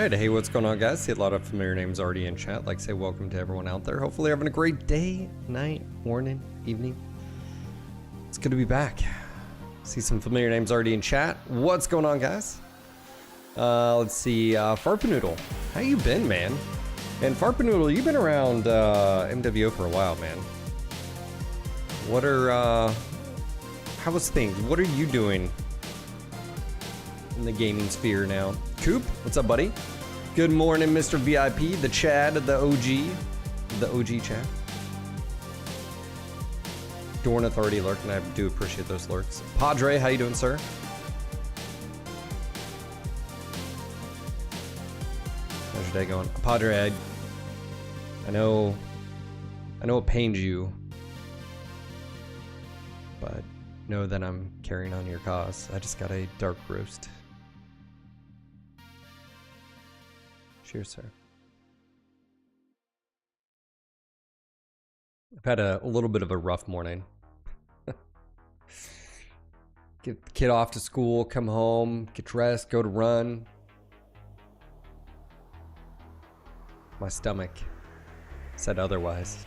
Alright, hey, what's going on, guys? See a lot of familiar names already in chat. Like, say welcome to everyone out there. Hopefully having a great day, night, morning, evening. It's good to be back. See some familiar names already in chat. What's going on, guys? Let's see, Farpanoodle. How you been, man? And Farpanoodle, you've been around MWO for a while, man. What are, how was things? What are you doing in the gaming sphere now? Coop, what's up, buddy? Good morning, Mr. VIP, the Chad, the OG Chad. Dorneth already lurked, and I do appreciate those lurks. Padre, how you doing, sir? How's your day going? Padre, I know it pains you, but know that I'm carrying on your cause. I just got a dark roast. Cheers, sir. I've had a little bit of a rough morning. Get the kid off to school, come home, get dressed, go to run. My stomach said otherwise.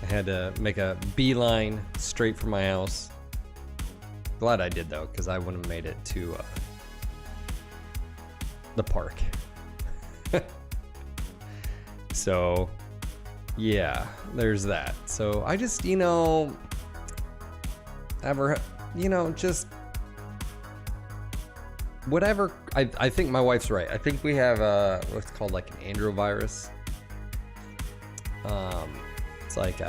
I had to make a beeline straight for my house. Glad I did, though, because I wouldn't have made it to the park. So, yeah, there's that. So I just, just whatever. I think my wife's right. I think we have what's called like an androvirus. It's like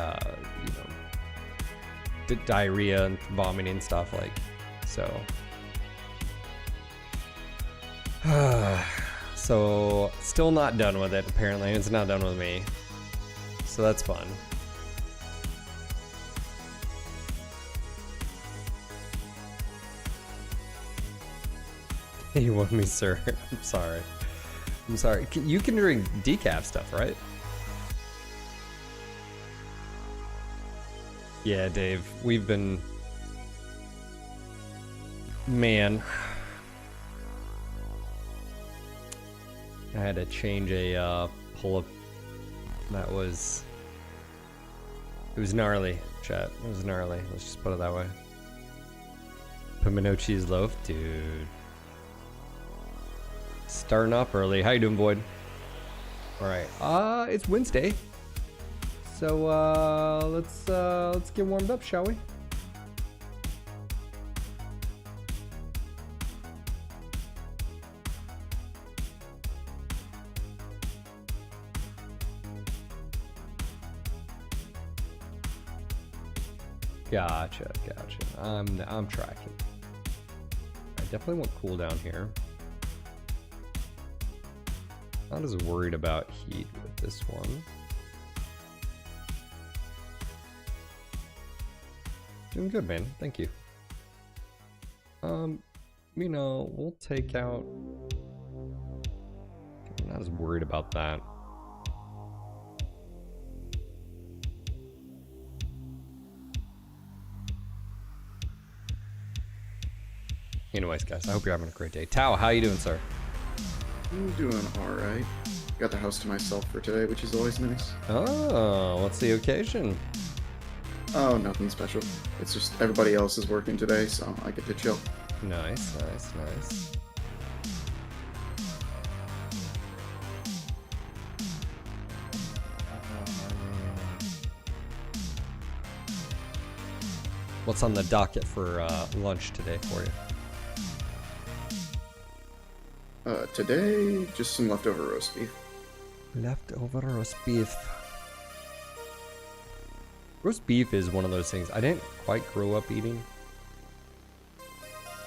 diarrhea and vomiting and stuff, like, so. So still not done with it, apparently. It's not done with me, so that's fun. You want me, sir? I'm sorry. You can drink decaf stuff, right? Yeah, Dave, we've been... Man. I had to change a pull-up. It was gnarly, chat. It was gnarly. Let's just put it that way. Pimento cheese loaf, dude. Starting off early. How you doing, Void? All right. It's Wednesday, so let's get warmed up, shall we? Gotcha. I'm tracking. I definitely want cooldown here. Not as worried about heat with this one. Doing good, man. Thank you. We'll take out... I'm not as worried about that. Anyways, guys, I hope you're having a great day. Tao, how you doing, sir? I'm doing alright. Got the house to myself for today, which is always nice. Oh, what's the occasion? Oh, nothing special. It's just everybody else is working today, so I get to chill. Nice. What's on the docket for lunch today for you? Today, just some leftover roast beef. Leftover roast beef. Roast beef is one of those things I didn't quite grow up eating.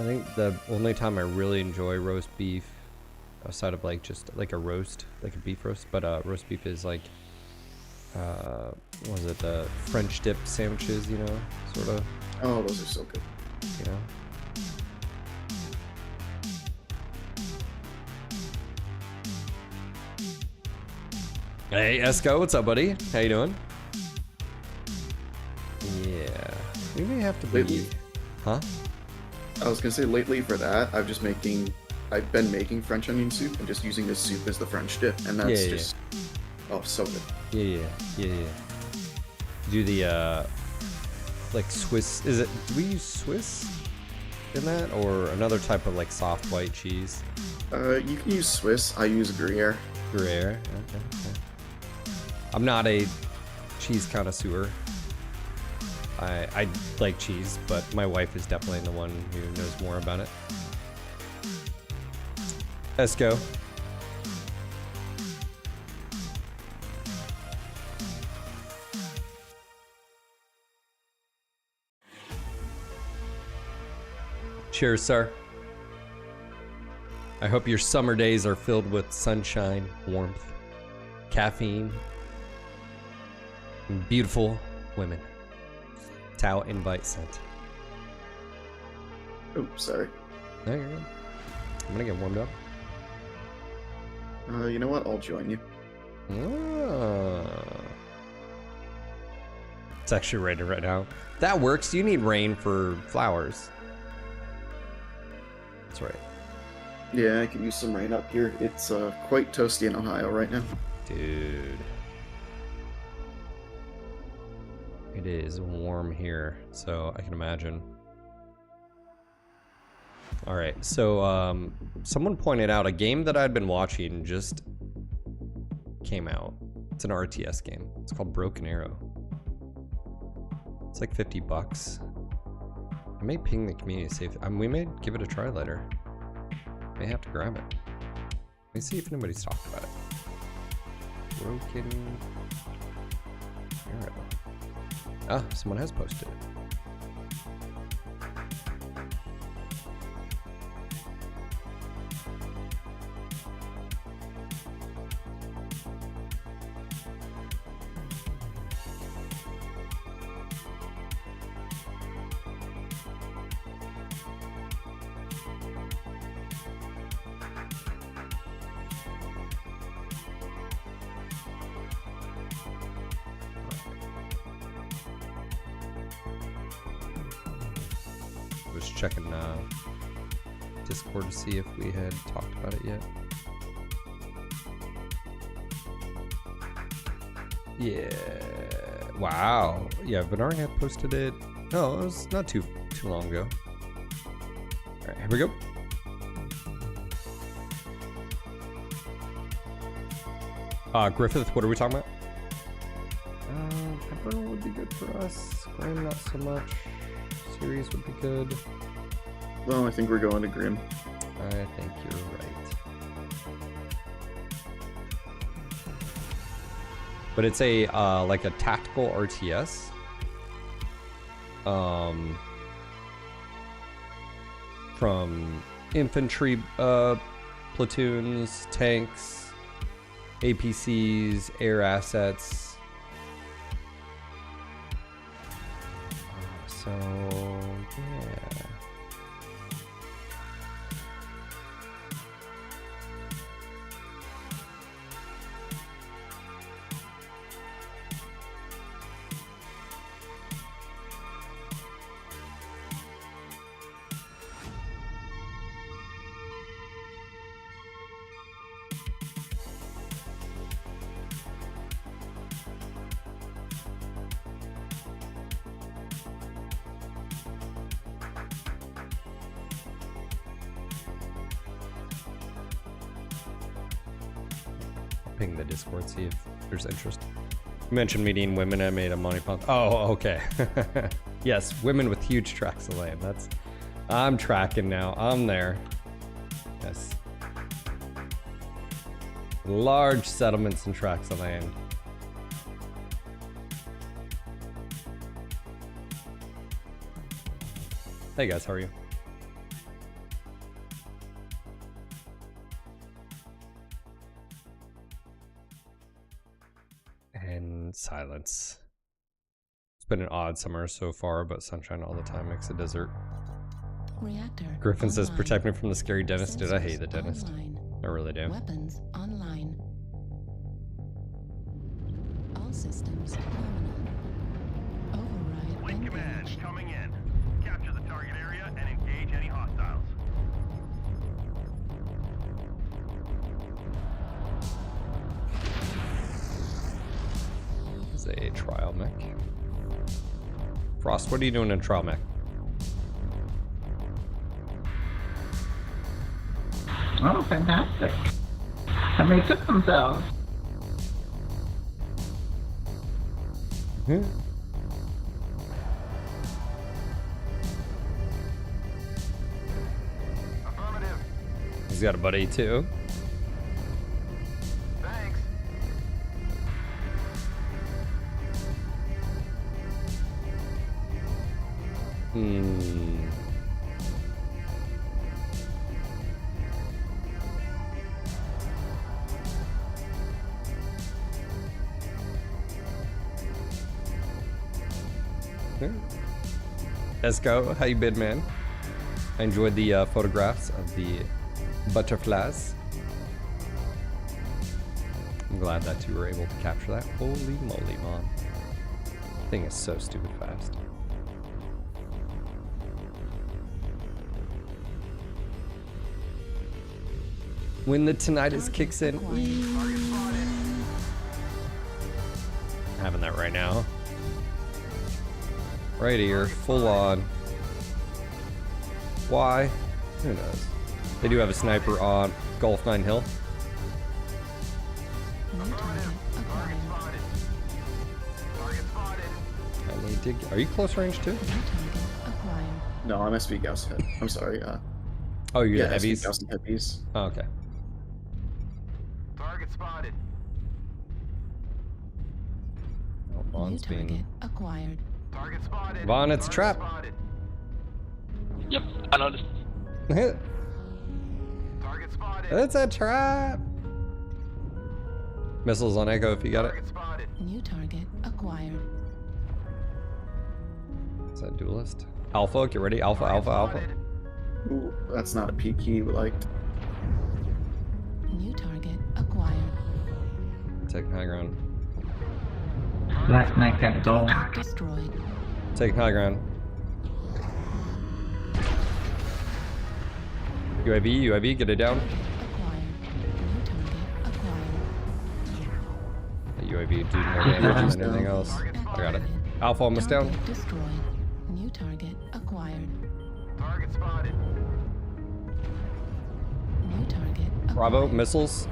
I think the only time I really enjoy roast beef, outside of like just like a roast, like a beef roast, but roast beef is like, what was it, the French dip sandwiches, sort of. Oh, those are so good. Hey, Esco, what's up, buddy? How you doing? Yeah, we may have to Lately, be... Huh? I was gonna say lately for that, I'm just making I've been making French onion soup and just using this soup as the French dip, and that's Yeah. just oh, so good. Yeah. Do the like Swiss? Is it? Do we use Swiss in that, or another type of like soft white cheese? You can use Swiss. I use Gruyere. Gruyere. Okay. I'm not a cheese connoisseur. I like cheese, but my wife is definitely the one who knows more about it. Let's go. Cheers, sir. I hope your summer days are filled with sunshine, warmth, caffeine, and beautiful women. Tao invite sent. Oh, sorry. No, you're good. I'm gonna get warmed up. You know what? I'll join you. It's actually raining right now. That works. You need rain for flowers. That's right. Yeah, I could use some rain up here. It's quite toasty in Ohio right now. Dude. It is warm here, so I can imagine. All right, so someone pointed out a game that I'd been watching just came out. It's an RTS game. It's called Broken Arrow. It's like $50. I may ping the community, see if we may give it a try later. May have to grab it. Let me see if anybody's talked about it. Broken Arrow. Ah, someone has posted it. Was checking Discord to see if we had talked about it yet. Yeah. Wow. Yeah, Bernard had posted it. No, it was not too long ago. All right, here we go. Griffith, what are we talking about? Pepper would be good for us. Graham, not so much. Series would be good. Well, I think we're going to Grim. I think you're right. But it's a like a tactical RTS. From infantry platoons, tanks, APCs, air assets. So yeah. Ping the Discord, see if there's interest. You mentioned meeting women. I made a money pump. Oh, okay. Yes, women with huge tracts of land. I'm tracking now. I'm there. Yes. Large settlements and tracts of land. Hey guys, how are you? And silence. It's been an odd summer so far, but sunshine all the time makes a desert. Reactor Griffin says, online. protect me from the scary dentist. Did I hate the Sensors dentist? online. I really do. Weapons online. All systems nominal. Override Fleet command engaged. coming in. Capture the target area and engage any hostiles. is a trial mech. Frost, what are you doing in trial mech? Oh, fantastic. How many took themselves? He's got a buddy too. Thanks. Esco, how you been, man? I enjoyed the photographs of the butterflies. I'm glad that you were able to capture that. Holy moly, man. Thing is so stupid fast. When the tinnitus kicks in. Having that right now. Right here, full on. Why? Who knows? They do have a sniper on Golf 9 Hill. New target acquired. And they did. Are you close range too? New target acquired. No, I'm SP Gauss head. I'm sorry. Oh, you're Yeah, the heavies? SP Gauss and heavies. Oh, okay. Target spotted. Oh, New Vaughn's target being. acquired. Target spotted. Vaughn, it's a Target trap. spotted. Yep, I noticed. Target spotted. It's a trap. Missiles on Echo if you got it. Target spotted. New target acquired. Is that duelist? Alpha, get ready. Alpha, alpha, alpha. Spotted. Ooh, that's not a peak he liked. New target acquired. Take high ground. Last night got gold. Target destroyed. Take high ground. UAV, get it down. Acquired. New target acquired. The UAV do more damage than anything else. I got it. Alpha almost down. Target destroyed. New target acquired. Target spotted. New target Bravo, acquired. missiles.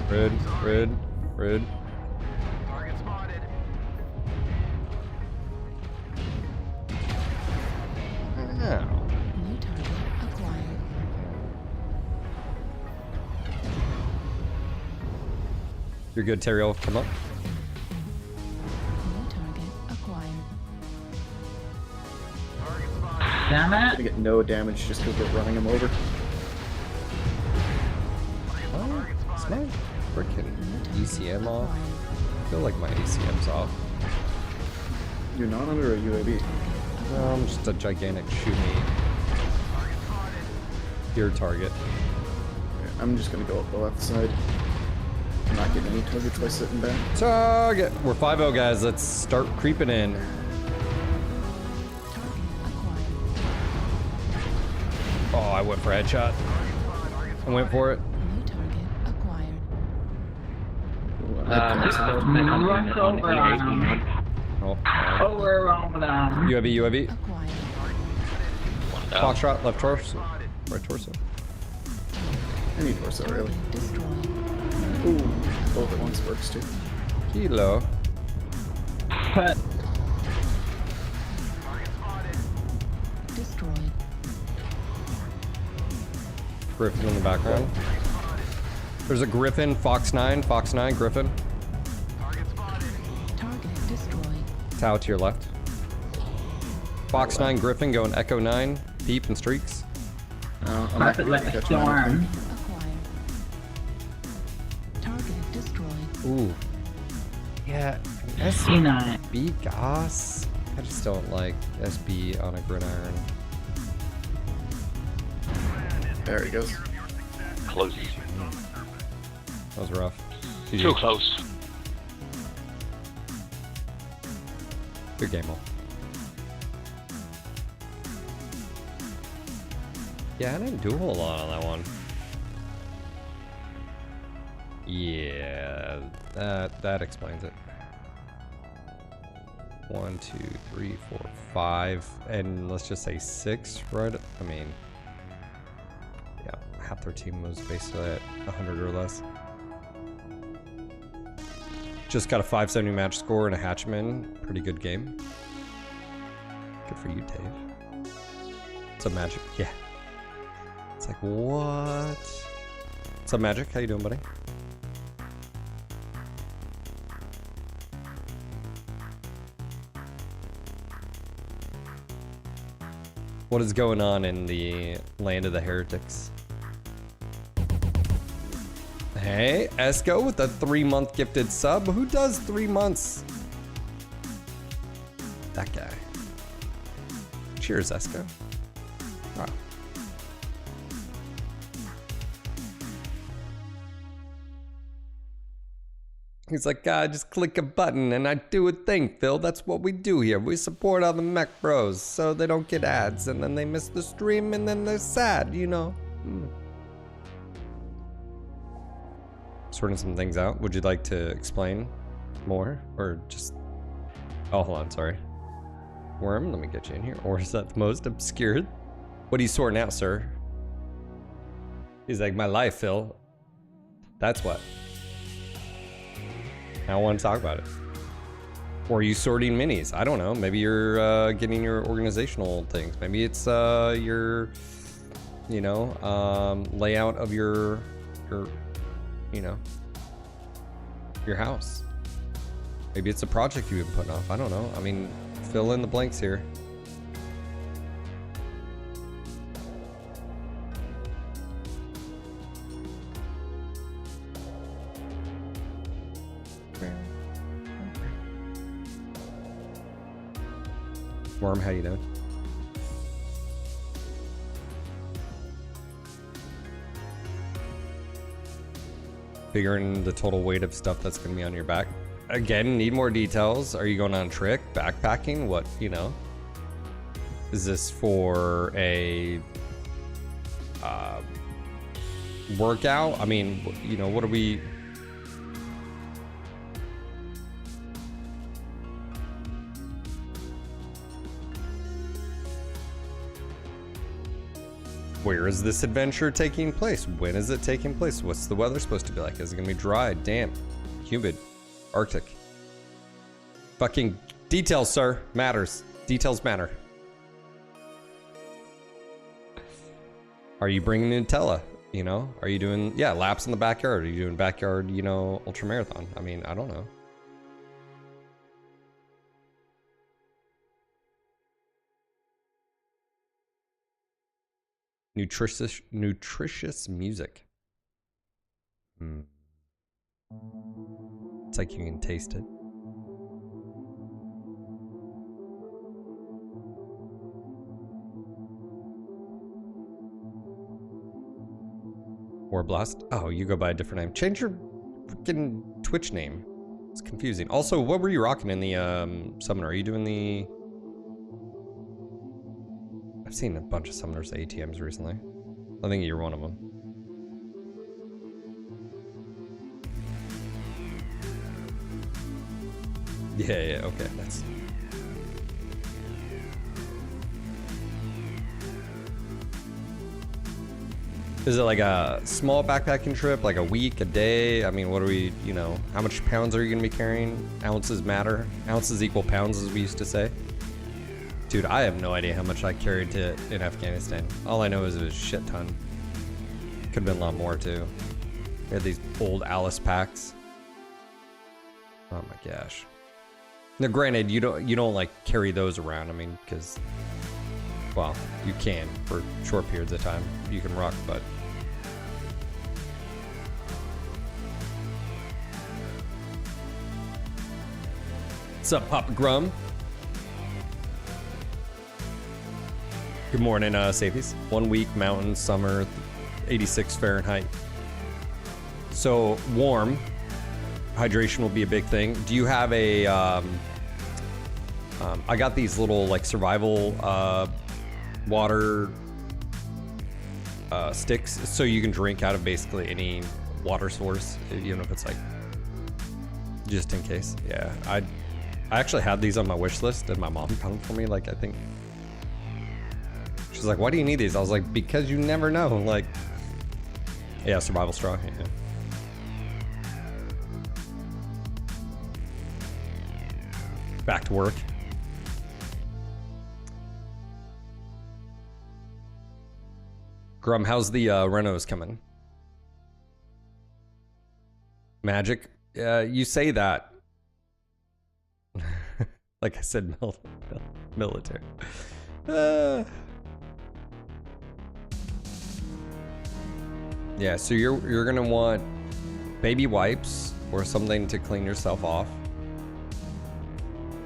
Rude, rude, rude. Target spotted. Ow. New target acquired. You're good, Terrio. Come up. New target acquired. Target spotted. Damn Gonna it! get no damage just because we're running him over. Oh, is my freaking New target ECM off? acquired. I feel like my ECM's off. You're not under a UAV. No, I'm just a gigantic shoot me. Here target. Okay, I'm just gonna go up the left side. I'm not getting any targets by sitting back. Target! We're 5-0 guys, let's start creeping in. Target acquired. Oh, I went for a headshot. I went for it. New target acquired. Ooh, I had Just cancelled. rush over on them. Oh, Over on them. UAV. Acquired. One down. Foxtrot, left torso. Right torso. I need torso really. Target destroyed. Ooh, both at once works too. Kilo. Put Destroyed. Griffin in the background. There's a Griffin, Fox 9, Griffin. Target destroyed. Tau to your left. Fox 9, Griffin going Echo 9, Peep and Streaks. I'm pop it like a catch mine, I storm. think. Acquired. Target destroyed. Ooh. Yeah, C9. SB Goss. I just don't like SB on a gridiron. There he goes. Close. That was rough. GG. Too close. Good game, all. Yeah, I didn't do a whole lot on that one. Yeah, that explains it. 1, 2, 3, 4, 5, and let's just say 6, right? I mean, yeah, half their team was basically at 100 or less. Just got a 570 match score and a Hatchman. Pretty good game. Good for you, Dave. What's up, Magic? Yeah. It's like, what? What's up, Magic? How you doing, buddy? What is going on in the land of the heretics? Hey, Esco with a 3-month gifted sub. Who does 3 months? That guy. Cheers, Esco. Wow. He's like, God, just click a button and I do a thing, Phil. That's what we do here. We support all the mech bros so they don't get ads and then they miss the stream and then they're sad, you know. Sorting some things out. Would you like to explain more or just... Oh, hold on, sorry. Worm, let me get you in here. Or is that the most obscured? What are you sorting out, sir? He's like, my life, Phil. That's what. I don't want to talk about it. Or are you sorting minis? I don't know. Maybe you're getting your organizational things. Maybe it's your, you know, layout of your, you know, your house. Maybe it's a project you've been putting off. I don't know. I mean, fill in the blanks here. Worm, how you doing? Figuring the total weight of stuff that's gonna be on your back. Again, need more details. Are you going on a trick? Backpacking? What, you know? Is this for a workout? I mean, you know, what are we... Where is this adventure taking place? When is it taking place? What's the weather supposed to be like? Is it gonna be dry, damp, humid, Arctic? Fucking details, sir. Matters. Details matter. Are you bringing Nutella? You know? Are you doing, yeah, laps in the backyard? Are you doing backyard, you know, ultramarathon? I mean, I don't know. Nutritious music. It's like you can taste it. Warblast. Oh, you go by a different name. Change your freaking Twitch name. It's confusing. Also, what were you rocking in the summoner? Are you doing the... I've seen a bunch of summoners at ATMs recently. I think you're one of them. Yeah, okay, that's... Is it like a small backpacking trip, like a week, a day? I mean, what are we, you know, how much pounds are you gonna be carrying? Ounces matter. Ounces equal pounds, as we used to say. Dude, I have no idea how much I carried in Afghanistan. All I know is it was a shit ton. Could have been a lot more too. We had these old Alice packs. Oh my gosh. Now, granted, you don't like carry those around. I mean, because, well, you can for short periods of time. You can rock, but. What's up, Papa Grum? Good morning, Safies. 1 week, mountain, summer, 86 Fahrenheit. So warm, hydration will be a big thing. Do you have a, I got these little like survival water sticks, so you can drink out of basically any water source, even if it's like just in case. Yeah, I actually had these on my wish list, and my mom got them for me. Like I think she's like, "Why do you need these?" I was like, "Because you never know." Like, yeah, survival straw. Yeah. Back to work. Grum, how's the renos coming? Magic? You say that. Like I said, military. Yeah, so you're gonna want baby wipes or something to clean yourself off.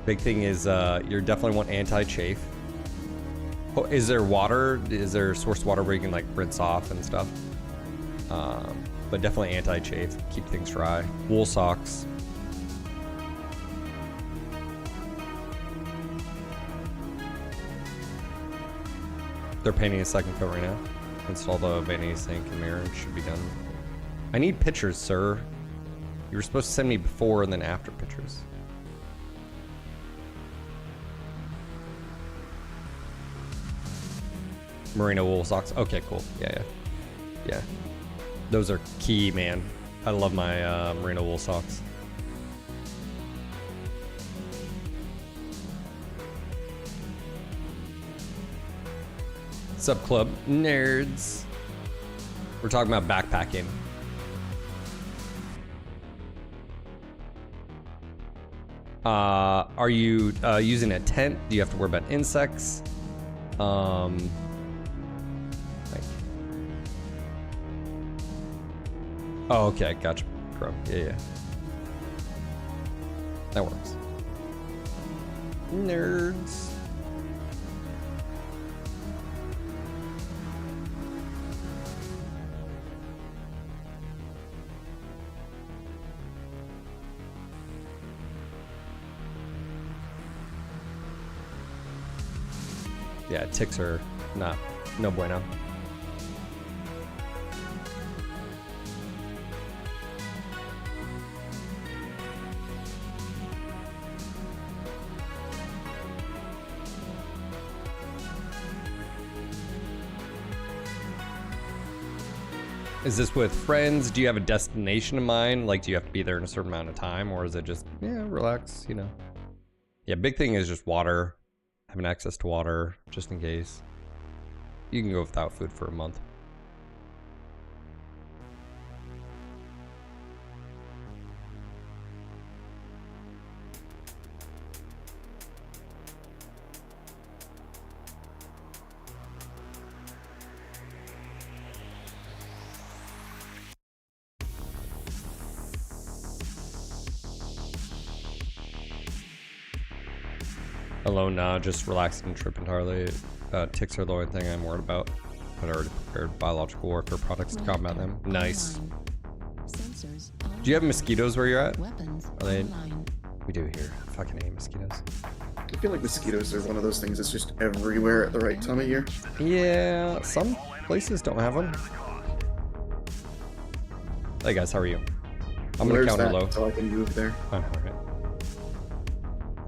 Big thing is you definitely want anti-chafe. Oh, is there water? Is there source water where you can like rinse off and stuff? But definitely anti-chafe. Keep things dry. Wool socks. They're painting a second coat right now. Install the vanity sink and mirror. It should be done. I need pictures, sir. You were supposed to send me before and then after pictures. Merino wool socks. Okay, cool. Yeah. Those are key, man. I love my merino wool socks. Sup, club nerds? We're talking about backpacking. Are you using a tent? Do you have to worry about insects? Oh, okay, gotcha. Bro. Yeah. That works. Nerds. Yeah, ticks are no bueno. Is this with friends? Do you have a destination in mind? Like, do you have to be there in a certain amount of time, or is it just, yeah, relax, you know? Yeah, big thing is just water. Having access to water, just in case. You can go without food for a month. Alone now, just relaxing and trip entirely. Ticks are the only thing I'm worried about. But I already prepared biological warfare products to combat them. Nice. Do you have mosquitoes where you're at? Are they? We do here. I fucking hate mosquitoes. I feel like mosquitoes are one of those things that's just everywhere at the right time of year. Yeah, some places don't have them. Hey guys, how are you? I'm gonna counter low. So I can move there. Oh, alright.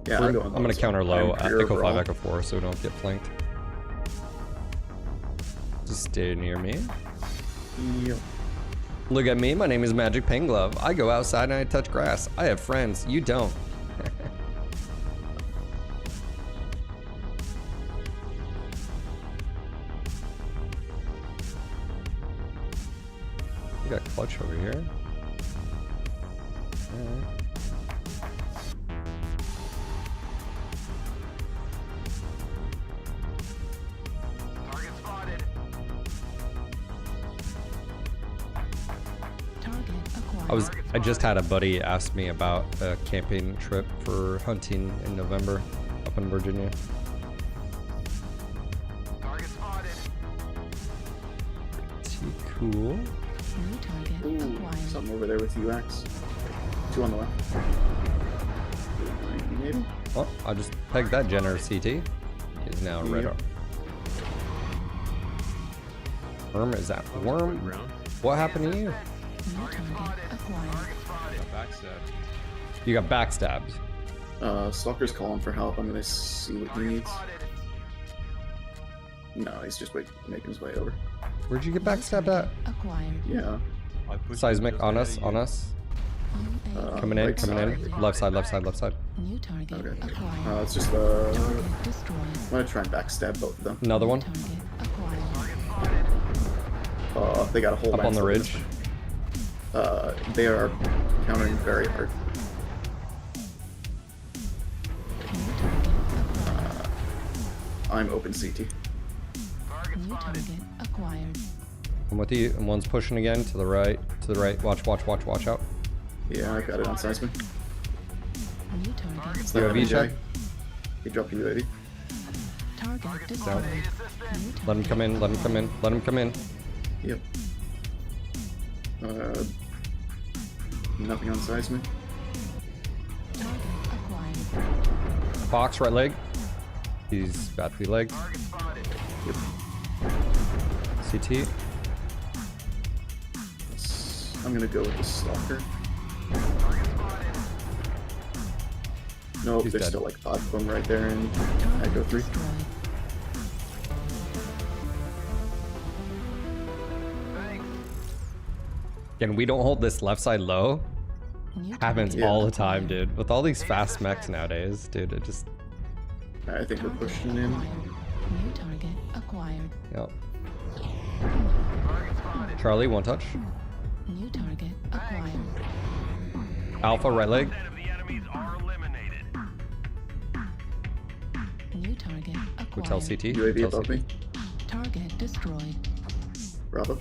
Yeah, I'm gonna counter low Echo 5, Echo 4 so we don't get flanked. Just stay near me. Yep. Look at me, my name is Magic Pen Glove. I go outside and I touch grass. I have friends, you don't. We got clutch over here. Target spotted. Target acquired. I just had a buddy ask me about a camping trip for hunting in November up in Virginia. Target spotted. Pretty cool. New target Ooh, acquired. something over there with UX. 2 on the left. 90 maybe? Oh, I just pegged that Jenner CT. Is now red. Yep. Worm, is that Worm? What happened to you? New target acquired. You got backstabbed. Stalker's calling for help. I'm gonna see what he needs. No, he's just making his way over. Where'd you get backstabbed at? Acquired. Yeah. Seismic on us, on us. Coming in, right coming in. side. Left side, left side, left side. New target Okay. acquired. It's just Target destroyed. I'm gonna try and backstab both of them. Another one. Target acquired. They got a whole Up on the ridge. They are countering very hard. New target acquired. I'm open CT. New target acquired. I'm with you. And one's pushing again to the right. To the right. Watch, watch, watch, watch out. Yeah, I got it on seismic. New target. UAV check. He dropped UAV. Target destroyed. New Let him come in, let him come in, let him come in. Yep. Nothing on seismic. target acquired. Fox, right leg. He's about to be legged. Yep. CT. I'm gonna go with the stalker. Nope, He's there's dead. still like 5 of them right there in Target Echo 3. destroyed. Again, we don't hold this left side low. New Happens target all the time, acquired. dude. With all these fast mechs nowadays, dude, it just... I think we're Target pushing in. acquired. New target acquired. Yep. Charlie, one touch. New target acquired. Alpha, right leg. New target acquired. Hotel CT. UAV Hotel above CT. me. Target destroyed. Bravo.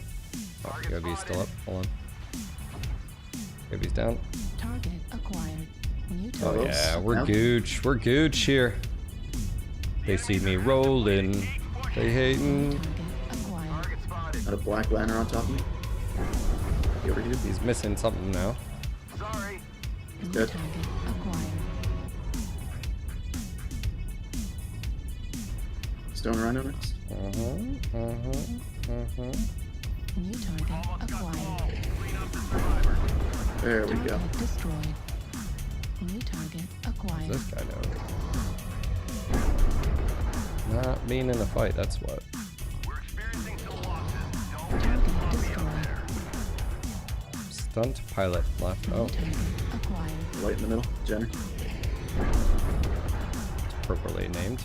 Oh, UAV's still up. Hold on. UAV's down. Target acquired. New Oh target. yeah, we're Yep. gooch. We're gooch here. They see me rolling. They hating. Target acquired. Got a black lantern on top of me. He overheated. He's missing something now. New dead. target acquired. Stone Rhino next. New target acquired. There we go. Target destroyed. New target acquired. This guy knows. Not being in the fight, that's what. Target destroyed. Stunt pilot left. New Oh, target acquired. Light in the middle. Jenner. appropriately named.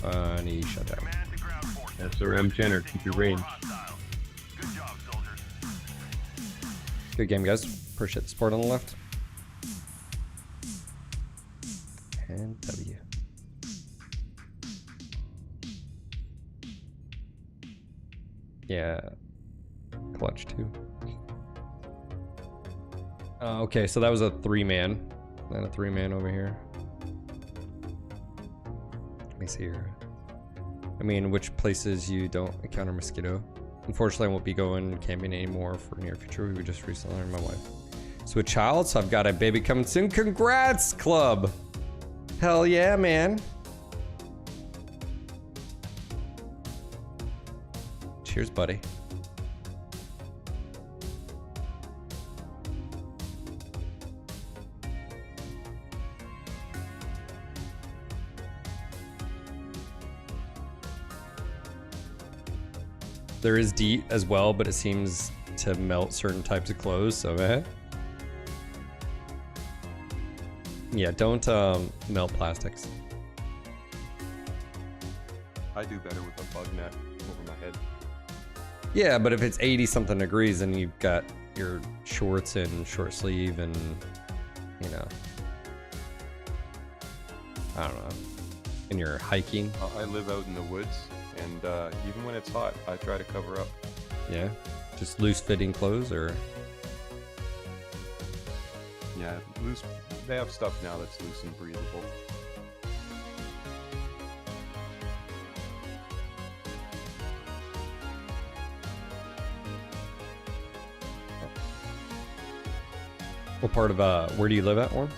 And he shut down. SRM Jenner, keep your range. Good game, guys. Appreciate the support on the left. And W. Yeah. Clutch too. Okay, so that was a 3-man. And a 3-man over here. Let me see here. I mean, which places you don't encounter mosquito. Unfortunately, I won't be going camping anymore for near future. We just recently learned my wife. So a child, so I've got a baby coming soon. Congrats, club. Hell yeah, man. Cheers, buddy. There is DEET as well, but it seems to melt certain types of clothes, so yeah, don't melt plastics. I do better with a bug net over my head. Yeah, but if it's 80 something degrees and you've got your shorts and short sleeve and, you know, I don't know, and you're hiking, I live out in the woods, and even when it's hot, I try to cover up. yeah, just loose fitting clothes or, Yeah, loose. They have stuff now that's loose and breathable. what part of, where do you live at, Warren?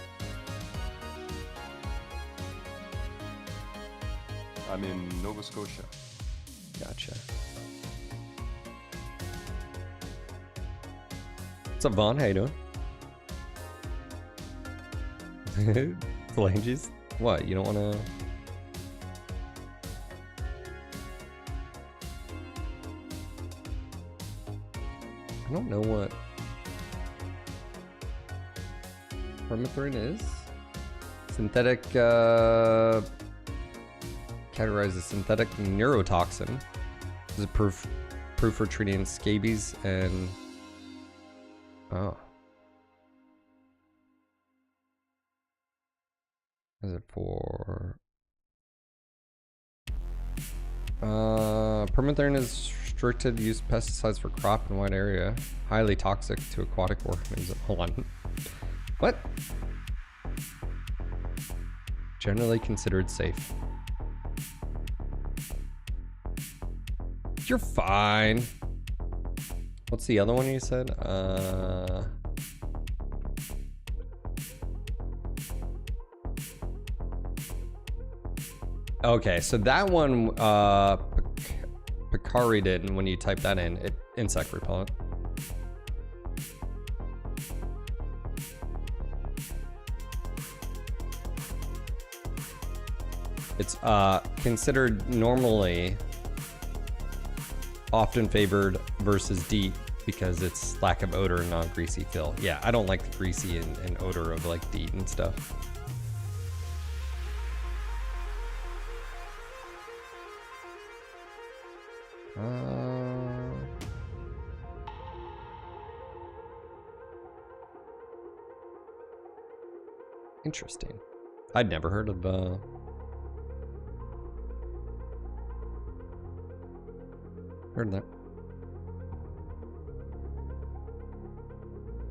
I'm in Nova Scotia. Gotcha. What's up, Vaughn? How you doing? Phalanges? What? You don't want to? I don't know what permethrin is. Synthetic, categorized as synthetic neurotoxin. This is proof for treating scabies and oh. Is it for permethrin is restricted use pesticides for crop in wide area. Highly toxic to aquatic organisms. Hold on. What? Generally considered safe. You're fine. What's the other one you said? Okay, so that one, picaridin, when you type that in, it insect repellent. It's considered normally often favored versus DEET because it's lack of odor and non-greasy feel. Yeah, I don't like the greasy and odor of like DEET and stuff. Interesting. I'd never heard of heard of that.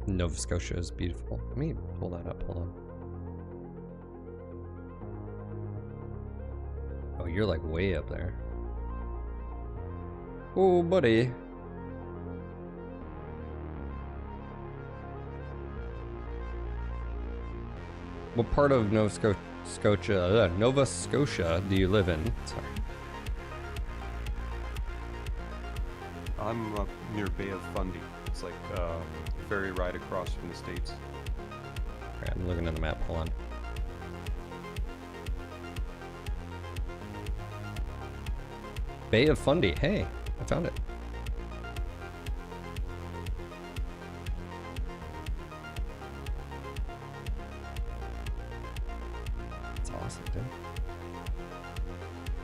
Nova Scotia is beautiful. Let me pull that up. Hold on. Oh, you're like way up there. Oh, buddy. What part of Nova Scotia do you live in? Sorry. I'm up near Bay of Fundy. It's like ferry ride across from the States. Alright, I'm looking at the map. Hold on. Bay of Fundy. Hey, I found it. That's awesome, dude.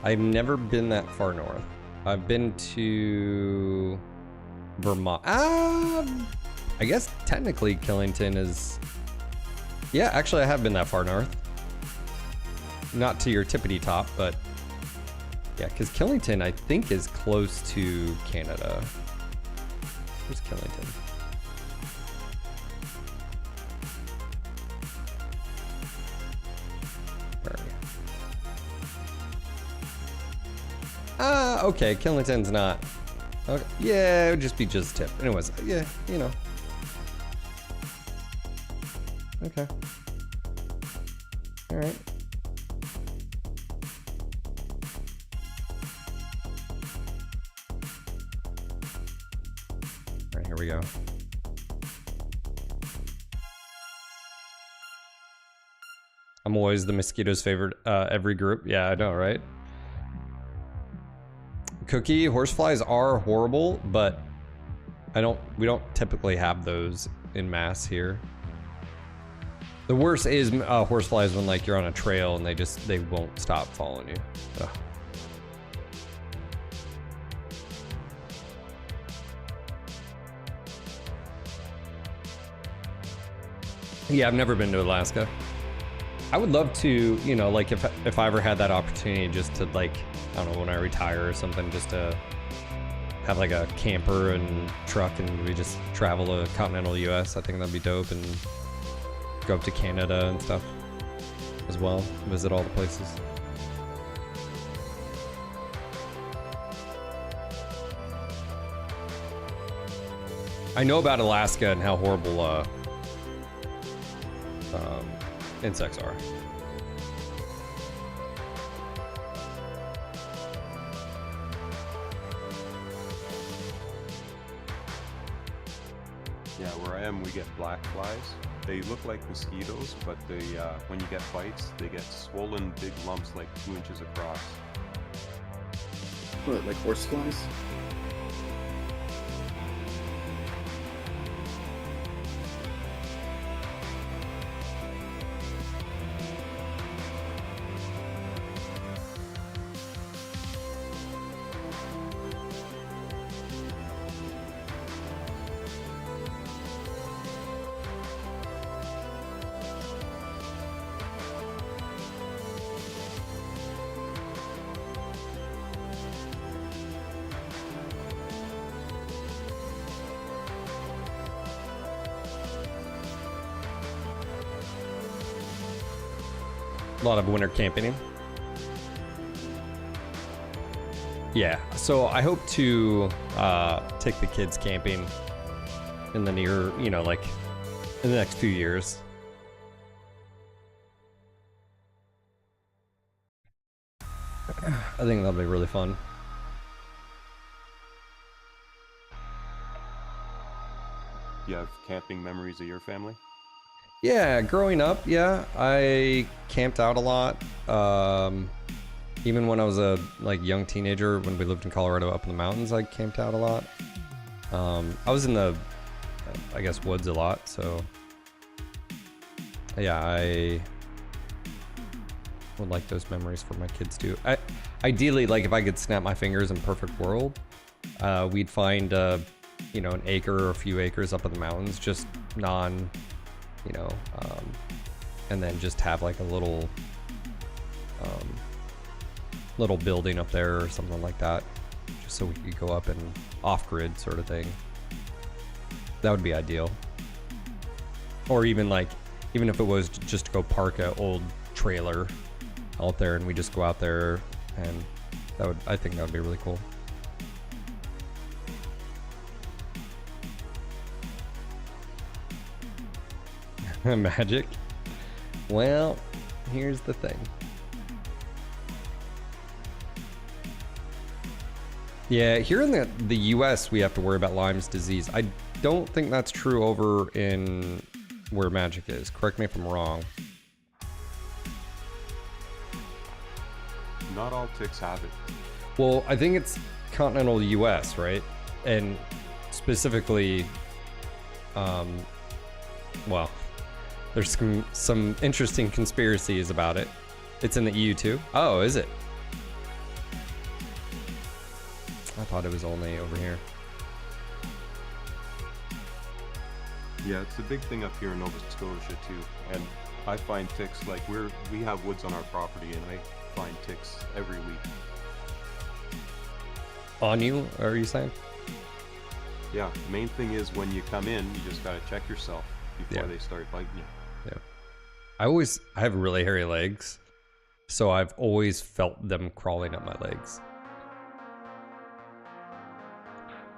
I've never been that far north. I've been to Vermont. I guess technically Killington is... Yeah, actually I have been that far north. Not to your tippity top, but... Yeah, because Killington, I think, is close to Canada. Where's Killington? Where are you? Okay, Killington's not. Okay. Yeah, it would just be just tip. Anyways, yeah, you know. Okay. All right. All right, here we go. I'm always the mosquito's favorite every group. Yeah, I know, right? Cookie, horseflies are horrible, but we don't typically have those in mass here. The worst is horseflies when like you're on a trail and they won't stop following you. Ugh. Yeah, I've never been to Alaska. I would love to, you know, like if I ever had that opportunity just to like, I don't know, when I retire or something, just to have like a camper and truck and we just travel to continental US. I think that'd be dope, and go up to Canada and stuff as well, visit all the places. I know about Alaska and how horrible insects are. Yeah, where I am, we get black flies. They look like mosquitoes, but they when you get bites, they get swollen big lumps like 2 inches across. What, like horse flies? A lot of winter camping. Yeah, so I hope to take the kids camping in the near, you know, like in the next few years. I think that'll be really fun. Do you have camping memories of your family? Yeah, growing up, yeah, I camped out a lot. Even when I was a young teenager, when we lived in Colorado up in the mountains, I camped out a lot. I was in the, I guess, woods a lot, so yeah, I would like those memories for my kids too. Ideally, like if I could snap my fingers in perfect world, we'd find, you know, an acre or a few acres up in the mountains, just you know, and then just have like a little building up there or something like that, just so we could go up and off-grid sort of thing. That would be ideal. Or even if it was just to go park an old trailer out there and we just go out there, and I think that would be really cool. Magic? Well, here's the thing. Yeah, here in the US, we have to worry about Lyme's disease. I don't think that's true over in where Magic is. Correct me if I'm wrong. Not all ticks have it. Well, I think it's continental US, right? And specifically, well, there's some interesting conspiracies about it. It's in the EU too. Oh, is it? I thought it was only over here. Yeah, it's a big thing up here in Nova Scotia too. And I find ticks, like we have woods on our property, and I find ticks every week. On you, are you saying? Yeah, the main thing is when you come in, you just gotta check yourself before they start biting you. Yeah. I have really hairy legs, so I've always felt them crawling up my legs.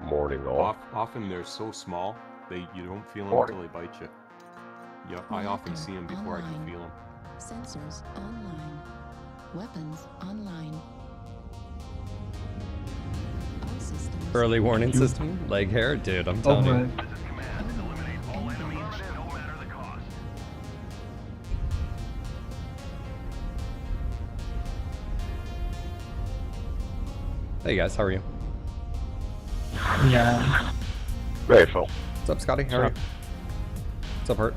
Morning all. Often they're so small, you don't feel them until they bite you. Yeah, I often see them before I can feel them. Sensors online. Weapons online. All systems. Early warning system, leg hair, dude. I'm telling you. This is command. Eliminate all enemies, no matter the cost. Hey guys, how are you? Yeah. Grateful. What's up, Scotty? How are you? What's up, Hurt?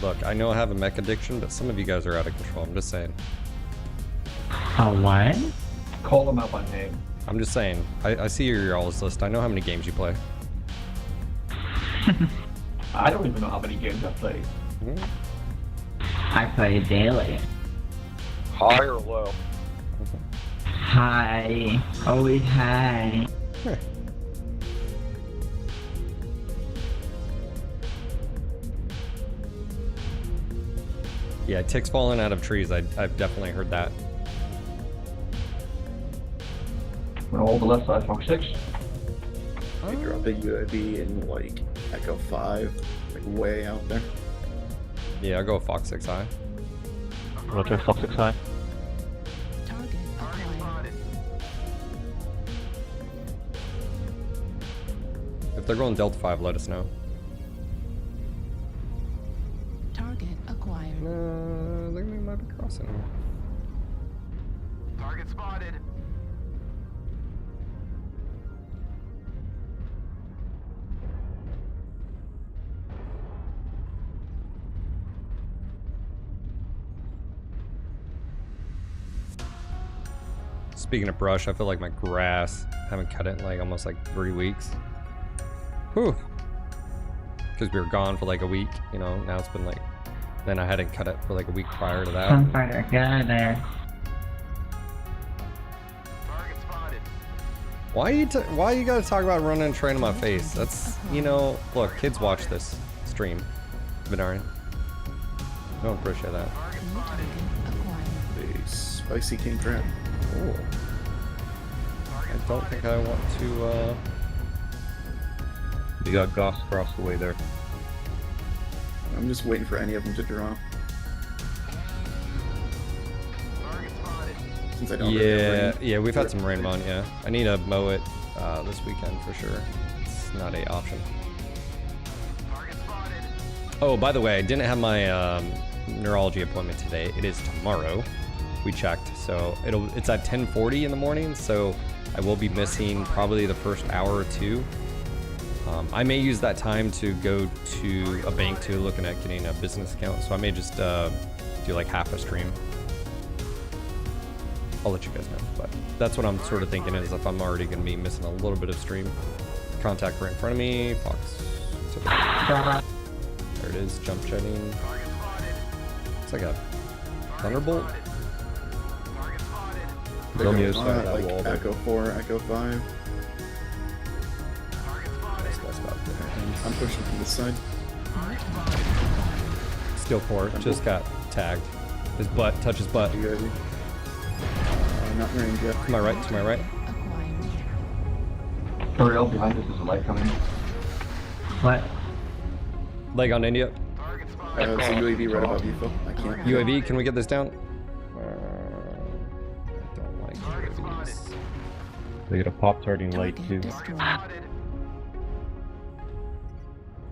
Look, I know I have a mech addiction, but some of you guys are out of control. I'm just saying. What? Call them out by name. I'm just saying. I see your always list. I know how many games you play. I don't even know how many games I played. I play daily. High or low? Hi. Always hi. Yeah, ticks falling out of trees. I've definitely heard that. Roll the left side, Fox 6. I drop a UAV in like Echo 5, like way out there. Yeah, I'll go Fox 6 high. Roger, Fox 6 high. Target acquired. they're going Delta 5, let us know. Target acquired. I think they might be crossing here. Target spotted. Speaking of brush, I feel like my grass, haven't cut it in like almost like 3 weeks. Whew. Because we were gone for like a week, you know, now it's been like, then I hadn't cut it for like a week prior to that. Gunfighter, get out of there. Target spotted. Why you gotta talk about running a train in my face? That's, you know, look, kids watch this stream, Venarian. I don't appreciate that. New target acquired. A spicy king trap. Ooh. I don't think I want to, You got Goss across the way there. I'm just waiting for any of them to draw. Target spotted. Since I don't really have rain. yeah, we've had some rain on, yeah. I need to mow it this weekend for sure. It's not a option. Target spotted. Oh, by the way, I didn't have my neurology appointment today. It is tomorrow. We checked, so it's at 10:40 in the morning, so I will be missing probably the first hour or two. I may use that time to go to a bank too, looking at getting a business account, so I may just do like half a stream. I'll let you guys know, but that's what I'm sort of thinking is if I'm already going to be missing a little bit of stream. Contact right in front of me, Fox. There it is, jump jetting. Target spotted. It's like a thunderbolt. Target spotted. They're on the other side of that like wall there. Echo 4, Echo 5. Target spotted. Nice, that's about there. I'm pushing from this side. Steel core just got tagged. His butt, touch his butt. You guys. Not in range yet. To my right, to my right. Acquired. For real, behind us is a light coming. What? Leg on India. Target spotted. It's a UAV right above you, Phil. I can't. UAV, can we get this down? I don't like UAVs. They get a pop tarting light Target too. destroyed. Spotted.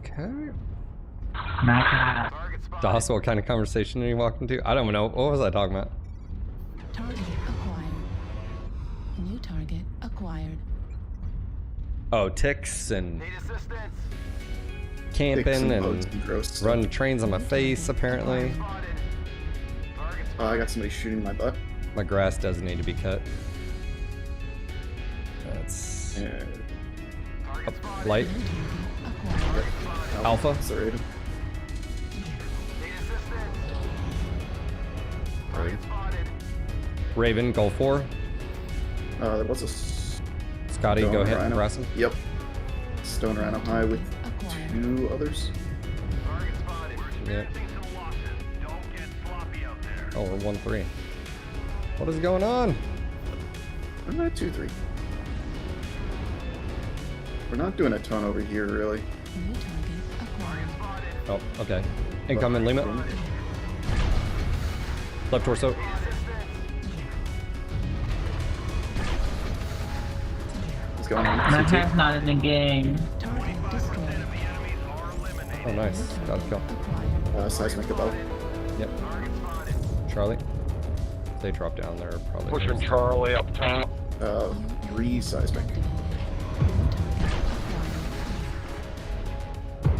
Okay. Matt, Target spotted. Das, what kind of conversation are you walking to? I don't know. What was I talking about? Target acquired. New target acquired. Oh, ticks and Need assistance. camping bugs and gross stuff. running trains on my face, apparently. Spotted. Target I got somebody shooting my butt. My grass does need to be cut. That's Yeah. Target spotted. light. New target acquired. Alpha. Serrated. Need assistance. Target spotted. Raven, goal 4. There was a Scotty, go stone ahead and rhino. harass him. Yep. Stone rhino high with Acquired. 2 others. Target spotted. We're Yeah. experiencing some losses. Don't get sloppy out there. Oh, we're 1-3. What is going on? I'm at 2-3. We're not doing a ton over here, really. New target acquired. Oh, okay. Incoming Lima. Left torso. What's going on? Matt has not in the game. Target destroyed. Oh, nice. Got a kill. Acquired. Seismic above. Yep. Charlie. If they drop down there, probably. Pushing Charlie up top. 3 seismic.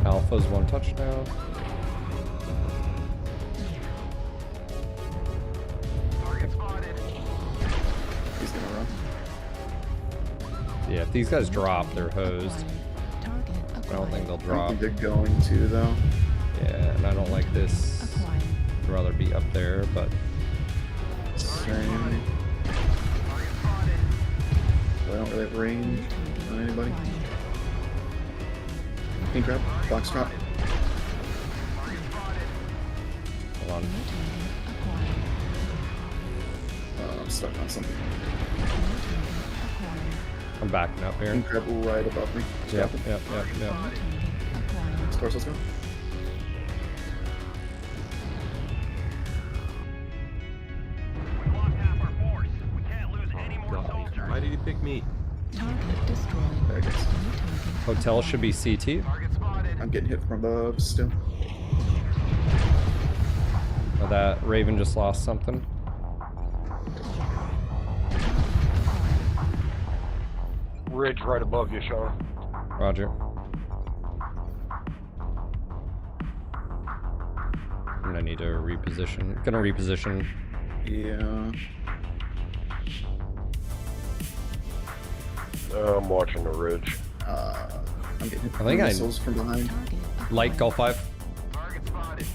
Alpha's 1 touchdown. Target spotted. He's gonna run. Yeah, if these guys drop, they're hosed. Target I acquired. don't think they'll I don't drop. think they're going to, though. Yeah, and I don't like this. Acquired. I'd rather be up there, but Same. I don't really have range on anybody. King trap. Box trap. hold on. I'm stuck on something. I'm backing up here. King trap right above me. Yep, Stop it. yep, yep, yep. Scores, let's go. We lost half our force. We can't lose any more God, soldiers. why did he pick me? Target destroyed. There it is. New target. Hotel should be CT. Target spotted. I'm getting hit from above still. Oh, that Raven just lost something. Ridge right above you, Sean. Roger. I'm gonna need to reposition. Gonna reposition. Yeah. I'm watching the ridge. I'm getting hit I from think I- missiles from behind. Target acquired. Light Golf 5. Target spotted.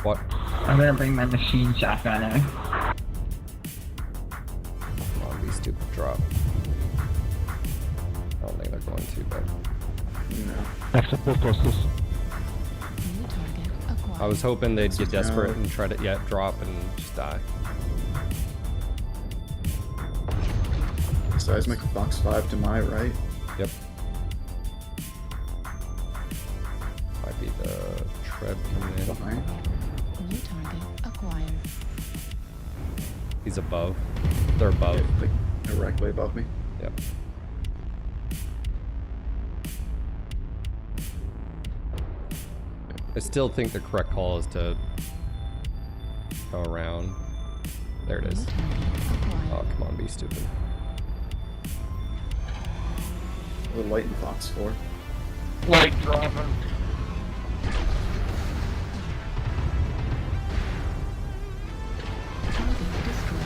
What? I'm gonna bring my machine shotgun in. Come on, be stupid. Drop. I don't think they're going to, but No. New target acquired. I was hoping they'd get Just desperate out. and try to drop and just die. Seismic box 5 to my right. Yep. Might be the tread coming in. Behind. New target acquired. He's above. They're above. Yeah, like directly above me. Yep. I still think the correct call is to go around. There it New is. target acquired. Oh, come on, be stupid. A little light in box 4. Light dropping. Target destroyed.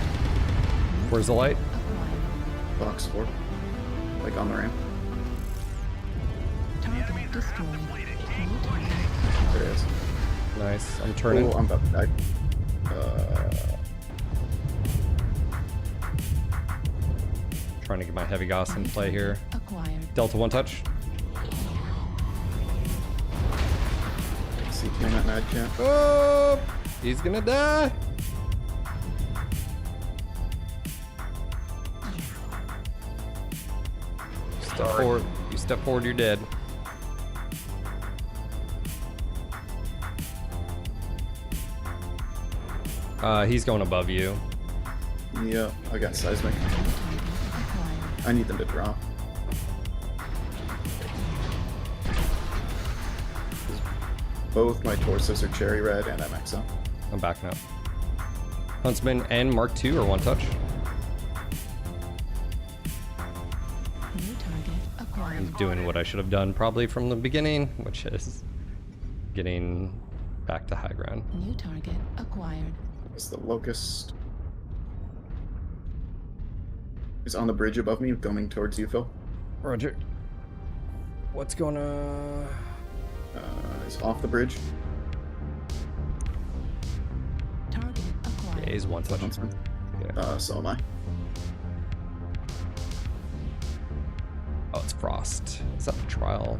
Where's the light? Acquired. Box 4. Like on the ramp. Target destroyed. New target. There it is. Nice. I'm turning. Oh, I'm about to die. Trying to get my heavy Gauss in play here. Acquired. Delta 1 touch. CT on that mad cat. Oh, he's gonna die. Step forward. You step forward, you're dead. He's going above you. Yeah, I got seismic. New target acquired. I need them to drop. 'Cause both my torsos are cherry red and I'm XO. I'm backing up. Huntsman and Mark II are 1 touch. New target acquired. I'm doing what I should have done probably from the beginning, which is getting back to high ground. New target acquired. It's the locust. Is on the bridge above me, coming towards you, Phil. Roger. What's going on? Is off the bridge. Target acquired. Yeah, he's 1 touch. Huntsman. Yeah. So am I. Oh, it's Frost. Is that the trial?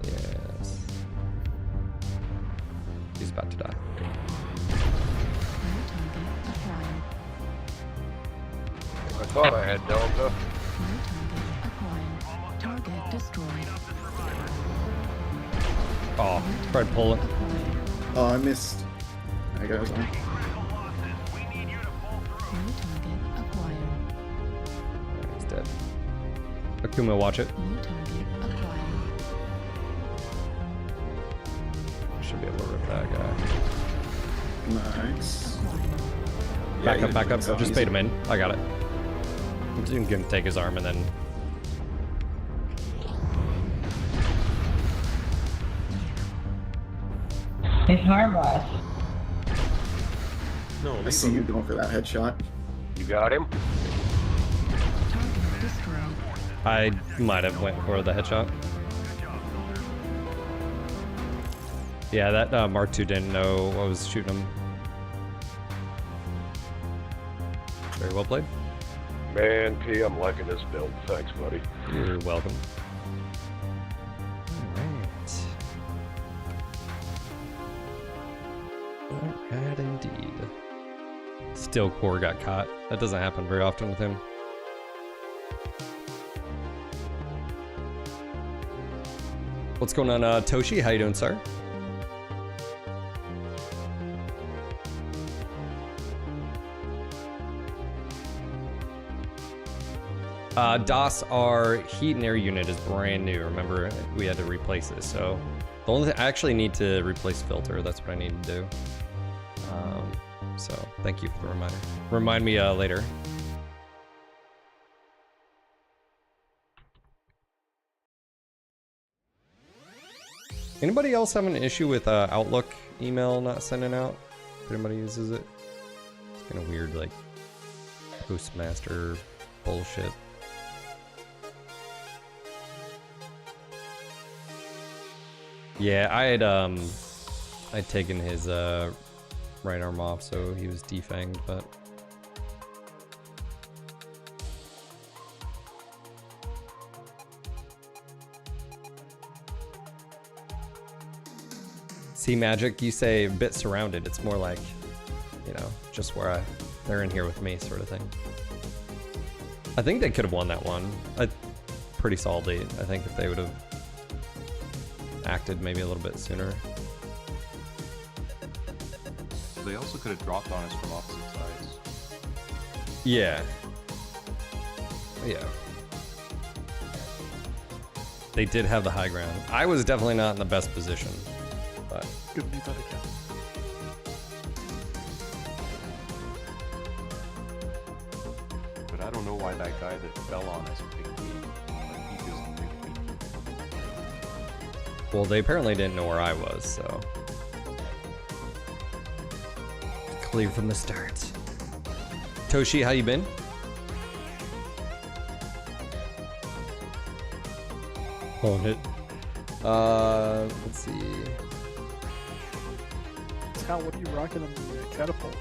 Yes. He's about to die. New target acquired. I thought I had Delta. New target acquired. Target destroyed. Oh, tried to pull it. Acquired. Oh, I missed. There goes on. New target acquired. He's dead. Akuma, watch it. New target acquired. Should be able to rip that guy. Nice. Acquired. Back Yeah, up, back up. so Just easy. bait him in. I got it. I'm just gonna take his arm and then. It's harmless. No, I leave see him. you going for that headshot. You got him? Target destroyed. I might have went for the headshot. Yeah, that Mark II didn't know I was shooting him. Very well played. Man, P, I'm liking this build. Thanks, buddy. You're welcome. Alright. Alright indeed. Still core got caught. That doesn't happen very often with him. What's going on, Toshi? How you doing, sir? DOS, our heat and air unit is brand new. Remember, we had to replace it. So the only thing, I actually need to replace filter. That's what I need to do. So thank you for the reminder. Remind me later. Anybody else have an issue with Outlook email not sending out? If anybody uses it, it's kind of weird, like Postmaster bullshit. Yeah, I'd taken his right arm off, so he was defanged, but see, Magic, you say a bit surrounded. It's more like, you know, just where they're in here with me sort of thing. I think they could have won that one. Pretty solidly, I think, if they would have acted maybe a little bit sooner. They also could have dropped on us from opposite sides. Yeah. Yeah. They did have the high ground. I was definitely not in the best position, but Give me that again. But I don't know why that guy that fell on us picked me. Like, he doesn't pick me. well, they apparently didn't know where I was, so clear from the start. Toshi, how you been? Hold it. Let's see. Tal, what are you rocking on the catapult?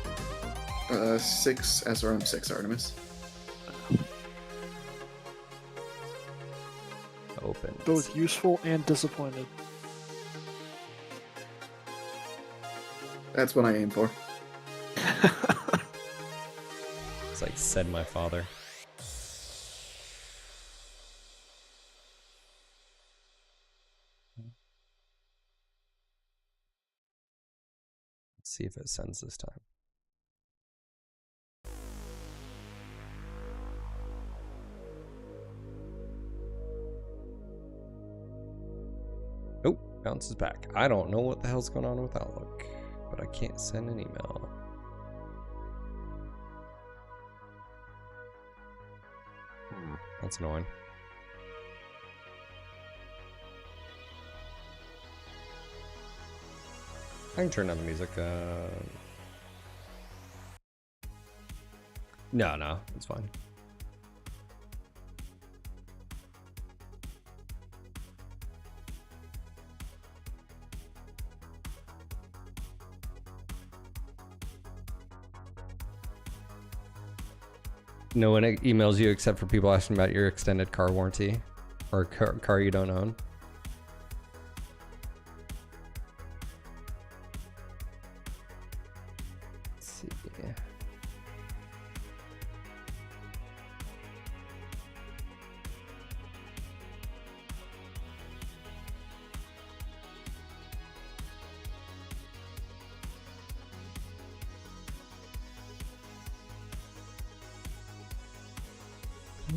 6 SRM6 Artemis. Open. Both useful and disappointed. That's what I aim for. It's like said my father. Let's see if it sends this time. Oh, bounces back. I don't know what the hell's going on with Outlook, but I can't send an email. That's annoying. I can turn down the music. No, it's fine. No one emails you except for people asking about your extended car warranty or car you don't own. Let's see.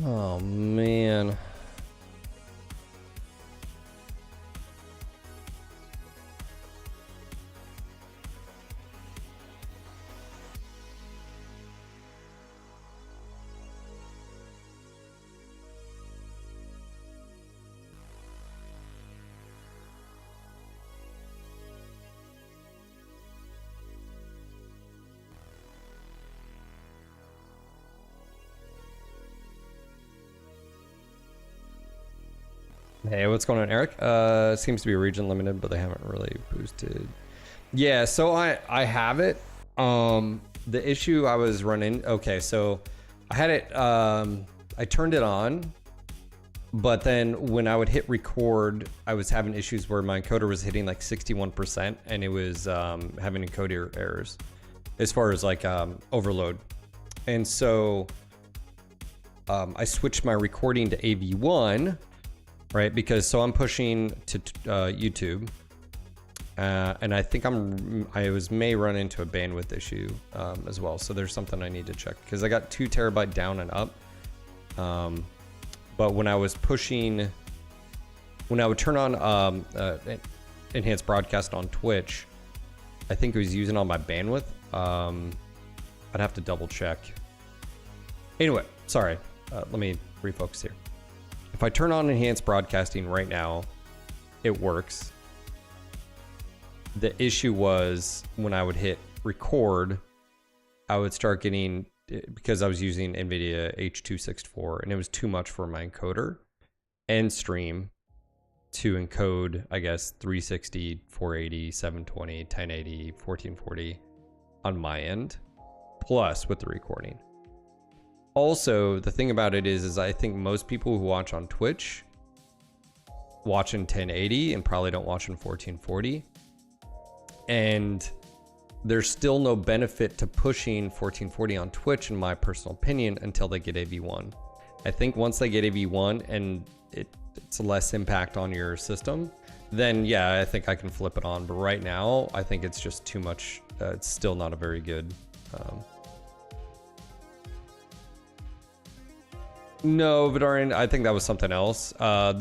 Oh man. Hey, what's going on, Eric? Seems to be region limited, but they haven't really boosted. Yeah, so I have it. The issue I was running, okay, so I had it, I turned it on, but then when I would hit record, I was having issues where my encoder was hitting like 61% and it was having encoder errors as far as like overload. And so I switched my recording to AV1, right? Because so I'm pushing to YouTube, and I think I may run into a bandwidth issue as well. So there's something I need to check because I got 2 terabyte down and up, But when I was pushing, when I would turn on enhanced broadcast on Twitch, I think it was using all my bandwidth. I'd have to double check. Anyway, sorry. Let me refocus here. If I turn on enhanced broadcasting right now, it works. The issue was when I would hit record, I would start getting, because I was using NVIDIA H.264, and it was too much for my encoder and stream to encode, I guess, 360, 480, 720, 1080, 1440 on my end, plus with the recording. Also, the thing about it is I think most people who watch on Twitch watch in 1080 and probably don't watch in 1440. And there's still no benefit to pushing 1440 on Twitch, in my personal opinion, until they get AV1. I think once they get AV1 and it's less impact on your system, then yeah, I think I can flip it on. But right now, I think it's just too much. It's still not a very good... No, Vidarian, I think that was something else. I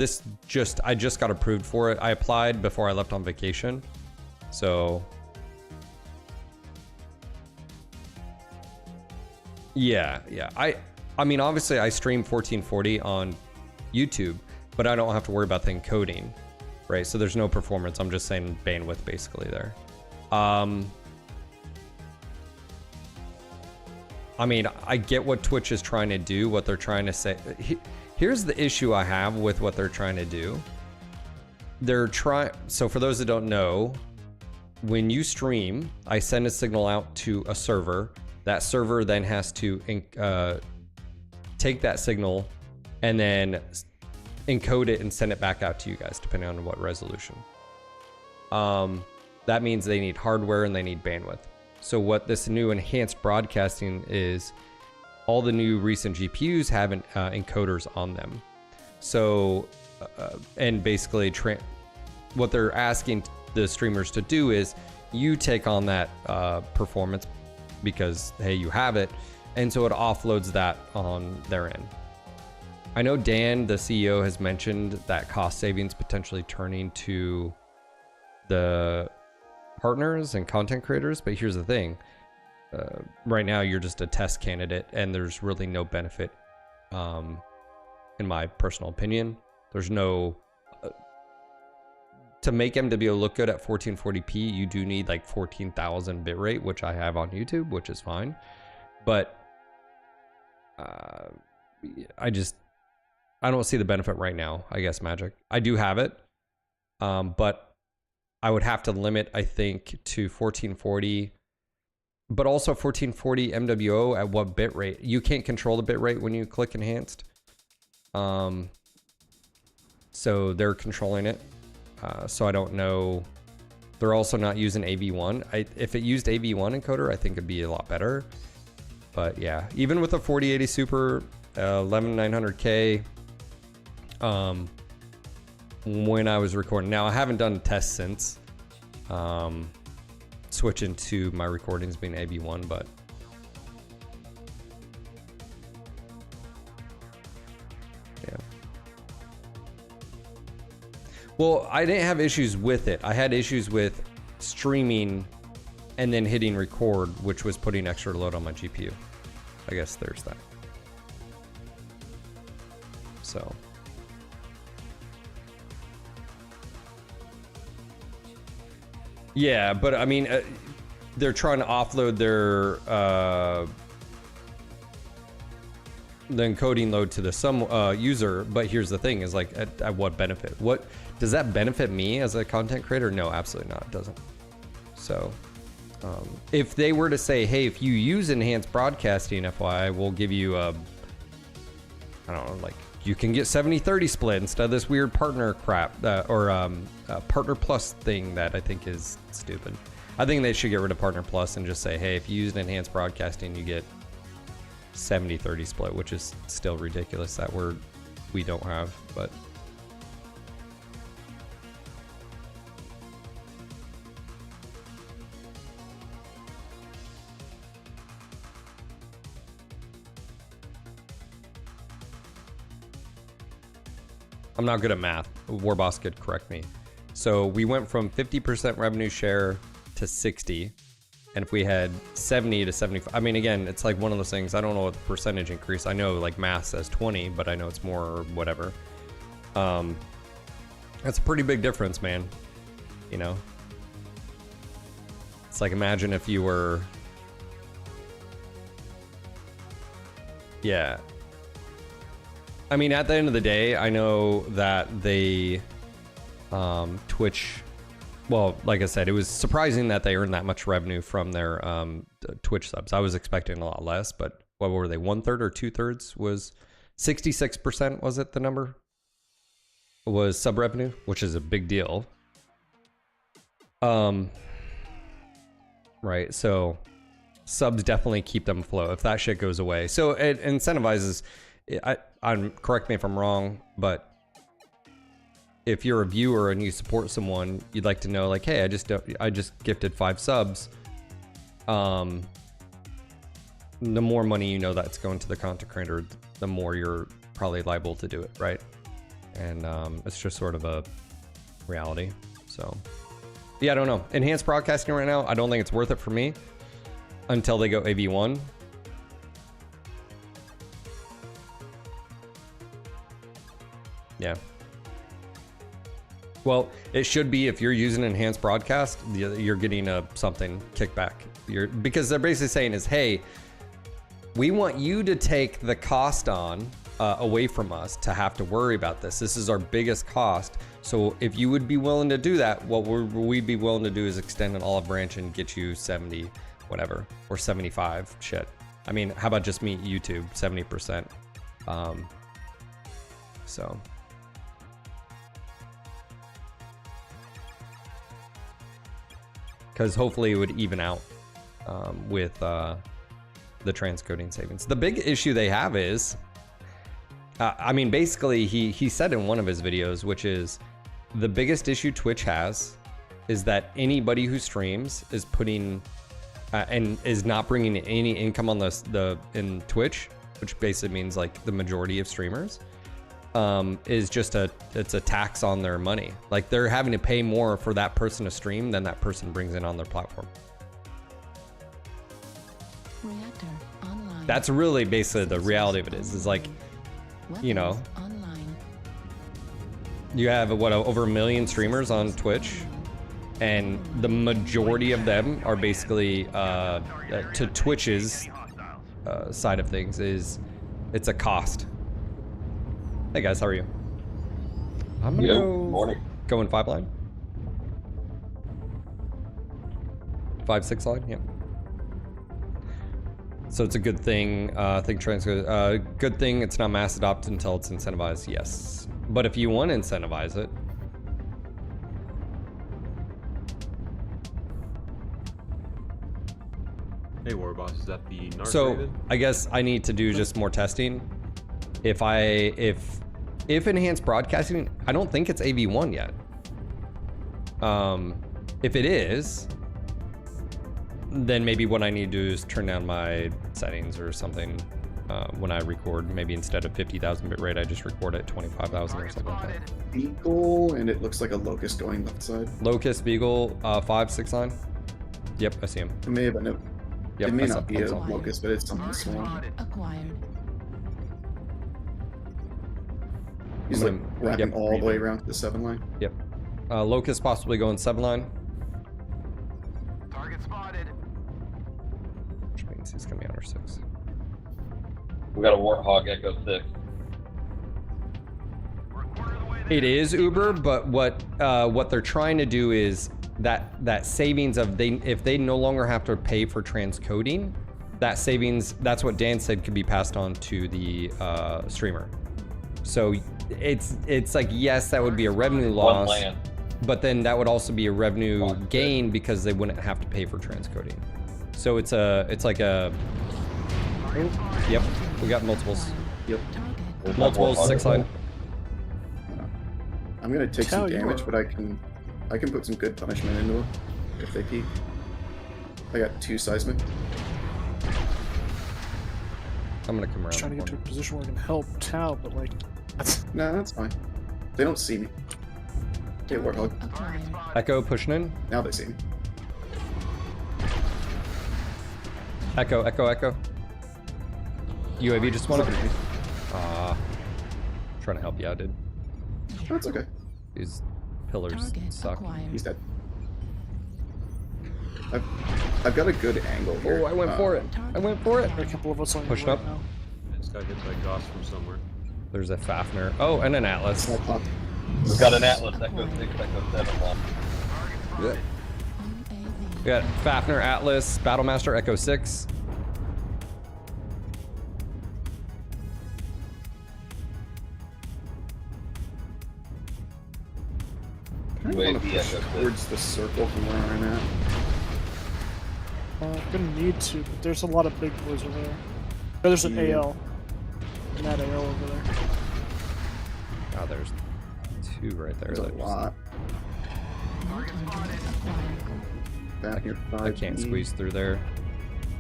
just got approved for it. I applied before I left on vacation. So... Yeah. I mean, obviously I stream 1440 on YouTube, but I don't have to worry about the encoding, right? So there's no performance. I'm just saying bandwidth basically there. I mean, I get what Twitch is trying to do, what they're trying to say. Here's the issue I have with what they're trying to do. So for those that don't know, when you stream, I send a signal out to a server. That server then has to take that signal and then encode it and send it back out to you guys, depending on what resolution. That means they need hardware and they need bandwidth. So what this new enhanced broadcasting is, all the new recent GPUs have encoders on them. So, and basically what they're asking the streamers to do is you take on that performance because, hey, you have it. And so it offloads that on their end. I know Dan, the CEO, has mentioned that cost savings potentially turning to the partners and content creators, but here's the thing. Right now, you're just a test candidate, and there's really no benefit, in my personal opinion. There's no... to make MWO look good at 1440p, you do need like 14,000 bitrate, which I have on YouTube, which is fine. But I don't see the benefit right now, I guess, Magic. I do have it, but I would have to limit, I think, to 1440, but also 1440 MWO at what bitrate. You can't control the bitrate when you click enhanced. So they're controlling it. So I don't know. They're also not using AV1. If it used AV1 encoder, I think it'd be a lot better. But yeah, even with a 4080 Super 11900K, when I was recording. Now, I haven't done tests since switching to my recordings being AV1, but yeah. Well, I didn't have issues with it. I had issues with streaming and then hitting record, which was putting extra load on my GPU. I guess there's that. So... yeah, but I mean, they're trying to offload their the encoding load to the user. But here's the thing: is like, at what benefit? What does that benefit me as a content creator? No, absolutely not. It doesn't. So, if they were to say, "Hey, if you use enhanced broadcasting, FYI, we'll give you a, I don't know, like you can get 70-30 split instead of this weird partner crap or partner plus thing that I think is stupid. I think they should get rid of partner plus and just say, hey, if you use enhanced broadcasting, you get 70-30 split, which is still ridiculous that we don't have, but I'm not good at math. Warboss could correct me. So we went from 50% revenue share to 60. And if we had 70 to 75, I mean, again, it's like one of those things. I don't know what the percentage increase. I know like math says 20, but I know it's more or whatever. That's a pretty big difference, man. You know? It's like, imagine if you were... Yeah. I mean, at the end of the day, I know that they... Twitch... Well, like I said, it was surprising that they earned that much revenue from their Twitch subs. I was expecting a lot less, but what were they? 1/3 or 2/3 was 66%, was it the number? Was sub revenue, which is a big deal. Right, so subs definitely keep them afloat if that shit goes away. So it incentivizes, I'm correct me if I'm wrong, but if you're a viewer and you support someone, you'd like to know, like, hey, I just gifted 5 subs. The more money you know that's going to the content creator, the more you're probably liable to do it, right? And it's just sort of a reality. So, yeah, I don't know. Enhanced broadcasting right now, I don't think it's worth it for me until they go AV1. Yeah. Well, it should be if you're using enhanced broadcast, you're getting something kickback. Because they're basically saying is, hey, we want you to take the cost on away from us to have to worry about this. This is our biggest cost. So if you would be willing to do that, what we'd be willing to do is extend an olive branch and get you 70, whatever, or 75. Shit. I mean, how about just meet YouTube 70%? So. Because hopefully it would even out with the transcoding savings. The big issue they have is, I mean, basically he said in one of his videos, which is the biggest issue Twitch has is that anybody who streams is putting and is not bringing any income on in Twitch, which basically means like the majority of streamers. Is just it's a tax on their money. Like they're having to pay more for that person to stream than that person brings in on their platform. Reactor online. That's really basically the reality of it is like, you know, online. you have what, over 1 million streamers on Twitch, and the majority of them are basically to Twitch's side of things is it's a cost. Hey guys, how are you? I'm gonna go in 5 line. 5-6 line, yeah. So it's a good thing. Good thing it's not mass adopted until it's incentivized. Yes, but if you want to incentivize it, Hey Warboss, is that the Narc so Raven? I guess I need to do just more testing. If enhanced broadcasting, I don't think it's AV1 yet. If it is, then maybe what I need to do is turn down my settings or something when I record. Maybe instead of 50,000 bit rate, I just record at 25,000 or something like that. Beagle, and it looks like a locust going left side. Locust, Beagle, 5-6 line. Yep, I see him. It may have been Yep, it may I not be a saw him. locust, but it's something small. Acquired. He's like wrapping all the way around to the 7 line. Yep. Locust possibly going 7 line. Target spotted. Which means he's coming out or 6. We got a Warthog Echo 6. We're a quarter of the way there. It is Uber, but what they're trying to do is that savings of if they no longer have to pay for transcoding, that savings, that's what Dan said, could be passed on to the streamer. So it's like, yes, that would be a revenue loss, but then that would also be a revenue gain because they wouldn't have to pay for transcoding. So it's like a yep, we got multiples. Yep. Multiples, 6 line. I'm gonna take some Tell you damage, what. but I can put some good punishment into them if they peek. I got 2 seismic. I'm gonna come around. Trying to get to a position where I can help Tao, but like, that's No, that's fine. They don't see me. Hey, Warthog. Acquired. Echo pushing in. Now they see me. Echo, echo, echo. UAV just went up. Trying to help you out, dude. That's okay. These pillars Target suck. acquired. He's dead. I've got a good angle here. Oh, I went for it. I went for it. There are a couple of us on your Pushing right up. now. This guy hit by Goss from somewhere. There's a Fafnir. Oh, and an Atlas. We've got an Atlas, Echo 6, Echo 7 one. Yeah. UAV. We got Fafnir, Atlas, Battlemaster, Echo 6. I want to UAV push Echo 6. towards the circle from where I'm at. Gonna need to, but there's a lot of big boys over there. Oh, there's an Yeah. AL. And that AL over there. Oh, there's two right there. There's a that just- lot. New target acquired. Back here, I can't 5E. squeeze through there.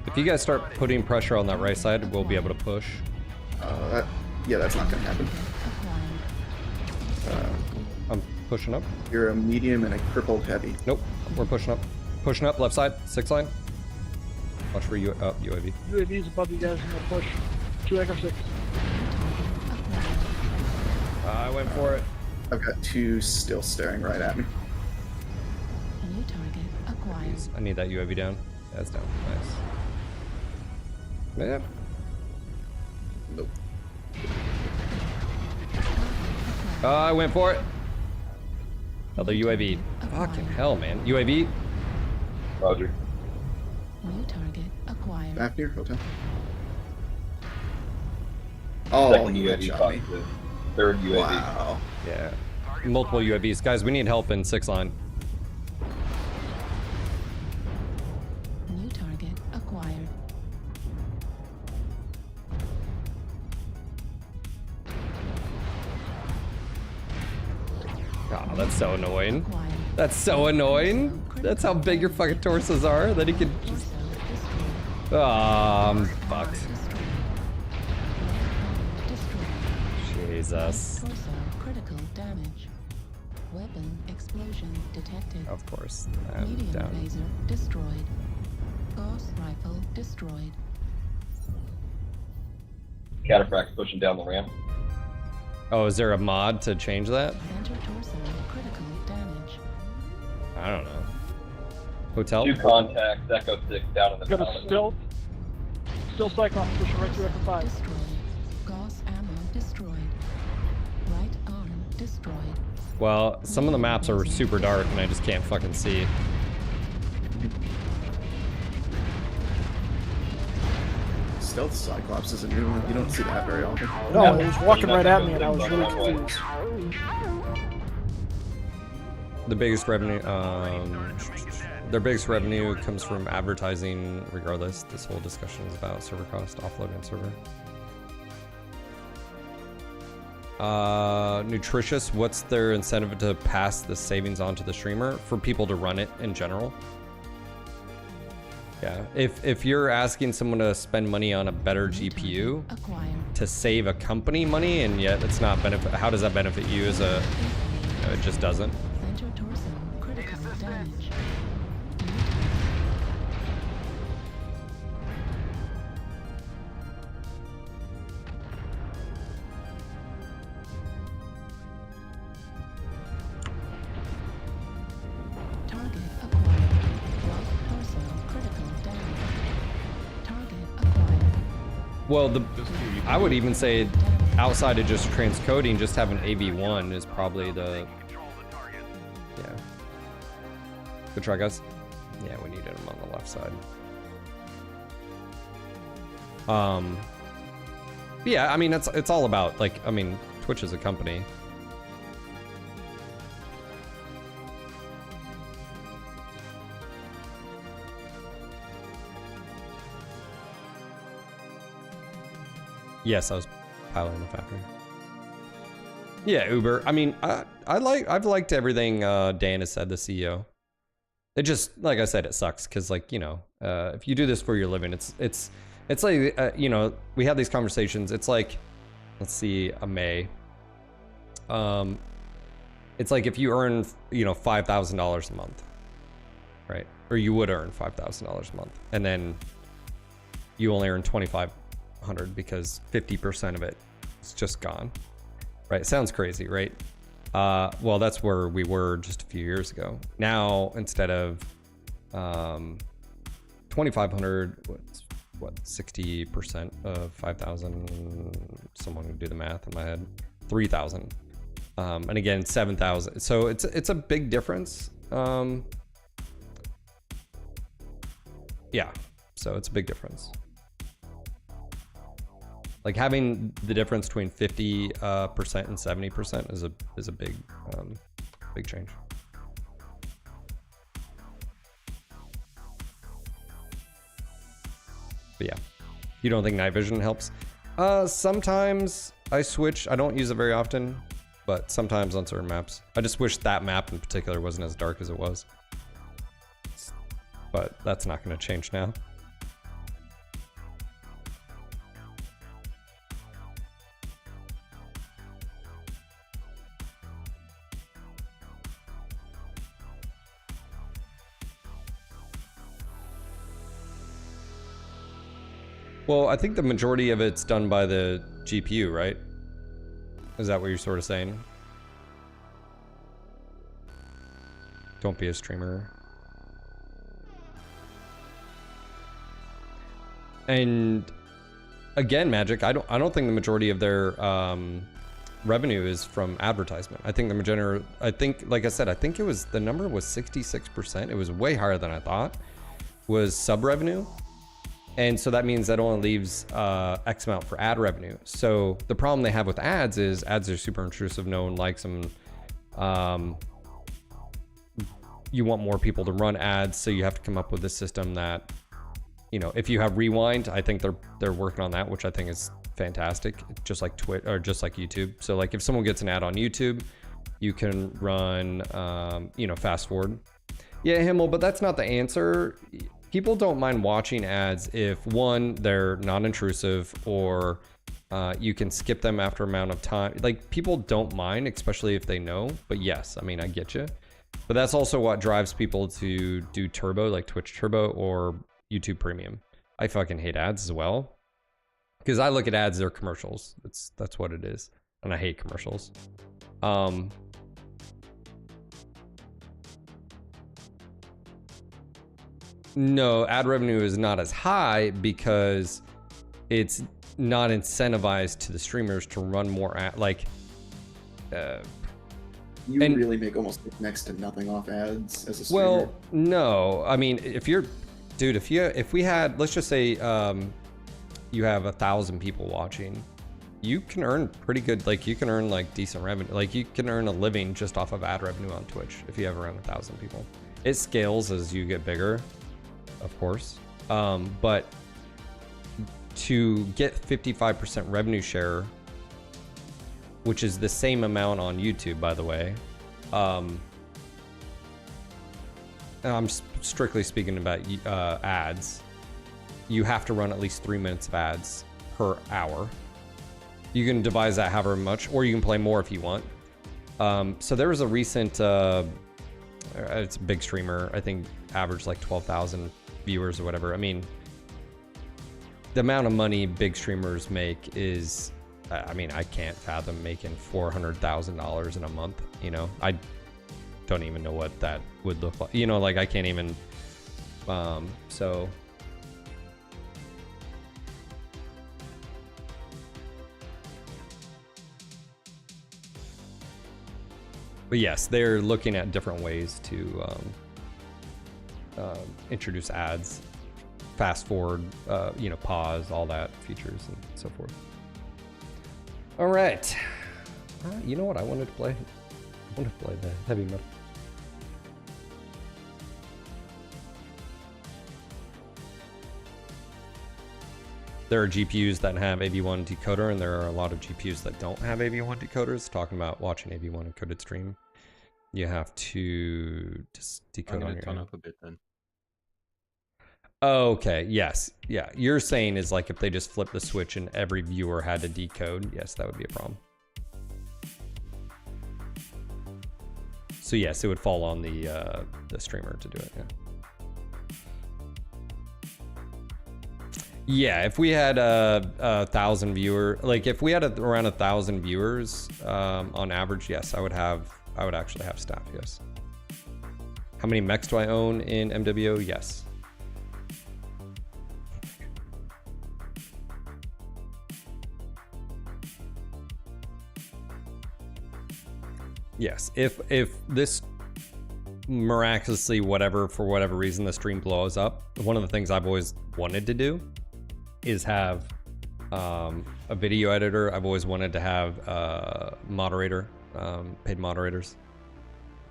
If you guys start putting pressure on that right side, we'll be able to push. Yeah, that's not gonna happen. Acquired. I'm pushing up. You're a medium and a crippled heavy. Nope, we're pushing up. Pushing up, left side, 6 line. Watch for you. Oh, UAV. UAV's above you guys. I'm gonna push. 2 Echo 6. I went for it. I've got two still staring right at me. A new target acquired. Jeez, I need that UAV down. That's down. Nice. Yeah. Nope. I went for it. Another UAV. Fucking hell, man. UAV. Roger. New target acquired. Back here, hotel. Oh, Second you UAV headshot me. cockpit. Third UAV. Wow. Yeah. Multiple UAVs. Guys, we need help in 6 line. New target acquired. Oh, that's so annoying. Acquired. That's so annoying. That's how big your fucking torsos are. That he could just. Torso destroyed. Oh, I'm fucked. Destroyed. Destroyed. Jesus. Torso critical damage. Weapon explosion detected. Of course. I'm Medium down. phaser destroyed. Gauss rifle destroyed. Cataphract's pushing down the ramp. Oh, is there a mod to change that? Center torso critical damage. I don't know. Hotel? 2 contacts, Echo 6 down in the Got a mountain. still Cyclops pushing right through Echo 5. Destroyed. Gauss ammo destroyed. Right arm destroyed. Well, some of the maps are super dark and I just can't fucking see. Stealth Cyclops is a new one. You don't see that very often. No, it was walking right at me and I was really confused. The biggest revenue, their biggest revenue comes from advertising regardless. This whole discussion is about server cost, offload and server. Nutritious, what's their incentive to pass the savings on to the streamer? For people to run it in general. Yeah, if you're asking someone to spend money on a better GPU Acquired. to save a company money and yet it's not benefit, how does that benefit you as a, no, it just doesn't. Center torso critical damage. Target acquired. Right torso critical damage. Target acquired. Well, I would even say outside of just transcoding, just having AV1 is probably the, yeah. Good try, guys. Yeah, we needed him on the left side. Yeah, I mean, it's all about, like, I mean, Twitch is a company. Yes, I was piloting the factory. Yeah, Uber. I mean, I've liked everything Dan has said, the CEO. It just, like I said, it sucks because, like, you know, if you do this for your living, it's like, you know, we have these conversations. It's like, let's see, May. It's like if you earn, you know, $5,000 a month, right? Or you would earn $5,000 a month, and then you only earn $2,500 because 50% of it is just gone, right? Sounds crazy, right? Well, that's where we were just a few years ago. Now, instead of 2,500, what 60% of 5,000? Someone can do the math in my head. 3,000, and again 7,000. So it's a big difference. Yeah, so it's a big difference. Like having the difference between 50% and 70% is a big big change. But yeah, you don't think night vision helps? Sometimes I switch. I don't use it very often, but sometimes on certain maps. I just wish that map in particular wasn't as dark as it was. But that's not going to change now. Well, I think the majority of it's done by the GPU, right? Is that what you're sort of saying? Don't be a streamer. And again, Magic, I don't think the majority of their revenue is from advertisement. I think like I said, I think the number was 66%. It was way higher than I thought, was sub revenue. And so that means that only leaves X amount for ad revenue. So the problem they have with ads is ads are super intrusive. No one likes them. You want more people to run ads, so you have to come up with a system that, you know, if you have rewind, I think they're working on that, which I think is fantastic. Just like Twitch or just like YouTube. So like if someone gets an ad on YouTube, you can run, you know, fast forward. Yeah, Himmel, but that's not the answer. People don't mind watching ads if, one, they're non-intrusive, or you can skip them after amount of time. Like, people don't mind, especially if they know. But yes, I mean, I get you. But that's also what drives people to do Turbo, like Twitch Turbo or YouTube Premium. I fucking hate ads as well, because I look at ads, they're commercials. That's what it is, and I hate commercials. No, ad revenue is not as high because it's not incentivized to the streamers to run more ad. Like, you really make almost next to nothing off ads as a streamer. Well, no, I mean, if we had, let's just say, you have 1,000 people watching, you can earn pretty good. Like, you can earn like decent revenue. Like, you can earn a living just off of ad revenue on Twitch if you have around 1,000 people. It scales as you get bigger, of course, but to get 55% revenue share, which is the same amount on YouTube, by the way, and I'm strictly speaking about ads, you have to run at least 3 minutes of ads per hour. You can devise that however much, or you can play more if you want. So there was a recent, it's a big streamer, I think averaged like 12,000 viewers or whatever. I mean, the amount of money big streamers make is, I mean, I can't fathom making $400,000 in a month. You know, I don't even know what that would look like. You know, like I can't even, so. But yes, they're looking at different ways to introduce ads, fast forward, you know, pause, all that features and so forth. All right, you know what I wanted to play? I wanted to play the heavy metal. There are GPUs that have AV1 decoder, and there are a lot of GPUs that don't have AV1 decoders. Talking about watching AV1 encoded stream, you have to just decode on your turn own. up a bit then. Okay, yes. Yeah, you're saying is like if they just flip the switch and every viewer had to decode, yes, that would be a problem. So yes, it would fall on the streamer to do it. Yeah. Yeah, if we had a 1,000 viewer, like if we had around 1,000 viewers on average, yes, I would actually have staff. Yes. How many mechs do I own in MWO? Yes. Yes, if this miraculously, for whatever reason, the stream blows up, one of the things I've always wanted to do is have a video editor. I've always wanted to have moderator, paid moderators.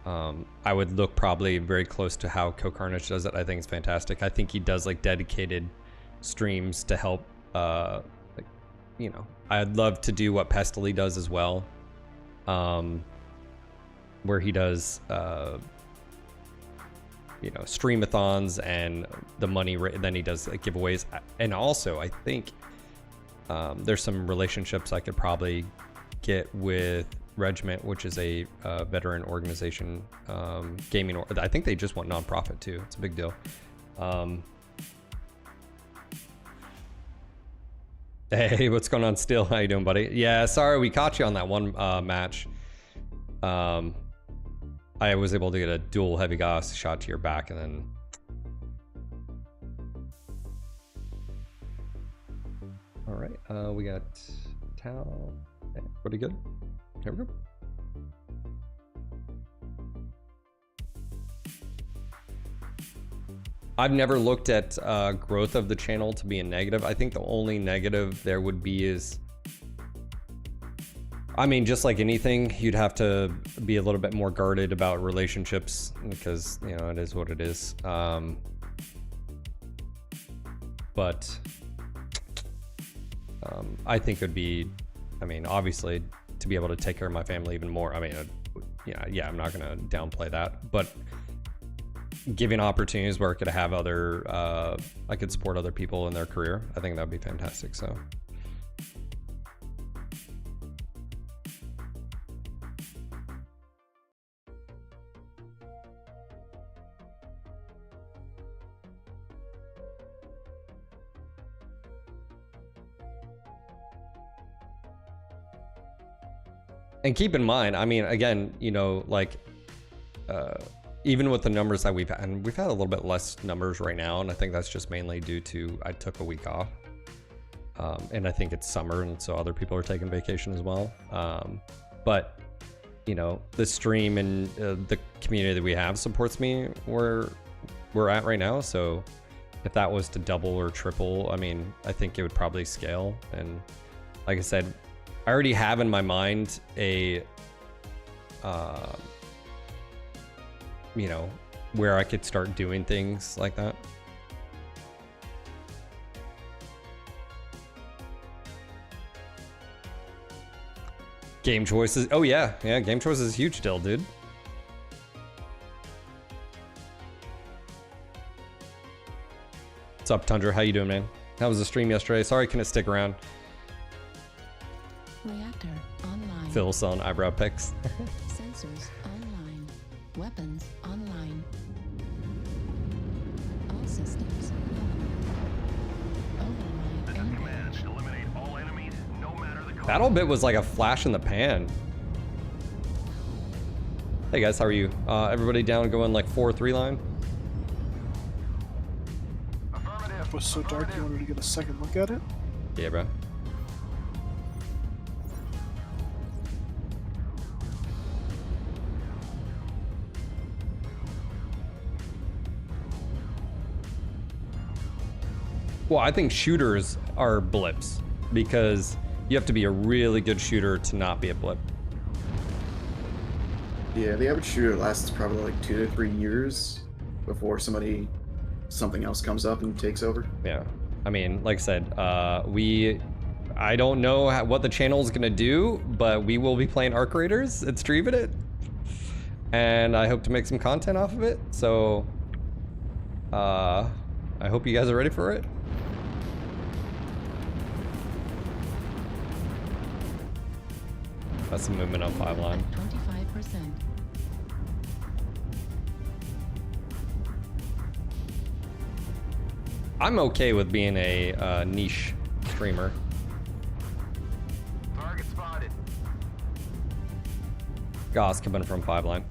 I would look probably very close to how CoCarnage does it. I think it's fantastic. I think he does like dedicated streams to help, like, you know, I'd love to do what Pestily does as well. Where he does, you know, streamathons and the money, then he does like, giveaways. And also, I think there's some relationships I could probably get with Regiment, which is a veteran organization, gaming. I think they just want nonprofit too. It's a big deal. Hey, what's going on, Still? How you doing, buddy? Yeah, sorry we caught you on that one match. I was able to get a dual heavy gas shot to your back, and then all right, we got Tao. Pretty good. Here we go. I've never looked at growth of the channel to be a negative. I think the only negative there would be is, I mean, just like anything, you'd have to be a little bit more guarded about relationships because, you know, it is what it is. But I think it would be, I mean, obviously, to be able to take care of my family even more. I mean, yeah, I'm not going to downplay that. But giving opportunities where I could have other, I could support other people in their career, I think that would be fantastic. So. And keep in mind, I mean, again, you know, like, even with the numbers that we've had, and we've had a little bit less numbers right now, and I think that's just mainly due to I took a week off, and I think it's summer, and so other people are taking vacation as well. But you know, the stream and the community that we have supports me where we're at right now. So if that was to double or triple, I mean, I think it would probably scale. And like I said, I already have in my mind a, you know, where I could start doing things like that. Game choices. Oh yeah, game choices is huge still, dude. What's up, Tundra? How you doing, man? How was the stream yesterday? Sorry I couldn't stick around. Reactor online. Phil's on eyebrow pics. Sensors online. Weapons online. All systems. Override engaged. Eliminate all enemies, no matter the cost. Battle bit was like a flash in the pan. Hey guys, how are you? Everybody down going like 4-3 line? It was so dark you wanted to get a second look at it? Yeah, bro. Well, I think shooters are blips because you have to be a really good shooter to not be a blip. Yeah, the average shooter lasts probably like 2 to 3 years before something else comes up and takes over. Yeah, I mean, like I said, I don't know what the channel is gonna do, but we will be playing Arc Raiders and streaming it, and I hope to make some content off of it. So, I hope you guys are ready for it. That's the movement on 5 line. 25%. I'm okay with being a niche streamer. Target spotted. Goss coming from 5 line.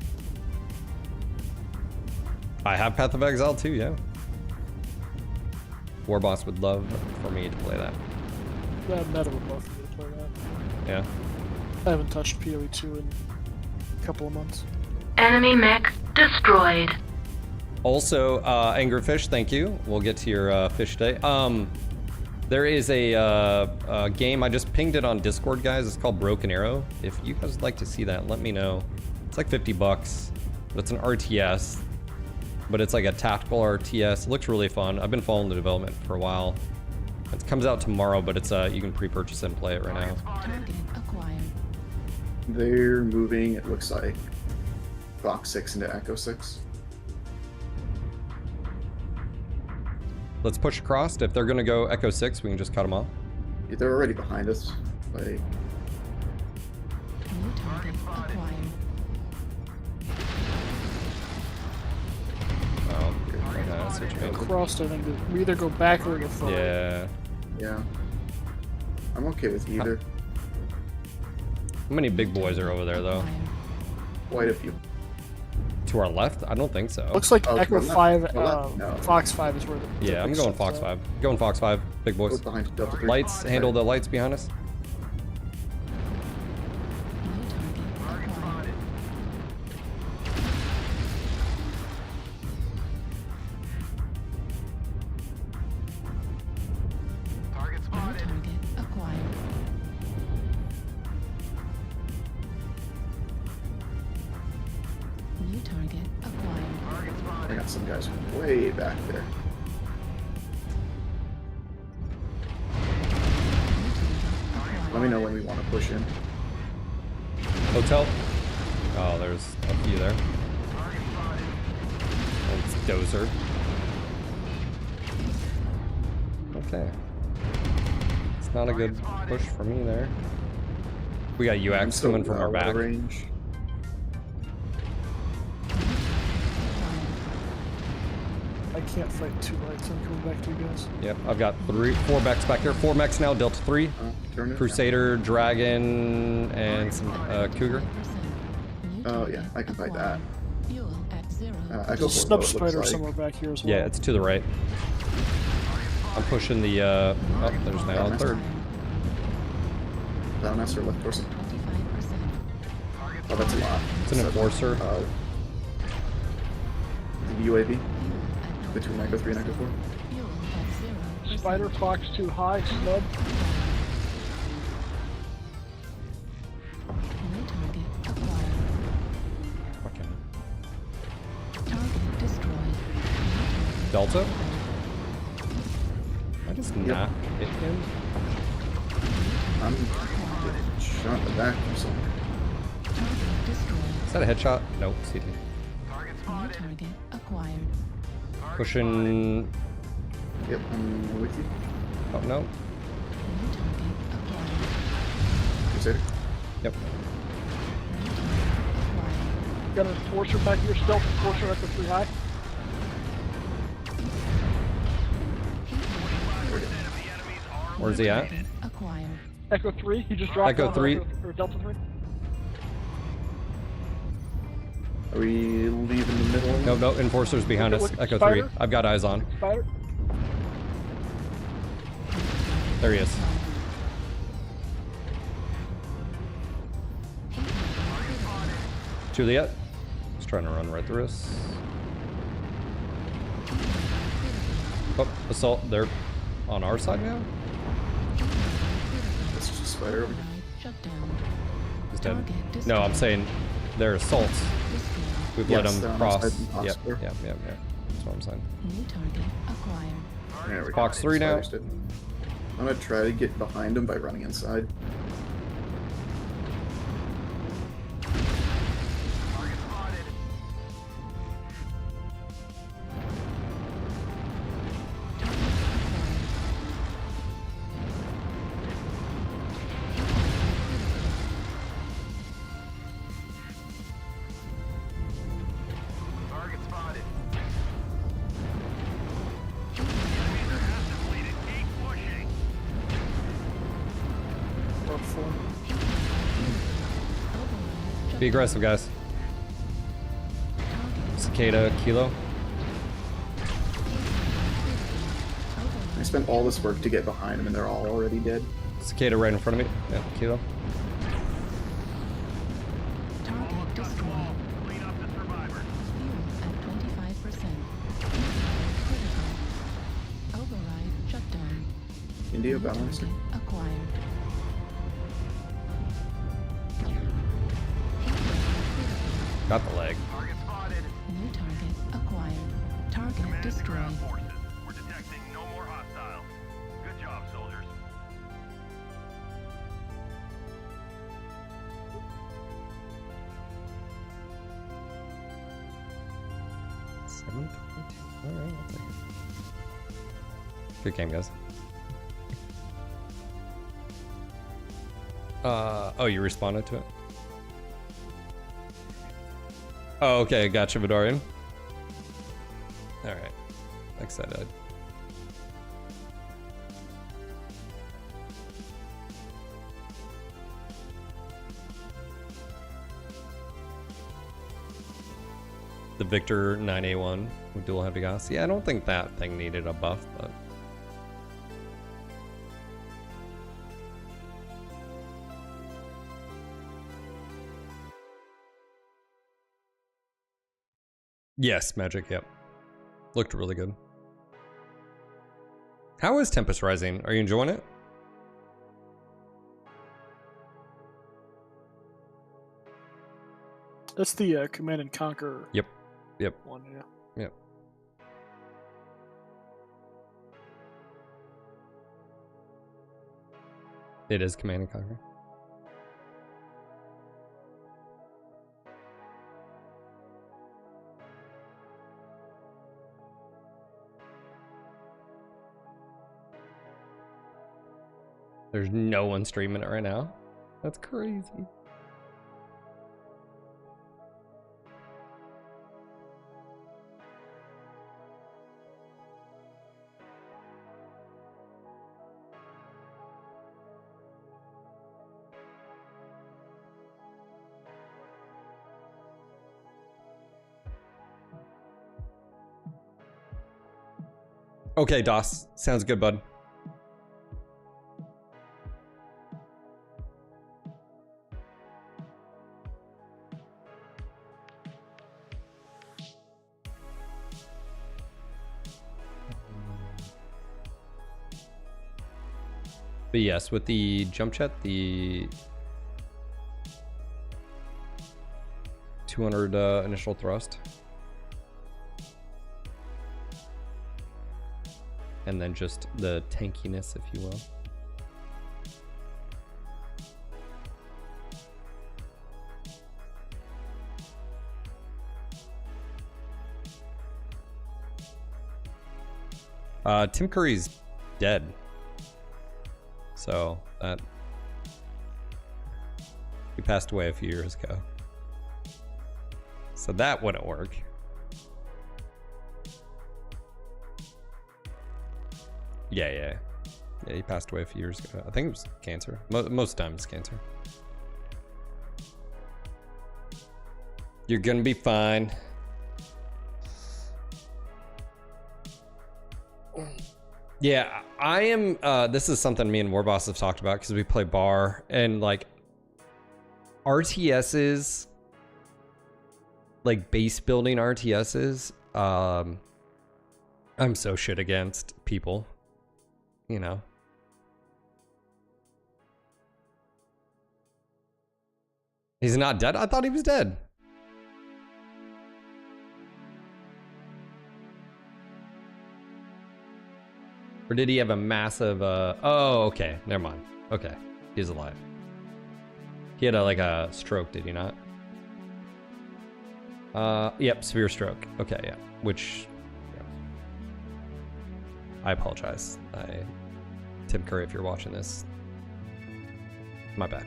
I have Path of Exile too, yeah. Warboss would love for me to play that. Yeah, Meta would love for me to play that. Yeah. I haven't touched PoE2 in a couple of months. Enemy mech destroyed. Also, Anglerfish, thank you. We'll get to your fish day. There is a game, I just pinged it on Discord, guys. It's called Broken Arrow. If you guys would like to see that, let me know. It's like 50 bucks, but it's an RTS. But it's like a tactical RTS. It looks really fun. I've been following the development for a while. It comes out tomorrow, but it's you can pre-purchase it and play it right now. Target acquired. They're moving, it looks like, Fox 6 into Echo 6. Let's push across. If they're gonna go Echo 6, we can just cut them off. Yeah, they're already behind us. Like, New target acquired. Oh, yeah, switch me. Crossed, I think we either go back or go forward. Yeah. yeah. I'm okay with either. How many big boys are over there, though? Acquired. Quite a few. To our left? I don't think so. Looks like Oh, Echo to the 5, left. To the left? No. Fox 5 is where the Yeah, I'm big going stuff's Fox at. 5. Going Fox 5. Big boys. Look behind Delta 3. Lights, handle the lights behind us. New target acquired. Target New spotted. target acquired. New target acquired. Target I spotted. got some guys way back there. Let me know when we want to push in. Hotel. Oh, there's a few there. Target spotted. It's Dozer. Okay. It's not a good push for me there. We got I'm UX still coming from our out of back. range. I can't fight 2 lights. I'm coming back to you guys. Yep, I've got 4 mechs back here. 4 mechs now, Delta 3. Turn it. Crusader, Dragon, and some Cougar. Oh, yeah, I can fight that. Fuel at 0. I There's go a for snub it, spider looks like. somewhere back here as well. Yeah, it's to the right. I'm pushing the, oh, there's now a third. Down us or left torso. 25%. Oh, that's a lot. It's an enforcer. The UAV between Echo 3 and Echo 4. Fuel at 0%. Spider, Fox 2 high, snub. New target acquired. Okay. Target destroyed. Delta? I just not hit him. I'm getting shot in the back or something. Target destroyed. Is that a headshot? Nope, CT. Target New spotted. target acquired. Pushing. Yep, I'm with you. Oh, no. New target acquired. Crusader. Yep. New target acquired. Got an enforcer back here, stealth enforcer at the 3 high. Where's he at? Target acquired. Echo 3, he just dropped Echo down 3. or Delta 3. Are we leaving the middle? No, no, enforcer's behind us. Look at Echo Spider. 3. I've got eyes on. Spider. There he is. Juliet. He's trying to run right through us. Oh, assault. They're on our side now? That's just a spider over here. Shut down. He's dead. Target destroyed. No, I'm saying they're assaults. Destroyed. We've Yes, let them they're on cross. our side and Yep, Oscar. yep. That's what I'm saying. New target acquired. There we go. Fox 3 now. Spiders did. I'm gonna try to get behind him by running inside. Target spotted. Target spotted. Be aggressive, guys. Cicada, Kilo. I spent all this work to get behind them, and they're all already dead. Cicada right in front of me. Yeah, Kilo. Target destroyed. Clean up the survivors. Fuel at 25%. Critical. Override shut down. India balanced. Target acquired. Got the leg. Target spotted. New target acquired. Target Command to destroyed. ground forces. We're detecting no more hostiles. Good job, soldiers. $722. Alright, I'll take it. Good game, guys. Oh, you responded to it? Oh, okay, gotcha, Vidorian. Alright. Excited. The Victor 9A1 with dual heavy gas. Yeah, I don't think that thing needed a buff, but... Yes, Magic, yep. Looked really good. How is Tempest Rising? Are you enjoying it? That's the Command and Conquer Yep. Yep. one, yeah. Yep. It is Command and Conquer. There's no one streaming it right now. That's crazy. Okay, DOS. Sounds good, bud. But yes, with the jump jet, the 200 initial thrust. And then just the tankiness, if you will. Tim Curry's dead. So that he passed away a few years ago. So that wouldn't work. Yeah, he passed away a few years ago. I think it was cancer. Most times cancer. You're gonna be fine. Yeah, I am. This is something me and Warboss have talked about because we play bar and like RTSs, like base building RTSs. I'm so shit against people, you know. He's not dead? I thought he was dead. Or did he have a massive, oh, okay, never mind. Okay, he's alive. He had like a stroke, did he not? Yep, severe stroke. Okay, yeah, which, yeah. I apologize. Tim Curry, if you're watching this, my bad.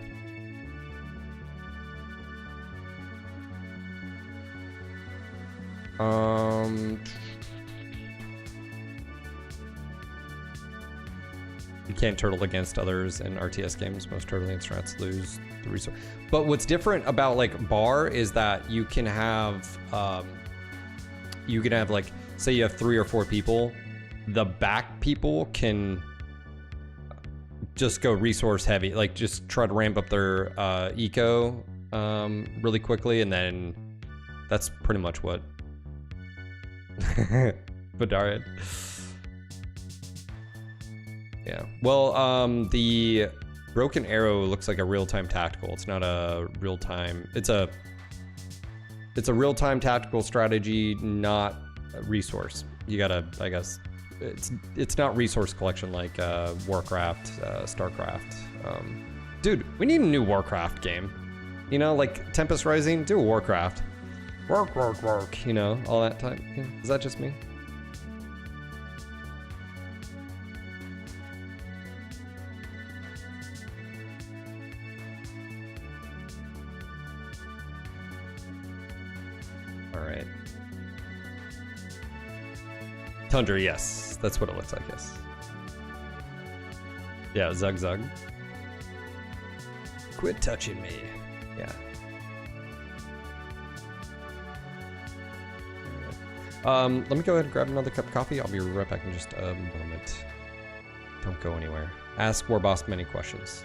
You can't turtle against others in RTS games. Most turtling strats lose the resource. But what's different about like bar is that you can have like, say you have 3 or 4 people, the back people can just go resource heavy, like just try to ramp up their eco really quickly, and then that's pretty much what Badarian. Yeah. Well, the Broken Arrow looks like a real-time tactical. It's not a real-time. It's a real-time tactical strategy, not a resource. You gotta, I guess, it's not resource collection like Warcraft, Starcraft. Dude, we need a new Warcraft game. You know, like Tempest Rising. Do a Warcraft. Work. You know, all that type. You know, is that just me? Alright. Tundra, yes. That's what it looks like, yes. Yeah, Zug Zug. Quit touching me. Yeah. Let me go ahead and grab another cup of coffee. I'll be right back in just a moment. Don't go anywhere. Ask Warboss many questions.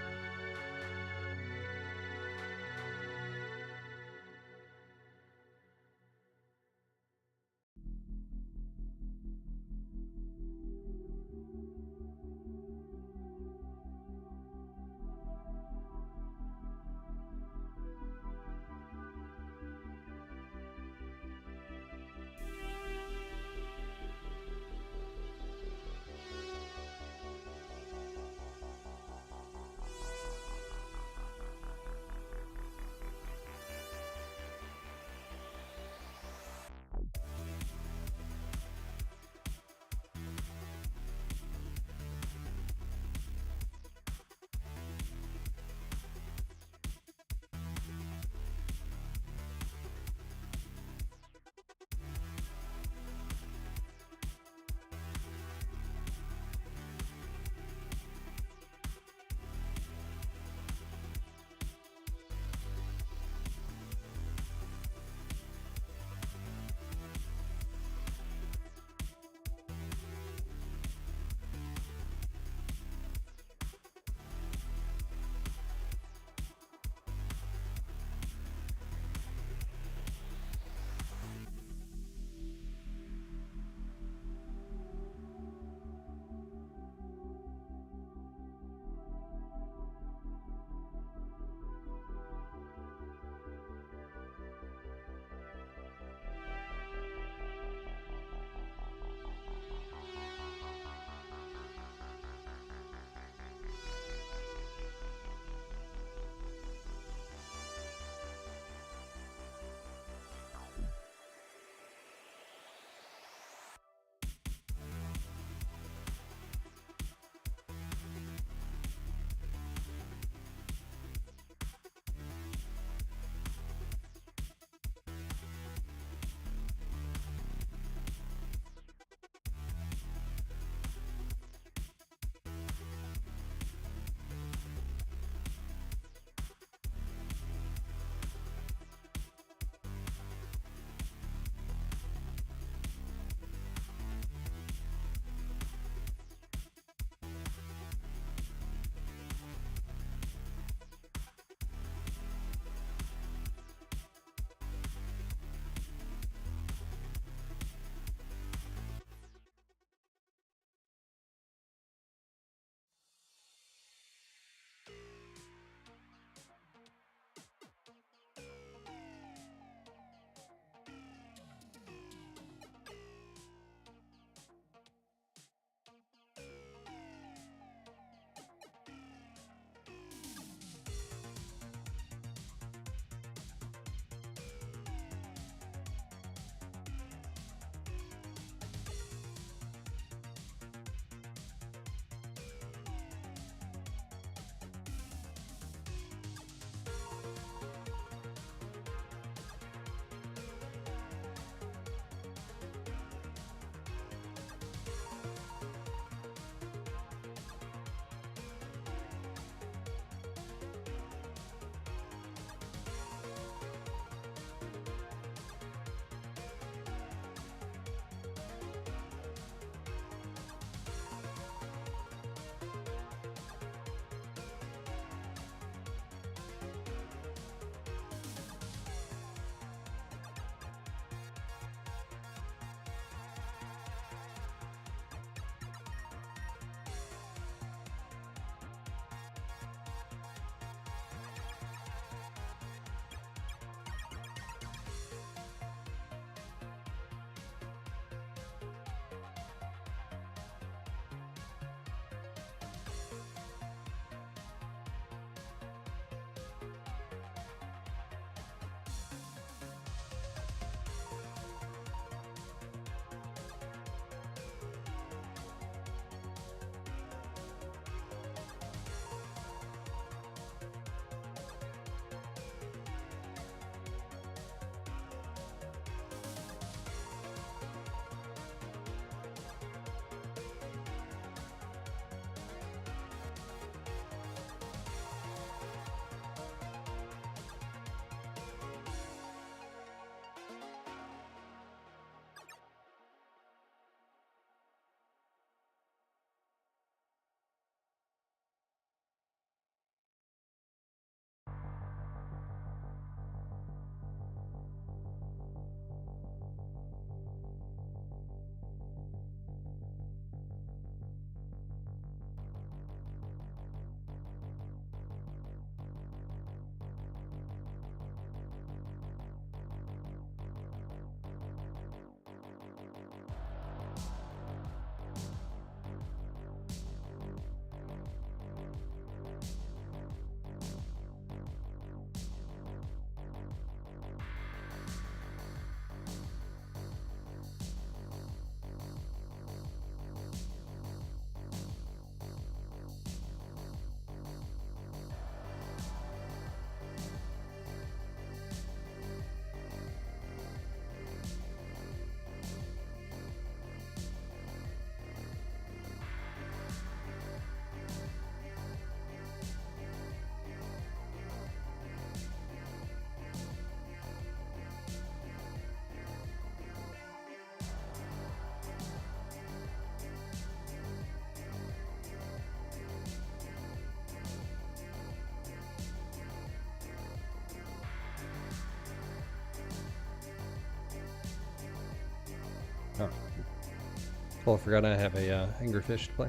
Oh, I forgot I have a angry fish to play.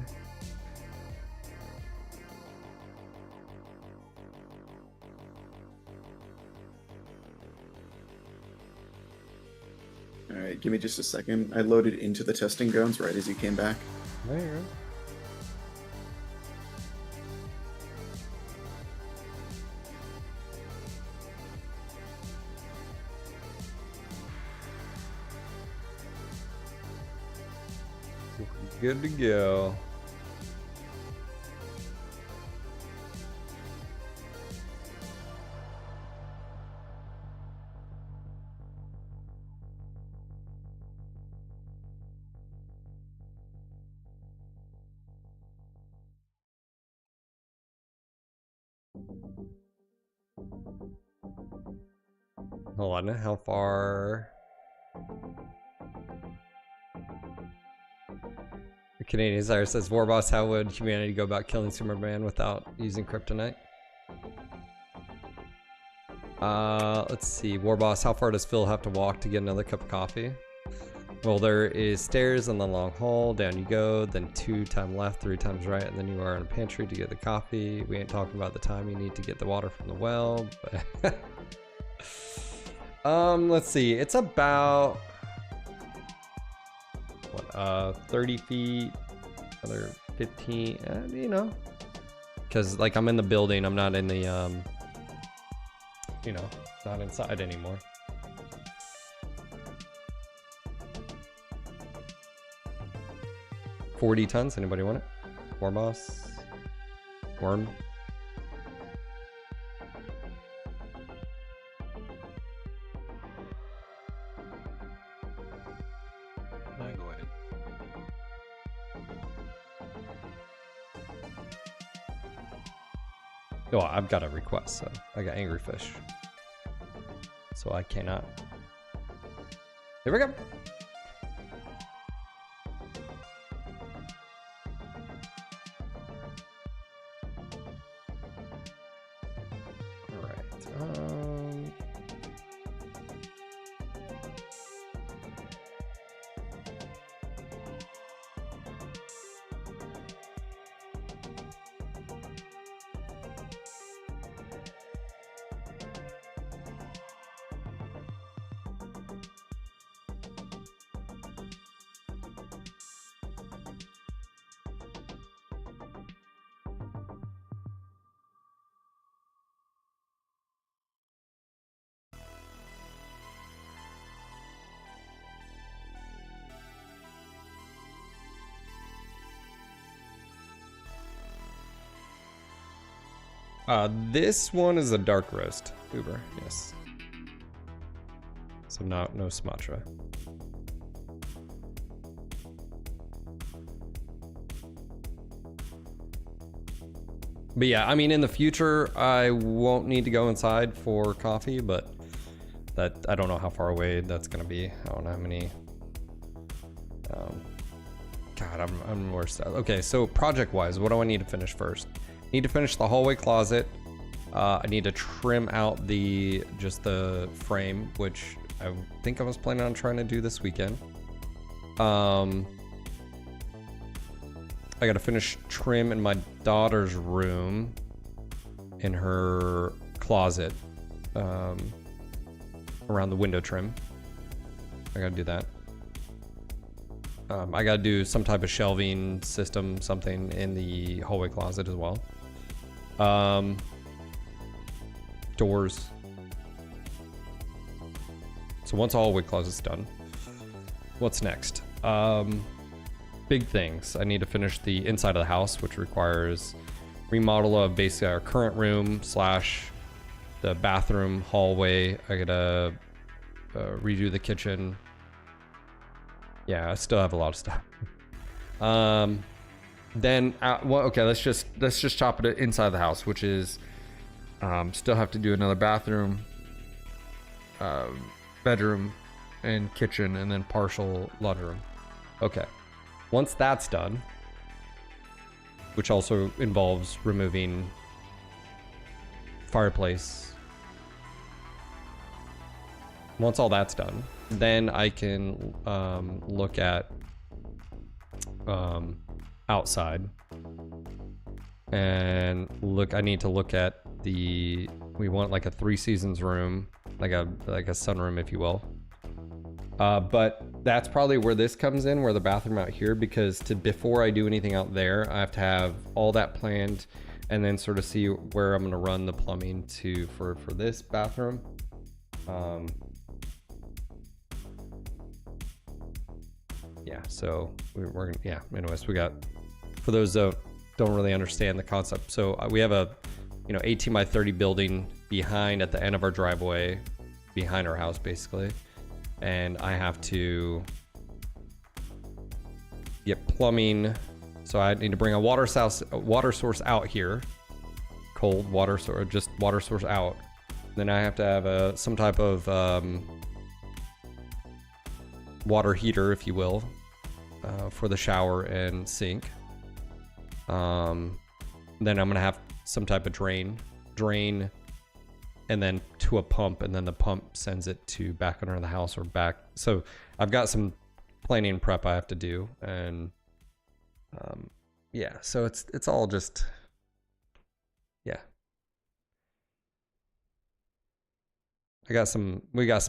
Alright, give me just a second. I loaded into the testing grounds right as you came back. There you go. Good to go. Hold on, how far? The Canadian Desire says, Warboss, how would humanity go about killing Superman without using kryptonite? Let's see. Warboss, how far does Phil have to walk to get another cup of coffee? Well, there is stairs in the long hall, down you go, then 2 times left, 3 times right, and then you are in a pantry to get the coffee. We ain't talking about the time you need to get the water from the well, but... let's see. It's about... what, 30 feet, another 15, you know, because like I'm in the building, I'm not in the, you know, not inside anymore. $40 tons, anybody want it? Warboss? Worm? Go ahead. Oh, I've got a request, so I got angry fish. So I cannot. Here we go. All right. This one is a dark roast, Uber, yes. So no Sumatra. But yeah, I mean, in the future, I won't need to go inside for coffee, but that I don't know how far away that's gonna be. I don't know how many. God, I'm worse. Okay, so project-wise, what do I need to finish first? Need to finish the hallway closet. I need to trim out just the frame, which I think I was planning on trying to do this weekend. I gotta finish trim in my daughter's room, in her closet, around the window trim. I gotta do that. I gotta do some type of shelving system, something in the hallway closet as well. Doors. So once the hallway closet's done, what's next? Big things. I need to finish the inside of the house, which requires remodel of basically our current room / the bathroom, hallway. I gotta redo the kitchen. Yeah, I still have a lot of stuff. Then, well, okay, let's just chop it inside the house, which is still have to do another bathroom, bedroom, and kitchen, and then partial laundry room. Okay, once that's done, which also involves removing fireplace. Once all that's done, then I can look at outside. And look, I need to look at we want like a 3 seasons room, like a sunroom, if you will. But that's probably where this comes in, where the bathroom out here, because before I do anything out there, I have to have all that planned and then sort of see where I'm gonna run the plumbing for this bathroom. Yeah, so we're gonna, yeah, anyways, we got, for those that don't really understand the concept. So we have a, 18 by 30 building behind at the end of our driveway, behind our house basically. And I have to get plumbing. So I need to bring a water source out here, cold water source, just water source out. Then I have to have some type of water heater, if you will, for the shower and sink. Then I'm gonna have some type of drain, and then to a pump, and then the pump sends it to back under the house or back. So I've got some planning and prep I have to do, and yeah, so it's all just, yeah. We got some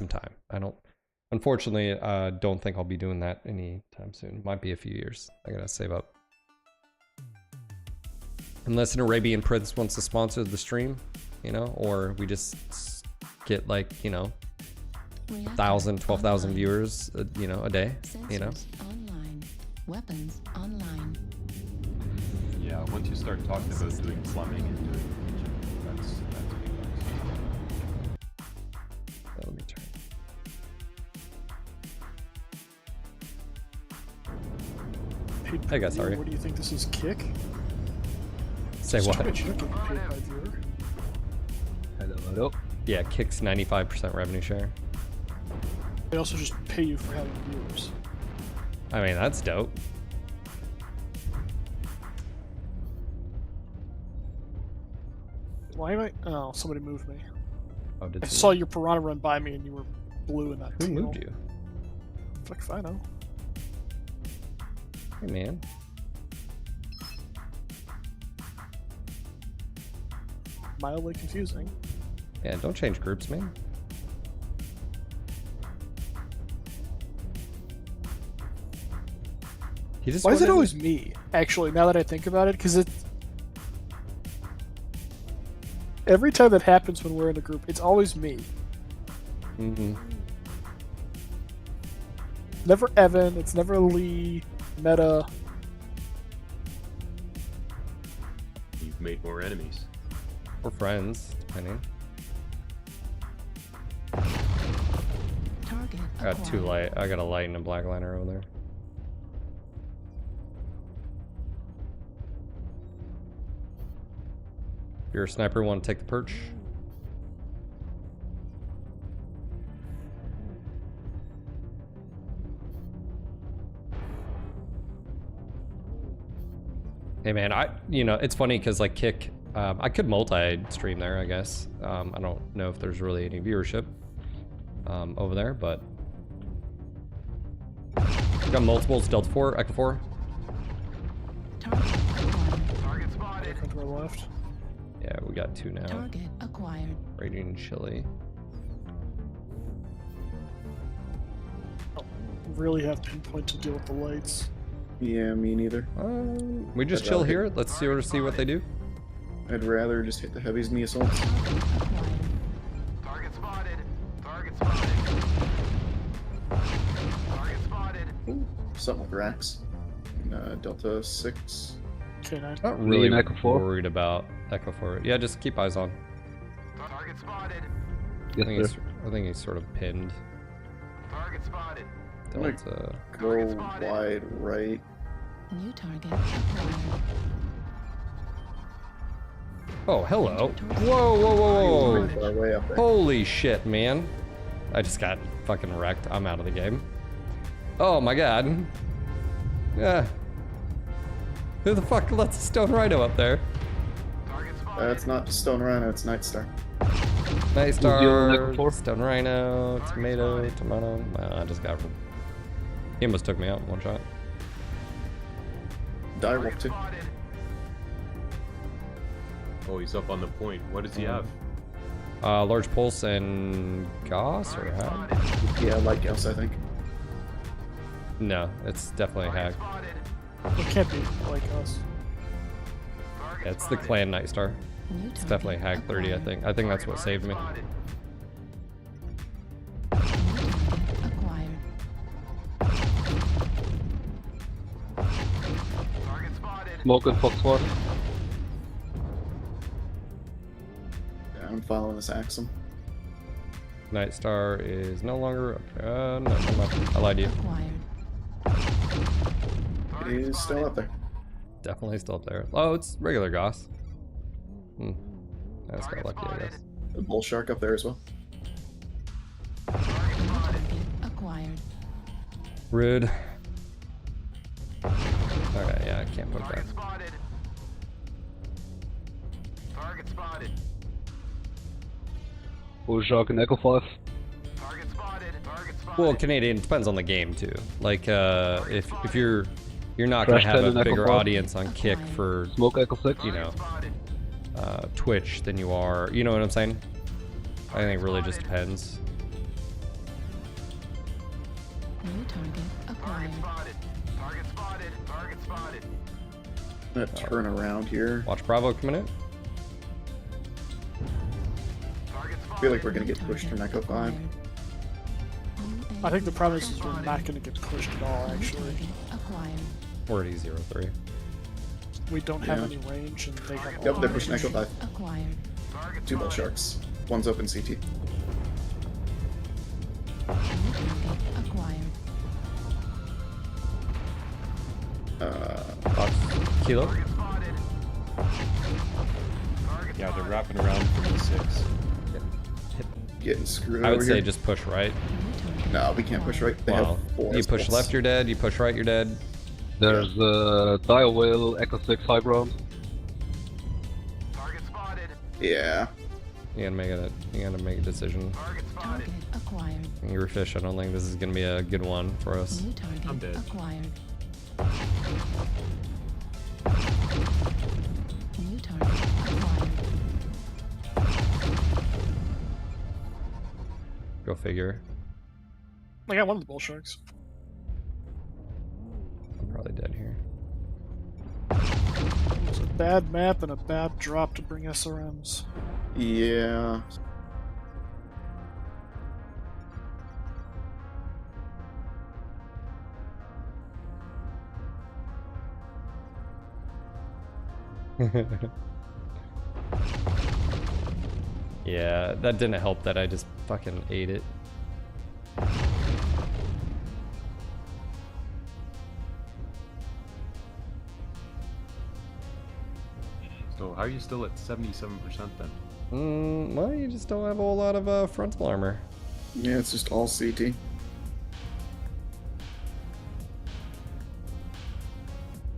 time. Unfortunately, don't think I'll be doing that anytime soon. Might be a few years. I gotta save up. Unless an Arabian Prince wants to sponsor the stream, or we just get like, 1,000, 12,000 viewers, a day, Sensors online. Weapons online. Yeah, once you start talking about doing plumbing and doing the kitchen, that's big bucks. Let me turn. Hey guys, sorry. What do you think this is, Kick? Say what? Hello. Yeah, Kick's 95% revenue share. They also just pay you for having viewers. I mean, that's dope. Why am I? Oh, somebody moved me. Oh, did I you? saw your piranha run by me and you were blue in that Who teal. moved you? Fuck if I know. Hey, man. Mildly confusing. Yeah, don't change groups, man. He just Why is it wanted- always me? Actually, now that I think about it, because every time that happens when we're in a group, it's always me. Mhm. Never Evan. It's never Lee. Meta. You've made more enemies. We're friends, depending. Target I got two acquired. light. I got a light and a black liner over there. If you're a sniper, want to take the perch? Hey man, it's funny because like Kick, I could multi-stream there, I guess. I don't know if there's really any viewership over there, but we got multiples. Delta 4, Echo 4. Target spotted. To our left. Yeah, we got 2 now. Target acquired. Raging Chili. Really have pinpoint to deal with the lights. Yeah, me neither. We just I'd chill rather here. Let's see what they do. I'd rather just hit the heavies and the assaults. Target spotted. Target spotted. Target spotted. Ooh, something with racks. Delta 6. K9. Not really and Echo 4? worried about Echo 4. Yeah, just keep eyes on. Target spotted. I think he's sort of pinned. Target spotted. Delta. Go wide right. New target acquired. Oh, hello. Whoa, whoa, whoa, Pretty far away up there. Holy shit, man. I just got fucking wrecked. I'm out of the game. Oh my god. Yeah. Who the fuck lets a stone rhino up there? Target spotted. It's not Stone Rhino, it's Night Star. Night dealing with Star, Echo 4? Stone Rhino, Tomato. I just got. He almost took me out in one shot. Direwolf too. Oh, he's up on the point. What does he have? Large pulse and Goss or Hag? Yeah, like Gauss, I think. No, it's definitely Hag. It can't be like us. Yeah, it's the Clan Nightstar. New It's definitely Hag 30, I think. I think that's what saved me. Acquired. Smoke and Foxtrot. Yeah, I'm following this Axum. Nightstar is no longer. No, never mind. I lied to you. Acquired. He's still up there. Definitely still up there. Oh, it's regular Goss. I just got lucky, I guess. The bull shark up there as well. New target acquired. Rude. Okay, yeah, I can't put that. Target spotted. Bull Shark and Echo 5. Target spotted. Target spotted. Well, Canadian depends on the game too. Like, if you're not gonna Crash have 10 a and Echo bigger 4. audience on Kick for Smoke Echo 6. you know Twitch than you are. You know what I'm saying? I think it really just depends. New target acquired. Target spotted. Target spotted. I'm gonna turn around here. Watch Bravo coming in. I feel like we're gonna get pushed from Echo 5. I think the premise is we're not going to get pushed at all, New actually. target acquired. We're at E03. We don't have Yeah. any range, and they have Yep, all they're pushing range. Echo 5. Acquired. 2 bull sharks. One's open CT. New target acquired. Fox Kilo. Yeah, they're wrapping around from E6. Getting screwed I would over say here. just push right. No, we can't push right. They Well, have 4 you push bolts. left, you're dead. You push right, you're dead. There's Dire Whale, Echo 6 high ground. Target spotted. Yeah. You gotta make a decision. Target spotted. Target acquired. Angry Fish, I don't think this is gonna be a good one for us. New target I'm dead. acquired. New target acquired. Go figure. I got one of the bull sharks. I'm probably dead here. It was a bad map and a bad drop to bring SRMs. Yeah. Yeah, that didn't help that I just fucking ate it. So how are you still at 77% then? Well, you just don't have a whole lot of frontal armor. Yeah, it's just all CT.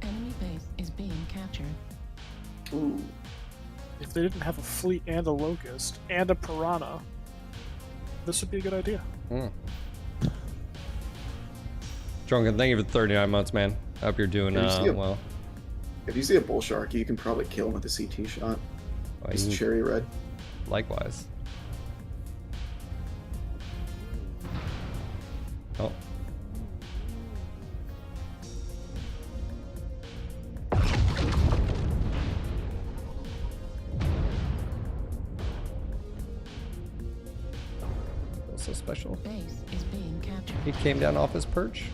Enemy base is being captured. Ooh. If they didn't have a fleet and a locust and a piranha, this would be a good idea. Drunken, thank you for 39 months, man. I hope you're doing Can you see a- well. If you see a bull shark, you can probably kill him with a CT shot. Well, He's you- cherry red. Likewise. Oh. That's so special. Base is being captured. He came down off his perch.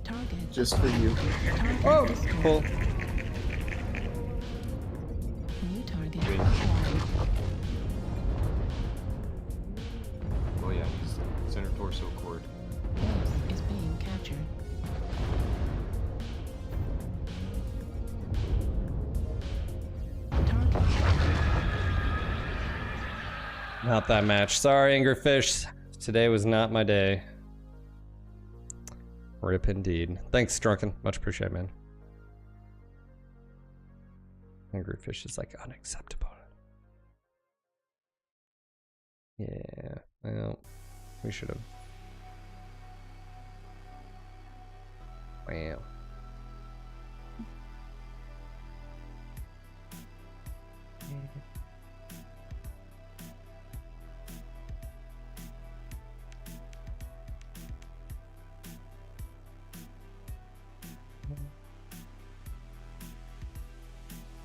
Target. Just for you. Target Oh, destroyed. cool. New target acquired. Oh yeah, he's center torso cord. Base is being captured. Target. Not that match. Sorry, Angry Fish. Today was not my day. Rip indeed. Thanks, Drunken. Much appreciated, man. Angry Fish is like unacceptable. Yeah, well, we should have. Wow.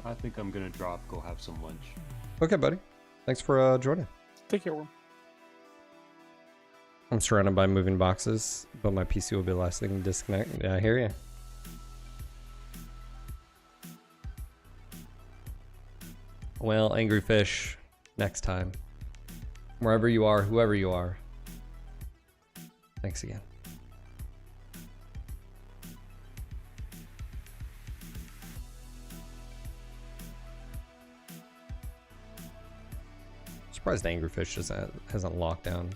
I think I'm gonna drop, go have some lunch. Okay, buddy. Thanks for joining. Take care, Worm. I'm surrounded by moving boxes, but my PC will be the last thing to disconnect. Yeah, I hear you. Well, Angry Fish, next time. Wherever you are, whoever you are. Thanks again. Surprised Angry Fish hasn't locked down.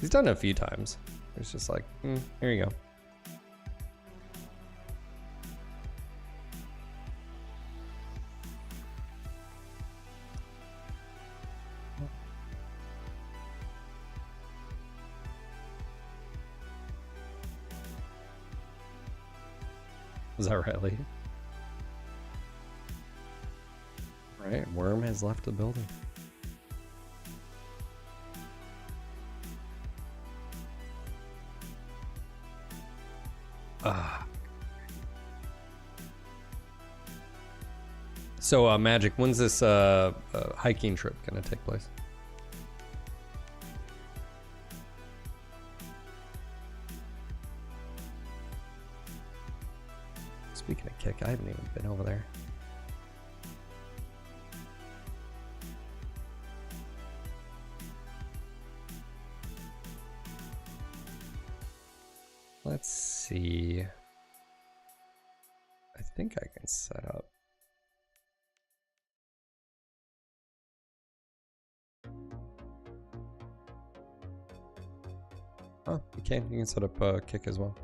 He's done it a few times. It's just like, here you go. Is that right, Lee? Right, Worm has left the building. So, Magic, when's this hiking trip gonna take place? Speaking of kick, I haven't even been over there. Let's see. I think I can set up. Oh, you can. You can set up kick as well.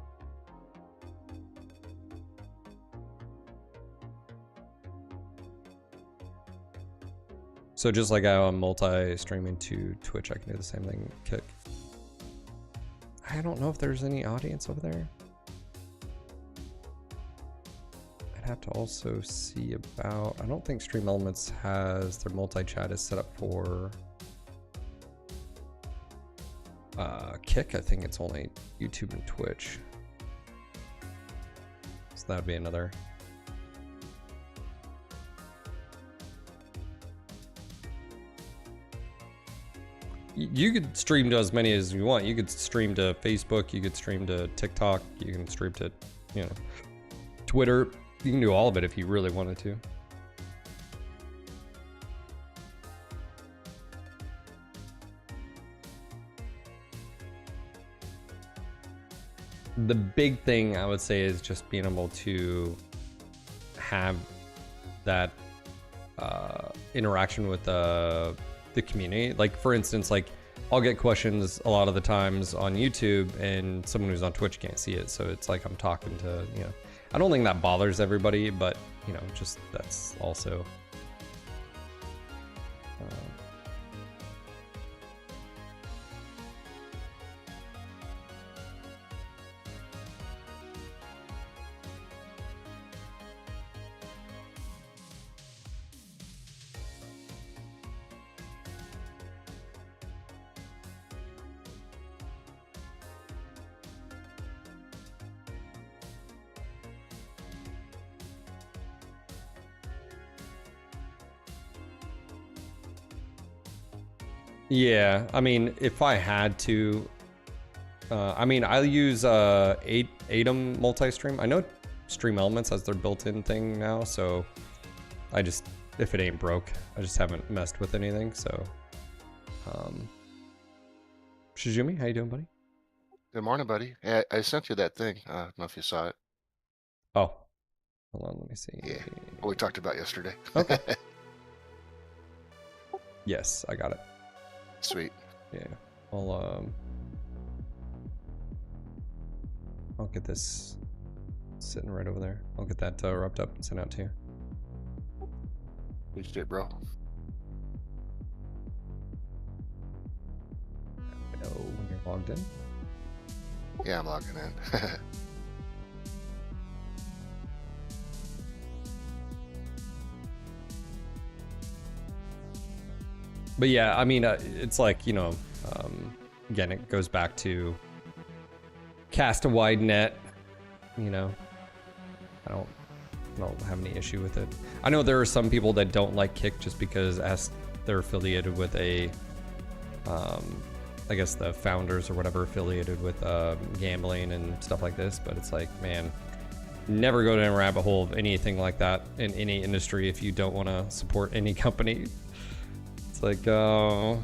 So just like I'm multi-streaming to Twitch, I can do the same thing, kick. I don't know if there's any audience over there. I'd have to also see about, I don't think Stream Elements has their multi-chat is set up for kick. I think it's only YouTube and Twitch. So that'd be another. You could stream to as many as you want. You could stream to Facebook, you could stream to TikTok, you can stream to, you know, Twitter. You can do all of it if you really wanted to. The big thing I would say is just being able to have that interaction with the community. Like for instance, like I'll get questions a lot of the times on YouTube and someone who's on Twitch can't see it, so it's like I'm talking to, you know, I don't think that bothers everybody, but you know, just that's also yeah, I mean, if I had to, I mean, I'll use Atom multi-stream. I know Stream Elements has their built-in thing now, so I just, if it ain't broke, I just haven't messed with anything, so. Shizumi, how you doing, buddy? Good morning, buddy. I sent you that thing. I don't know if you saw it. Oh, hold on, let me see. Yeah, what we talked about yesterday. Okay. Yes, I got it. Sweet. Yeah, I'll get this sitting right over there. I'll get that wrapped up and sent out to you. Appreciate it, bro. I know when you're logged in. Yeah, I'm logging in. But yeah, I mean, it's like, you know, again, it goes back to cast a wide net, you know. I don't I don't have any issue with it. I know there are some people that don't like Kick just because as they're affiliated with a, I guess the founders or whatever affiliated with gambling and stuff like this, but it's like, man, never go down a rabbit hole of anything like that in any industry if you don't want to support any company. It's like, oh.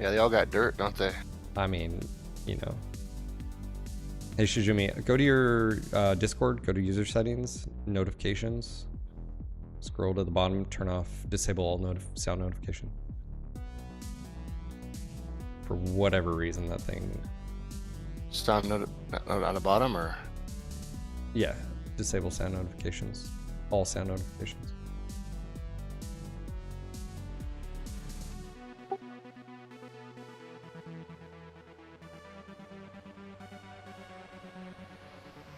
Yeah, they all got dirt, don't they? I mean, you know. Hey, Shizumi, go to your Discord, go to user settings, notifications. Scroll to the bottom, turn off, disable all sound notification. For whatever reason, that thing. Sound on the bottom, or? Yeah, disable sound notifications. All sound notifications.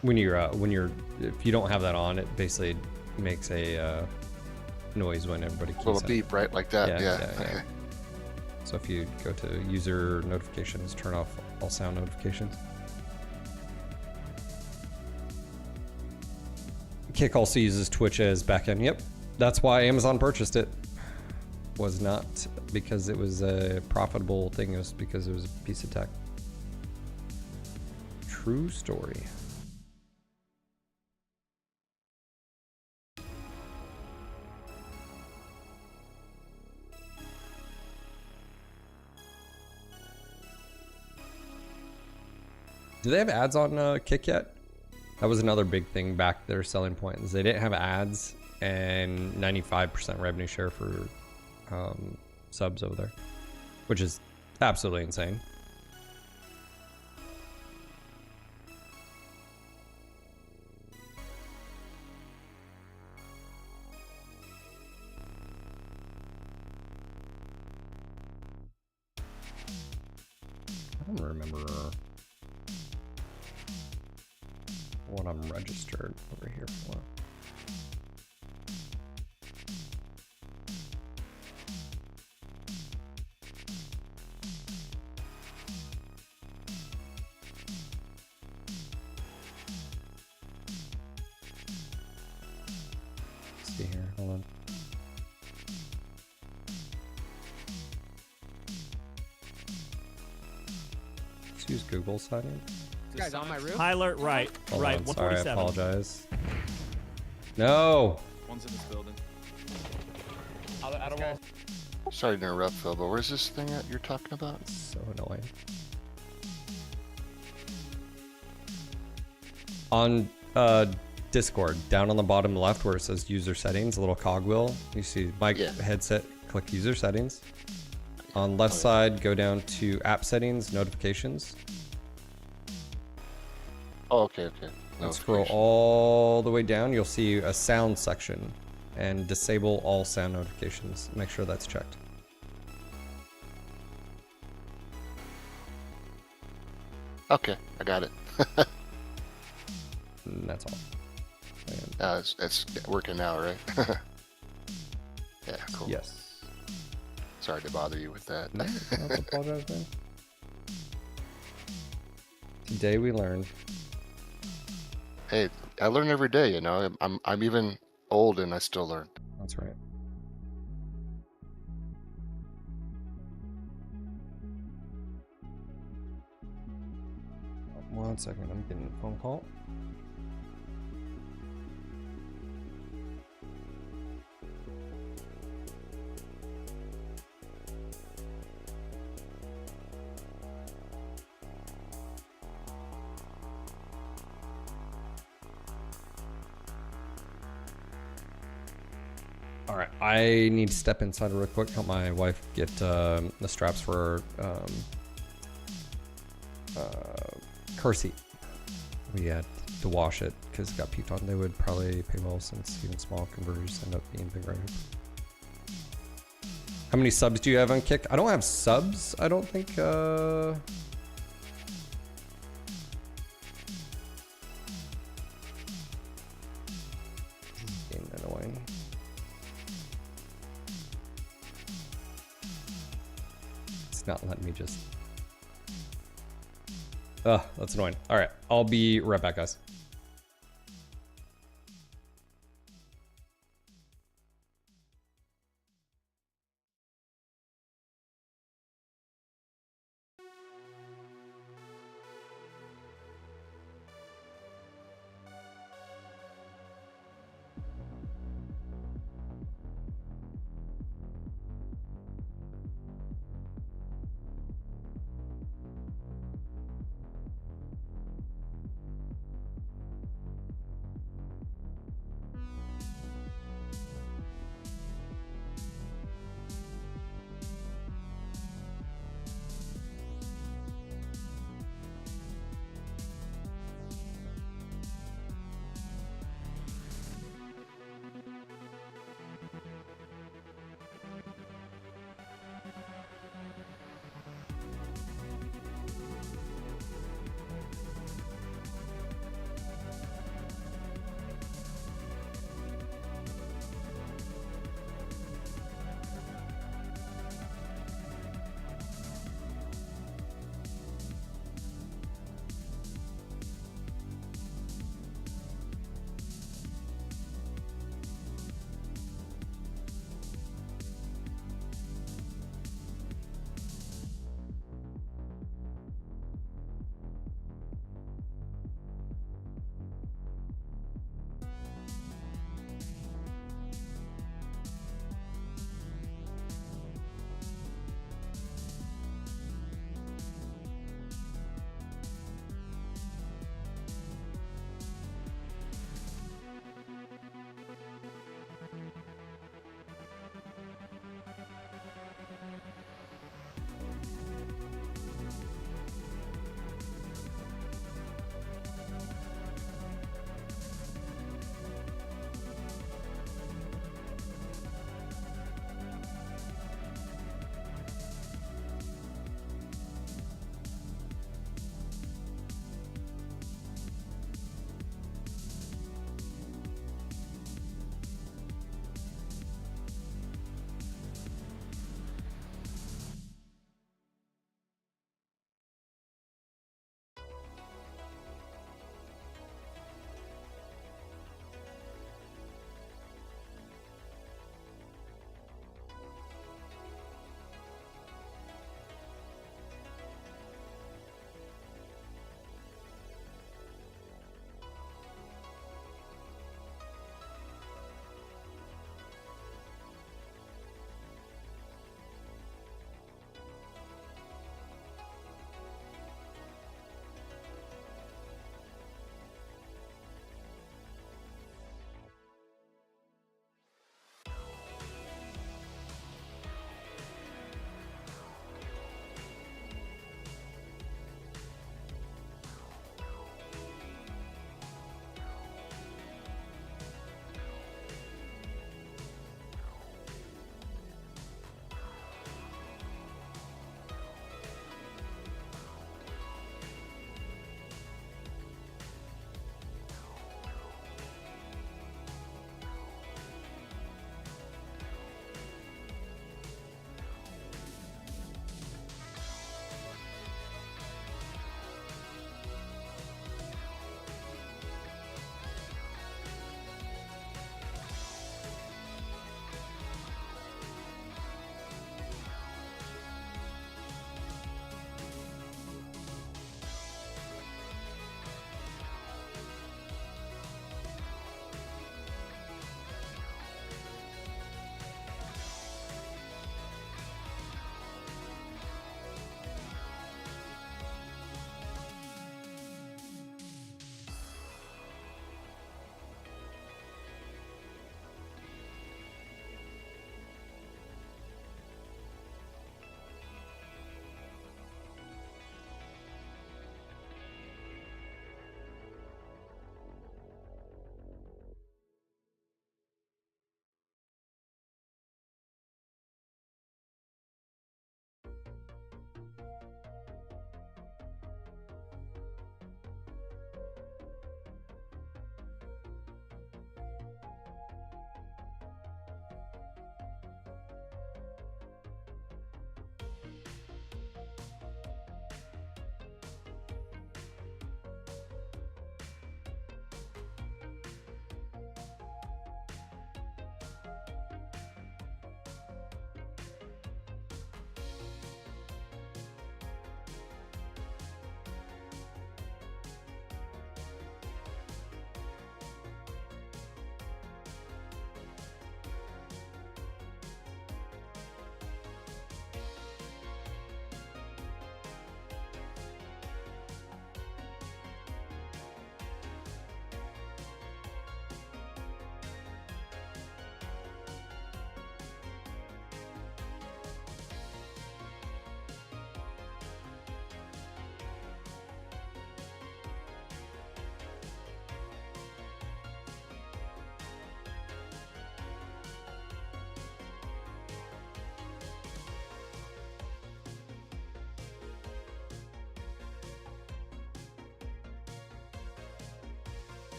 When you're, if you don't have that on, it basically makes a noise when everybody keeps Little it. beep, right? Like that, yeah. Yeah. So if you go to user notifications, turn off all sound notifications. Kick also uses Twitch as backend. Yep, that's why Amazon purchased it. Was not because it was a profitable thing. It was because it was a piece of tech. True story. Do they have ads on Kick yet? That was another big thing back their selling point is they didn't have ads and 95% revenue share for subs over there, which is absolutely insane. I don't remember what I'm registered over here for. Let's see here, hold on. Let's use Google sign in. Guys on my roof. High alert, right. Hold Right, on, sorry, I 147. apologize. No! One's in this building. Out of wall. Sorry to interrupt, Phil, but where's this thing that you're talking about? So annoying. On Discord, down on the bottom left where it says user settings, a little cogwheel, you see mic headset, click user settings. On left side, go down to app settings, notifications. Oh, okay. And scroll all the way down, you'll see a sound section and disable all sound notifications. Make sure that's checked. Okay, I got it. And that's all. It's working now, right? Yeah, cool. Yes. Sorry to bother you with that. No, don't apologize, man. Today we learned. Hey, I learn every day, you know. I'm even old and I still learn. That's right. One second, I'm getting a phone call. All right, I need to step inside real quick. Help my wife get the straps for car seat. We had to wash it because it got peaked on. They would probably pay well since even small converters end up being big right. How many subs do you have on Kick? I don't have subs. I don't think. Getting annoying. It's not letting me just. Ugh, that's annoying. All right, I'll be right back, guys.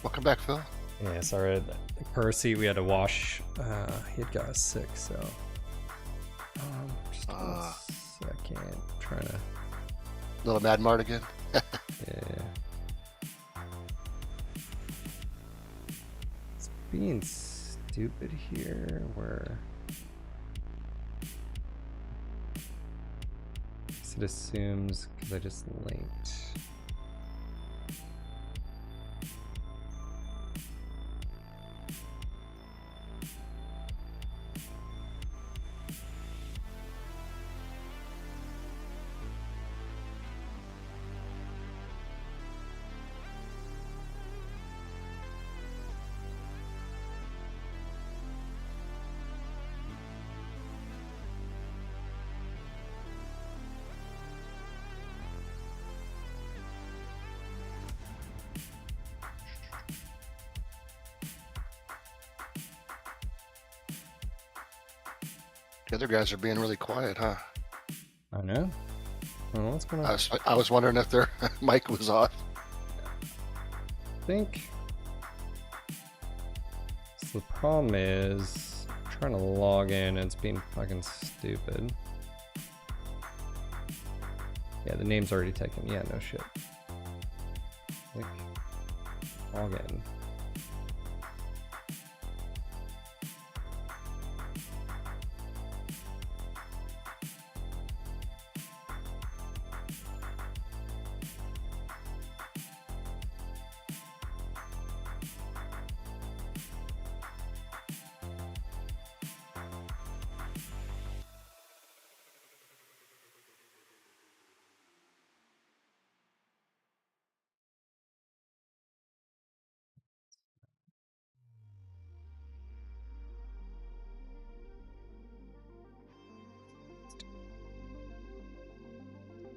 Welcome back, Phil. Yeah, sorry. Percy, we had to wash. He had got us sick, so. Just a second. I'm trying to. Little Mad Mart again. Yeah. It's being stupid here. Where. It assumes because I just linked. The other guys are being really quiet, huh? I know. I don't know what's going on. I was wondering if their mic was off. I think. So the problem is I'm trying to log in and it's being fucking stupid. Yeah, the name's already taken. Yeah, no shit. Like, log in.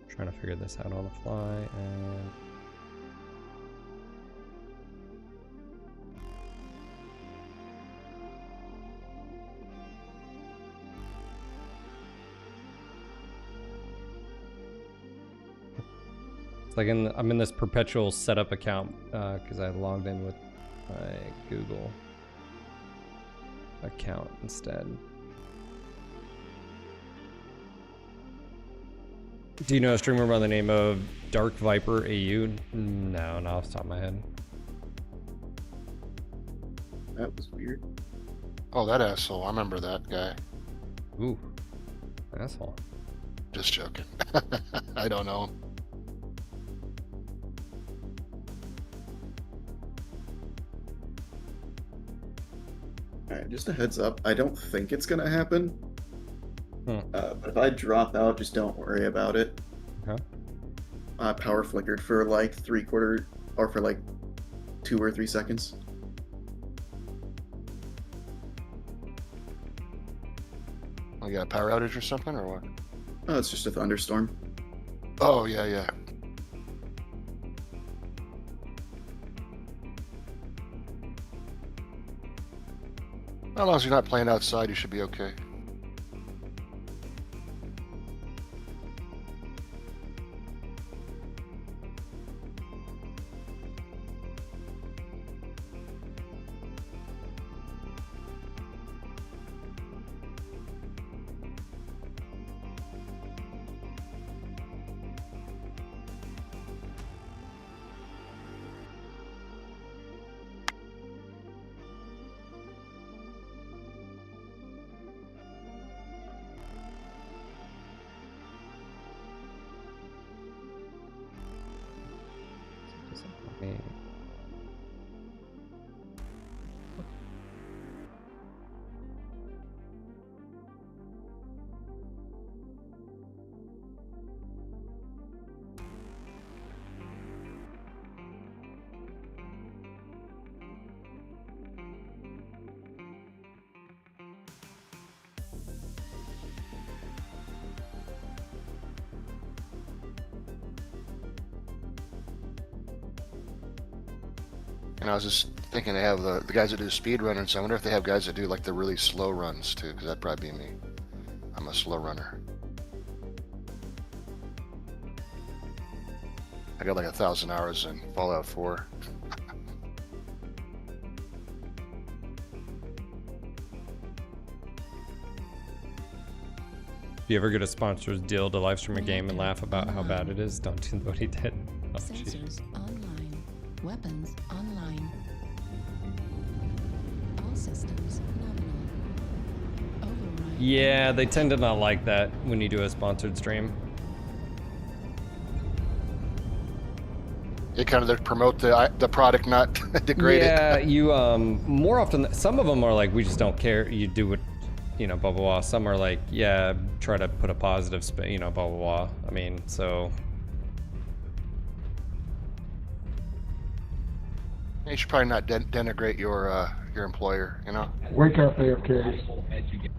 Trying to figure this out on the fly and it's like I'm in this perpetual setup account because I logged in with my Google account instead. Do you know a streamer by the name of Dark Viper AU? No, not off the top of my head. That was weird. Oh, that asshole. I remember that guy. Ooh, asshole. Just joking. I don't know him. Alright, just a heads up. I don't think it's gonna happen. But if I drop out, just don't worry about it. Okay. Power flickered for like 3/4 or for like 2 or 3 seconds. You got a power outage or something, or what? Oh, it's just a thunderstorm. Oh, yeah, yeah. As long as you're not playing outside, you should be okay. And I was just thinking they have the guys that do speed runners. I wonder if they have guys that do like the really slow runs too, because that'd probably be me. I'm a slow runner. I got like 1,000 hours in Fallout 4. If you ever get a sponsor's deal to live stream a game and laugh about how bad it is, don't do what he did. Oh, gee. Sensors online. Weapons online. All systems nominal. Override. Yeah, they tend to not like that when you do a sponsored stream. They kind of promote the product, not degrade Yeah, it. you more often. Some of them are like, we just don't care. You do what, you know, blah blah blah. Some are like, yeah, try to put a positive spin, you know, blah blah blah. I mean, so. You should probably not denigrate your employer, you know. Wake up, AFK.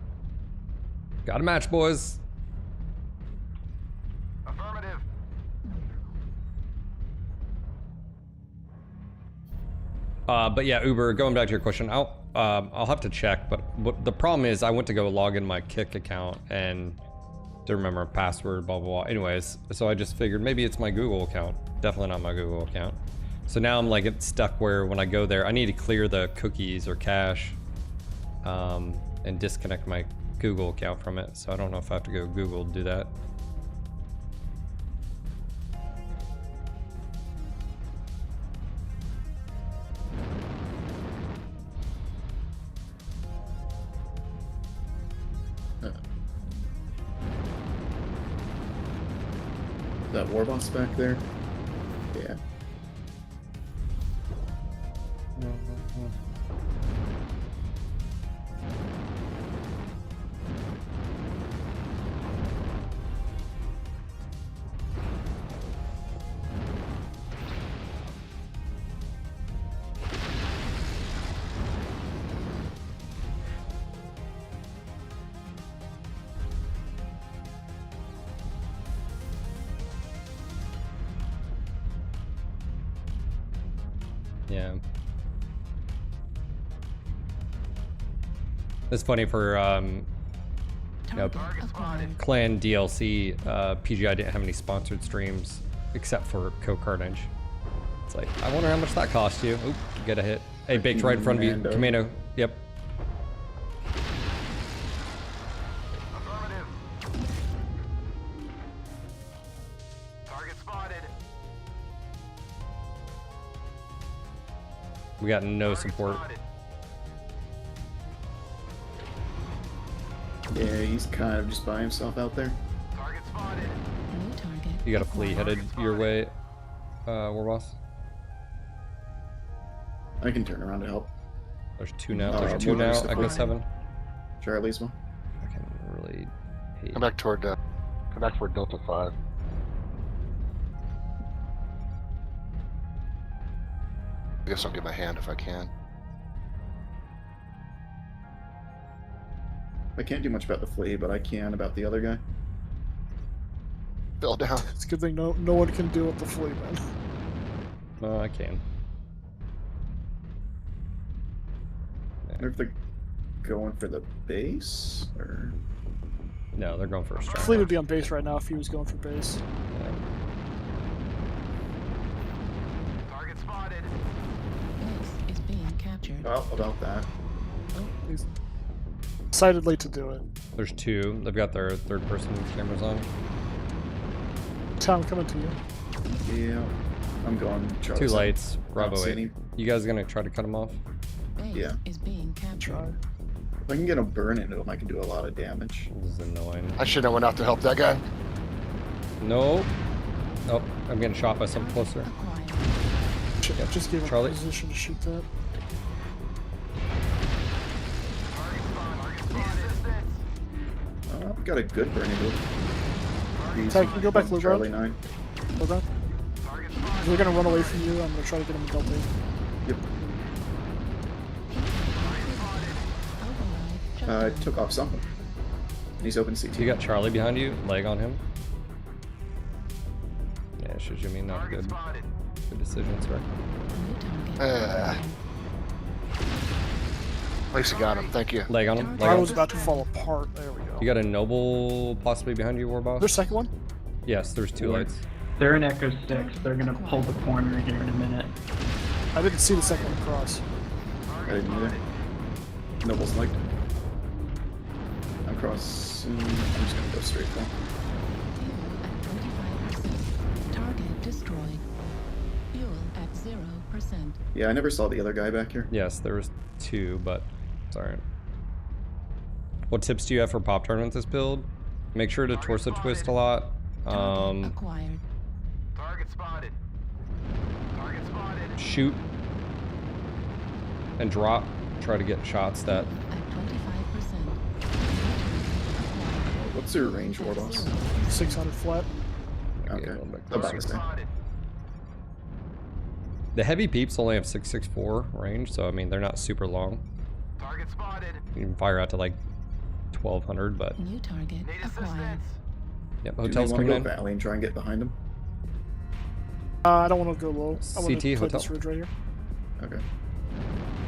Got a match, boys. Affirmative. But yeah, Uber. Going back to your question, I'll have to check. But what the problem is, I went to go log in my Kick account and to remember a password, blah blah blah. Anyways, so I just figured maybe it's my Google account. Definitely not my Google account. So now I'm like it's stuck where when I go there, I need to clear the cookies or cache, and disconnect my Google account from it. So I don't know if I have to go Google to do that. That war boss back there? Yeah. Yeah. It's funny for Target acquired. Clan DLC, PGI didn't have any sponsored streams except for Co-Carnage. It's like, I wonder how much that cost you. Oop, get a hit. Hey, baked right in front of you. Commando. Yep. Affirmative. Target spotted. We got no Target support. spotted. Yeah, he's kind of just by himself out there. Target spotted. New target. You got a flea acquired. headed your way, War Boss. I can turn around to help. There's two now. Oh, There's two more now. support. Echo 7. Charlie's one. I can really hate. Come back toward Delta 5. I guess I'll give my hand if I can. I can't do much about the flea, but I can about the other guy. Fell down. It's a good thing no one can deal with the flea, man. No, I can. I wonder if they're going for the base, or... No, they're going for a strike. Flea would be on base right now if he was going for base. Yeah. Target spotted. Base is being captured. Well, about that. Oh, he's decided late to do it. There's two. They've got their third-person cameras on. Tom, coming to you. Yeah. I'm going Charlie. Two 7. lights. Bravo Not 8. seeing You guys gonna try to cut them off? Base Yeah. is being captured. Try. If I can get a burn into him, I can do a lot of damage. This is annoying. I should have went out to help that guy. No. Oh, I'm getting shot by something closer. Acquired. Shit, just gave him Charlie? a position to shoot that. Target spotted. Assistance. I've got a good burn into him. He's Ty, can you go back, Lou Charlie Brown? 9. Hold on. Target If spotted. they're gonna run away from you, I'm gonna try to get him in Delta. Yep. Override. I took off something. He's open CT. You got Charlie behind you. Leg on him. Yeah, Shizumi, not Target good. spotted. Good decision, sir. New target. At least I got him. Thank you. Leg on him. Leg I on was him. about to fall apart. There we go. You got a noble possibly behind you, War Boss? There's a second one? Yes, there's two lights. They're in Echo 6. They're gonna pull the corner here in a minute. I didn't see the second one cross. I didn't either. Noble's like. I'm across soon. I'm just gonna go straight for him. Fuel at 25%. Target destroyed. Fuel at 0%. Yeah, I never saw the other guy back here. Yes, there was 2, but it's alright. What tips do you have for Pop-Tart with this build? Make sure to torso twist a lot. Target acquired. Target spotted. Target spotted. Shoot and drop. Try to get shots that. At 25%. What's your range, War Boss? 600 flat. Okay, a little bit about closer. the same. The heavy peeps only have 664 range, so I mean they're not super long. Target spotted. You can fire out to like 1200, but New target Need acquired. assistance. yep, Do you hotels want to coming go in. valley and try and get behind him? I don't want to go low. I want CT to play hotel. this ridge right here. Okay.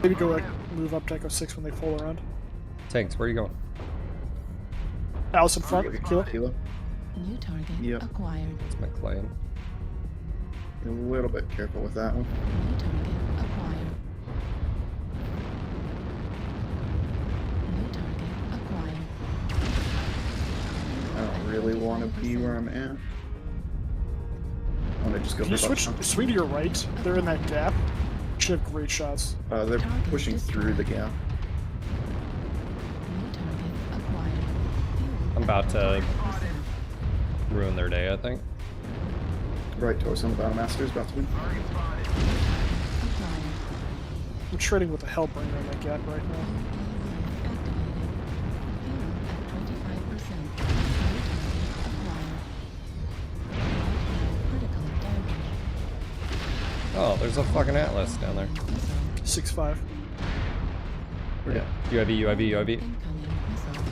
Maybe go like move up to Echo 6 when they pull around. Tanks, where are you going? Alice in front. Kill. Kilo. New target Yep. acquired. It's McLean. Be a little bit careful with that one. New target acquired. New target acquired. I don't really want to be where I'm at. I want to just go Can you for switch, butt. swing to your right? They're in that gap. Should have great shots. They're pushing through the gap. New target acquired. Fuel I'm about to Spotted. ruin their day, I think. Right towards him, Battlemaster's about to win. Target spotted. acquired. I'm trading with the Hellbringer in that gap right now. Activated. Fuel at 25%. New target acquired. Critical damage. Oh, there's a fucking Atlas down there. 6-5. Yeah. UAV. Incoming missile.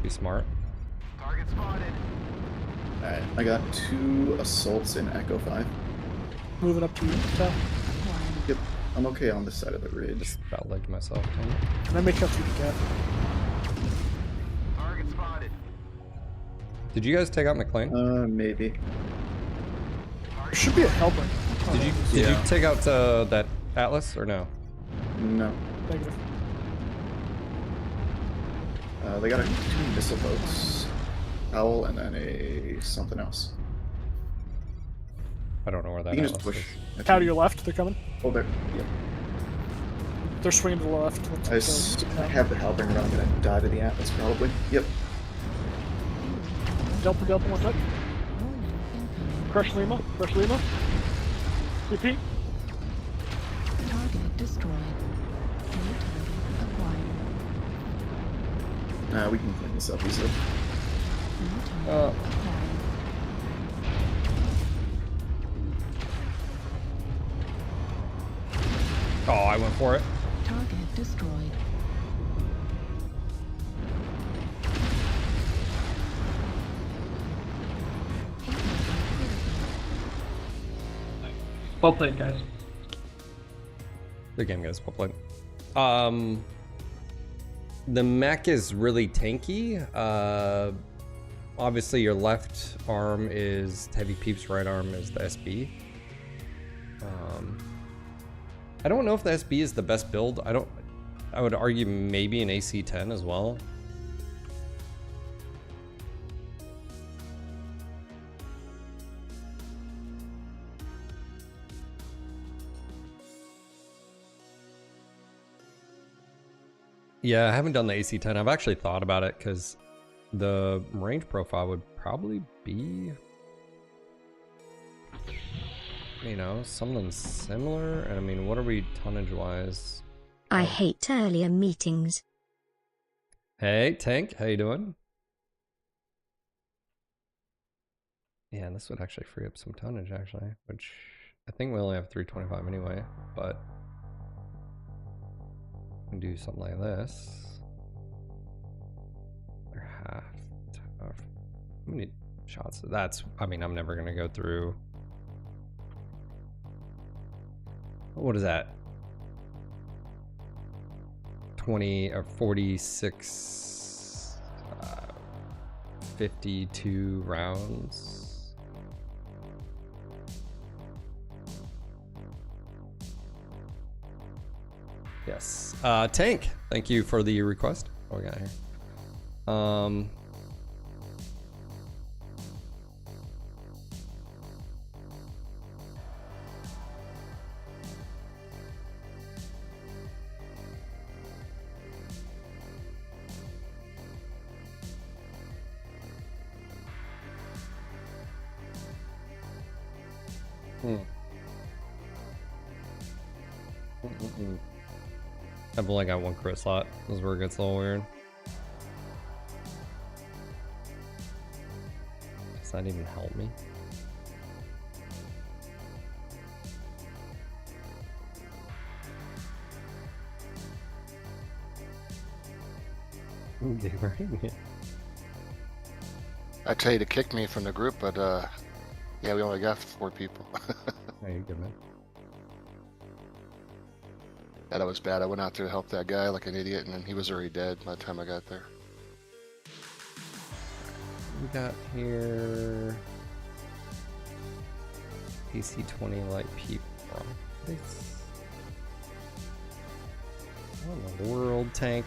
Be smart. Target spotted. Alright, I got 2 assaults in Echo 5. Moving up to you. Tap. Acquired. Yep, I'm okay on this side of the ridge. About legged myself. Can I make up through the gap? Target spotted. Did you guys take out McLean? Maybe. There should be a Hellbringer. Did you Yeah. take out that Atlas or no? No. Negative. They got 2 missile boats. Owl and then a something else. I don't know where that You can just Atlas push. is. Cow to your left. They're coming. Oh, there. Yep. They're swinging to the left. I have the Hellbringer, but I'm gonna die to the Atlas probably. Yep. Delta, one touch. Warning incoming. Crush Lima. Repeat. Target destroyed. New target acquired. We can clean this up easily. New target Oh. acquired. Oh, I went for it. Target destroyed. Well played, guys. Good game, guys. Well played. The mech is really tanky. Obviously, your left arm is Heavy Peep's right arm is the SB. I don't know if the SB is the best build. I would argue maybe an AC-10 as well. Yeah, I haven't done the AC-10. I've actually thought about it because the range profile would probably be, you know, something similar. And I mean, what are we tonnage-wise? I hate earlier meetings. Hey, Tank, how you doing? Yeah, this would actually free up some tonnage, actually, which I think we only have 325 anyway, but we can do something like this. They're half tough. How many shots? That's, I mean, I'm never gonna go through. What is that? 20 or 46, 52 rounds. Yes. Tank, thank you for the request. What we got here? Um. I've only got one crit slot. This is where it gets a little weird. Does that even help me? Okay, right. I tell you to kick me from the group, but yeah, we only got 4 people. Hey, you good, man? Yeah, that was bad. I went out there to help that guy like an idiot, and then he was already dead by the time I got there. We got here PC-20 light people. What in the world, tank?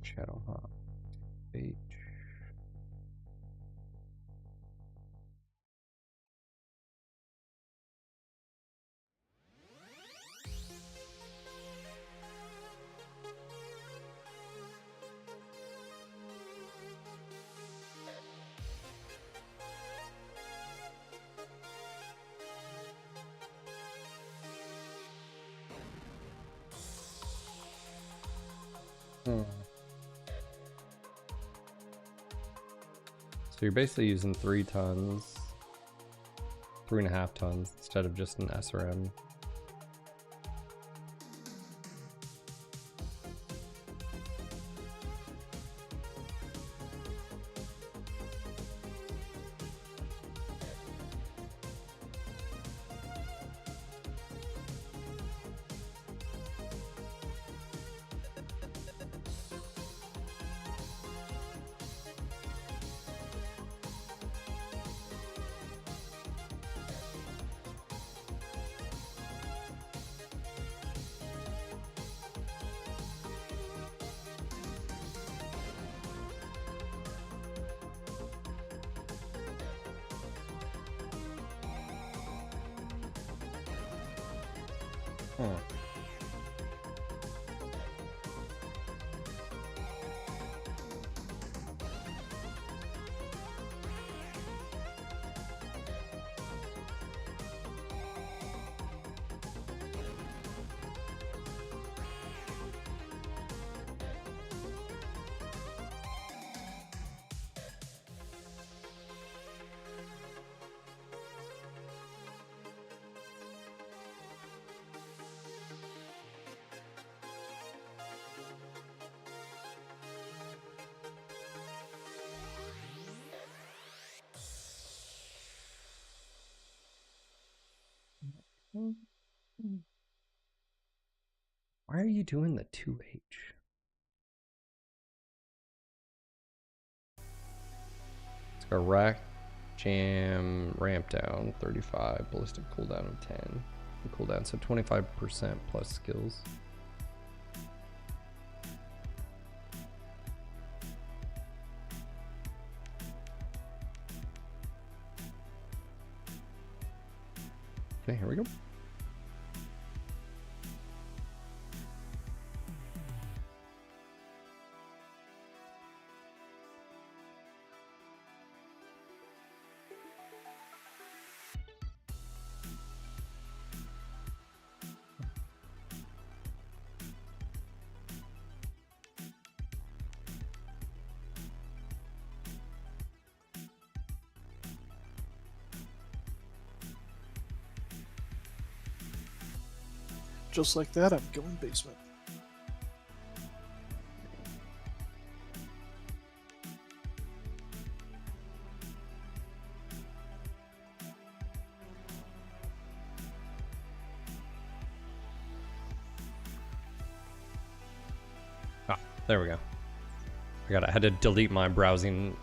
Shadow Hawk. H. So you're basically using 3 tons, 3.5 tons instead of just an SRM. Why are you doing the 2H? Let's go rack, jam, ramp down, 35, ballistic cooldown of 10. Cooldown, so 25% plus skills. Okay, here we go. Just like that, I'm going basement. Ah, there we go. I had to delete my browsing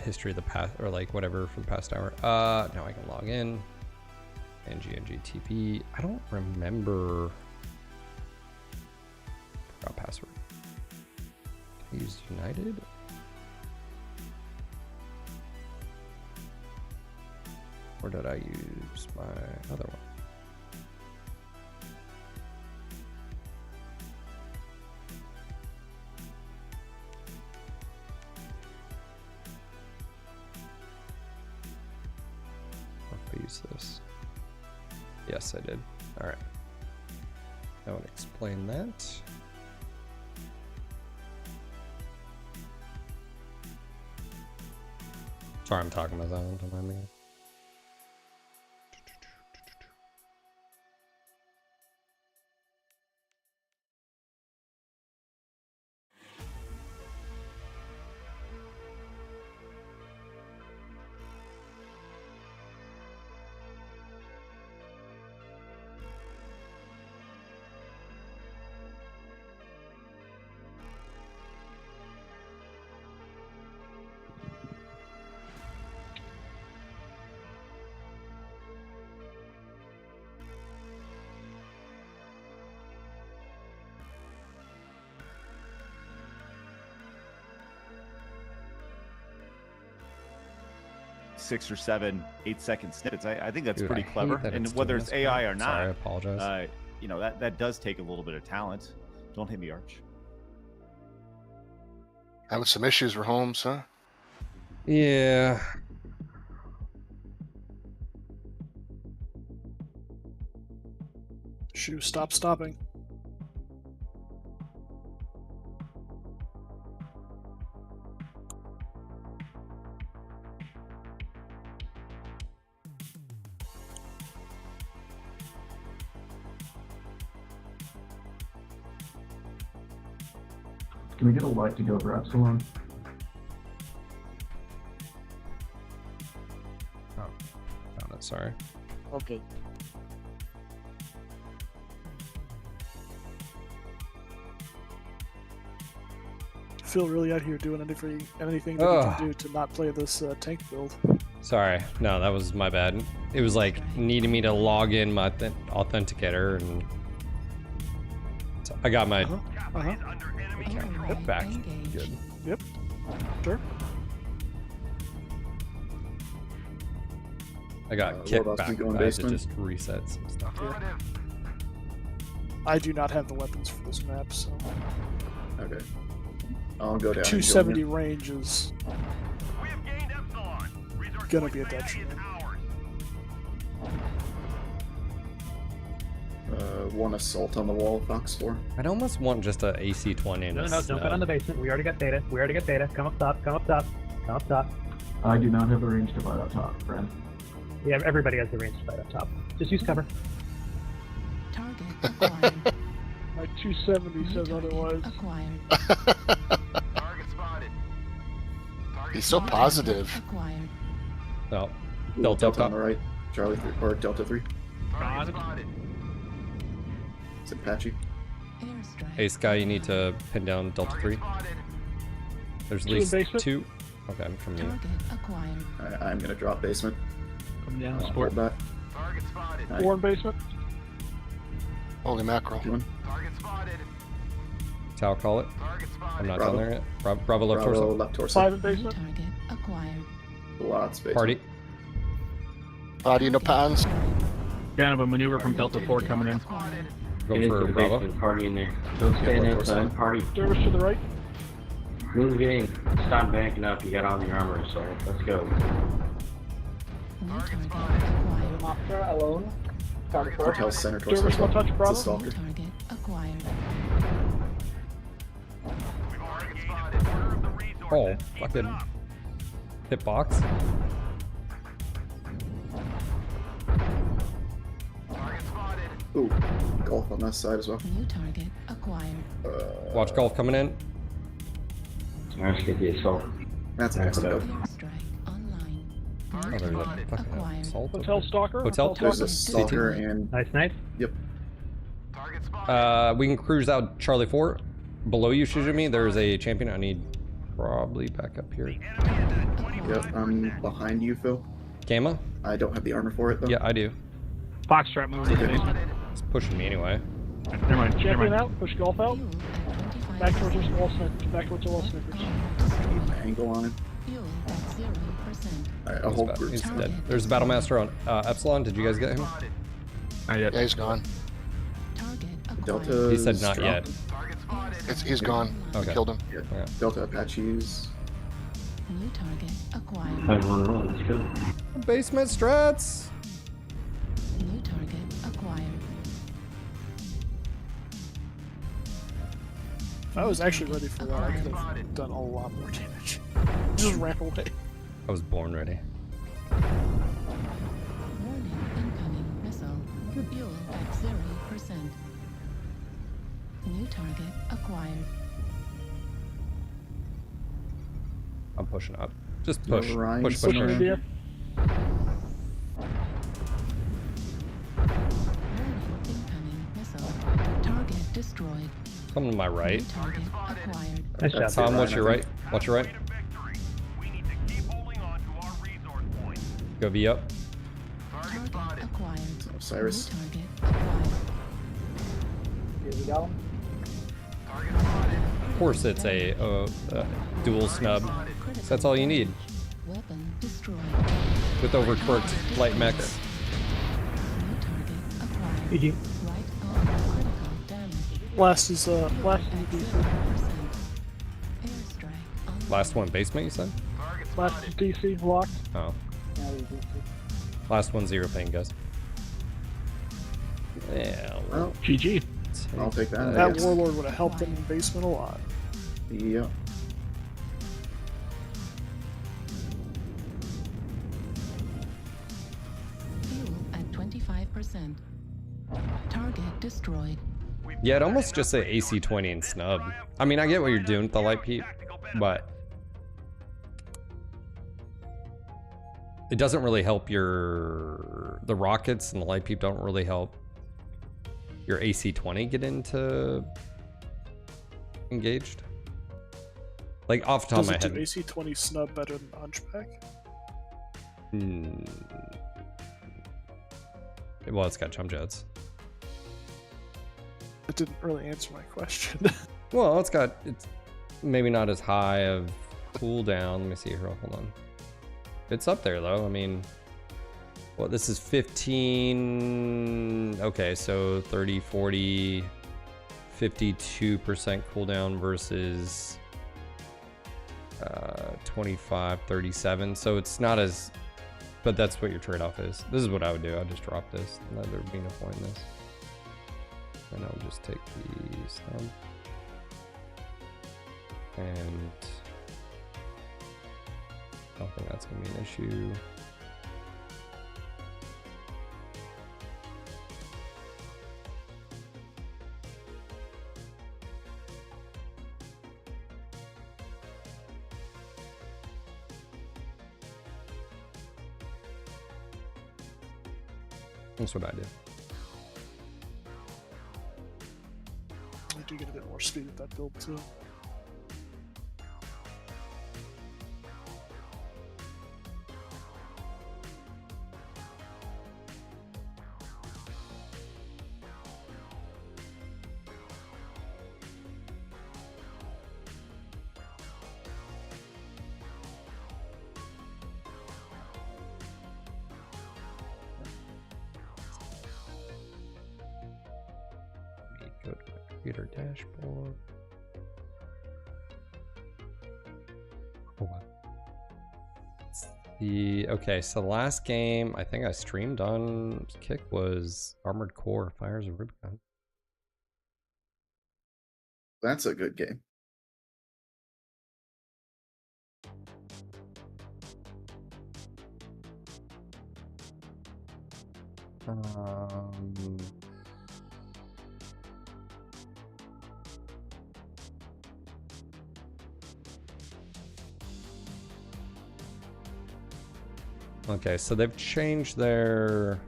history of the past, or like whatever for the past hour. Now I can log in. NGTP. I don't remember. Forgot password. Can I use United? Or did I use my other one? If I use this. Yes, I did. All right. That would explain that. Sorry, I'm talking about that. Don't mind me. Six or 7 8-second snippets. I think that's Dude, pretty I hate clever. that And it's whether doing it's this AI crap. or not, Sorry, I apologize. you know, that does take a little bit of talent. Don't hit me, Arch. Having some issues with Holmes, huh? Yeah. Shoo, stop stopping. Can we get a light to go for Epsilon? Oh, found it. Sorry. Okay. Phil really out here doing anything that he can do to not play this tank build. Sorry. No, that was my bad. It was like needing me to log in my authenticator, and so I got my hit back. Good. Yep. Sure. I got kicked Warboss back. can go in I had to basement. just reset some stuff. Yeah. I do not have the weapons for this map, so Okay. I'll go down. and 270 join range is We have gained Epsilon. Resource gonna be a point detriment. is ours. you. One assault on the wall, Fox 4. I'd almost want just a AC-20 and No, don't go down the basement. We already got data. Come up top. Come up top. I do not have the range to fight up top, friend. Yeah, everybody has the range to fight up top. Just use cover. Target acquired. my 270 says otherwise. Acquired. Target spotted. He's so positive. Acquired. Oh, Ooh, Delta on the right. Charlie 3 or Delta 3. Target spotted. It's Apache. Airstrike. Hey, Sky, you need to pin down Delta 3. There's at Two in least basement? 2. Okay, I'm coming in. Target acquired. I'm gonna drop basement. Come down, I'll sport. hold that. Target spotted. Nice. War in basement. Holy mackerel. Doing. Target spotted. Tau, call it. Target spotted. I'm not Bravo. down there yet. Bravo left Bravo, torso. left torso. 5 in New basement. target acquired. Lots basement. Party. Body no patterns. Kind of a maneuver from Delta 4 coming in. Acquired. Go for Bravo. Party in there. Don't stand left outside. torso. Party. Service to the right. Move in. Stop backing up. You got all your armor, so let's go. New target acquired. Moptra alone. Target Hotel center torso. Service no touch, It's a Bravo. New stalker. target acquired. We've already gained a quarter of the resources. Oh, Keep fucking it up. hitbox. Target spotted. Ooh, golf on that side as well. New target acquired. Watch golf coming in. Let's get the assault. That's an excellent go. Airstrike online. Oh, New there's a target fucking acquired. assault. Hotel stalker. Hotel? There's a stalker. stalker and Nice. yep. Target spotted. We can cruise out Charlie 4. Below you, Shizumi, there's a champion. I need probably back up here. Yep, I'm behind you, Phil. Gamma? I don't have the armor for it though. Yeah, I do. Foxtrot moving to the basement. It's pushing me anyway. Never mind. Never Champion mind. out, push golf out. Back towards the wall snippers. Back towards the wall snippers. Keep my angle on it. Fuel at 0%. Alright, I'll hold group. He's dead. There's a Battlemaster on Epsilon. Did you guys get him? Not yet. Yeah, he's gone. Target acquired. Delta. He said not yet. He's gone. Okay. I killed him. Yeah. Okay. Delta Apaches. New target acquired. 5-1-0, let's go. Basement strats. New target acquired. If I was actually ready for that, I could have done a lot more damage. Just ran away. I was born ready. Warning, incoming missile. Fuel at 0%. New target acquired. I'm pushing up. Just push. Ryan Push, push, somewhere. push. Here. Warning, incoming missile. Target destroyed. Come to my right. New target acquired. Nice job. Tom, what's your right? What's your right? We need to keep holding on to our resource points. Go V up. Target acquired. Osiris. New target acquired. Here we go. Of course, it's a dual snub. So that's all you need. Weapon destroyed. With overworked light mechs. New target acquired. GG. Right arm critical damage. Last is DC. At 0%. Airstrike on Last one basement, you said? Last is DC locked. Oh. Last one 0 pain, guys. Yeah. Well, GG. I'll take that. I That guess. warlord would have helped them in basement a lot. Yep. fuel at 25%. Target destroyed. Yeah, it almost just say AC-20 and snub. I mean, I get what you're doing with the light peep, but it doesn't really help the rockets, and the light peep don't really help your AC-20 get into engaged. Like off the top Does of it my do head. AC-20 snub better than the Hunchback? Well, it's got jump jets. That didn't really answer my question. Well, it's maybe not as high of cooldown. Let me see here. Hold on. It's up there though. I mean, well, this is 15. Okay, so 30, 40, 52% cooldown versus 25, 37. So it's not as, but that's what your trade-off is. This is what I would do. I'd just drop this. There would be no point in this. And I'll just take the snub. And I don't think that's gonna be an issue. That's what I do. I do get a bit more speed with that build too. Go to my computer dashboard. Hold on. Okay, so the last game I think I streamed on Kick was Armored Core Fires of Rubicon. That's a good game. Okay, so they've changed their...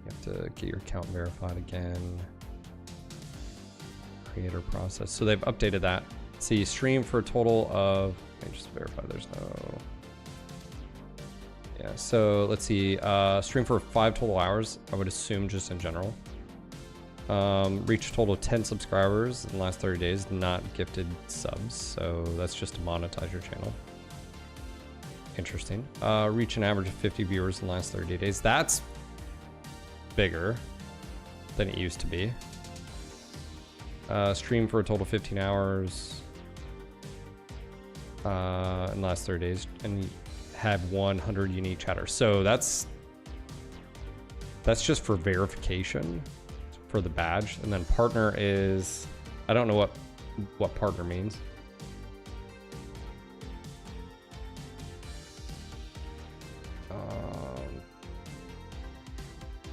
You have to get your account verified again. creator process. So they've updated that. So you stream for a total of, let me just verify there's no, yeah, so let's see, stream for 5 total hours, I would assume just in general. Reach a total of 10 subscribers in the last 30 days, not gifted subs, so that's just to monetize your channel. Interesting. Reach an average of 50 viewers in the last 30 days. That's bigger than it used to be. Stream for a total of 15 hours in the last 30 days and have 100 unique chatters. So that's just for verification for the badge. And then partner is, I don't know what partner means.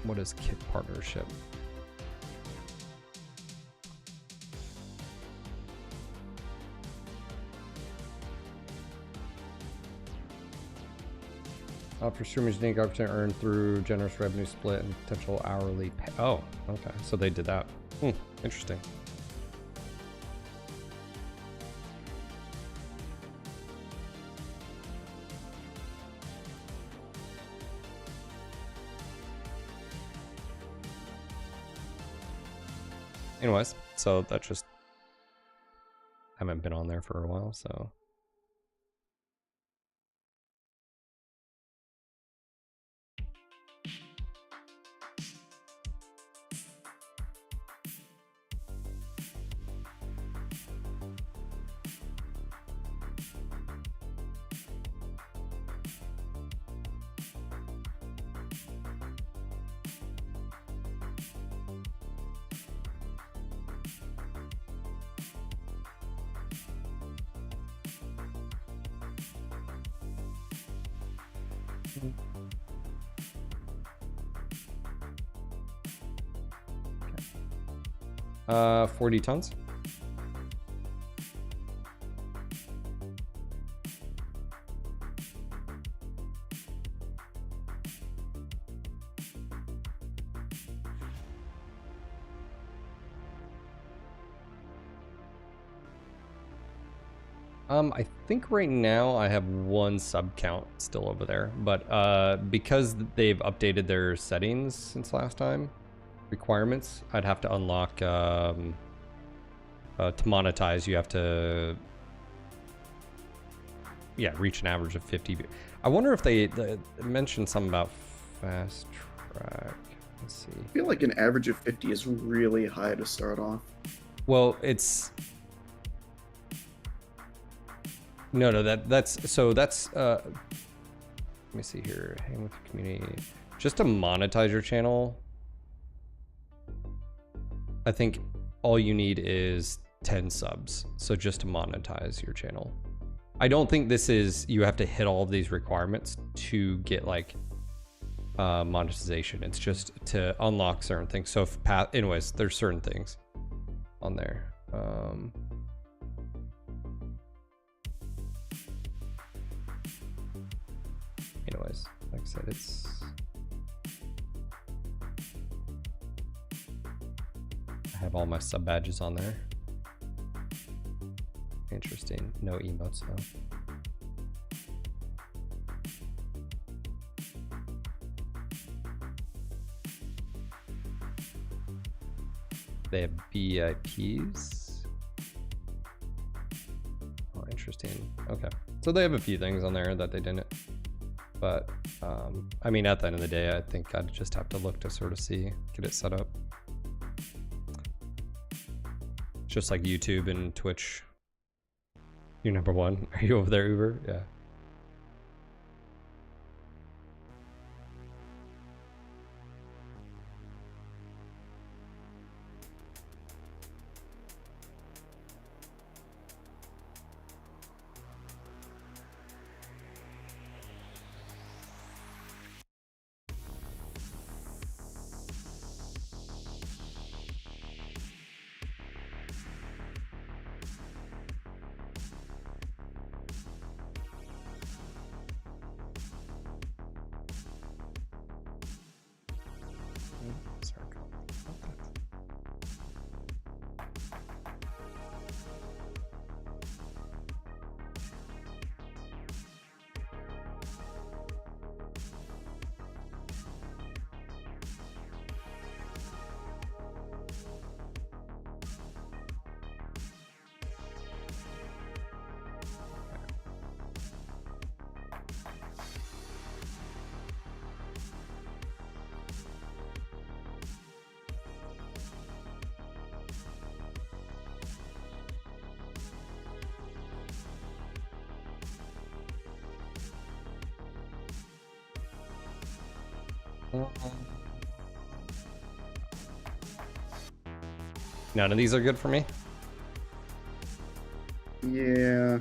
What is kit partnership? For streamers, unique opportunity earned through generous revenue split and potential hourly pay. Oh, okay. So they did that. Interesting. Anyways, so that just haven't been on there for a while, so. Okay. 40 tons. I think right now I have 1 sub count still over there, but because they've updated their settings since last time, requirements, I'd have to unlock to monetize. You have to reach an average of 50. I wonder if they mentioned something about fast track. Let's see. I feel like an average of 50 is really high to start off. Well, it's no, that's let me see here. Hang with the community. Just to monetize your channel, I think all you need is 10 subs. So just to monetize your channel. I don't think this is, you have to hit all of these requirements to get like monetization. It's just to unlock certain things. So if anyways, there's certain things on there. Anyways, like I said, it's I have all my sub badges on there. Interesting. No emotes though. They have VIPs. Oh, interesting. Okay. So they have a few things on there that they didn't. But, I mean, at the end of the day, I think I'd just have to look to sort of see, get it set up. Just like YouTube and Twitch. You're number 1. Are you over there, Uber? Yeah. None of these are good for me. Yeah.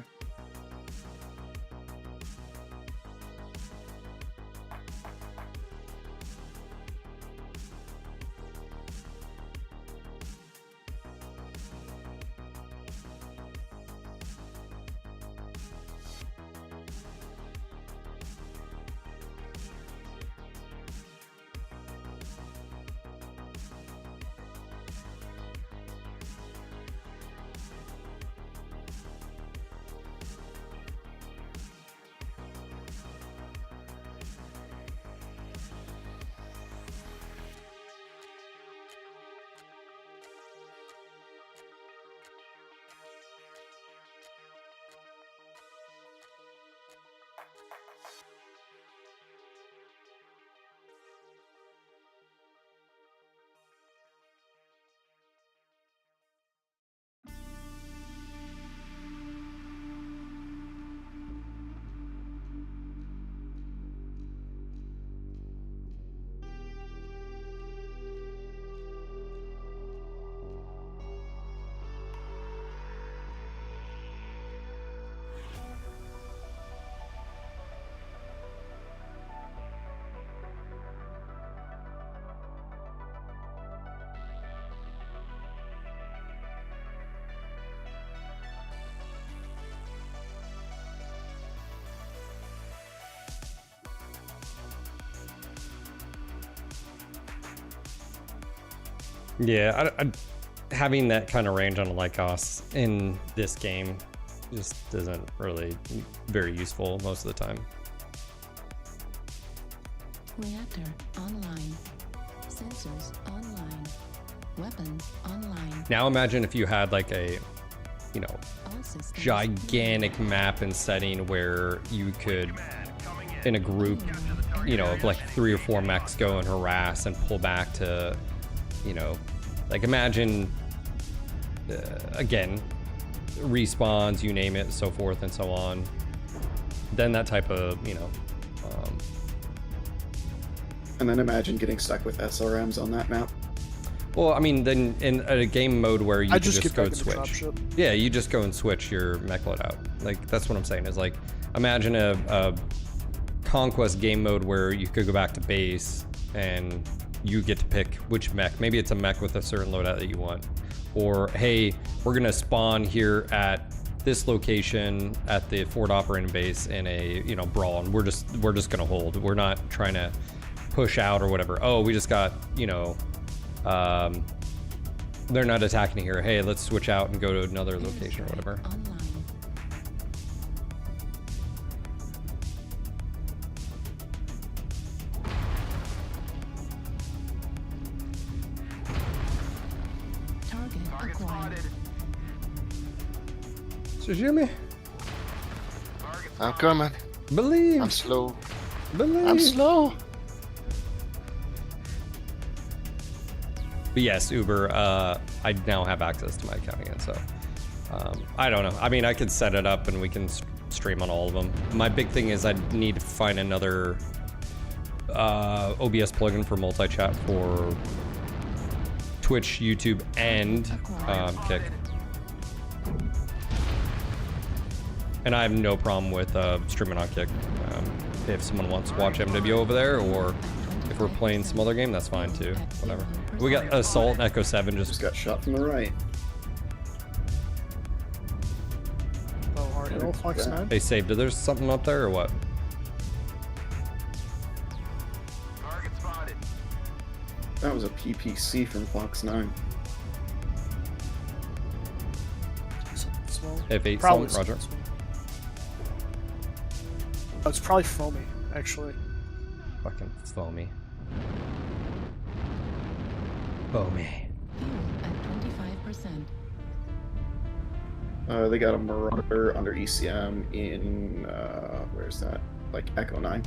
Yeah, having that kind of range on a Lycos in this game just isn't really very useful most of the time. Reactor online. Sensors online. Weapons online. Now imagine if you had like a, you know, All systems gigantic map and setting where you could, in a group, you know, of like 3 or 4 mechs go and harass and pull back to, you know, like imagine, again, respawns, you name it, so forth and so on. Then that type of, you know. And then imagine getting stuck with SRMs on that map. Well, I mean, then in a game mode where you I can just just get go back and into switch. dropship. Yeah, you just go and switch your mech loadout. Like, that's what I'm saying, is like, imagine a conquest game mode where you could go back to base and you get to pick which mech. Maybe it's a mech with a certain loadout that you want. Or, hey, we're gonna spawn here at this location at the Fort Operating Base in a, you know, brawl, and we're just gonna hold. We're not trying to push out or whatever. Oh, we just got, you know, they're not attacking here. Hey, let's switch out and go to another location or whatever. online. Target acquired. So Jimmy, I'm coming. believe. I'm slow. Believe. I'm slow. But yes, Uber, I now have access to my account again, so I don't know. I mean, I could set it up and we can stream on all of them. My big thing is I need to find another OBS plugin for multi-chat for Twitch, YouTube, and Kick. And I have no problem with streaming on Kick. If someone wants to watch MW over there, or if we're playing some other game, that's fine too. Whatever. We got Assault Echo 7 just got shot from the right. Oh, RL Fox 9? They saved it. There's something up there or what? Target spotted. That was a PPC from Fox 9. Small. F8 Probably Roger. small. Oh, it's probably foamy, actually. Fucking foamy. Foamy. Fuel at 25%. They got a Marauder under ECM in, where's that? Like Echo 9.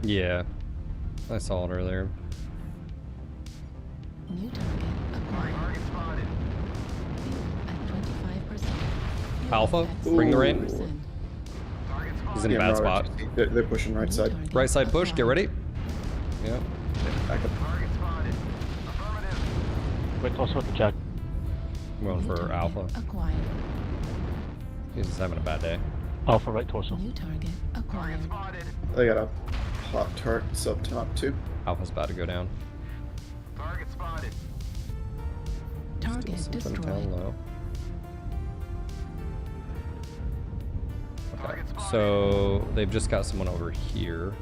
Yeah. I saw it earlier. New target acquired. Target spotted. Fuel at 25%. Fuel Alpha, at bring the rain. 0%. Target He's in a Yeah, bad Robert, spot. they're pushing right side. Right side push, get ready. Yeah. Back up. Wait, also at the check. I'm going for Alpha. Acquired. He's just having a bad day. Alpha right torso. New target acquired. They got a Pop Tart sub top too. Alpha's about to go down. Target spotted. Target Something down destroyed. low. Okay, so they've just got someone over here.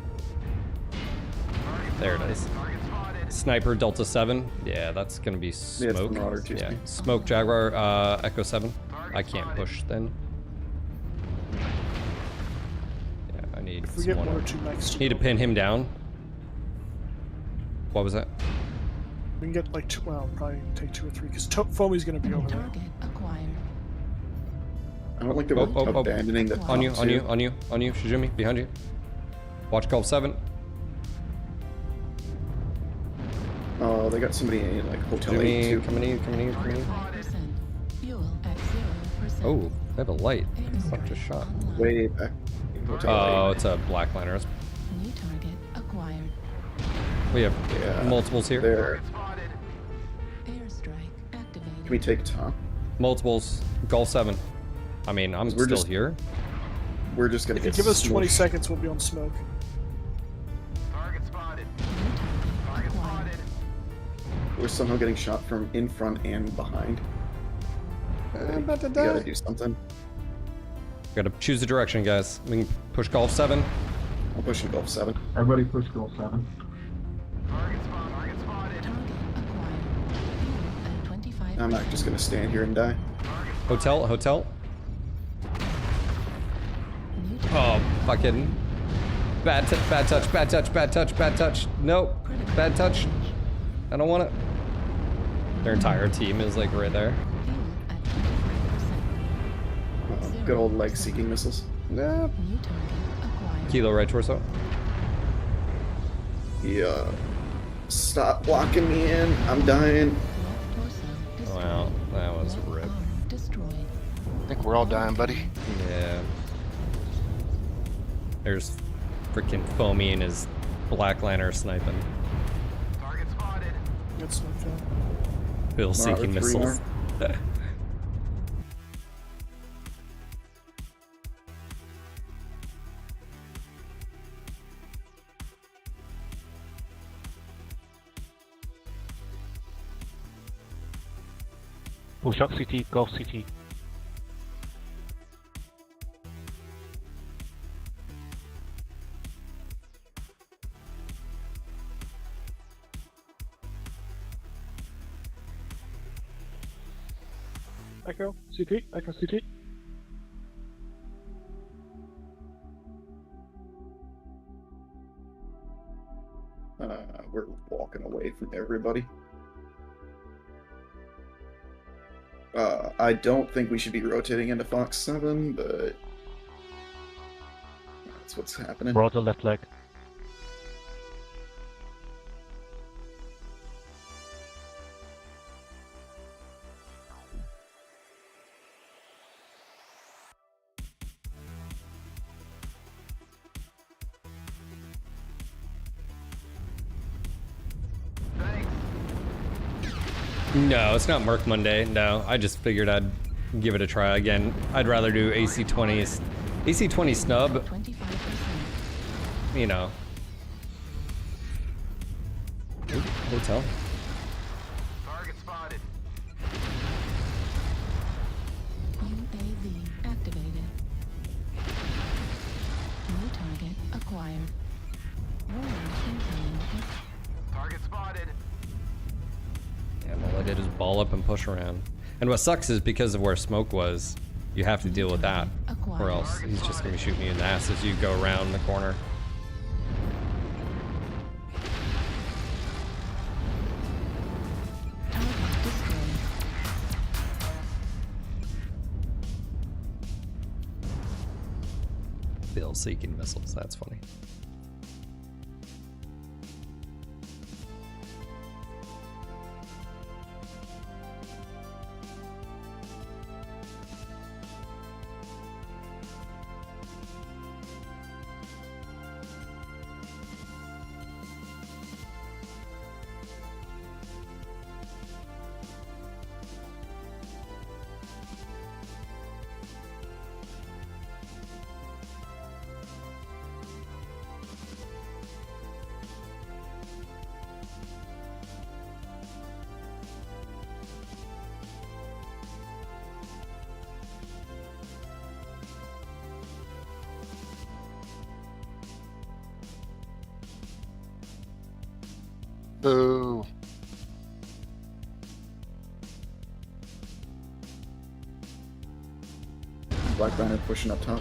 There it is. Sniper Delta 7. Yeah, that's gonna be smoke. Marauder too. Yeah, smoke Jaguar Echo 7. I can't push then. Yeah, I need If we get someone. one or two mechs to Need to go, pin him down. What was that? we can get like two. Well, probably take 2 or 3 because Foamy's gonna be over there. Target acquired. I don't like the abandoning the top On you, on two. you, on you, on you, Shizumi, behind you. Watch Gulf 7. Oh, they got somebody in like Hotel 8 Shizumi, too. coming in, coming in, coming in. 5%. Fuel at 0%. Oh, they have a light. Fuck, just shot. Way back. in Hotel Oh, 8. it's a black liner. New target acquired. We have Yeah, multiples here. There. Airstrike activated. Can we take top? Multiples. Gulf 7. I mean, I'm We're still just- here. We're just gonna If you get give us 20 smushed. seconds, we'll be on smoke. Target spotted. New target acquired. We're somehow getting shot from in front and behind. I'm about to We die. gotta do something. Gotta choose a direction, guys. We can push Gulf 7. I'm pushing Gulf 7. Everybody push goal 7. Target spotted. Target acquired. Fuel at 25%. I'm not just gonna stand here and die. Hotel, hotel. New Oh, fucking. Bad touch, bad touch, bad touch, bad touch, bad touch. Nope. Bad touch. I don't want it. Their entire team is like right there. fuel at 25%. Good old leg seeking missiles. Yeah. New target acquired. Kilo right torso. Yeah. Stop blocking me in. I'm dying. Left torso destroyed. Wow, that was Left rip. arm destroyed. I think we're all dying, buddy. Yeah. There's freaking Foamy and his black liner sniping. Target spotted. Get smoked out. Bill seeking three missiles. Push up CT, Gulf CT. Echo CT. Echo CT. We're walking away from everybody. I don't think we should be rotating into Fox 7, but that's what's happening. We're on the left leg. No, it's not Merc Monday. No, I just figured I'd give it a try again. I'd rather do AC-20s. AC-20 snub, 25%. you know. Ooh, hotel. Target spotted. UAV activated. New target acquired. Warning incoming. Target spotted. Yeah, and all I did is ball up and push around. And what sucks is because of where smoke was, you have to deal with that. Or else he's just gonna shoot me in the ass as you go around the corner. Target destroyed. Bill seeking missiles, that's funny. Boo. Black Banner pushing up top.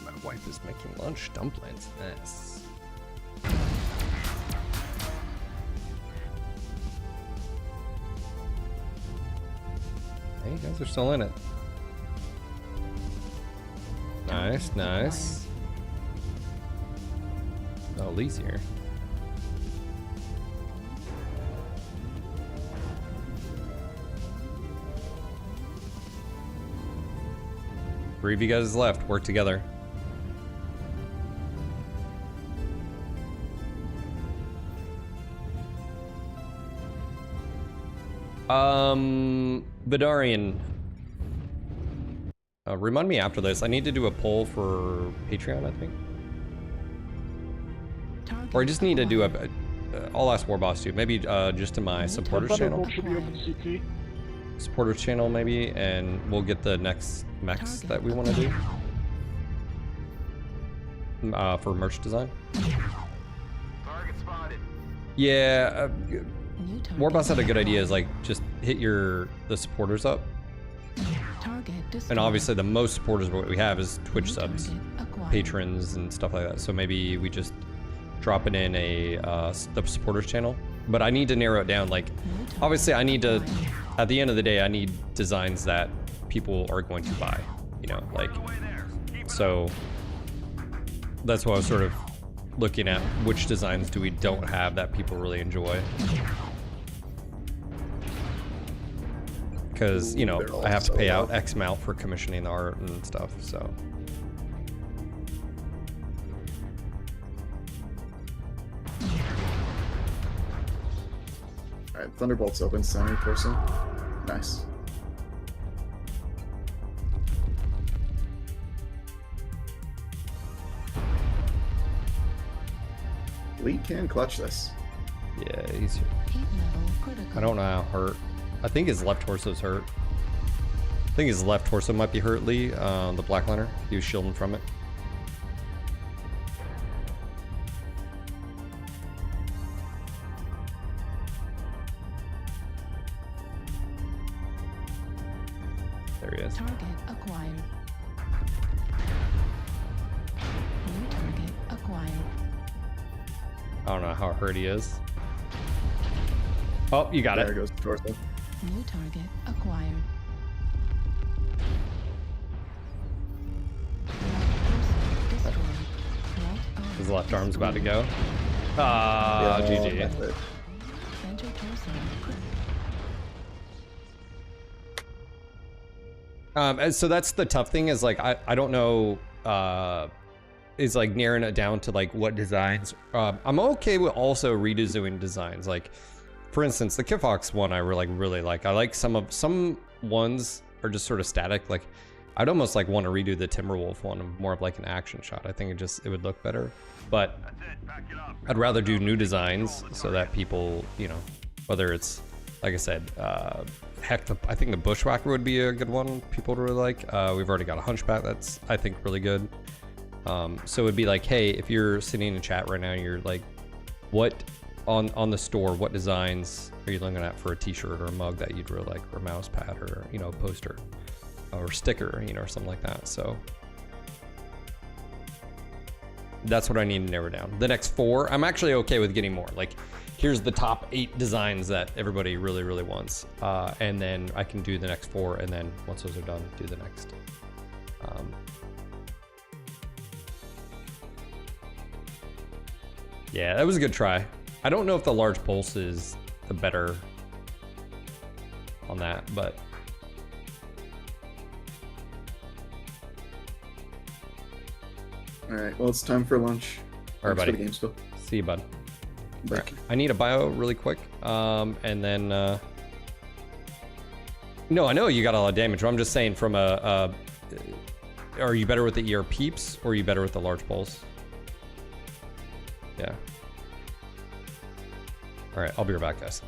My wife is making lunch dumplings. Nice. Hey, you guys are still in it. Nice, nice. Oh, Lee's here. Three of you guys left. Work together. Vidarian. Remind me after this. I need to do a poll for Patreon, I think. Or I just need to do a I'll ask Warboss too. Maybe just to my supporters channel. Should be open CP. Supporters channel maybe, and we'll get the next mechs that we want to do. For merch design. Target spotted. Yeah, Warboss had a good idea. Is like just hit the supporters up, and obviously the most supporters what we have is Twitch subs, patrons, and stuff like that. So maybe we just drop it in the supporters channel. But I need to narrow it down. Like, obviously, I need to. At the end of the day, I need designs that people are going to buy. You know, like, so that's why I was sort of looking at which designs we don't have that people really enjoy. Because, you know, I have to pay out X amount for commissioning the art and stuff, so. Alright, Thunderbolt's open, center person. Nice. Lee can clutch this. Yeah, he's. I don't know how hurt. I think his left torso's hurt. I think his left torso might be hurt, Lee. The Black Liner. He was shielding from it. There he is. Target acquired. New target acquired. I don't know how hurt he is. Oh, you got it. There goes the torso. New target acquired. His left arm's about to go. Ah, GG. Center torso. So that's the tough thing is like I don't know is like narrowing it down to like what designs. I'm okay with also redoing designs. Like for instance, the Kifox one I really like. I like some ones are just sort of static. Like I'd almost like want to redo the Timberwolf one, more of like an action shot. I think it would look better. But I'd rather do new designs so that people, you know, whether it's like I said, heck, I think the Bushwhacker would be a good one people would really like. We've already got a Hunchback that's, I think, really good. So it'd be like, hey, if you're sitting in chat right now, you're like, what on the store, what designs are you looking at for a t-shirt or a mug that you'd really like, or a mouse pad, or, you know, a poster or sticker, you know, or something like that. So that's what I need to narrow down. The next 4, I'm actually okay with getting more. Like, here's the top 8 designs that everybody really, really wants. And then I can do the next 4, and then once those are done, do the next. Yeah, that was a good try. I don't know if the large pulse is the better on that, but. Alright, well, it's time for lunch. All right, buddy. Game still. See you, bud. Thank you. I need a bio really quick, and then No, I know you got a lot of damage. But I'm just saying from are you better with the ear peeps or are you better with the large bowls? Yeah. All right, I'll be right back, guys.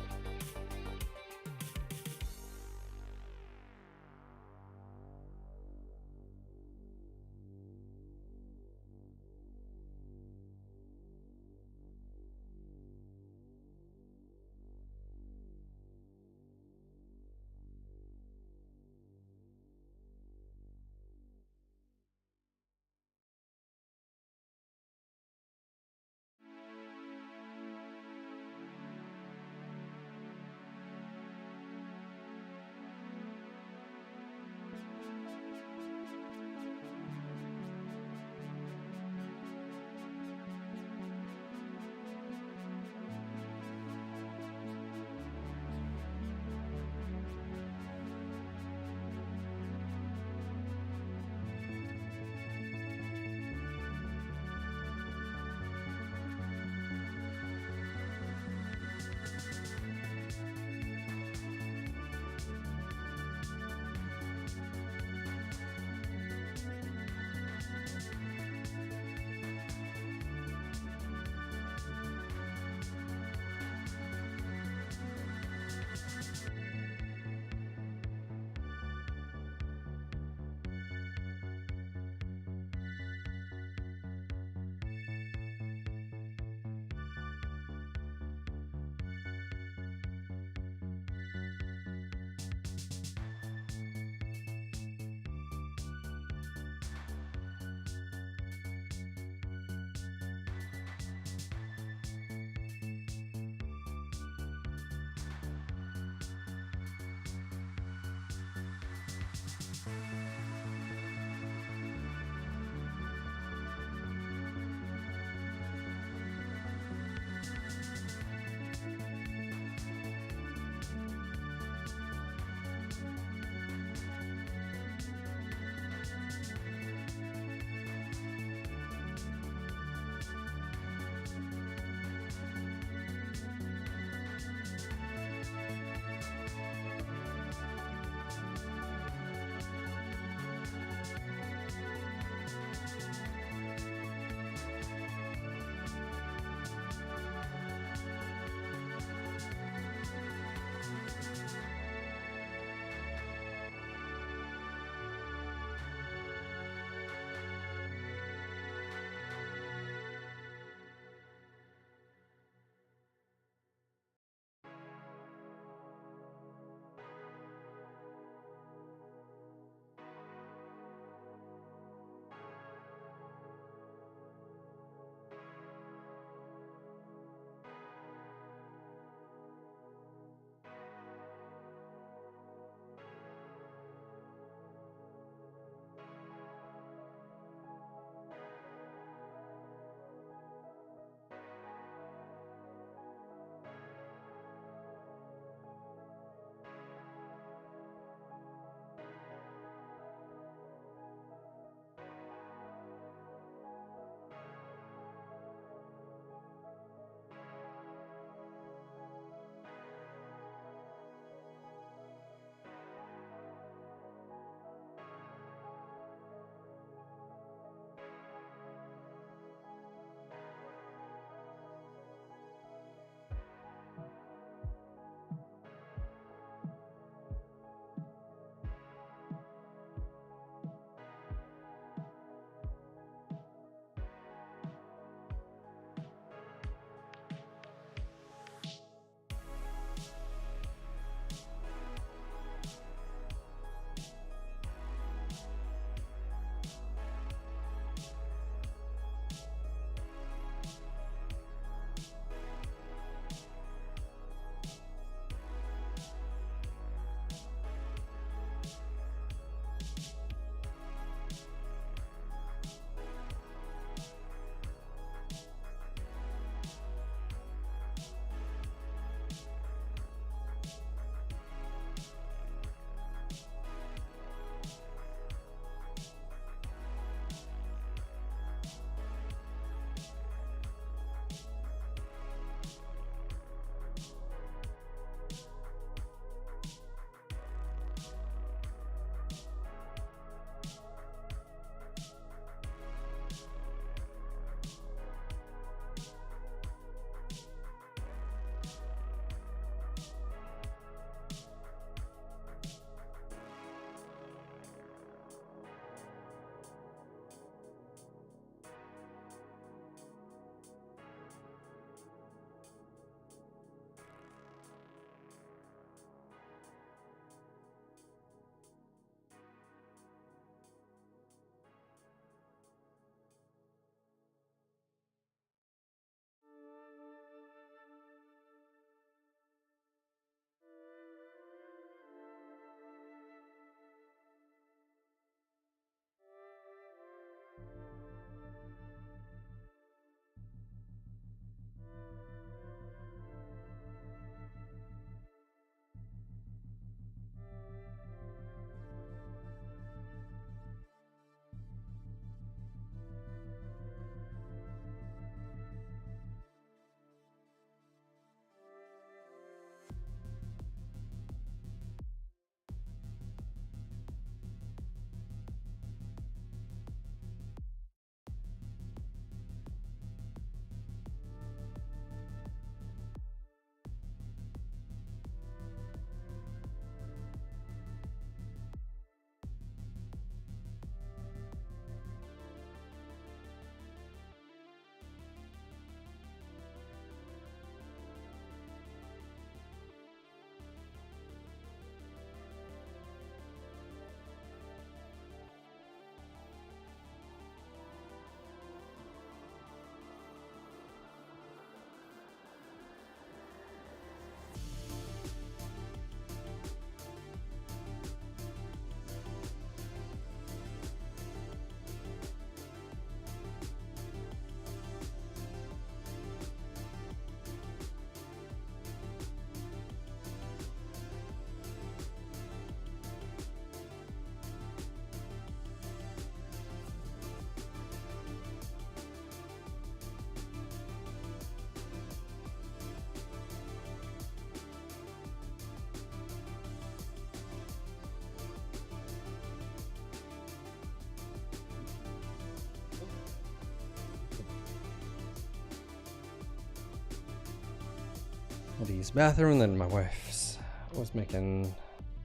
I'll use the bathroom, and then my wife's was making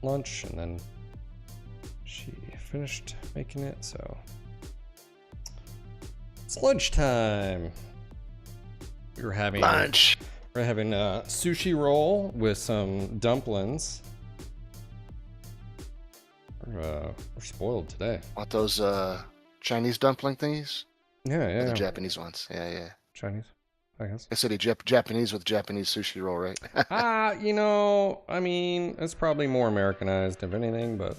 lunch, and then she finished making it, so it's lunchtime. We're having lunch. We're having a sushi roll with some dumplings. We're spoiled today. What, those Chinese dumpling thingies? Yeah, Or yeah. the Japanese ones. Yeah. Chinese, I guess. I said Japanese with Japanese sushi roll, right? You know, I mean, it's probably more Americanized, if anything, but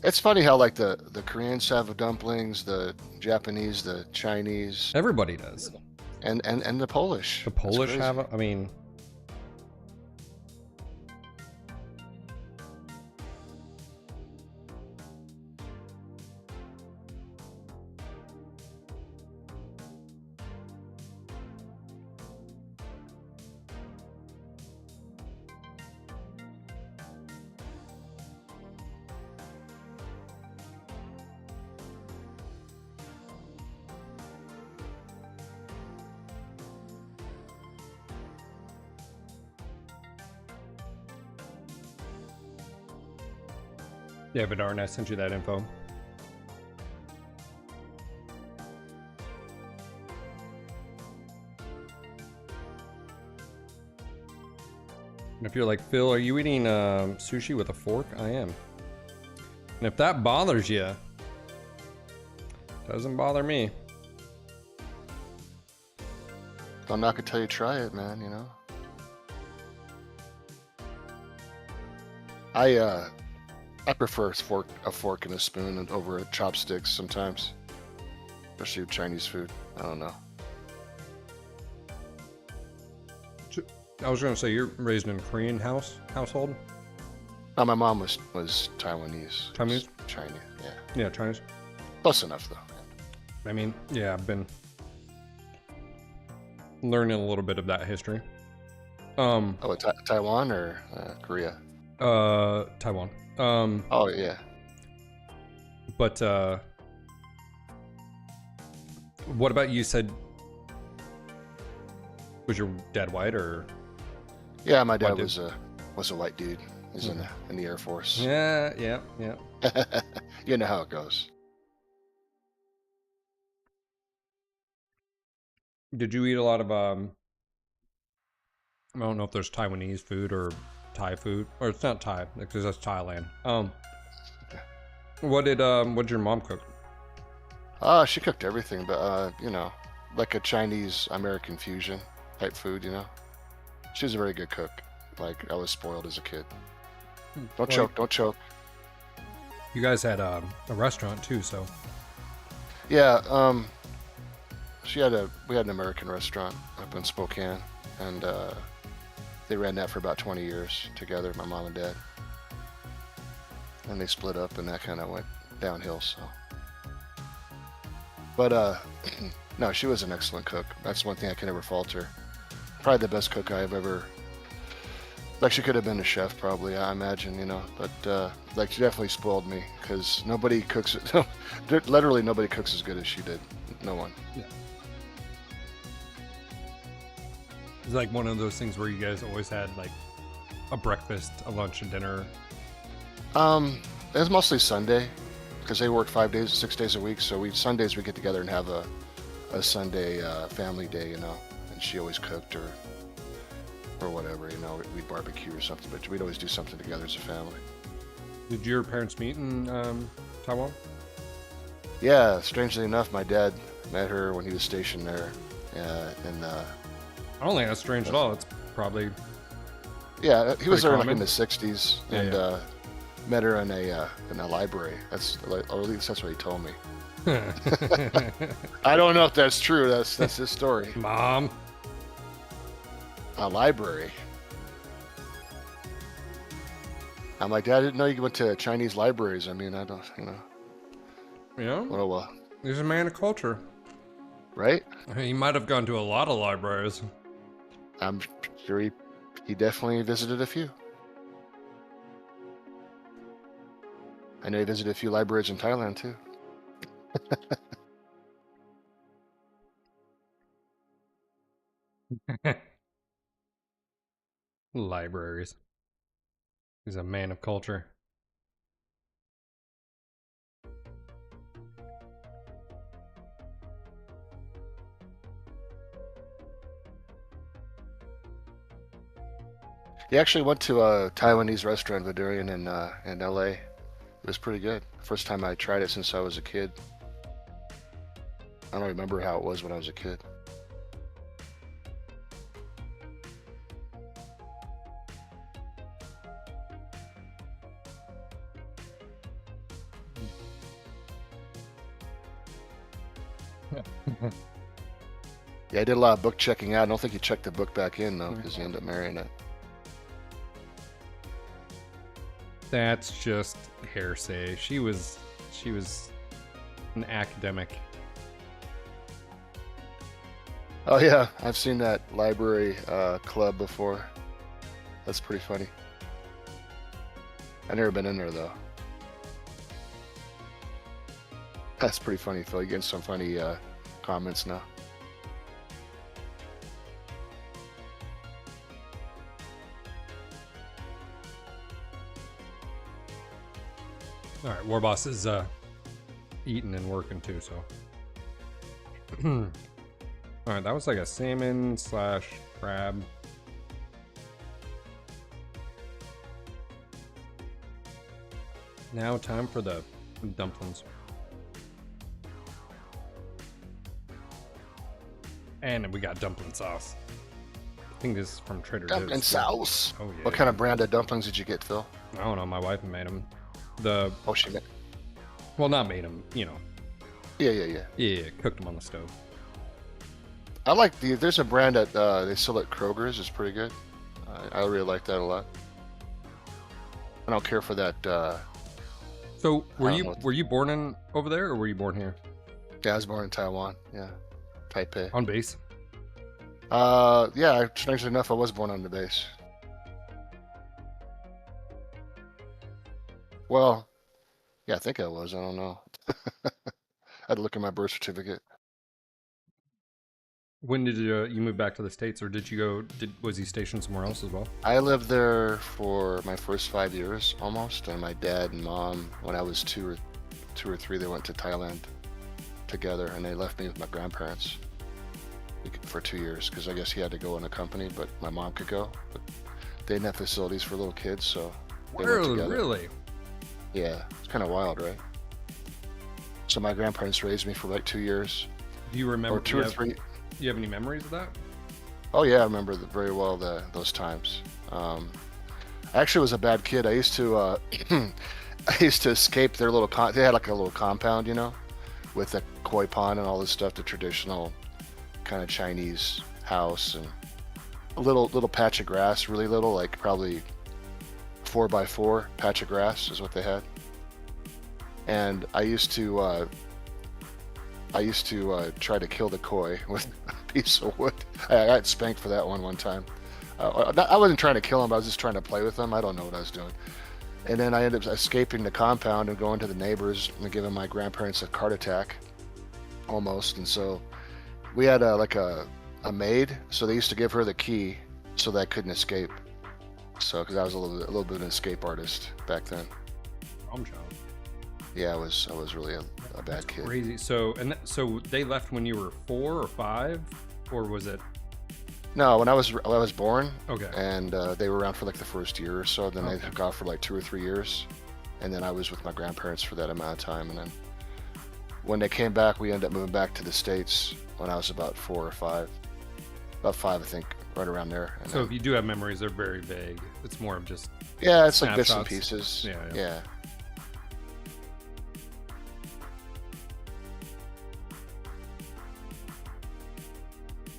It's funny how like the Koreans have dumplings, the Japanese, the Chinese, everybody does. and the Polish. The That's Polish crazy. have, I mean, yeah, but darn, I sent you that info. And if you're like, Phil, are you eating sushi with a fork? I am. And if that bothers you, doesn't bother me. I'm not gonna tell you try it, man. You know. I prefer a fork and a spoon over a chopsticks sometimes, especially with Chinese food. I don't know. I was gonna say you're raised in a Korean household. No, my mom was Taiwanese. Taiwanese? Chinese, yeah. Yeah, Chinese. Close enough though. I mean, yeah, I've been learning a little bit of that history. Taiwan or Korea? Taiwan. Oh yeah. But what about you? Said was your dad white or? Yeah, my dad White dude? was a white dude. He's in the Air Force. Yeah. You know how it goes. Did you eat a lot of I don't know if there's Taiwanese food or Thai food, or it's not Thai because that's Thailand. What'd your mom cook? She cooked everything, but you know, like a Chinese American fusion type food, you know. She was a very good cook. Like, I was spoiled as a kid. Don't choke. You guys had a restaurant too, so. Yeah, we had an American restaurant up in Spokane, and they ran that for about 20 years together, my mom and dad. And they split up, and that kind of went downhill, so. But, no, she was an excellent cook. That's one thing I can never fault her. Probably the best cook I've ever. Like, she could have been a chef, probably, I imagine, you know. But like, she definitely spoiled me, because nobody cooks. Literally, nobody cooks as good as she did. No one. Yeah. It's like one of those things where you guys always had like a breakfast, a lunch, and dinner. It was mostly Sunday, because they work 6 days a week. So Sundays we get together and have a Sunday family day, you know. And she always cooked or whatever, you know. We'd barbecue or something, but we'd always do something together as a family. Did your parents meet in Taiwan? Yeah, strangely enough, my dad met her when he was stationed there, I don't think that's strange at all. It's probably yeah. He was there common. like in the '60s, and met her in a library. Or at least that's what he told me. I don't know if that's true. That's his story. Mom. A library. I'm like, Dad, I didn't know you went to Chinese libraries. I mean, I don't, you know. Yeah. Well, He's a man of culture. Right? He might have gone to a lot of libraries. I'm sure he definitely visited a few. I know he visited a few libraries in Thailand too. Libraries. He's a man of culture. He actually went to a Taiwanese restaurant, Vidurian, in LA. It was pretty good. First time I tried it since I was a kid. I don't remember how it was when I was a kid. Yeah, I did a lot of book checking out. I don't think he checked the book back in though, because he ended up marrying it. That's just hearsay. She was an academic. Oh yeah, I've seen that library club before. That's pretty funny. I've never been in there though. That's pretty funny, Phil. You're getting some funny comments now. All right, Warboss is eating and working too, so. All right, that was like a salmon / crab. Now time for the dumplings. And we got dumpling sauce. I think this is from Trader Joe's. Dumpling sauce. Oh yeah. What kind of brand of dumplings did you get, Phil? I don't know. My wife made them. She made. Well, not made them. You know. Yeah. Yeah, cooked them on the stove. I like there's a brand that they sell at Kroger's. It's pretty good. I really like that a lot. I don't care for that. So were you born over there or were you born here? Yeah, I was born in Taiwan. Yeah, Taipei. On base? Yeah. Strangely enough, I was born on the base. Well, yeah, I think I was. I don't know. I had to look at my birth certificate. When did you move back to the States, or did you go? Was he stationed somewhere else as well? I lived there for my first 5 years almost, and my dad and mom, when I was two or three, they went to Thailand together, and they left me with my grandparents for 2 years because I guess he had to go in a company, but my mom could go. But they didn't have facilities for little kids, so they went together. Really? Yeah, it's kind of wild, right? So my grandparents raised me for like 2 years. Do you remember? Or two or three. Do you have any memories of that? Oh yeah, I remember very well those times. I actually was a bad kid. I used to I used to escape their little they had like a little compound, you know, with a koi pond and all this stuff, the traditional kind of Chinese house, and a little patch of grass, really little, like probably 4x4 patch of grass is what they had. And I used to try to kill the koi with a piece of wood. I got spanked for that one time. I wasn't trying to kill him, but I was just trying to play with him. I don't know what I was doing. And then I ended up escaping the compound and going to the neighbors and giving my grandparents a heart attack, almost. And so we had a maid, so they used to give her the key so that I couldn't escape. So, because I was a little bit of an escape artist back then. Problem child. Yeah, I was really a bad kid. Crazy. So they left when you were 4 or 5, or was it? No, when I was born. Okay. And they were around for like the first year or so. Then they took off for like 2 or 3 years, and then I was with my grandparents for that amount of time. And then when they came back, we ended up moving back to the States when I was about 4 or 5. About 5, I think, right around there. And so if you do have memories, they're very vague. It's more of just it's like bits and pieces. Yeah.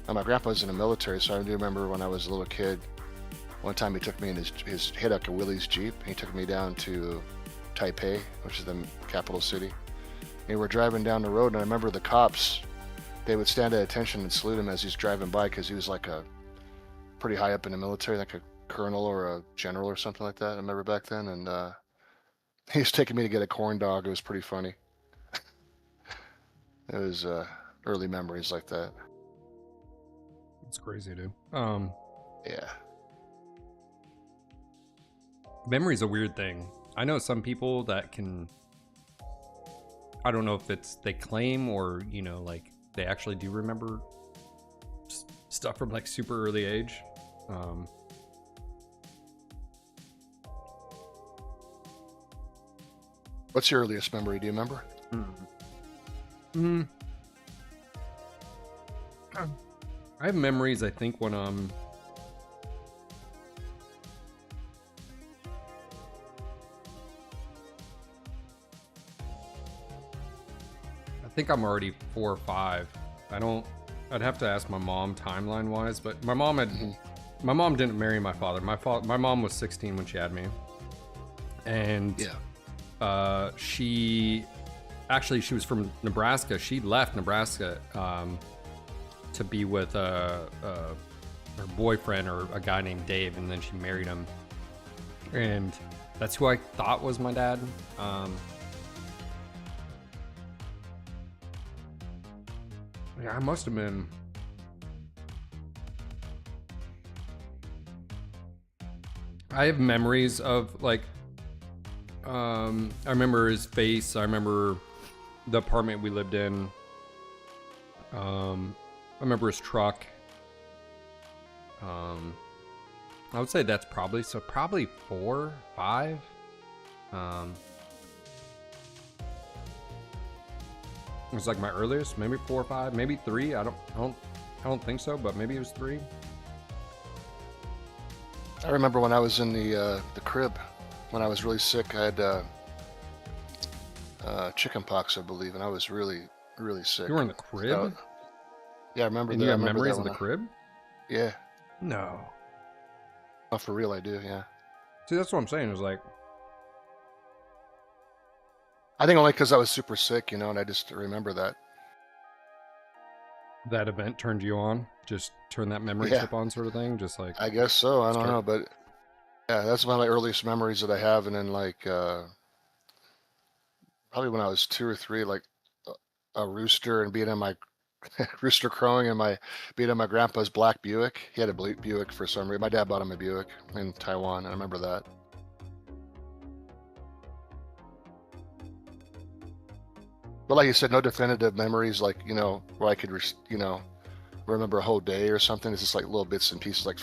My grandpa was in the military, so I do remember when I was a little kid, one time he took me in his hit like a Willys Jeep, and he took me down to Taipei, which is the capital city. And we were driving down the road, and I remember the cops, they would stand at attention and salute him as he's driving by, because he was like a pretty high up in the military, like a colonel or a general or something like that. I remember back then, and he was taking me to get a corn dog. It was pretty funny. It was early memories like that. It's crazy, dude. Yeah. Memory's a weird thing. I know some people that can, I don't know if it's they claim or, you know, like they actually do remember stuff from like super early age. What's your earliest memory? Do you remember? I have memories, I think, when I think I'm already 4 or 5. I'd have to ask my mom timeline wise, but my mom didn't marry my father. My mom was 16 when she had me. And she was from Nebraska. She left Nebraska to be with her boyfriend or a guy named Dave, and then she married him. And that's who I thought was my dad. Yeah, I must have been. I have memories of like, I remember his face. I remember the apartment we lived in. I remember his truck. I would say that's probably 4, 5. It was like my earliest, maybe 4 or 5, maybe 3. I don't think so, but maybe it was 3. I remember when I was in the crib, when I was really sick. I had chicken pox, I believe, and I was really, really sick. You were in the crib? Yeah, I remember and that. You I have remember memories that of the crib? Yeah. No. Oh, for real, I do, yeah. See, that's what I'm saying. It was like, I think only because I was super sick, you know, and I just remember that. That event turned you on? Just turn that memory chip on sort of thing? Just like... I guess so. I don't know, but yeah, that's one of my earliest memories that I have. And then like, probably when I was 2 or 3, like a rooster and being in my rooster crowing and being in my grandpa's black Buick. He had a Buick for some reason. My dad bought him a Buick in Taiwan. I remember that. But like you said, no definitive memories, like, you know, where I could, you know, remember a whole day or something. It's just like little bits and pieces, like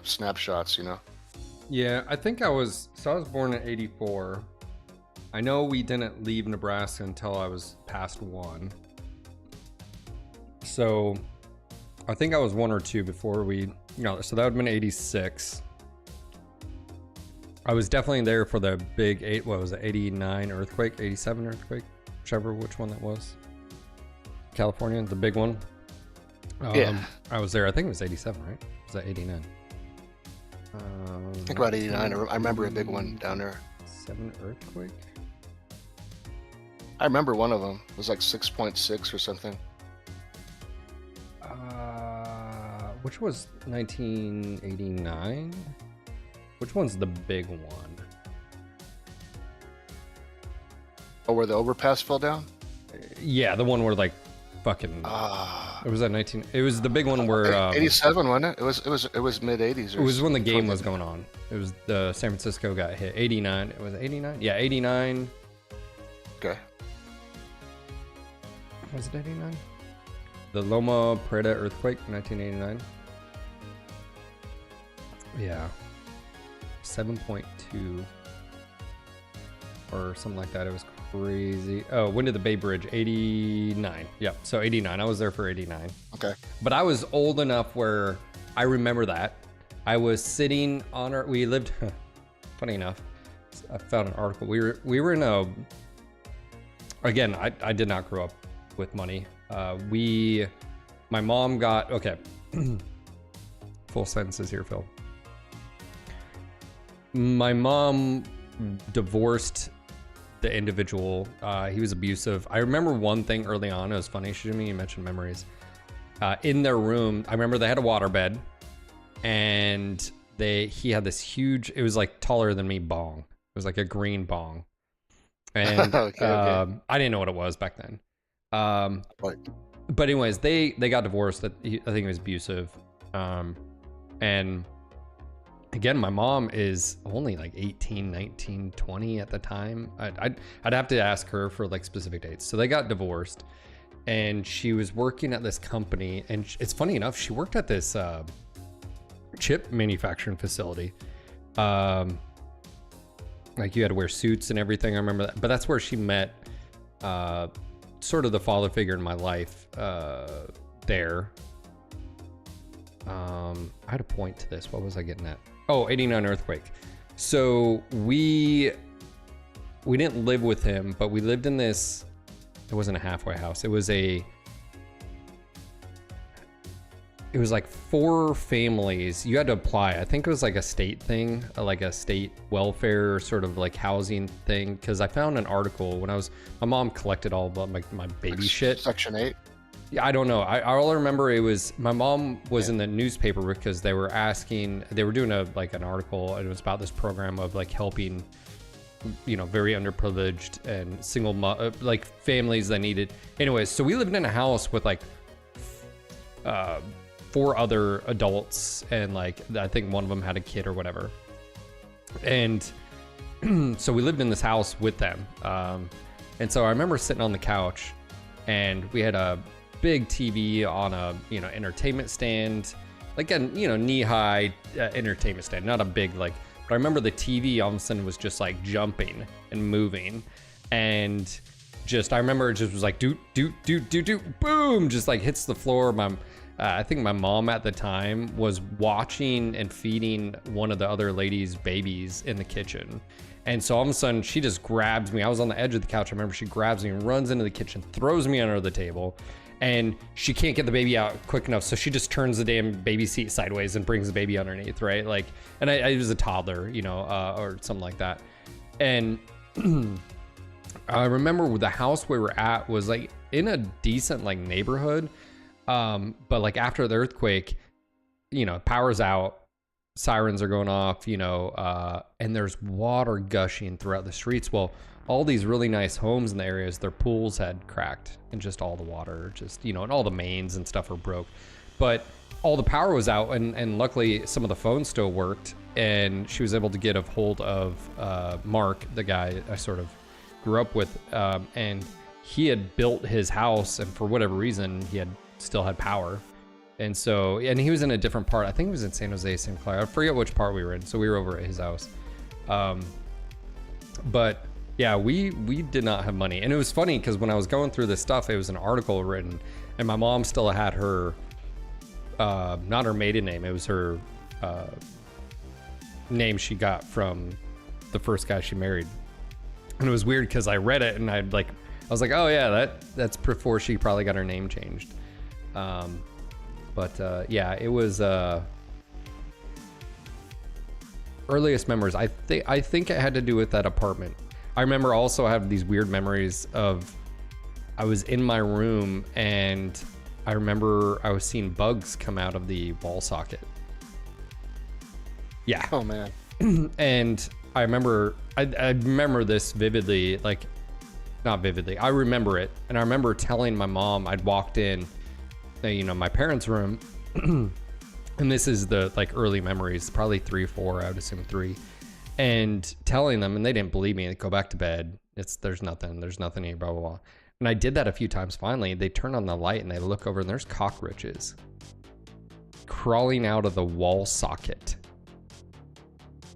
snapshots, you know? Yeah, I think I was born in 84. I know we didn't leave Nebraska until I was past 1. So I think I was 1 or 2 before we, you know, so that would have been 86. I was definitely there for the big 89 earthquake, 87 earthquake, which one that was. California, the big one. Yeah. I was there, I think it was 87, right? Was that 89? I think about 89. I remember a big one down there. 7 earthquake? I remember one of them. It was like 6.6 or something. Which was 1989? Which one's the big one? Oh, where the overpass fell down? Yeah, the one where like fucking. It was at 19. It was the big one where. 87, wasn't it? It was mid 80s. It was when the game was going on. It was the San Francisco got hit. 89. It was 89. Yeah, 89. Okay. Was it 89? The Loma Prieta earthquake, 1989. Yeah. 7.2 or something like that. It was crazy. Oh, when did the Bay Bridge? 89. Yep. So 89. I was there for 89. Okay. But I was old enough where I remember that. I was sitting on we lived, funny enough, I found an article. We were in a, again, I did not grow up with money. My mom got, okay. Full sentences here, Phil. My mom divorced the individual. He was abusive. I remember one thing early on. It was funny. Shizumi, you mentioned memories. In their room, I remember they had a waterbed, and he had this huge, it was like taller than me bong. It was like a green bong. And okay. I didn't know what it was back then. But anyways, they got divorced. I think he was abusive. And again, my mom is only like 18, 19, 20 at the time. I'd have to ask her for like specific dates. So they got divorced, and she was working at this company. And it's funny enough, she worked at this chip manufacturing facility. Like you had to wear suits and everything. I remember that. But that's where she met sort of the father figure in my life there. I had a point to this. What was I getting at? Oh, 89 earthquake. So we didn't live with him, but we lived in this, it wasn't a halfway house. It was like 4 families. You had to apply. I think it was like a state thing, like a state welfare sort of like housing thing. Cause I found an article when my mom collected all of my baby shit. Section 8. Yeah, I don't know. All I remember, it was my mom was in the newspaper because they were doing an article, and it was about this program of like helping, very underprivileged and single like families that needed. Anyways, so we lived in a house with like 4 other adults, and like I think one of them had a kid or whatever. And so we lived in this house with them. And so I remember sitting on the couch, and we had a big TV on a entertainment stand, like a knee-high entertainment stand, not a big like. But I remember the TV all of a sudden was just like jumping and moving, and I remember it just was like doot doot doot doot doot, boom, just like hits the floor. I think my mom at the time was watching and feeding one of the other ladies' babies in the kitchen. And so all of a sudden she just grabs me. I was on the edge of the couch. I remember she grabs me and runs into the kitchen, throws me under the table, and she can't get the baby out quick enough. So she just turns the damn baby seat sideways and brings the baby underneath, right? Like, and I was a toddler, or something like that. And I remember the house we were at was like in a decent like neighborhood. But like after the earthquake, power's out, sirens are going off, and there's water gushing throughout the streets. Well, all these really nice homes in the areas, their pools had cracked, and just all the water, and all the mains and stuff were broke. But all the power was out, and luckily some of the phones still worked, and she was able to get a hold of Mark, the guy I sort of grew up with, and he had built his house, and for whatever reason, he still had power. And so, and he was in a different part. I think he was in San Jose, St. Clair. I forget which part we were in. So we were over at his house. But yeah, we did not have money. And it was funny because when I was going through this stuff, it was an article written, and my mom still had her, not her maiden name. It was her name she got from the first guy she married. And it was weird because I read it and I was like, oh yeah, that's before she probably got her name changed. But yeah, it was earliest memories. I think it had to do with that apartment. I remember also I have these weird memories of I was in my room and I remember I was seeing bugs come out of the wall socket. Yeah. Oh man. And I remember this vividly, like not vividly. I remember it, and I remember telling my mom I'd walked in, my parents' room, and this is the like early memories, probably 3 or 4, I would assume 3, and telling them, and they didn't believe me. They go back to bed. There's nothing here, blah blah blah. And I did that a few times. Finally, they turn on the light and they look over, and there's cockroaches crawling out of the wall socket.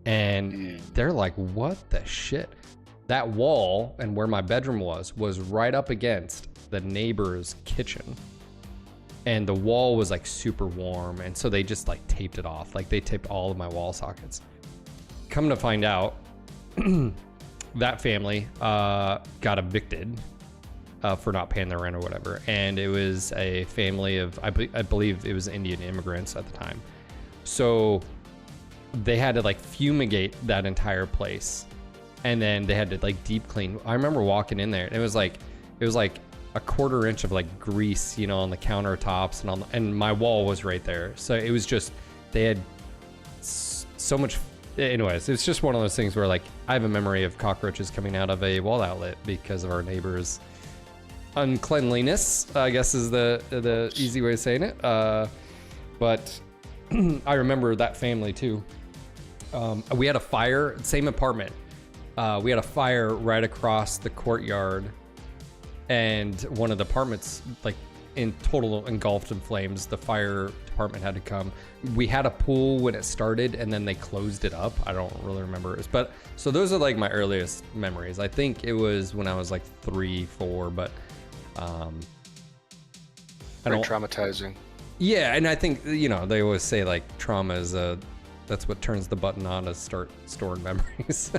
And they're like, what the shit? That wall and where my bedroom was right up against the neighbor's kitchen. And the wall was like super warm. And so they just like taped it off. Like they taped all of my wall sockets. Come to find out, that family got evicted for not paying their rent or whatever. And it was a family of, I believe it was Indian immigrants at the time. So they had to like fumigate that entire place, and then they had to like deep clean. I remember walking in there, and it was like a 1/4 inch of like grease, on the countertops and my wall was right there. So it was just, they had so much. Anyways, it's just one of those things where like I have a memory of cockroaches coming out of a wall outlet because of our neighbors' uncleanliness, I guess is the easy way of saying it. But I remember that family too. We had a fire, same apartment. We had a fire right across the courtyard, and one of the apartments, like, in total engulfed in flames. The fire department had to come. We had a pool when it started, and then they closed it up. I don't really remember. But so those are like my earliest memories. I think it was when I was like 3, 4, but Very traumatizing. Yeah, and I think, you know, they always say like trauma is that's what turns the button on to start storing memories.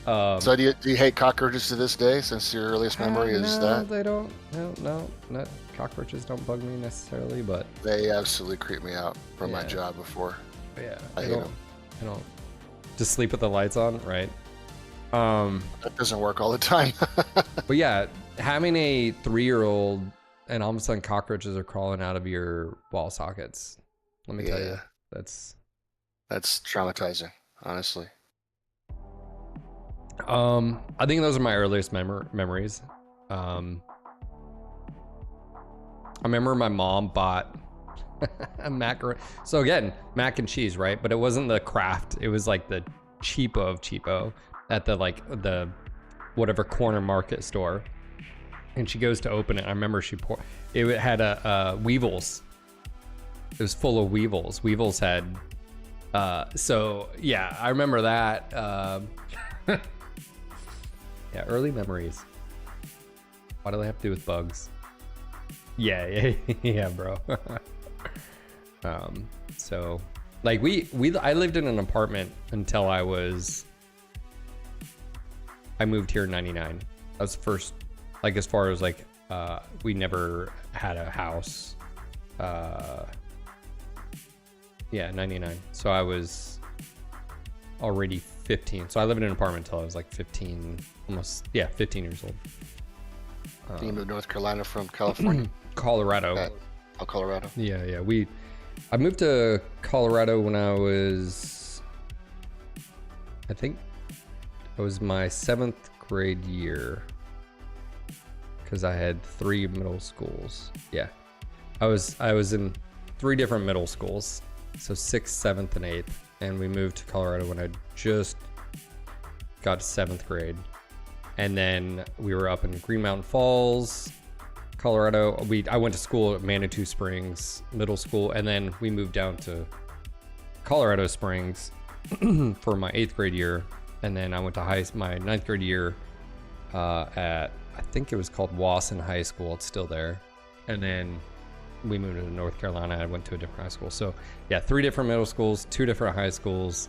So do you hate cockroaches to this day, since your earliest memory is that? They don't. No, not cockroaches don't bug me necessarily, but they absolutely creep me out from my job before. Yeah, I hate them. I don't. Just sleep with the lights on, right? That doesn't work all the time. But yeah, having a 3-year-old and all of a sudden cockroaches are crawling out of your wall sockets. Let me tell you, that's traumatizing, honestly. I think those are my earliest memories. I remember my mom bought a macaroni. So again, mac and cheese, right? But it wasn't the Kraft. It was like the cheapo of cheapo at the whatever corner market store. And she goes to open it. I remember it had a Weevils. It was full of Weevils. Weevils had, so yeah, I remember that. Yeah, early memories. Why do they have to do with bugs? Yeah, bro. So like I lived in an apartment until I moved here in 99. That was the first, like, as far as like, we never had a house. Yeah, 99. So I was already 15. So I lived in an apartment until I was like 15, almost, 15 years old. You moved to North Carolina from California? Colorado. Colorado. Yeah. I moved to Colorado when I was, I think it was my 7th grade year, because I had 3 middle schools. Yeah, I was in 3 different middle schools, so 6th, 7th, and 8th, and we moved to Colorado when I just got to 7th grade, and then we were up in Green Mountain Falls, Colorado. I went to school at Manitou Springs Middle School, and then we moved down to Colorado Springs for my 8th grade year, and then I went to my 9th grade year at, I think it was called Wasson High School. It's still there. And then we moved to North Carolina. I went to a different high school. So yeah, 3 different middle schools, 2 different high schools.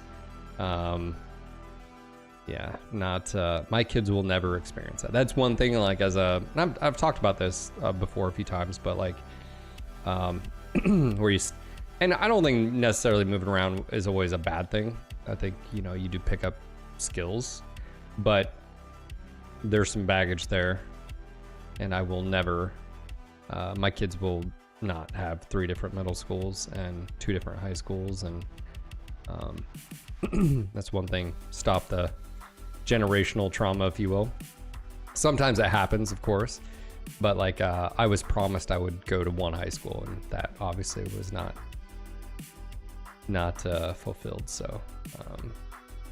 Yeah, not my kids will never experience that. That's one thing. Like, I've talked about this before a few times, but like, where and I don't think necessarily moving around is always a bad thing. I think, you know, you do pick up skills, but there's some baggage there, and I will never, my kids will not have 3 different middle schools and 2 different high schools, and that's one thing. Stop the generational trauma, if you will. Sometimes that happens, of course, but like, I was promised I would go to one high school, and that obviously was not fulfilled. So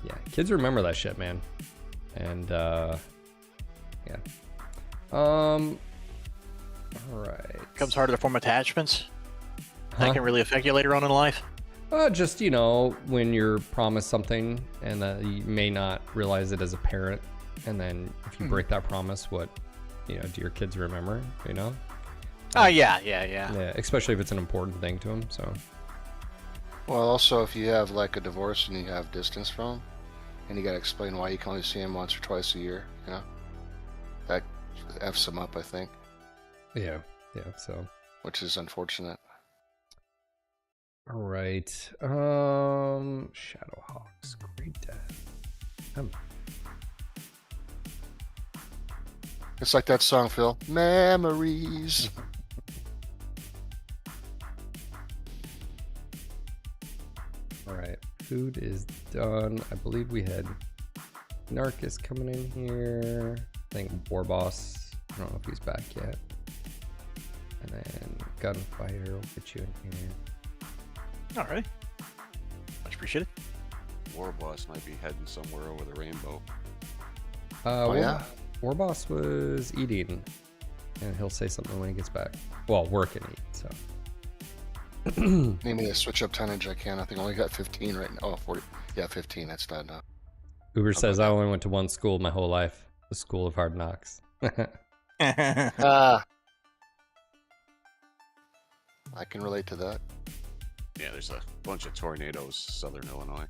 yeah, kids remember that shit, man. And yeah. All right. Becomes harder to form attachments. That can really affect you later on in life. Just, you know, when you're promised something and you may not realize it as a parent, and then if you break that promise, what, you know, do your kids remember? You know? Oh yeah. Yeah, especially if it's an important thing to them. So. Well, also, if you have like a divorce and you have distance from them, and you got to explain why you can only see him once or twice a year, you know, that F's him up, I think. Yeah. So. Which is unfortunate. All right. Shadowhawks, Great Death. It's like that song, Phil. Memories. All right. Food is done. I believe we had Narcus coming in here. I think War Boss. I don't know if he's back yet. And then Gunfire will get you in here. All right. Much appreciated. appreciate it. War Boss might be heading somewhere over the rainbow. Yeah? War Boss was eating, and he'll say something when he gets back. Well, work and eat, so. Need me to switch up tonnage, I can. I think I only got 15 right now. Oh, 40. Yeah, 15, that's not enough. Uber says, I only went to one school my whole life. The School of Hard Knocks. I can relate to that. Yeah, there's a bunch of tornadoes, southern Illinois.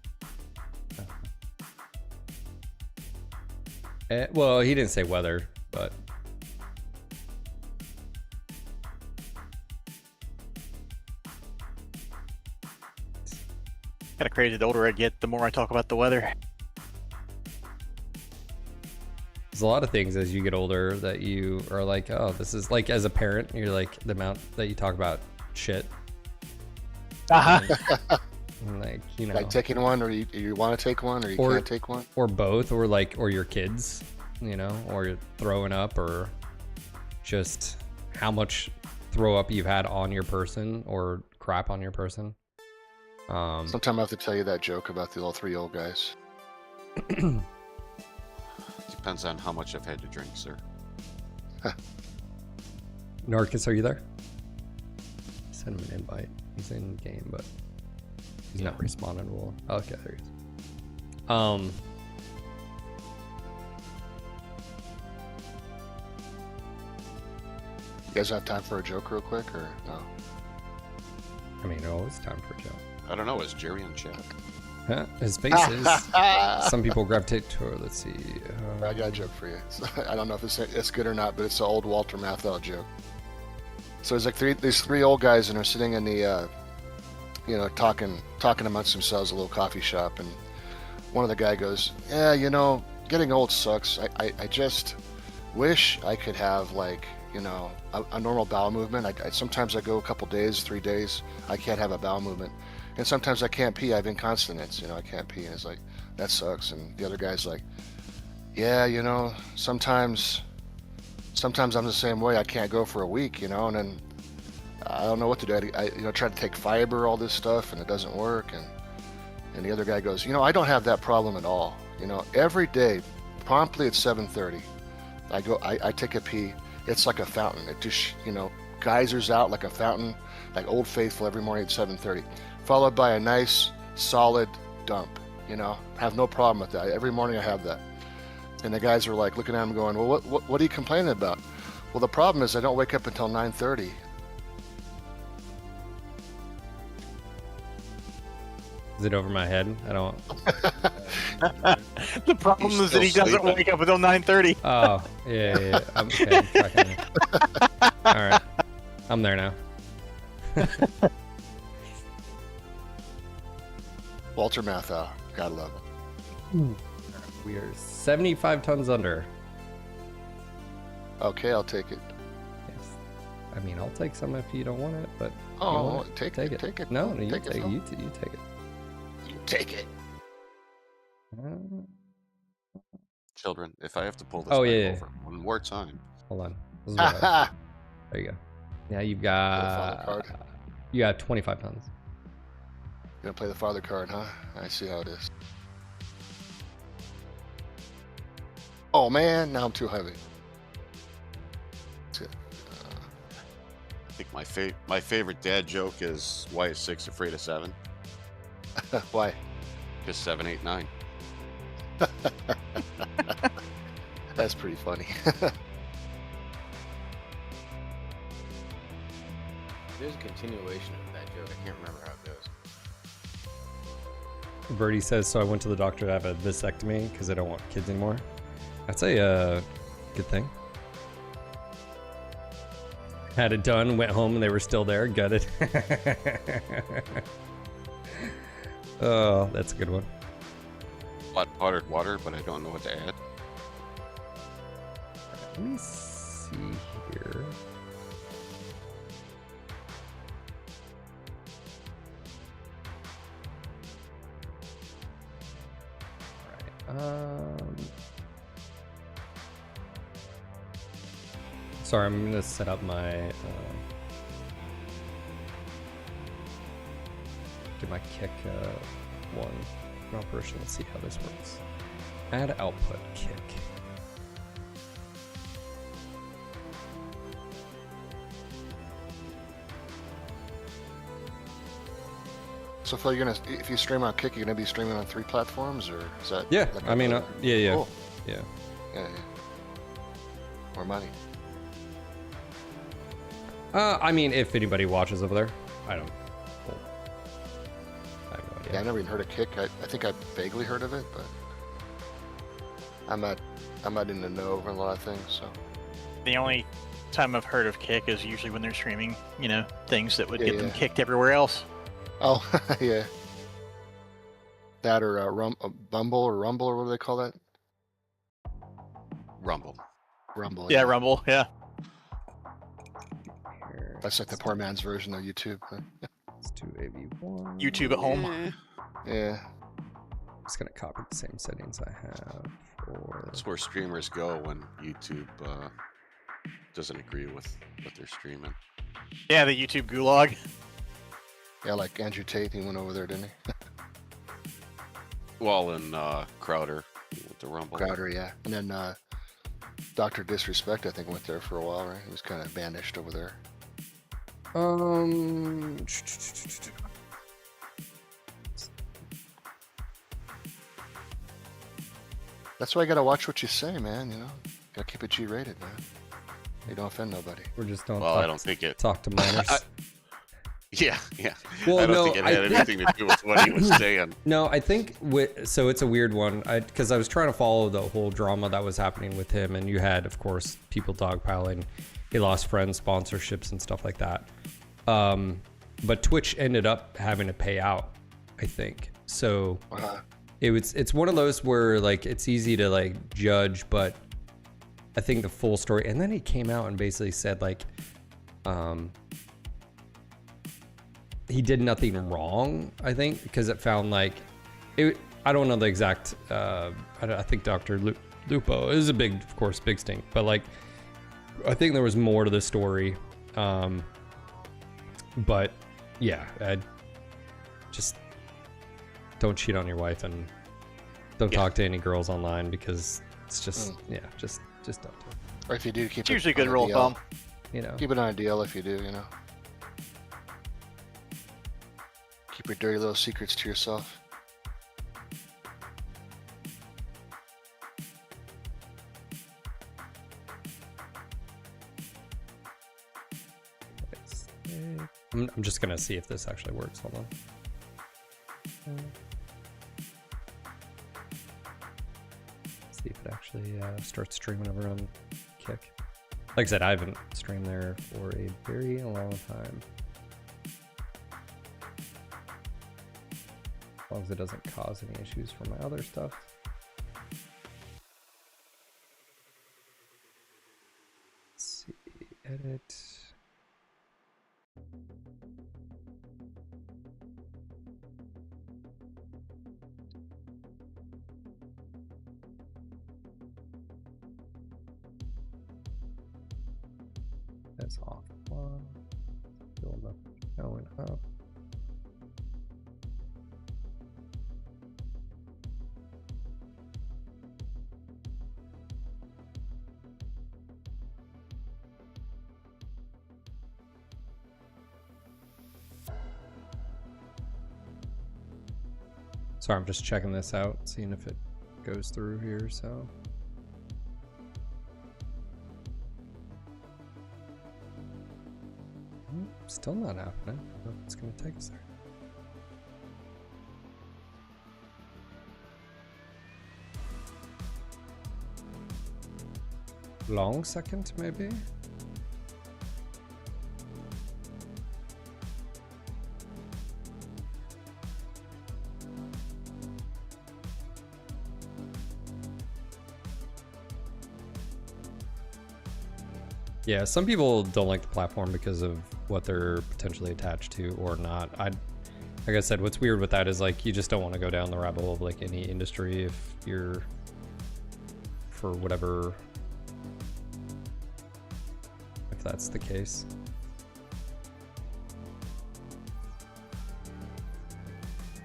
Well, he didn't say weather, but... Kind of crazy. The older I get, the more I talk about the weather. There's a lot of things as you get older that you are like, oh, this is like, as a parent, you're like, the amount that you talk about shit. Like, you know, like taking one, or you want to take one, or you can't take one, or both, or like, or your kids, you know, or you're throwing up, or just how much throw up you've had on your person or crap on your person. Sometime I have to tell you that joke about the all 3 old guys. Depends on how much I've had to drink, sir. Narcus, are you there? Send him an invite. He's in game, but he's not responding well. Okay, there he is. You guys have time for a joke real quick, or no? I mean, always time for a joke. I don't know. Is Jerry on chat? Huh? His face is. Some people gravitate to. Let's see. I got a joke for you. So, I don't know if it's good or not, but it's an old Walter Matthau joke. So there's like these 3 old guys, and they're sitting in the, talking amongst themselves, a little coffee shop, and one of the guy goes, "Yeah, getting old sucks. I just wish I could have like, a normal bowel movement. Sometimes I go a couple days, 3 days, I can't have a bowel movement. And sometimes I can't pee. I have incontinence, I can't pee." And it's like, that sucks. And the other guy's like, "Yeah, sometimes I'm the same way. I can't go for a week, and then I don't know what to do. I try to take fiber, all this stuff, and it doesn't work." And the other guy goes, "I don't have that problem at all. Every day, promptly at 7:30, I take a pee. It's like a fountain. It just, geysers out like a fountain, like Old Faithful every morning at 7:30, followed by a nice, solid dump. Have no problem with that. Every morning I have that." And the guys are like looking at him going, "Well, what are you complaining about?" "Well, the problem is I don't wake up until 9:30. Is it over my head? I don't. The problem is that he doesn't wake up until 9:30. Oh, yeah. I'm okay. All right. I'm there now. Walter Matthau. Gotta love it. We are 75 tons under. Okay, I'll take it. Yes. I mean, I'll take some if you don't want it, but. Oh, take it. No, you take take it. You take it. You take it. Children, if I have to pull this over one more time. Hold on. This is what there you go. Yeah, you've got. You got 25 tons. You're gonna play the father card, huh? I see how it is. Oh man, now I'm too heavy. That's it. I think my favorite dad joke is, why is 6 afraid of 7? Why? Because 7, 8, 9. That's pretty funny. There's a continuation of that joke. I can't remember how it goes. Birdie says, so I went to the doctor to have a vasectomy because I don't want kids anymore. That's a good thing. Had it done, went home, and they were still there. Gutted. Oh, that's a good one. Buttered water, but I don't know what to add. Let me see here. Alright, sorry, I'm gonna set up my get my kick one in operation. Let's see how this works. Add output kick. So Phil, if you stream on Kick, you're gonna be streaming on 3 platforms, or is that? Yeah, that I mean, yeah. Cool. Yeah. Yeah. More money. I mean, if anybody watches over there, I don't. I have no idea. Yeah, I never even heard of Kick. I think I vaguely heard of it, but I'm not in the know over a lot of things. So The only time I've heard of Kick is usually when they're streaming, things that would get them kicked everywhere else. Oh, yeah. That or Bumble or Rumble, or what do they call that? Rumble. Rumble. Yeah, Rumble. Yeah. That's like the poor man's version of YouTube. Let's do AV1. YouTube at home. Yeah. I'm just gonna copy the same settings I have for. That's where streamers go when YouTube doesn't agree with what they're streaming. Yeah, the YouTube gulag. Yeah, like Andrew Tate, he went over there, didn't he? Well, and Crowder with the Rumble. Crowder, yeah. And then Dr. Disrespect, I think, went there for a while, right? He was kind of banished over there. That's why you gotta watch what you say, man. Gotta keep it G-rated, man. You don't offend nobody. We're just don't. Well, talk, I don't think it. Talk to minors. Yeah. Well, I don't no, think it had anything to do with what he was saying. No, I think so. It's a weird one because I was trying to follow the whole drama that was happening with him, and you had, of course, people dogpiling. He lost friends, sponsorships, and stuff like that. But Twitch ended up having to pay out, I think. So it's one of those where like it's easy to like judge, but I think the full story. And then he came out and basically said like, he did nothing wrong, I think, because it found like it. I don't know the exact. I think Dr. Lupo is a big, of course, big stink, but like I think there was more to the story. But yeah, just don't cheat on your wife and don't talk to any girls online because it's just just don't do it. Or if you do, keep it's usually a good rule of thumb. Keep it on a DL if you do. Keep your dirty little secrets to yourself. I'm just gonna see if this actually works. Hold on. See if it actually starts streaming over on Kick. Like I said, I haven't streamed there for a very long time. As long as it doesn't cause any issues for my other stuff. Let's see, edit. That's offline. Build up, going up. Sorry, I'm just checking this out, seeing if it goes through here, so. Still not happening. It's gonna take us there. Long second, maybe? Yeah, some people don't like the platform because of what they're potentially attached to or not. Like I said, what's weird with that is like you just don't want to go down the rabbit hole of like any industry if you're for whatever, if that's the case.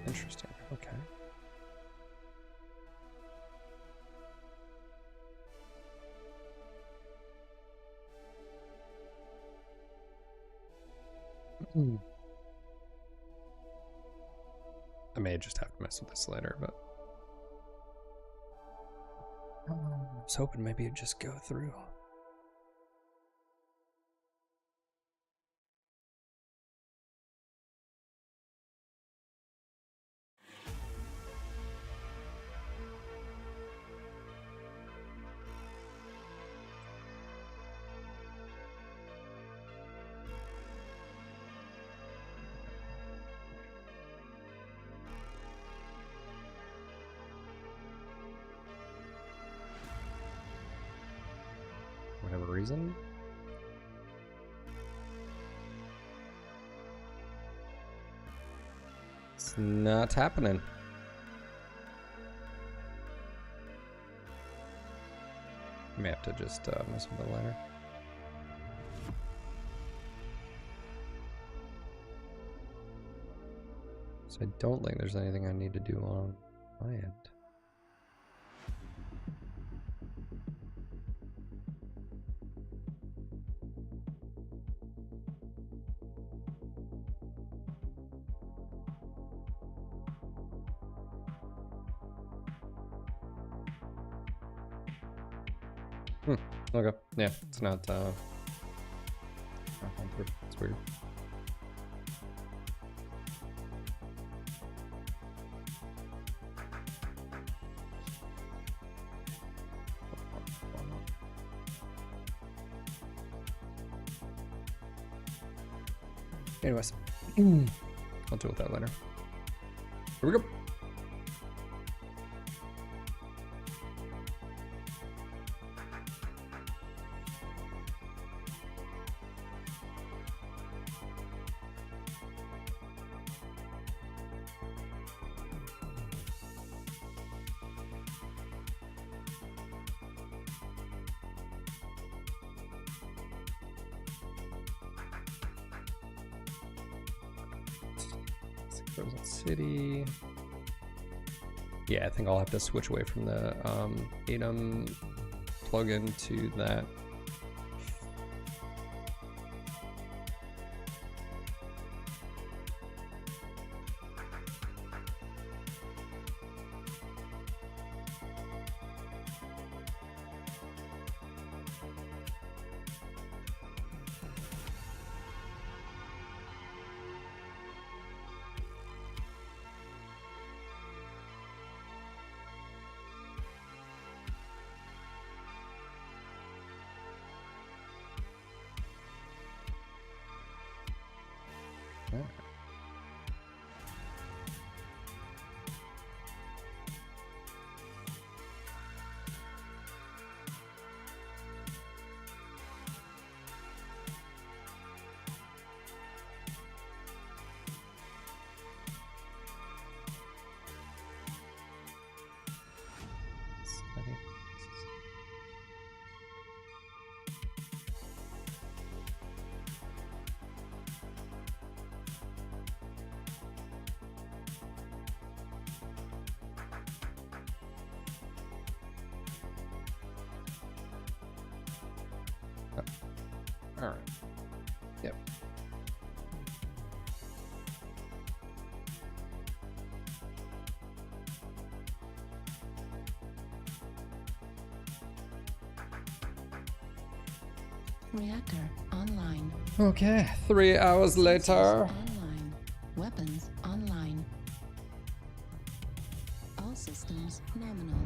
Interesting. Okay. I may just have to mess with this later, but I was hoping maybe it'd just go through. Whatever reason. It's not happening. I may have to just mess with it later. So I don't think there's anything I need to do on my end. Okay. Yeah, it's not gone through. It's weird. Anyways, I'll deal with that later. Here we go. Frozen City. Yeah, I think I'll have to switch away from the ATOM plugin to that. All right. Yep. Reactor online. Okay, 3 hours later. Online. Weapons online. All systems nominal.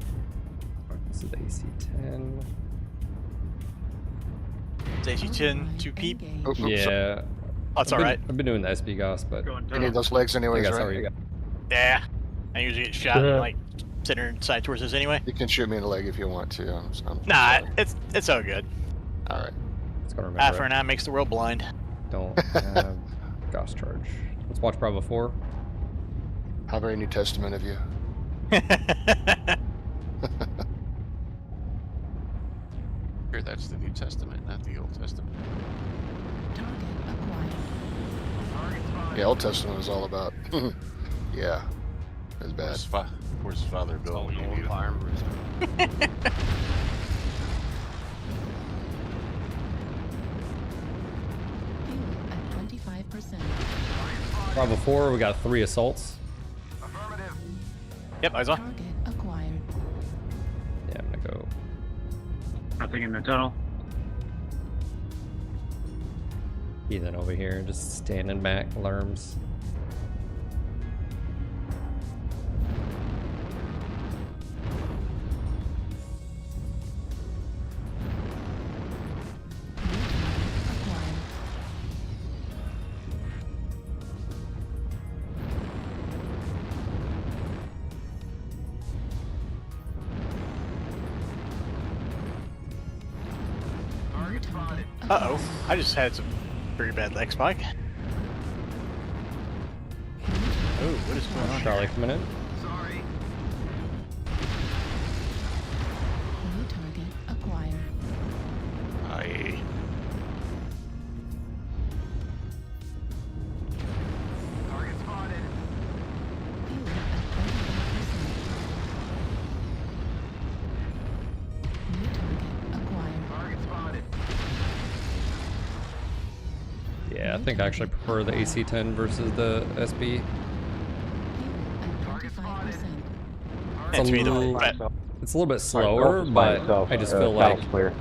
This is AC-10. It's AC-10, 2 peep. Yeah. Oh, it's alright. I've been doing the SB Goss, but You need those legs anyways, I guess right? Yeah. I usually get shot like center side towards this anyway. You can shoot me in the leg if you want to. Nah, it's all good. All right. Let's go remember. After an eye makes the world blind. Don't have Goss charge. Let's watch Bravo 4. How very New Testament of you. Sure, that's the New Testament, not the Old Testament. Yeah, Old Testament was all about. Yeah, that's bad. Where's Father Bill when you need him? Fuel at 25%. Bravo 4, we got 3 assaults. Yep, eyes on. Target acquired. Yeah, I'm gonna go. Nothing in the tunnel. Ethan over here, just standing back, lerms. Uh-oh. I just had some pretty bad leg spike. Oh, what is going on? Charlie coming in. New target acquired. Aye. Target spotted. Fuel at 25%. New target acquired. Target spotted. Yeah, I think I actually prefer the AC-10 versus the SB. Target spotted. It's a little, it's a little bit slower, but I just feel like Fuel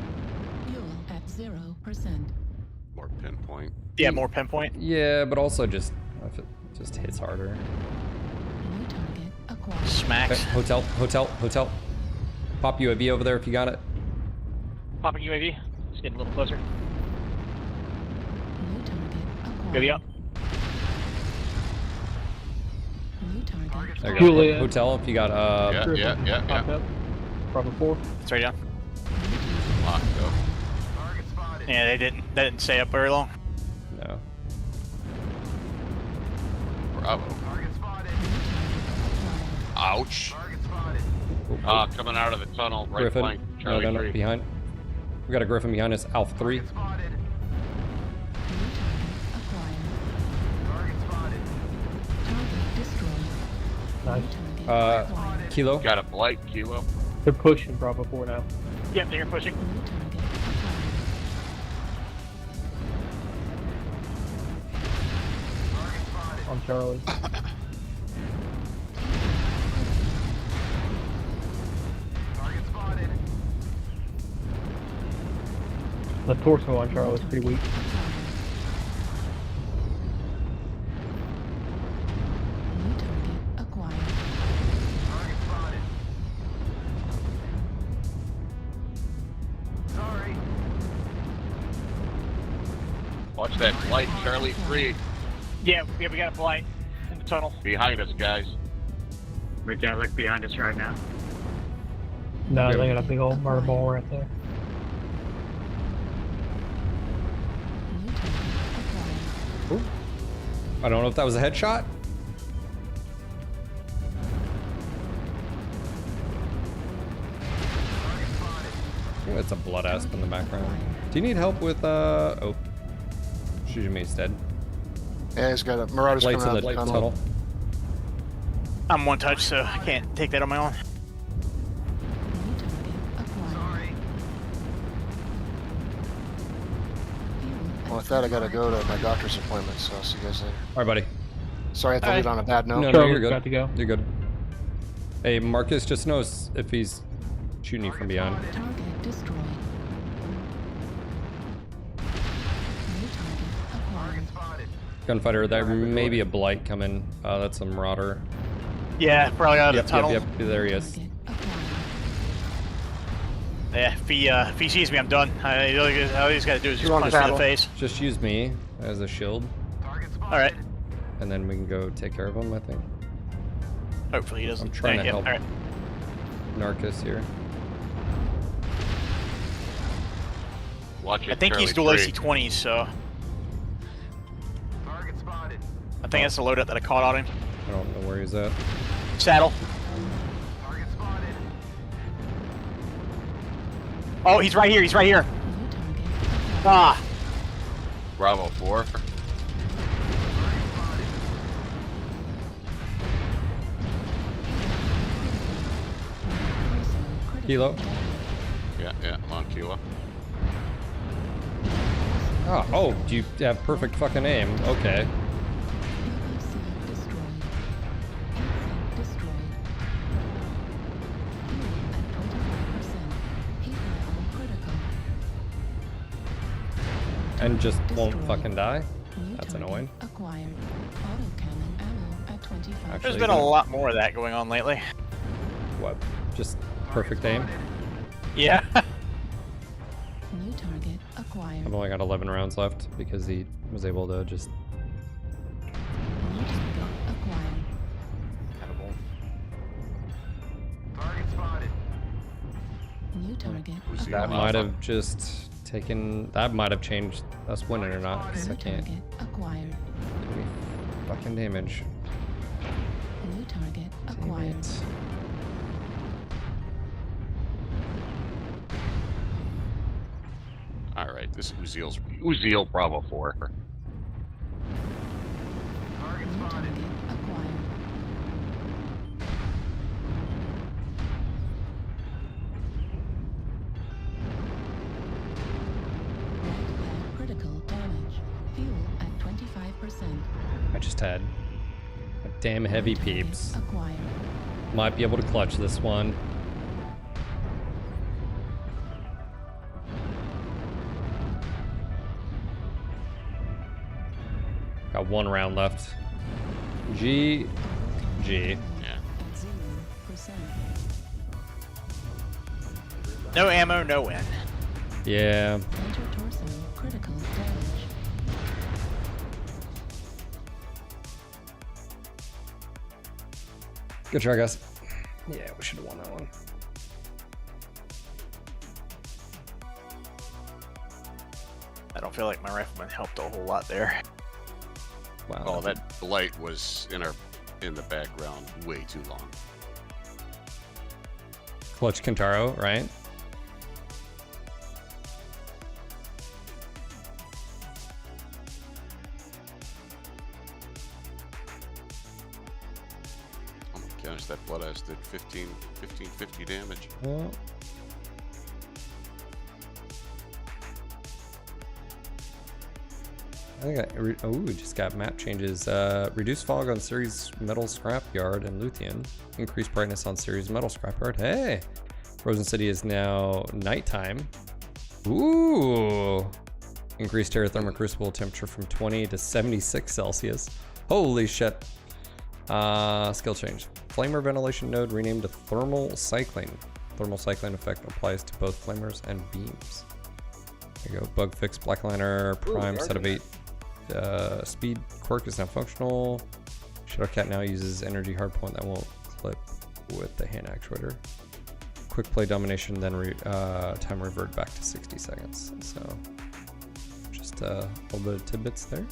at 0%. More pinpoint. Yeah, more pinpoint. yeah, but also just if it just hits harder. New target acquired. Smacks. Okay, hotel. Pop UAV over there if you got it. Popping UAV. Just getting a little closer. New target acquired. UAV up. New target. There you Julia. go. Hotel if you got Popped up. Bravo 4. It's right down. Locked up. Target spotted. Yeah, they didn't stay up very long. no. Bravo. Target spotted. Ouch. Target spotted. Coming out of the tunnel, right Griffin. flank. No, Charlie no, no, 3. behind. We got a Griffin behind us. Alpha 3. Target spotted. Target spotted. Target destroyed. Nice. Kilo. Got a blight, Kilo. They're pushing Bravo 4 now. Yep, they're pushing. New target acquired. On Charlie. Target spotted. The torso on Charlie is pretty weak. New target acquired. Target spotted. Sorry. Watch that blight, Charlie 3. Yeah, we got a blight in the tunnel. Behind us, guys. We can't look behind us right now. No, they got a big old murder ball right there. New target acquired. I don't know if that was a headshot. I think that's a blood asp in the background. Do you need help with oh, Shujumi's dead. Yeah, he's got a Marauders Lights coming in out the of the tunnel. I'm one touch, so I can't take that on my own. New target acquired. Sorry. Fuel Well, with that, I gotta go to my doctor's appointment, so I'll see you guys later. All right, buddy. Sorry, I have to leave on a bad note. No, Charlie's you're good. got to go. You're good. Hey, Marcus, just knows if he's shooting you from behind. target destroyed. New target acquired. Spotted. Gunfighter, there may be a blight coming. That's a Marauder. Yeah, probably out of the tunnel. Yep, there he is. Target acquired. Yeah, if he sees me, I'm done. All he's got to do is just punch me in the face. Just use me as a shield, Target spotted. All right. and then we can go take care of him, I think. Hopefully he doesn't. I'm trying to yep, help all right. Narcus here. Watch it, I think he's dual Charlie AC-20s, so Target spotted. I think that's the loadout that I caught on him. I don't know where he's at. Saddle. Target spotted. Oh, he's right here. He's right here. New target acquired. Ah. Bravo 4. Kilo. Yeah, I'm on Kilo. Oh, you have perfect fucking aim. Okay. And just won't fucking die? That's annoying. Acquired. Autocannon ammo at 25. There's been a lot more of that going on lately. What? Just perfect aim? Yeah. New target acquired. I've only got 11 rounds left because he was able to just... New target acquired. Target spotted. New target That acquired. might have just taken... That might have changed us winning or not, because I can't do Target acquired. any fucking damage. New target Damn acquired. it. All right, this Uziel Bravo 4. Target New spotted. target acquired. Right flag critical damage. Fuel at 25%. I just had a damn heavy peeps. Acquired. Might be able to clutch this one. Got 1 round left. G. Yeah. At 0%. No ammo, no win. Yeah. Center torso critical damage. Good try, guys. Yeah, we should have won that one. I don't feel like my rifleman helped a whole lot there. Wow. Oh, that blight was in the background way too long. Clutch Kintaro, right? Oh my gosh, that blood ice did 1550 damage. Well, I think we just got map changes. Reduce fog on Series Metal Scrapyard and Luthien. Increase brightness on Series Metal Scrapyard. Hey! Frozen City is now nighttime. Ooh! Increased Terrathermic Crucible temperature from 20 to 76 Celsius. Holy shit. Skill change. Flamer ventilation node renamed to Thermal Cycling. Thermal Cycling effect applies to both flamers and beams. There you go. Bug fix, Black Liner, Prime, set of 8. Speed quirk is now functional. Shadowcat now uses energy hardpoint that won't clip with the hand actuator. Quick play domination, then time revert back to 60 seconds. So just a little bit of tidbits there.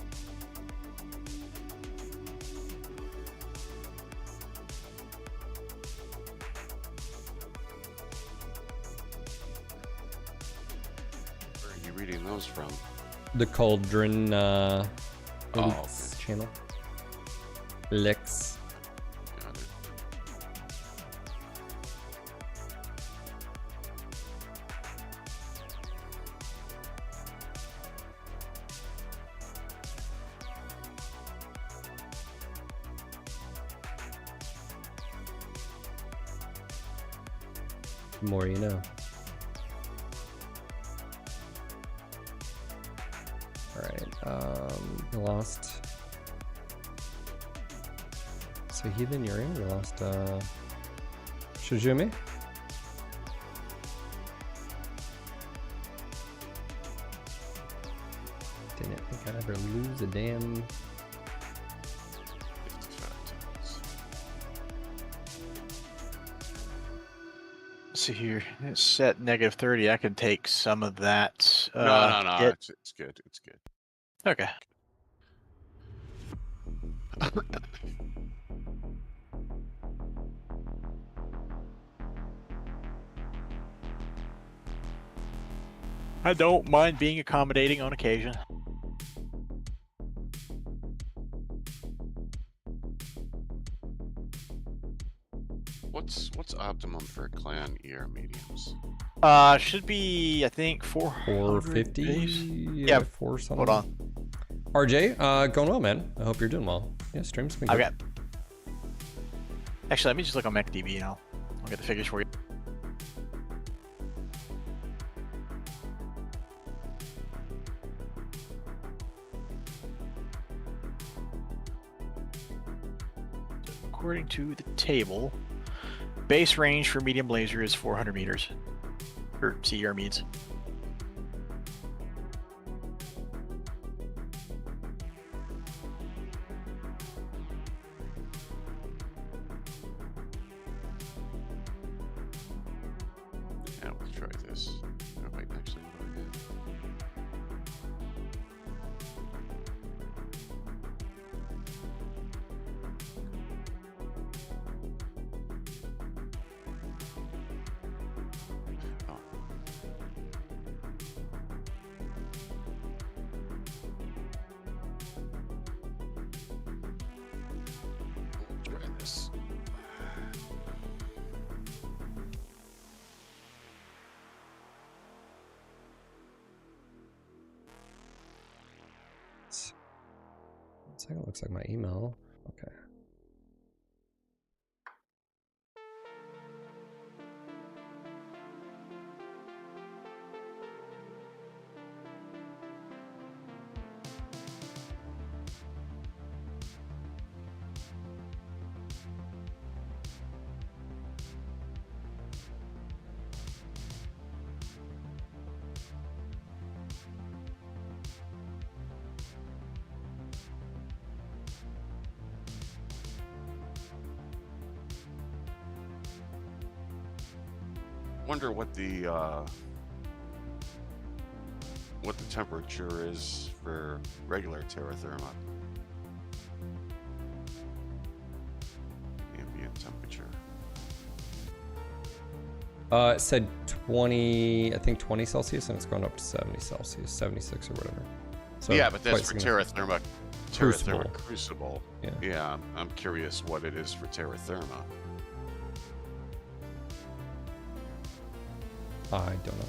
Where are you reading those from? The Cauldron okay. channel. Lex. Got it. The more you know. Alright, we lost. So Heathen, you're in. We lost Shizumi. Didn't think I'd ever lose a damn. 55 times. Let's see here. It's set -30. I can take some of that. No. hit. It's good. It's good. Okay. I don't mind being accommodating on occasion. What's optimum for clan ER mediums? Should be, I think, 450. 450? Yeah, 4 something. hold on. RJ, going well, man. I hope you're doing well. Yeah, stream's been good. I've got... Actually, let me just look on MechDB and I'll get the figures for you. According to the table, base range for medium laser is 400 meters for CER meads. Yeah, we'll try this. Oh, wait, actually, what do I get? Oh. Try this. One second, looks like my email. Okay. Wonder what the temperature is for regular terra therma. Ambient temperature. It said 20, I think 20 Celsius, and it's going up to 70 Celsius, 76 or whatever. So yeah, but that's quite for terra significant. therma. Crucible. Crucible. Yeah. Yeah, I'm curious what it is for terra therma. I don't know.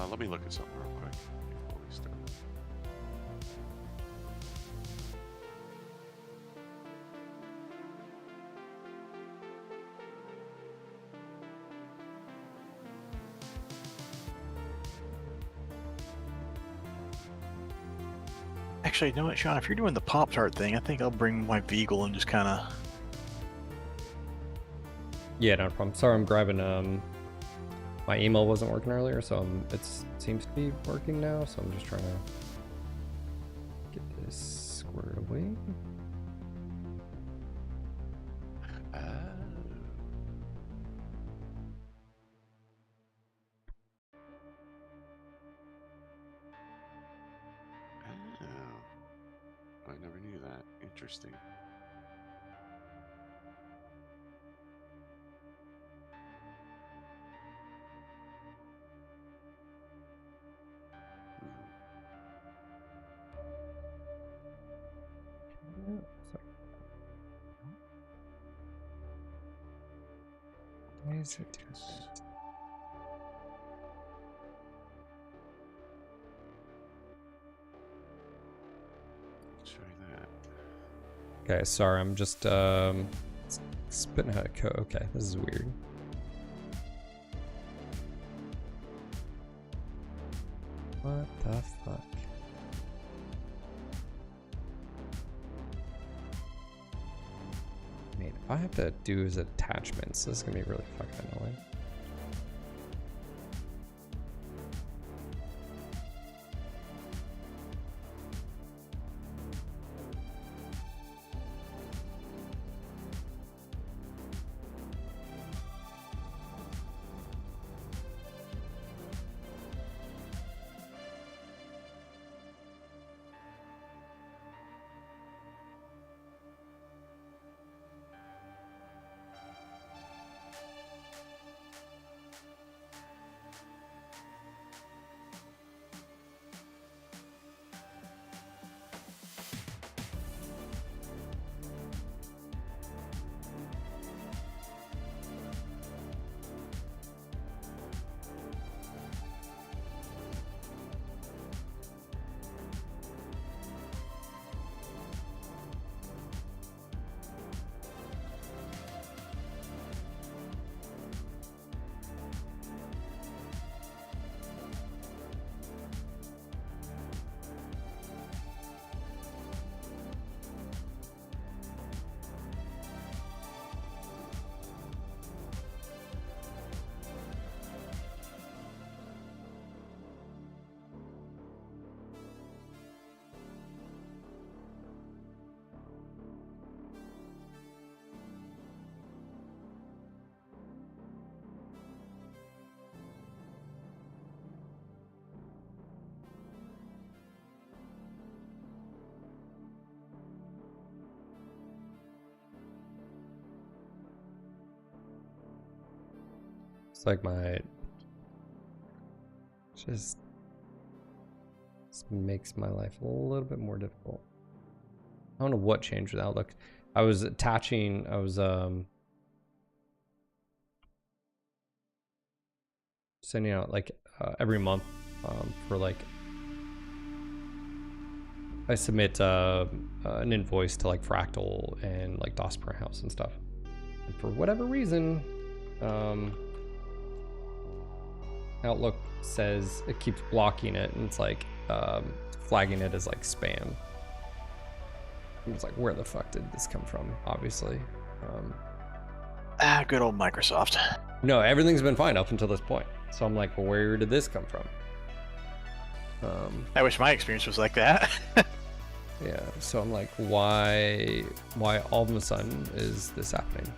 Let me look at something real quick before we start. Actually, you know what, Sean? If you're doing the Pop-Tart thing, I think I'll bring my Veagle and just kind of... Yeah, no problem. Sorry, I'm grabbing, my email wasn't working earlier, so it seems to be working now, so I'm just trying to get this squared away. I never knew that. Interesting. Why is it doing that? Try that. Okay, sorry, I'm just spitting out a code. Okay, this is weird. What the fuck? I mean, if I have to do his attachments, this is gonna be really fucking annoying. It's like my just makes my life a little bit more difficult. I don't know what changed with Outlook. I was sending out like every month for like I submit an invoice to like Fractal and like DOS per house and stuff. And for whatever reason, Outlook says it keeps blocking it, and it's like flagging it as like spam. I was like, where the fuck did this come from? Obviously. Good old Microsoft. No, everything's been fine up until this point. So I'm like, well, where did this come from? I wish my experience was like that. Yeah, so I'm like, why all of a sudden is this happening?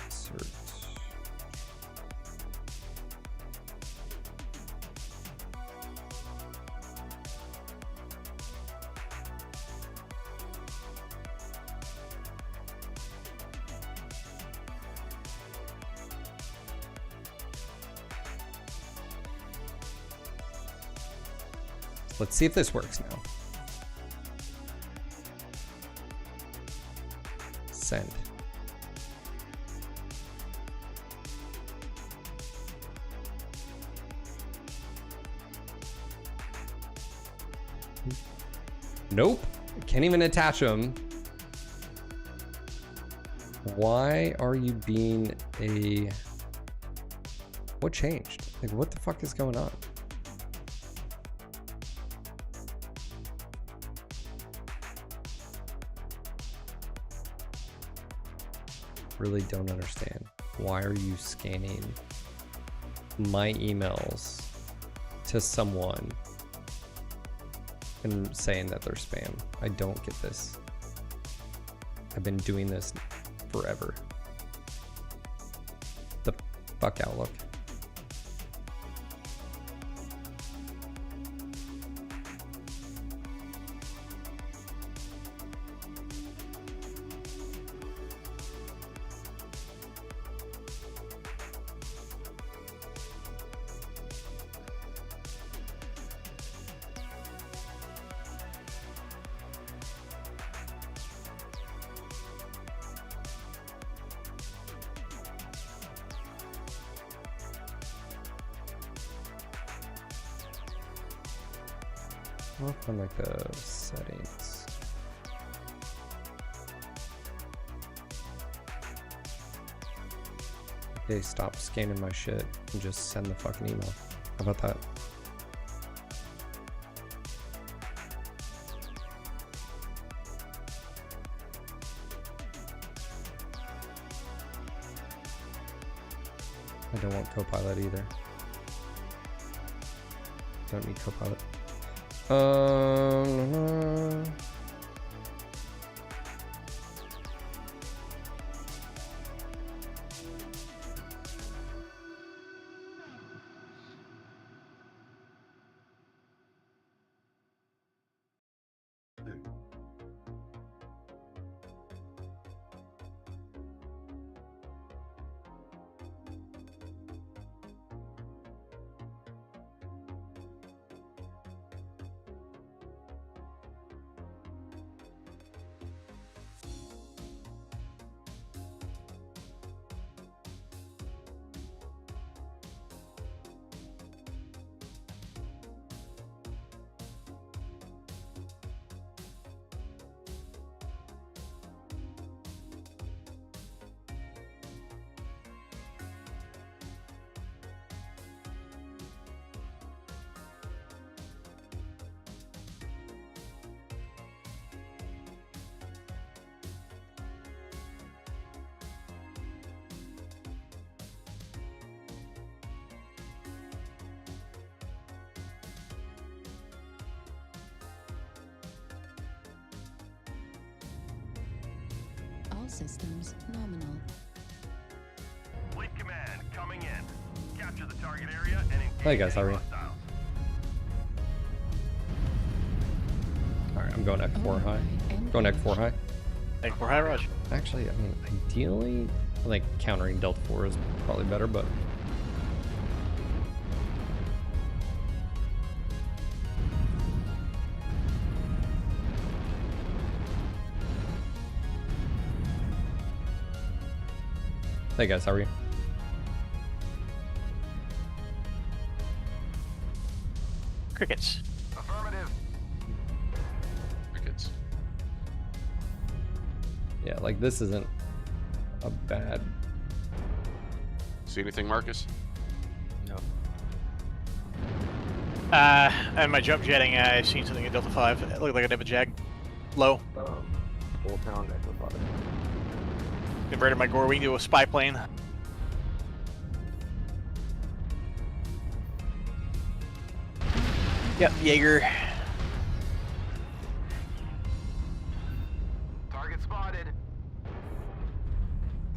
Insert. Let's see if this works now. Send. Nope. Can't even attach them. Why are you being a... What changed? Like, what the fuck is going on? Really don't understand. Why are you scanning my emails to someone and saying that they're spam? I don't get this. I've been doing this forever. The fuck Outlook. I'll find like the settings. Okay, stop scanning my shit and just send the fucking email. How about that? I don't want Copilot either. Don't need Copilot. All systems nominal. Fleet command coming in. Capture the target area and engage. Hey guys, how are you? hostiles. I'm going X4 high. Going X4 high. X4 high, Raj. Actually, I mean, ideally, I think countering Delta 4 is probably better, but. Hey guys, how are you? Crickets. Affirmative. Crickets. Yeah, like this isn't a bad. See anything, Marcus? No. And my jump jetting, I've seen something at Delta 5. It looked like a Neva Jag. Low. Full pound Echo 5. Converted my gore wing to a spy plane. Yep, Jaeger. Target spotted.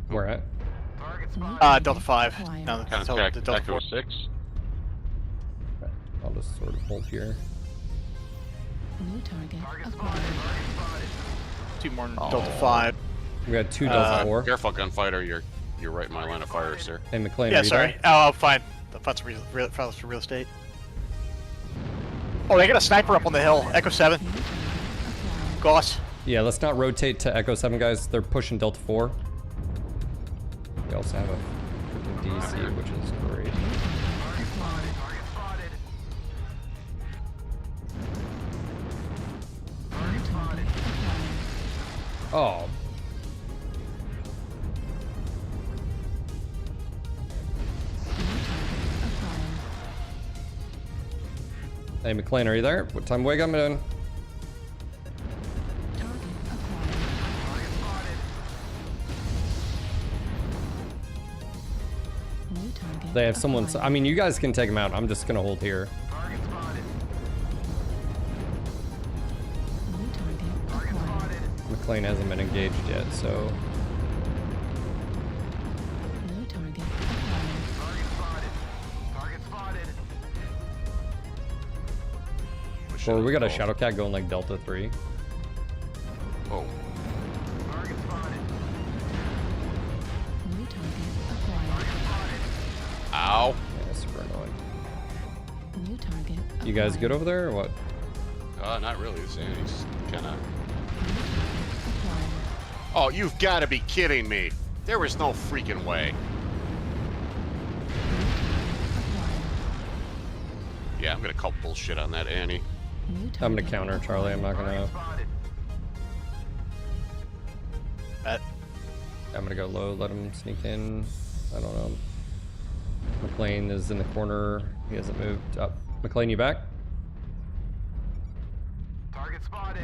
Where at? Target spotted. Delta 5. No, Contact Delta Echo 4. 6. Okay, I'll just sort of hold here. New target Target acquired. spotted. Target spotted. 2 more Delta 5. We got 2 Delta 4. Careful, gunfighter. You're right in my line of fire, sir. Hey, McLean, Yeah, are you sorry. there? Oh, fine. The funds for real estate. Oh, they got a sniper up on the hill. Echo 7. Goss. Yeah, let's not rotate to Echo 7, guys. They're pushing Delta 4. We also have a freaking DC, which is great. Target spotted. Target spotted. Target spotted. Oh. Hey, McLean, are you there? What time wake I'm in? Target spotted. New target. They have someone. I mean, you guys can take them out. I'm just gonna hold here. Target spotted. New target Target acquired. spotted. McLean hasn't been engaged yet, so. New target acquired. Target spotted. Target spotted. Or we got a Shadowcat going like Delta 3. Oh. Target spotted. New target acquired. Target spotted. Ow. Yeah, super annoying. New target You guys acquired. good over there or what? Not really. He's kind of. Acquired. Oh, you've got to be kidding me. There was no freaking way. Yeah, I'm gonna call bullshit on that Annie. New I'm gonna target counter Charlie. I'm not gonna. Spotted. I'm gonna go low. Let him sneak in. I don't know. McLean is in the corner. He hasn't moved up. McLean, you back? Target spotted.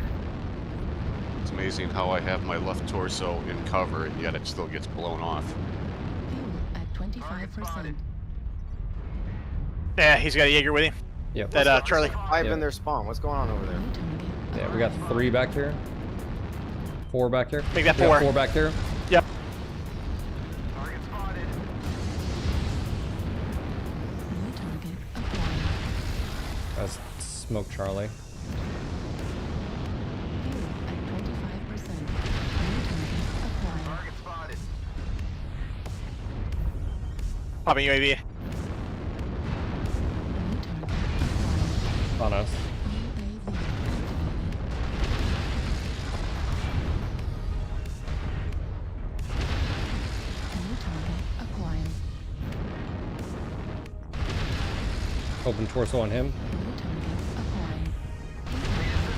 It's amazing how I have my left torso in cover, and yet it still gets blown off. Fuel at 25%. Yeah, he's got a Jaeger with him. Yep. That Charlie. 5 Yep. in their spawn. What's going on over there? New target Yeah, we got 3 back here. 4 back here. Make that We got 4. 4 back here. Yep. Target spotted. New target acquired. Let's smoke Charlie. Fuel at 25%. New target acquired. Target spotted. Popping UAV. New target acquired. On us. UAV activated. New target acquired. Open torso on him. New target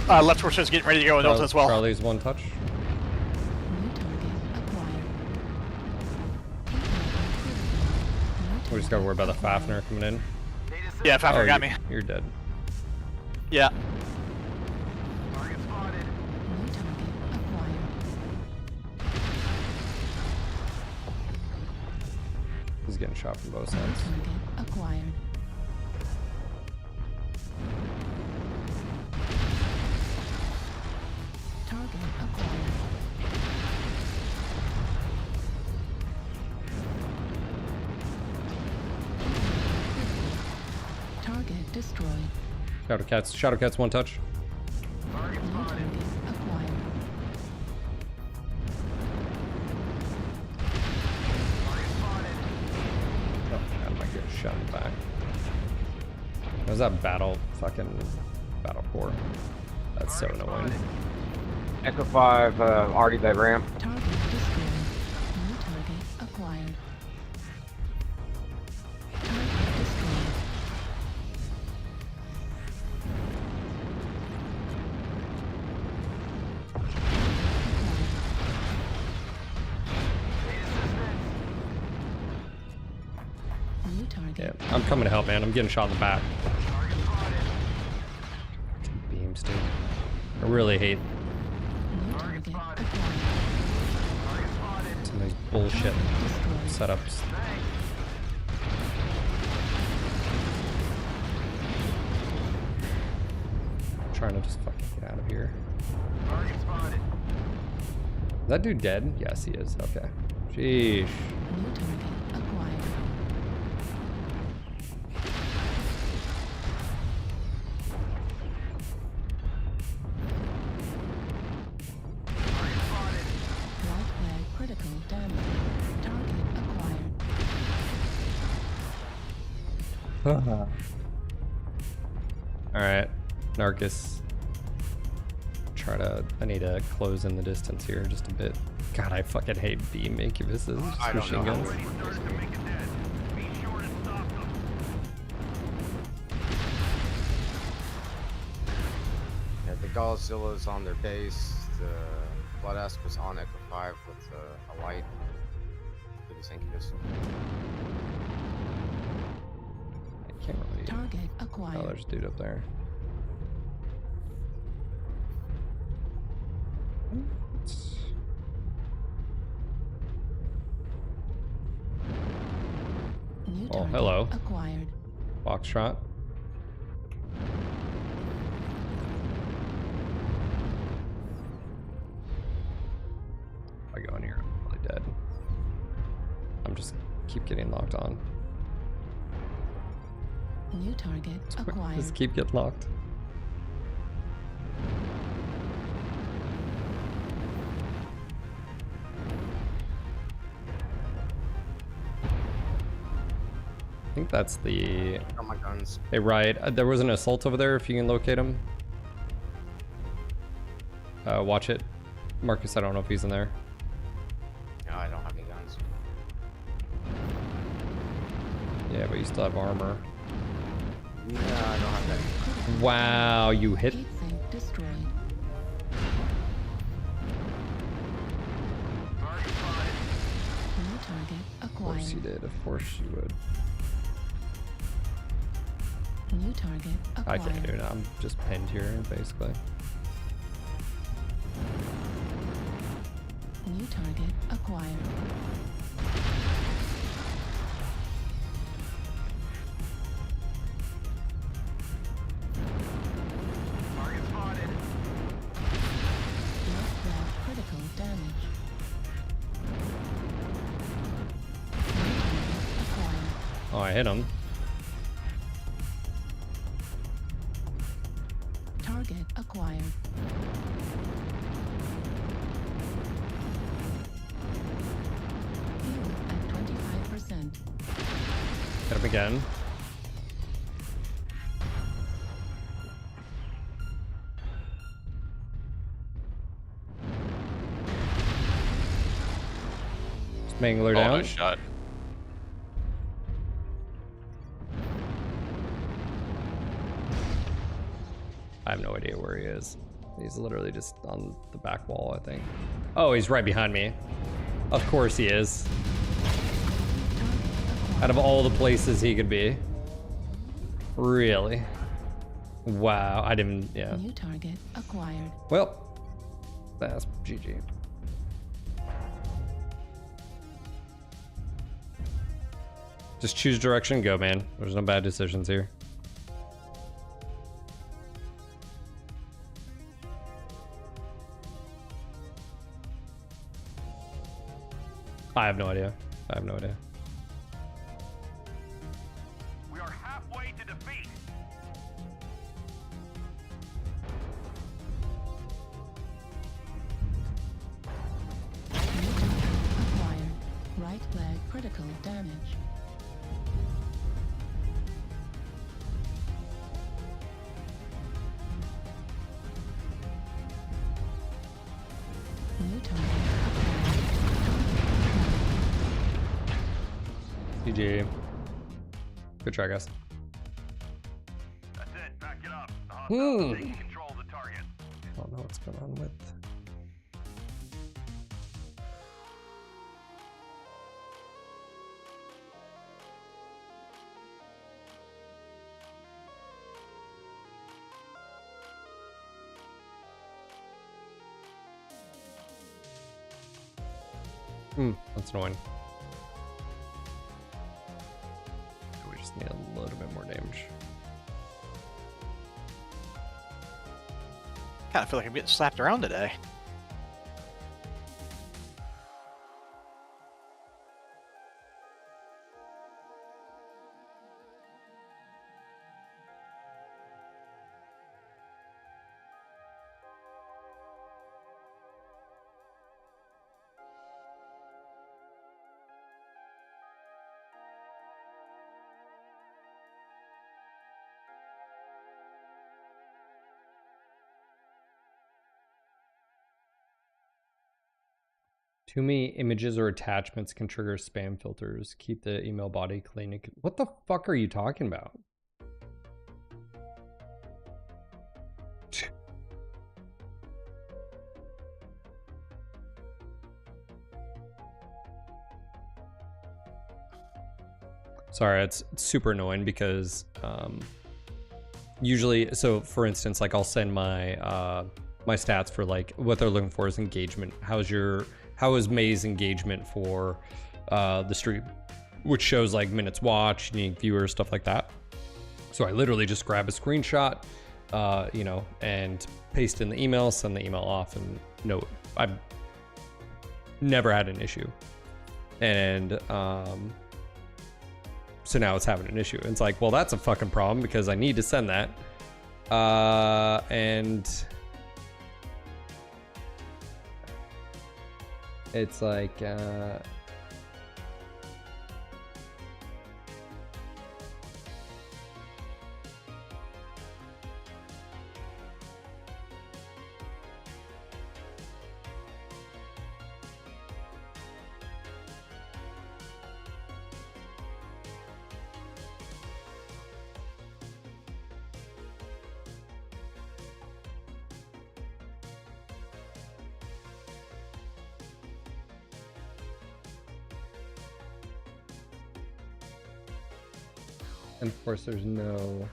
acquired. Left torso is getting ready to go in Delta as well. Charlie's 1 touch. New target acquired. We just gotta worry about the Fafner coming in. Yeah, Fafner Oh, got me. You're dead. Yeah. Target spotted. New target acquired. He's getting shot from both New sides. target acquired. Target acquired. Target destroyed. Shadowcat's 1 touch. Target New spotted. target shot in the back. There's that battle core. That's so annoying. Echo 5, already that ramp. Target destroyed. New target acquired. Target destroyed. New target. Yeah, I'm coming to help, man. I'm getting shot in the back. Beams, dude. I really hate some of these bullshit setups. I'm trying to just fucking get out of here. Is that dude dead? Yes, he is. Okay. Sheesh. New target acquired. Right leg critical damage. Target acquired. Alright. Narcus. I need to close in the distance here just a bit. God, I fucking hate beam incubuses. Machine guns. Yeah, the Godzilla's on their base. The Bloodask was on Echo 5 with a light for this incubus. I can't really. Target acquired. Oh, there's a dude up there. New Oh, target hello. acquired. Box shot. If I go in here, I'm probably dead. I'm just keep getting locked on. New target acquired. Just keep getting locked. I think that's the... Got my guns. Hey, Riot, there was an assault over there if you can locate him. Watch it. Marcus, I don't know if he's in there. No, I don't have any guns. Yeah, but you still have armor. No, I don't have that. Wow, you hit... Heat sink destroyed. New target Of course you acquired. did, of course you would. New target I acquired. can't do it, I'm just pinned here, basically. New target acquired. Left leg critical damage. New target acquired. Oh, I hit him. Target acquired. Fuel at 25%. Hit him again. Just Mangler down. Nice shot. I have no idea where he is. He's literally just on the back wall, I think. Oh, he's right behind me. Of course he is. Out of all the places he could be. Really? Wow, I didn't, yeah. New target acquired. Well, that's GG. Just choose direction, go, man. There's no bad decisions here. I have no idea. I have no idea. We are halfway to defeat. New target acquired. Right leg critical damage. New target acquired. GG. Good try, guys. That's it. Back it up. The hostiles Hmm. are taking control of the target. I don't know what's going on with. That's annoying. We just need a little bit more damage. Kind of feel like I'm getting slapped around today. Too many images or attachments can trigger spam filters. Keep the email body clean. What the fuck are you talking about? Sorry, it's super annoying because usually, so for instance, like I'll send my my stats for like what they're looking for is engagement. How is May's engagement for the stream, which shows like minutes watched, unique viewers, stuff like that. So I literally just grab a screenshot, you know, and paste in the email, send the email off, and no, I've never had an issue. And so now it's having an issue. And it's like, well, that's a fucking problem because I need to send that. And it's like, and of course there's no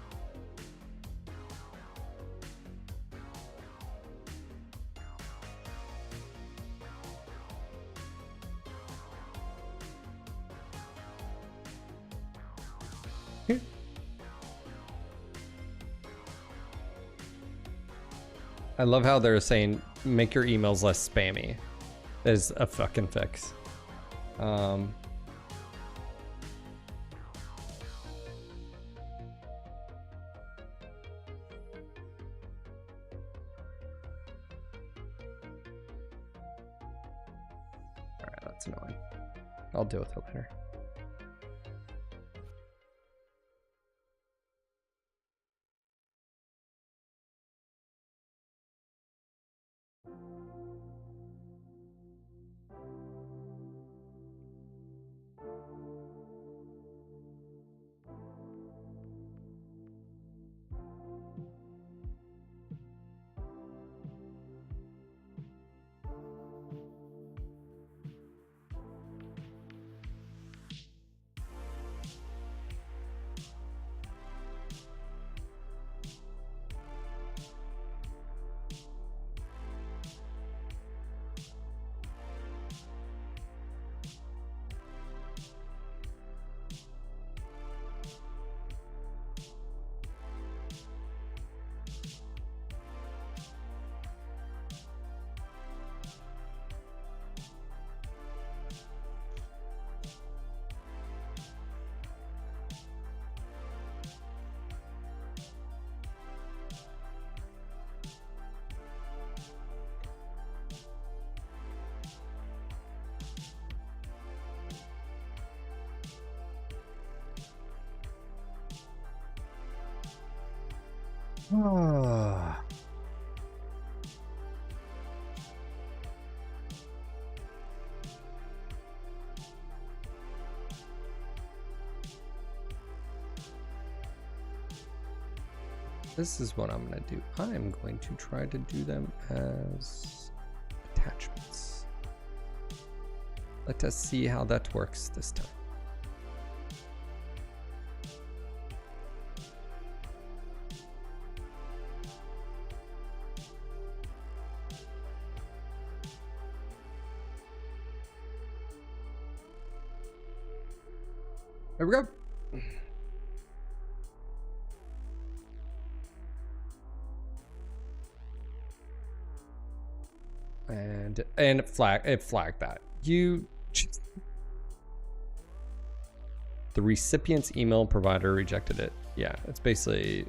I love how they're saying make your emails less spammy. That is a fucking fix. Alright, that's annoying. I'll deal with it later. this is what I'm going to do. I'm going to try to do them as attachments. Let us see how that works this time. There we go. And it flagged that. The recipient's email provider rejected it. Yeah, it's basically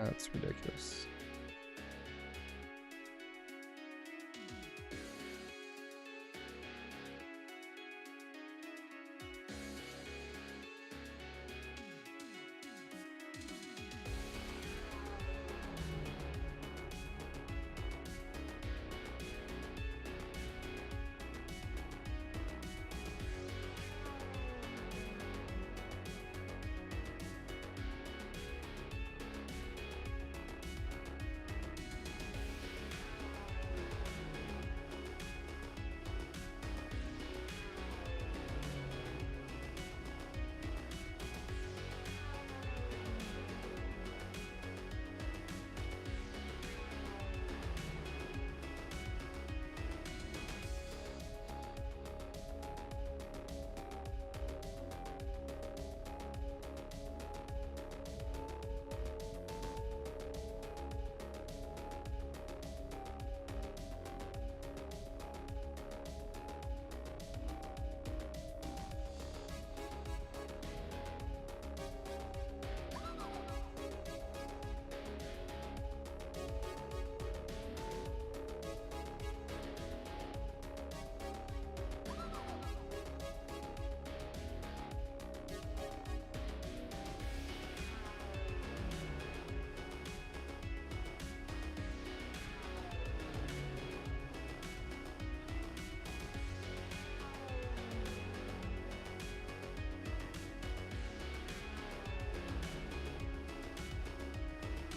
that's ridiculous.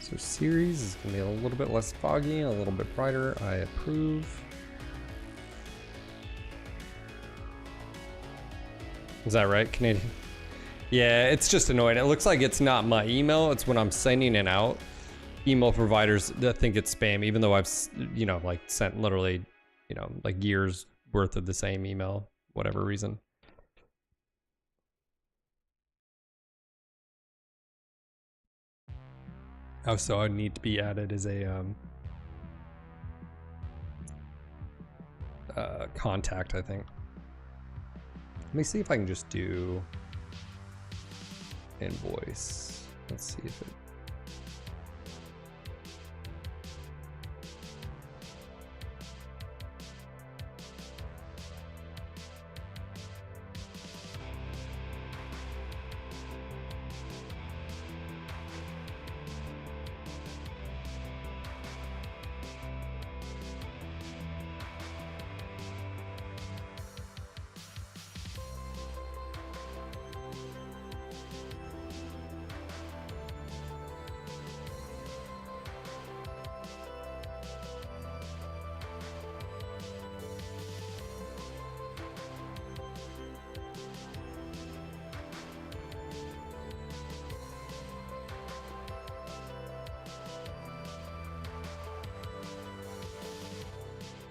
So series is going to be a little bit less foggy, a little bit brighter. I approve. Is that right, Canadian? Yeah, it's just annoying. It looks like it's not my email. It's when I'm sending it out. Email providers that think it's spam, even though I've, like sent literally, like years worth of the same email, whatever reason. Oh, so I need to be added as a contact, I think. Let me see if I can just do invoice. Let's see if it.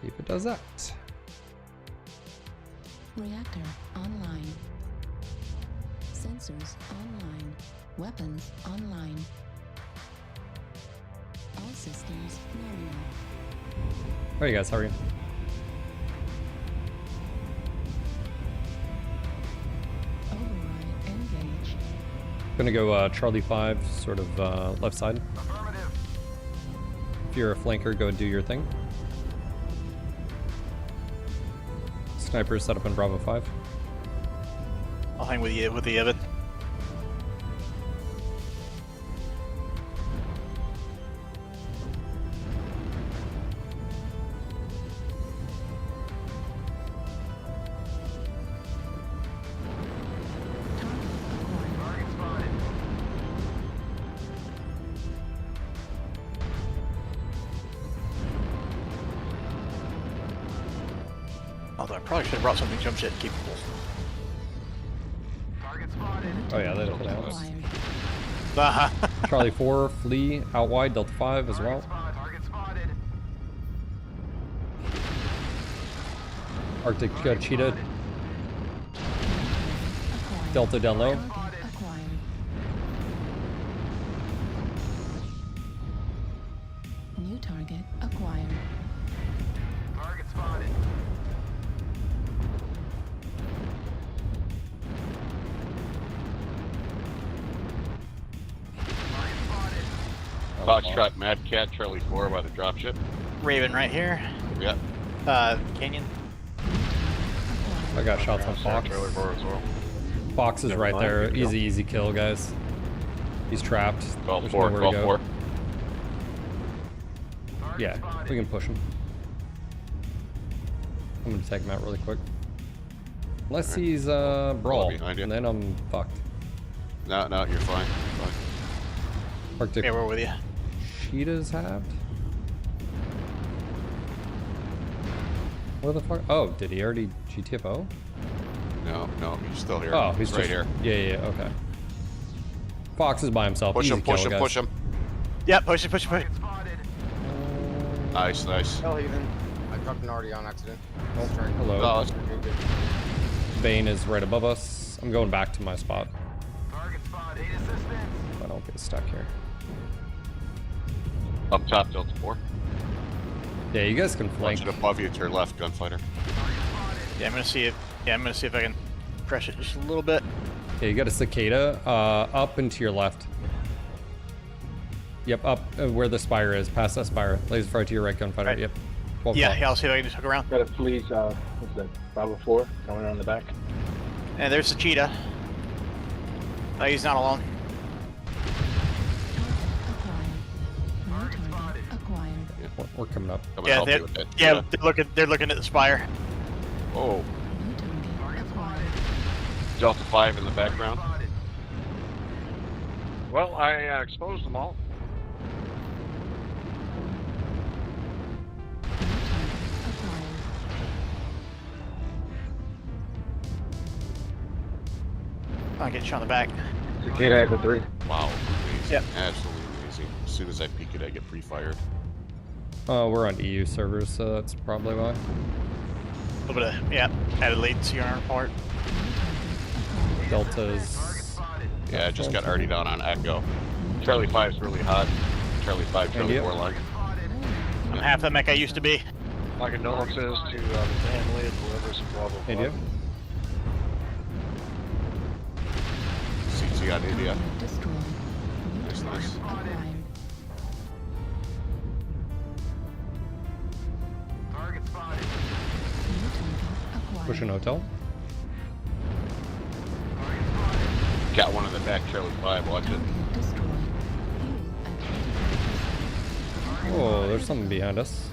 See if it does that. Reactor online. Sensors online. Weapons online. All systems nominal. Hey guys, how are you? Override engaged. Gonna go Charlie 5, sort of left side. If you're a flanker, go do your thing. Sniper set up in Bravo 5. I'll hang with you with the Evan. Although I probably should have brought something jump jet capable. Oh yeah, that definitely helps. Uh-huh. Charlie 4, flee out wide, Delta 5 as well. Arctic Cheetah. Delta down low. New target acquired. Target spotted. Foxtrot, Mad Cat, Charlie 4 by the dropship. Raven right here. Yep. Canyon. I got shots on Fox. Charlie 4 as well. Fox is Never right mind, there. good kill. Easy kill, guys. He's trapped. 12 There's 4, nowhere to 12 go. 4. Yeah, we can push him. I'm gonna take him out really quick. Unless he's brawl, behind you. and then I'm fucked. No, you're fine. Fine. Arctic Yeah, we're with you. Cheetah's halved. Where the fuck? Oh, did he already GTFO? No, he's still here. Oh, he's right just, here. Yeah, okay. Fox is by himself. Push Easy him, push kill, him, guys. push him. Yeah, push it. Nice. Hell, even. I dropped an already on accident. Oh, Strike. hello. Oh, that's Bane is right above us. I'm going back to my spot. Target spot. Aid assistance. If I don't get stuck here. up top, Delta 4. Yeah, you guys can flank. Punch it above you to your left, gunfighter. Yeah, I'm gonna see if I can press it just a little bit. Yeah, you got a cicada up and to your left. Yep, up where the spire is, past that spire. Laser fire to your right, gunfighter. Right. Yep. 12 Yeah, o'clock. I'll see if I can just hook around. Got a fleet, what's that, Bravo 4, coming around the back. And there's the cheetah. Oh, he's not alone. Yeah, we're coming up. I'm gonna Yeah, help they're, you with that. yeah, they're looking at the spire. Oh. Delta 5 in the background. Well, I exposed them all. I'll get you on the back. Cicada at the 3. Wow, amazing. Yep. Absolutely amazing. As soon as I peek it, I get pre-fired. We're on EU servers, so that's probably why. A little bit of, yeah, added latency on our part. Delta's... Yeah, I just got already down on Echo. Charlie 5's really hot. Charlie 5, Charlie 4 line. I'm half the mech I used to be. My condolences to the family of whoever's Bravo. India. CT on India. Nice, nice. Target spotted. Pushing hotel. Got one in the back, Charlie 5, watch it. Oh, there's something behind us.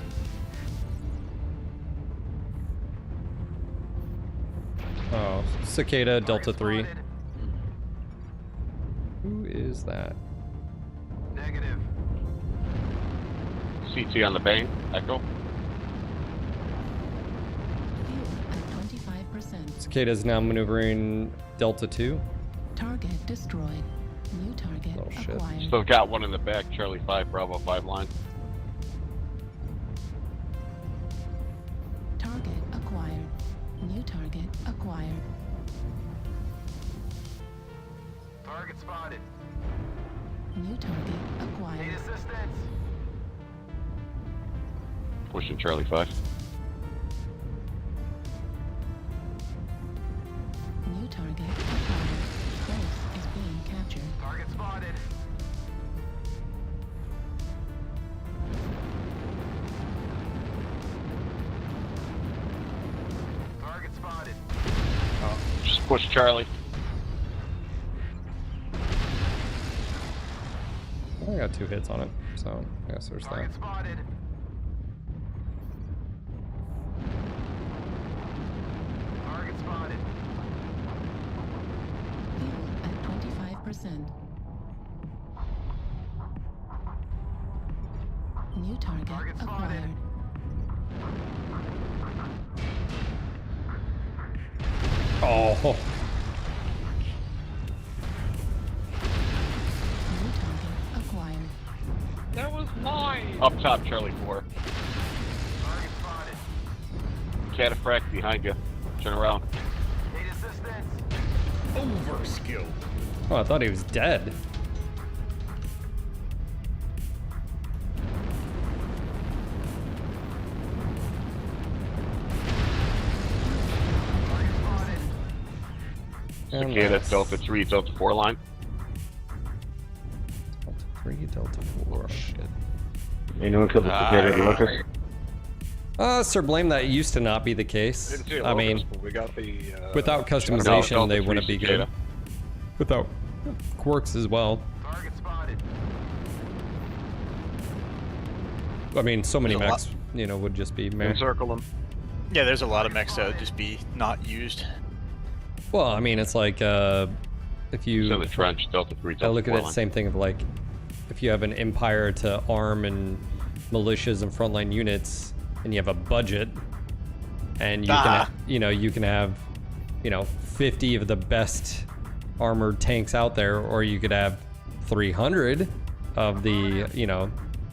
Oh, Cicada, Delta 3. Who is that? Negative. CT on the Bane, Echo. Cicada's now maneuvering Delta 2. Target destroyed. New target Oh shit. acquired. Still got one in the back, Charlie 5, Bravo 5 line. Target acquired. New target acquired. spotted. New target acquired. Need assistance. Pushing Charlie 5. New target acquired. Base is being captured. Target spotted. Target spotted. Just push Charlie. I got 2 hits on it, so I guess there's that. Target spotted. Target spotted. Fuel at 25%. New target acquired. Oh. New target acquired. That was mine. Up top, Charlie 4. Target spotted. Cataphract behind you. Turn around. Need assistance. Overskill. Oh, I thought he was dead. Cicada, Delta 3, Delta 4 line. Delta 3, Delta 4. Shit. Anyone killed the cicada locust? Sir Blame, that used to not be the case. Didn't see a I locust, mean, but we got the, without customization, Delta they 3 wouldn't be cicada. good. Without quirks as well. Target spotted. I mean, so many There's a mechs, you know, would just be meh. Encircle them. Yeah, there's a lot of mechs that would just be not used. Well, I mean, it's like if you So the trench, Delta 3, I Delta look 4 at it line. same thing of like if you have an empire to arm and militias and frontline units, and you have a budget, and you can you can have 50 of the best armored tanks out there, or you could have 300 of the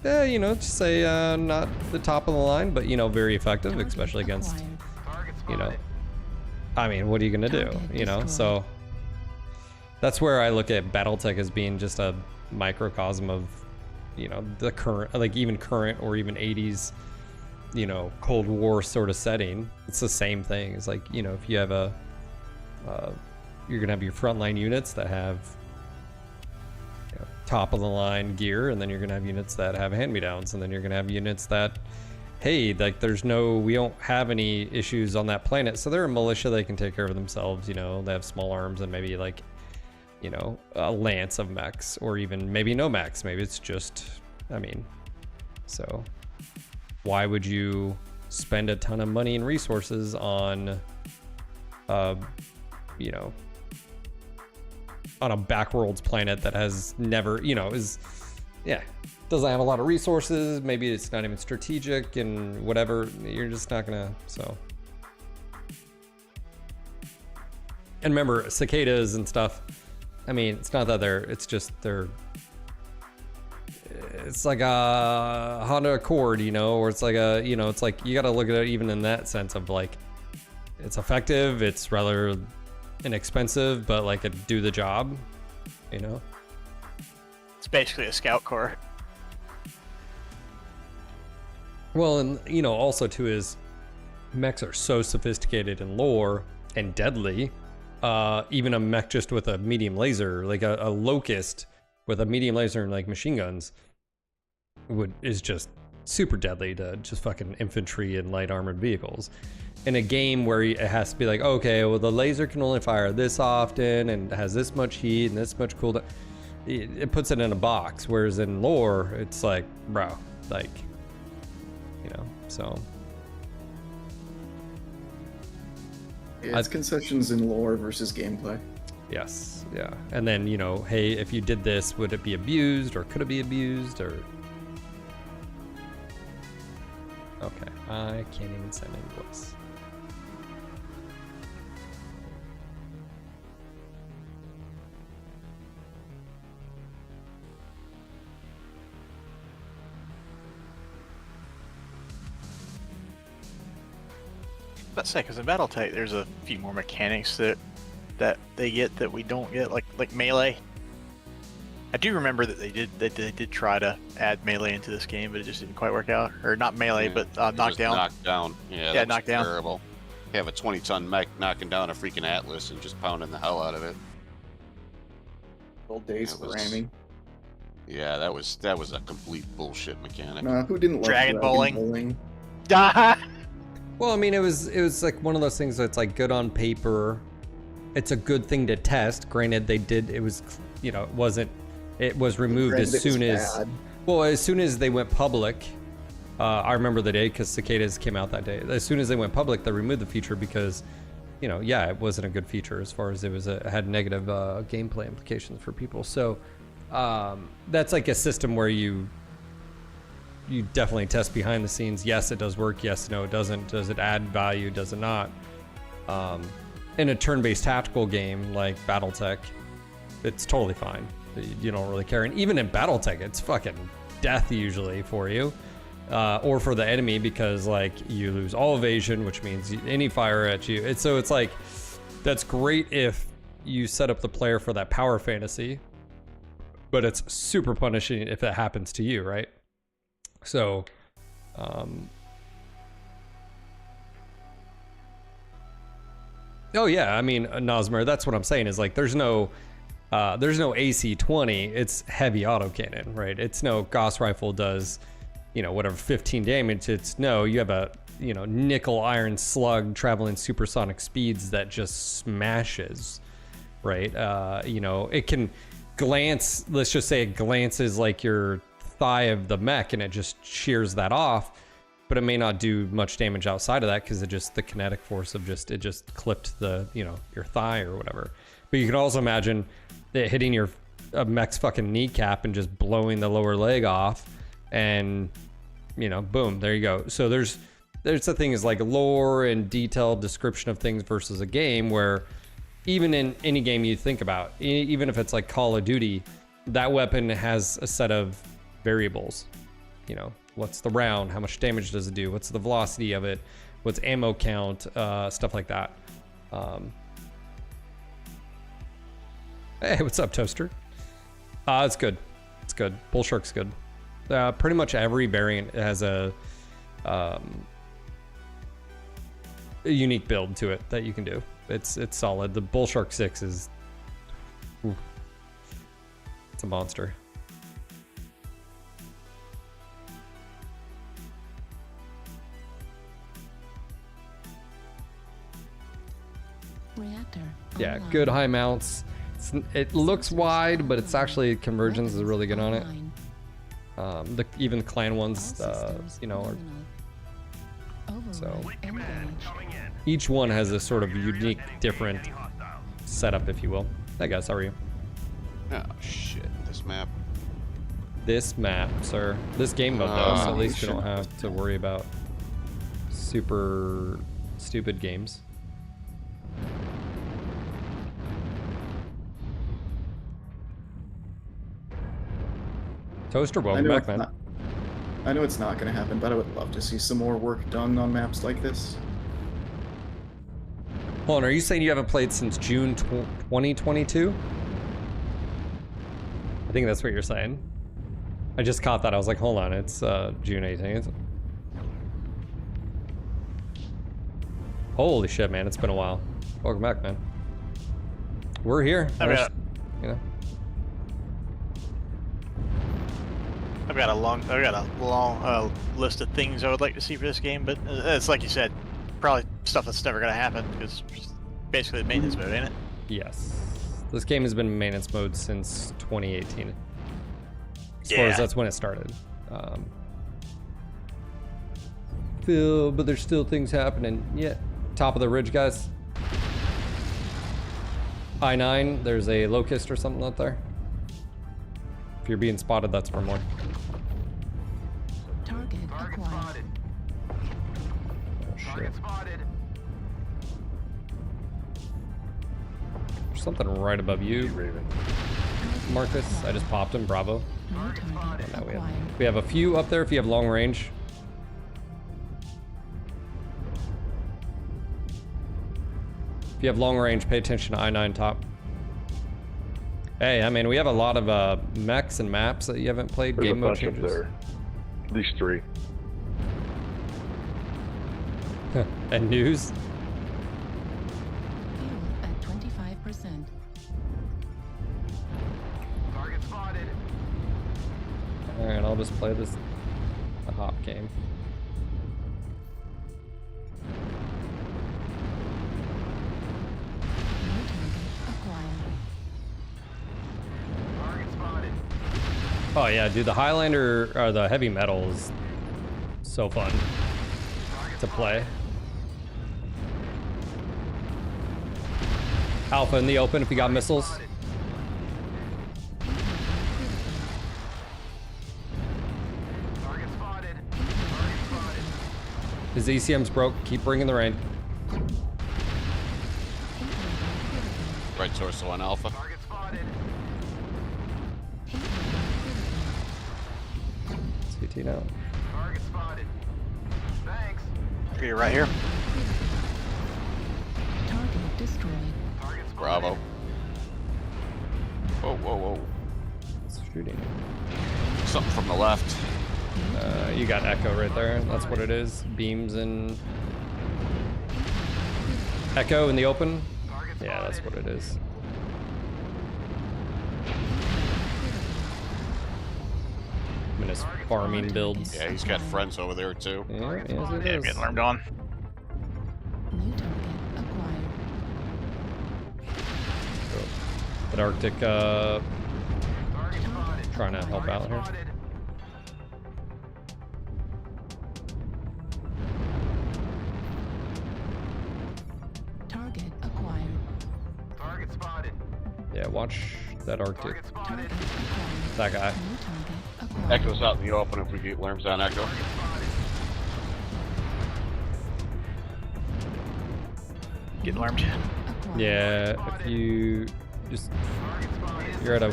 just say not the top of the line, but very effective, especially against I mean, what are you gonna do? So that's where I look at BattleTech as being just a microcosm of the current, like even current or even 80s Cold War sort of setting. It's the same thing. It's like if you have you're gonna have your frontline units that have top of the line gear, and then you're gonna have units that have hand-me-downs, and then you're gonna have units that, hey, like we don't have any issues on that planet, so they're a militia, they can take care of themselves. They have small arms and maybe like a lance of mechs, or even maybe no mechs. Maybe it's just, so why would you spend a ton of money and resources on on a backworlds planet that has never, doesn't have a lot of resources, maybe it's not even strategic and whatever, you're just not gonna, so. And remember, cicadas and stuff, it's not that it's like a Honda Accord, or it's like it's like, you gotta look at it even in that sense of like, it's effective, it's rather inexpensive, but like it do the job, It's basically a scout corps. Well, and also too is mechs are so sophisticated in lore and deadly. Even a mech just with a medium laser, like a locust with a medium laser and like machine guns, is just super deadly to just fucking infantry and light armored vehicles. In a game where it has to be like, okay, well the laser can only fire this often and has this much heat and this much cooldown, it puts it in a box. Whereas in lore, it's like, bro, like, so. It's concessions in lore versus gameplay. Yes, yeah. And then, hey, if you did this, would it be abused, or could it be abused, or... Okay, I can't even send any voice. Let's say, because in BattleTech, there's a few more mechanics that they get that we don't get, like melee. I do remember that they did try to add melee into this game, but it just didn't quite work out. Or not melee, but knockdown. Knockdown. Yeah, that's knockdown. terrible. You have a 20-ton mech knocking down a freaking Atlas and just pounding the hell out of it. Old days of ramming. Yeah, that was a complete bullshit mechanic. Who didn't love Dragon bowling? Well, I mean, it was like one of those things that's like good on paper. It's a good thing to test. Granted, it was, you know, it was removed as soon as, well, as soon as they went public. I remember the day because Cicadas came out that day. As soon as they went public, they removed the feature because, you know, yeah, it wasn't a good feature as far as it had negative gameplay implications for people. So that's like a system where you definitely test behind the scenes. Yes, it does work. Yes, no, it doesn't. Does it add value? Does it not? In a turn-based tactical game like BattleTech, it's totally fine. You don't really care. And even in BattleTech, it's fucking death usually for you. Or for the enemy, because like you lose all evasion, which means any fire at you. It's like, that's great if you set up the player for that power fantasy, but it's super punishing if it happens to you, right? So, oh yeah, I mean, Nosmer, that's what I'm saying is like, there's no AC-20, it's heavy autocannon, right? It's no Gauss rifle does, you know, whatever, 15 damage. You have a, you know, nickel iron slug traveling supersonic speeds that just smashes, right? You know, it can glance, let's just say it glances like your thigh of the mech and it just shears that off, but it may not do much damage outside of that because the kinetic force of it just clipped the, you know, your thigh or whatever. But you can also imagine it hitting your mech's fucking kneecap and just blowing the lower leg off. And, you know, boom, there you go. So there's the thing is like lore and detailed description of things versus a game where even in any game you think about, even if it's like Call of Duty, that weapon has a set of variables. You know, what's the round? How much damage does it do? What's the velocity of it? What's ammo count? Stuff like that. Hey, what's up, Toaster? It's good. It's good. Bull Shark's good. Pretty much every variant has a unique build to it that you can do. It's solid. The Bull Shark 6 is, it's a monster. Reactor. Yeah, good high mounts. It looks wide, but it's actually convergence is really good on it. Even the clan ones, you know, so each one has a sort of unique, different setup, if you will. Hey guys, how are you? Oh shit, this map. This map, sir. This game mode though, so at least you don't have to worry about super stupid games. Toaster, welcome back, man. I know it's not going to happen, but I would love to see some more work done on maps like this. Hold on, are you saying you haven't played since June 2022? I think that's what you're saying. I just caught that. I was like, hold on, it's June 18th. Holy shit, man, it's been a while. Welcome back, man. We're here. You know. I've got a long list of things I would like to see for this game, but it's like you said, probably stuff that's never gonna happen because it's basically the maintenance mode, ain't it? Yes. This game has been in maintenance mode since 2018. As far as that's when it started. But there's still things happening. Yeah. Top of the ridge, guys. I-9, there's a locust or something out there. If you're being spotted, that's for more. Target acquired. Shit. There's something right above you, Marcus. I just popped him. Bravo. We have a few up there if you have long range. If you have long range, pay attention to I-9 top. Hey, I mean, we have a lot of mechs and maps that you haven't played. There's Game a mode bunch up changes. there. At least 3. And news. Fuel at 25%. Target spotted. All right, I'll just play this a hop game. New target acquired. Target spotted. Oh yeah, dude, the Highlander or the heavy metal is so fun to play. Alpha in the open if you got missiles. Target spotted. Target spotted. His ECM's broke. Keep bringing the rain. Right torso on Alpha. Target spotted. CT now. Target spotted. Thanks. You're right here. Target destroyed. Target spotted. Bravo. Whoa, whoa, whoa. It's shooting. Something from the left. You got Echo right there. That's what it is. Beams and Echo in the open. Yeah, that's what it is. I'm in his farming builds. Yeah, he's got friends over there too. Yeah, yes, it Yeah, I'm is. getting alarmed on. New target acquired. But Arctic trying to help out here. Target acquired. Target spotted. Yeah, watch that Arctic. Target acquired. That guy. New target acquired. Echo's out in the open if we get Lerms on Echo. Getting alarmed. Yeah, if you just you're at a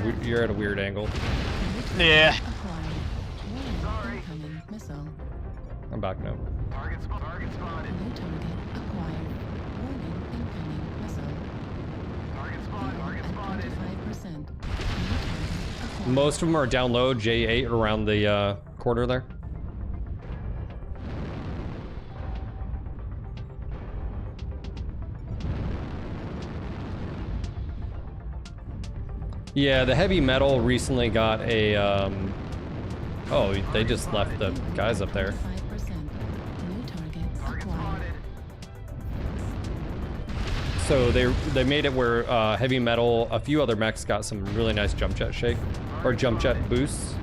weird angle. Yeah. Acquired. Warning, incoming missile. I'm back now. Target spotted. New target acquired. Warning, incoming missile. Target spotted. Target At spotted. 25%. New target acquired. Most of them are down low, J8 around the corner there. Yeah, the heavy metal recently got a, oh, they just left the guys up there. 5%. New target acquired. So they made it where heavy metal, a few other mechs got some really nice jump jet shake, or jump jet boosts.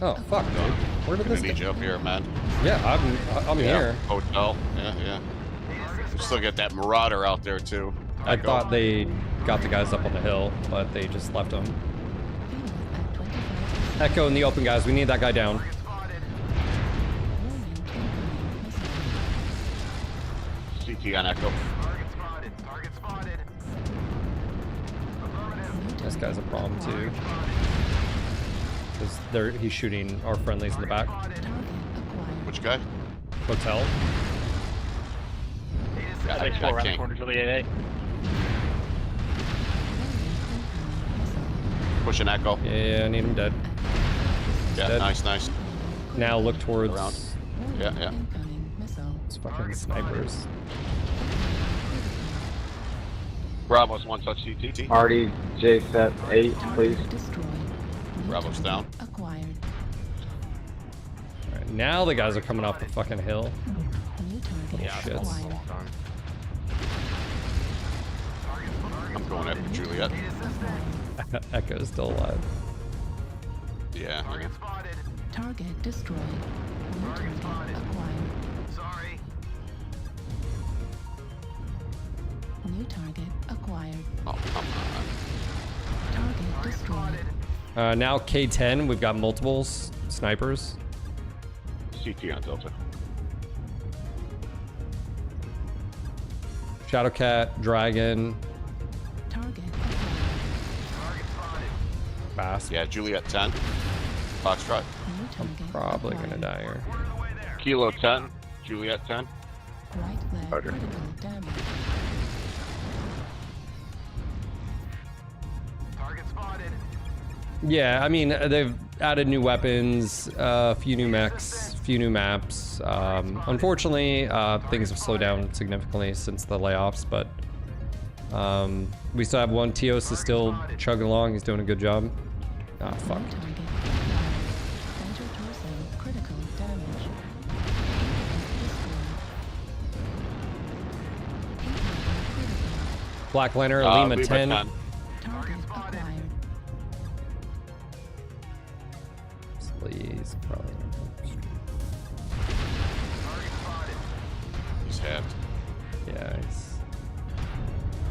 Oh, fuck, dude. Where did Gonna this need go? you up here, man. Yeah, I'm here. Hotel. Yeah, yeah. We still got that Marauder out there too. I Echo. thought they got the guys up on the hill, but they just left them. Echo in the open, guys. We need that guy down. CT on Echo. Target spotted. This guy's a problem too. Because he's shooting our friendlies in the back. Which guy? Hotel. Got I it. think 4 around the King. corner, Juliet. Pushing Echo. Yeah, I need him dead. Yeah, dead. nice, nice. Now look towards Around. Yeah, yeah. Incoming missile. these fucking snipers. Bravo's one touch CT. Marty, J set 8, please. Destroyed. New Bravo's target down. Acquired. Alright, now the guys are coming off the fucking hill. New target Yeah, shits. acquired. I'm going after Juliet. Echo's still alive. Yeah. Target destroyed. New target acquired. Sorry. New target acquired. Oh, come on. Target destroyed. Now K10, we've got multiples snipers. CT on Delta. Shadowcat, Dragon, Target Basp. Yeah, Juliet 10. Foxtrot. New target Probably gonna die here. Kilo 10. Juliet 10. Right leg Roger. critical damage. Yeah, I mean, they've added new weapons, a few new mechs, a few new maps. Unfortunately, things have slowed down significantly since the layoffs, but we still have one. Teos is still chugging along. He's doing a good job. Ah, fuck. Black Lantern, Lima 10. Please, probably. He's halved. Yeah, he's...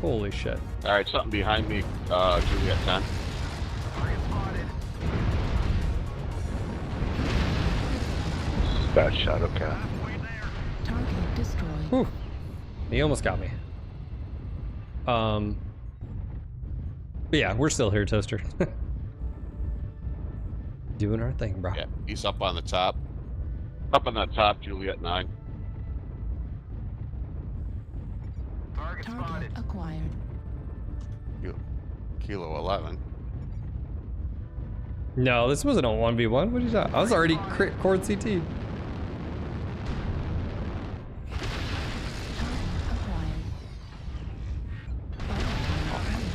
Holy shit. Alright, something behind me, Juliet 10. Bad shot, okay. Target destroyed. Whew. He almost got me. But yeah, we're still here, Toaster. Doing our thing, bro. Yeah, he's up on the top. Up on that top, Juliet 9. Target acquired. Kilo 11. No, this wasn't a 1v1. What are you talking? I was already cord CT.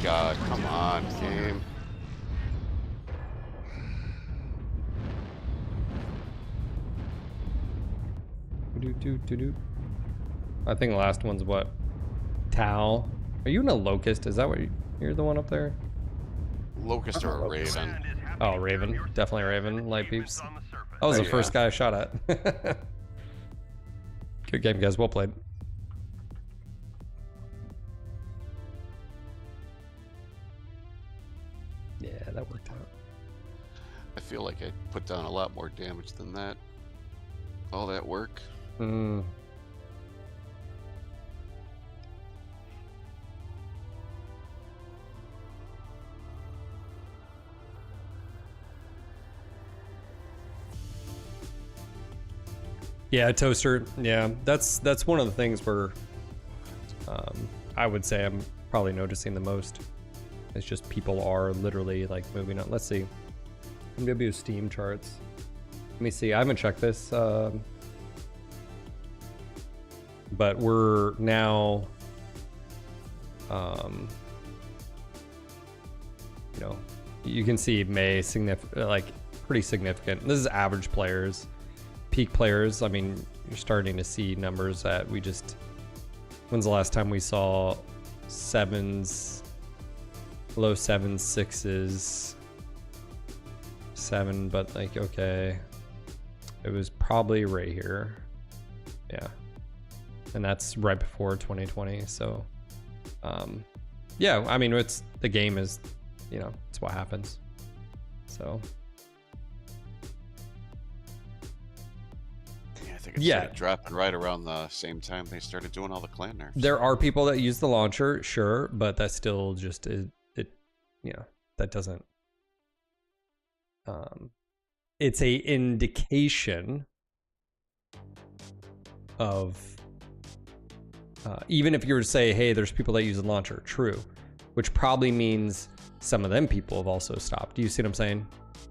God, come on, game. I think the last one's what? Tau. Are you in a locust? Is that what you're the one up there? Locust or a Raven? Oh, Raven. Definitely Raven. Light peeps. That was the first guy I shot at. Good game, guys. Well played. Yeah, that worked out. I feel like I put down a lot more damage than that. All that work. Yeah, Toaster. Yeah, that's one of the things where I would say I'm probably noticing the most. It's just people are literally like moving on. Let's see. MW Steam charts. Let me see. I haven't checked this. But we're now, you know, you can see May like pretty significant. This is average players, peak players. I mean, you're starting to see numbers that we just. When's the last time we saw 7s, low 7s, 6s, 7? But like, okay, it was probably right here. Yeah. And that's right before 2020. So, yeah, I mean, it's the game is, you know, it's what happens. So, Yeah, I think it started dropping right around the same time they started doing all the clan nerfs. There are people that use the launcher, sure, but that's still just it you know, that doesn't. It's a indication of. Even if you were to say, hey, there's people that use the launcher, true, which probably means some of them people have also stopped. Do you see what I'm saying?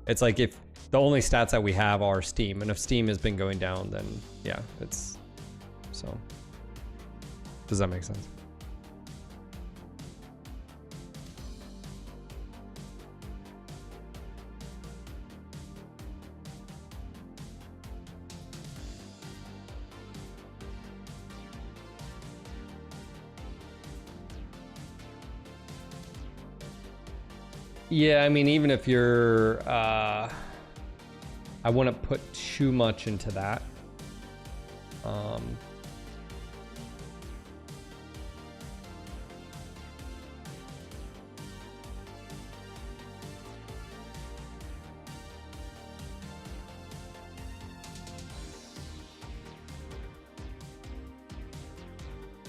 It's like if the only stats that we have are Steam, and if Steam has been going down, then yeah, it's so. Does that make sense? Yeah, I mean, even if you're, I wouldn't put too much into that.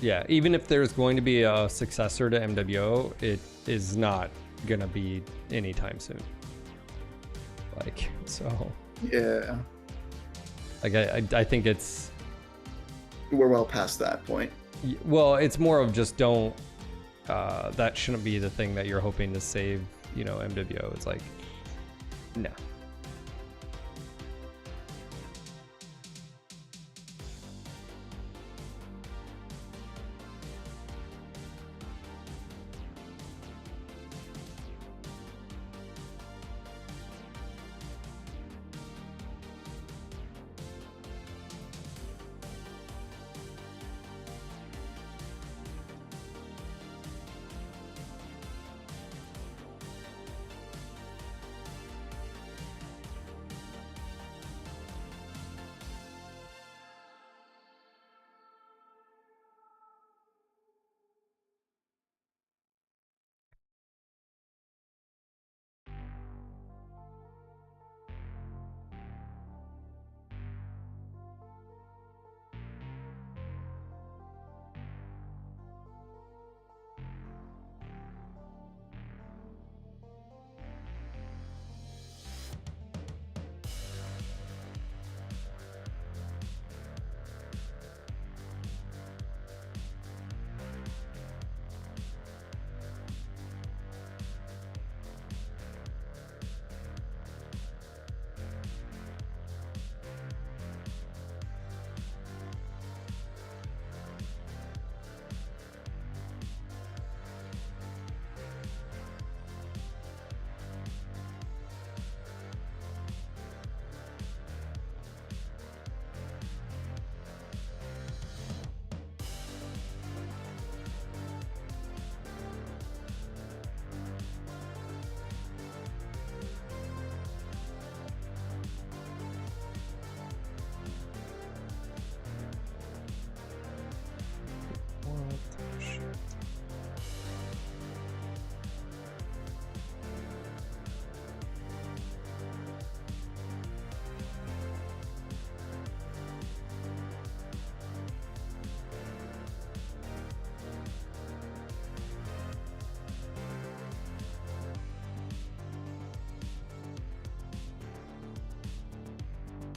Yeah, even if there's going to be a successor to MWO, it is not gonna be anytime soon. Like, so. Yeah. Like, I think it's. We're well past that point. Well, it's more of just don't. That shouldn't be the thing that you're hoping to save you know, MWO. It's like, no.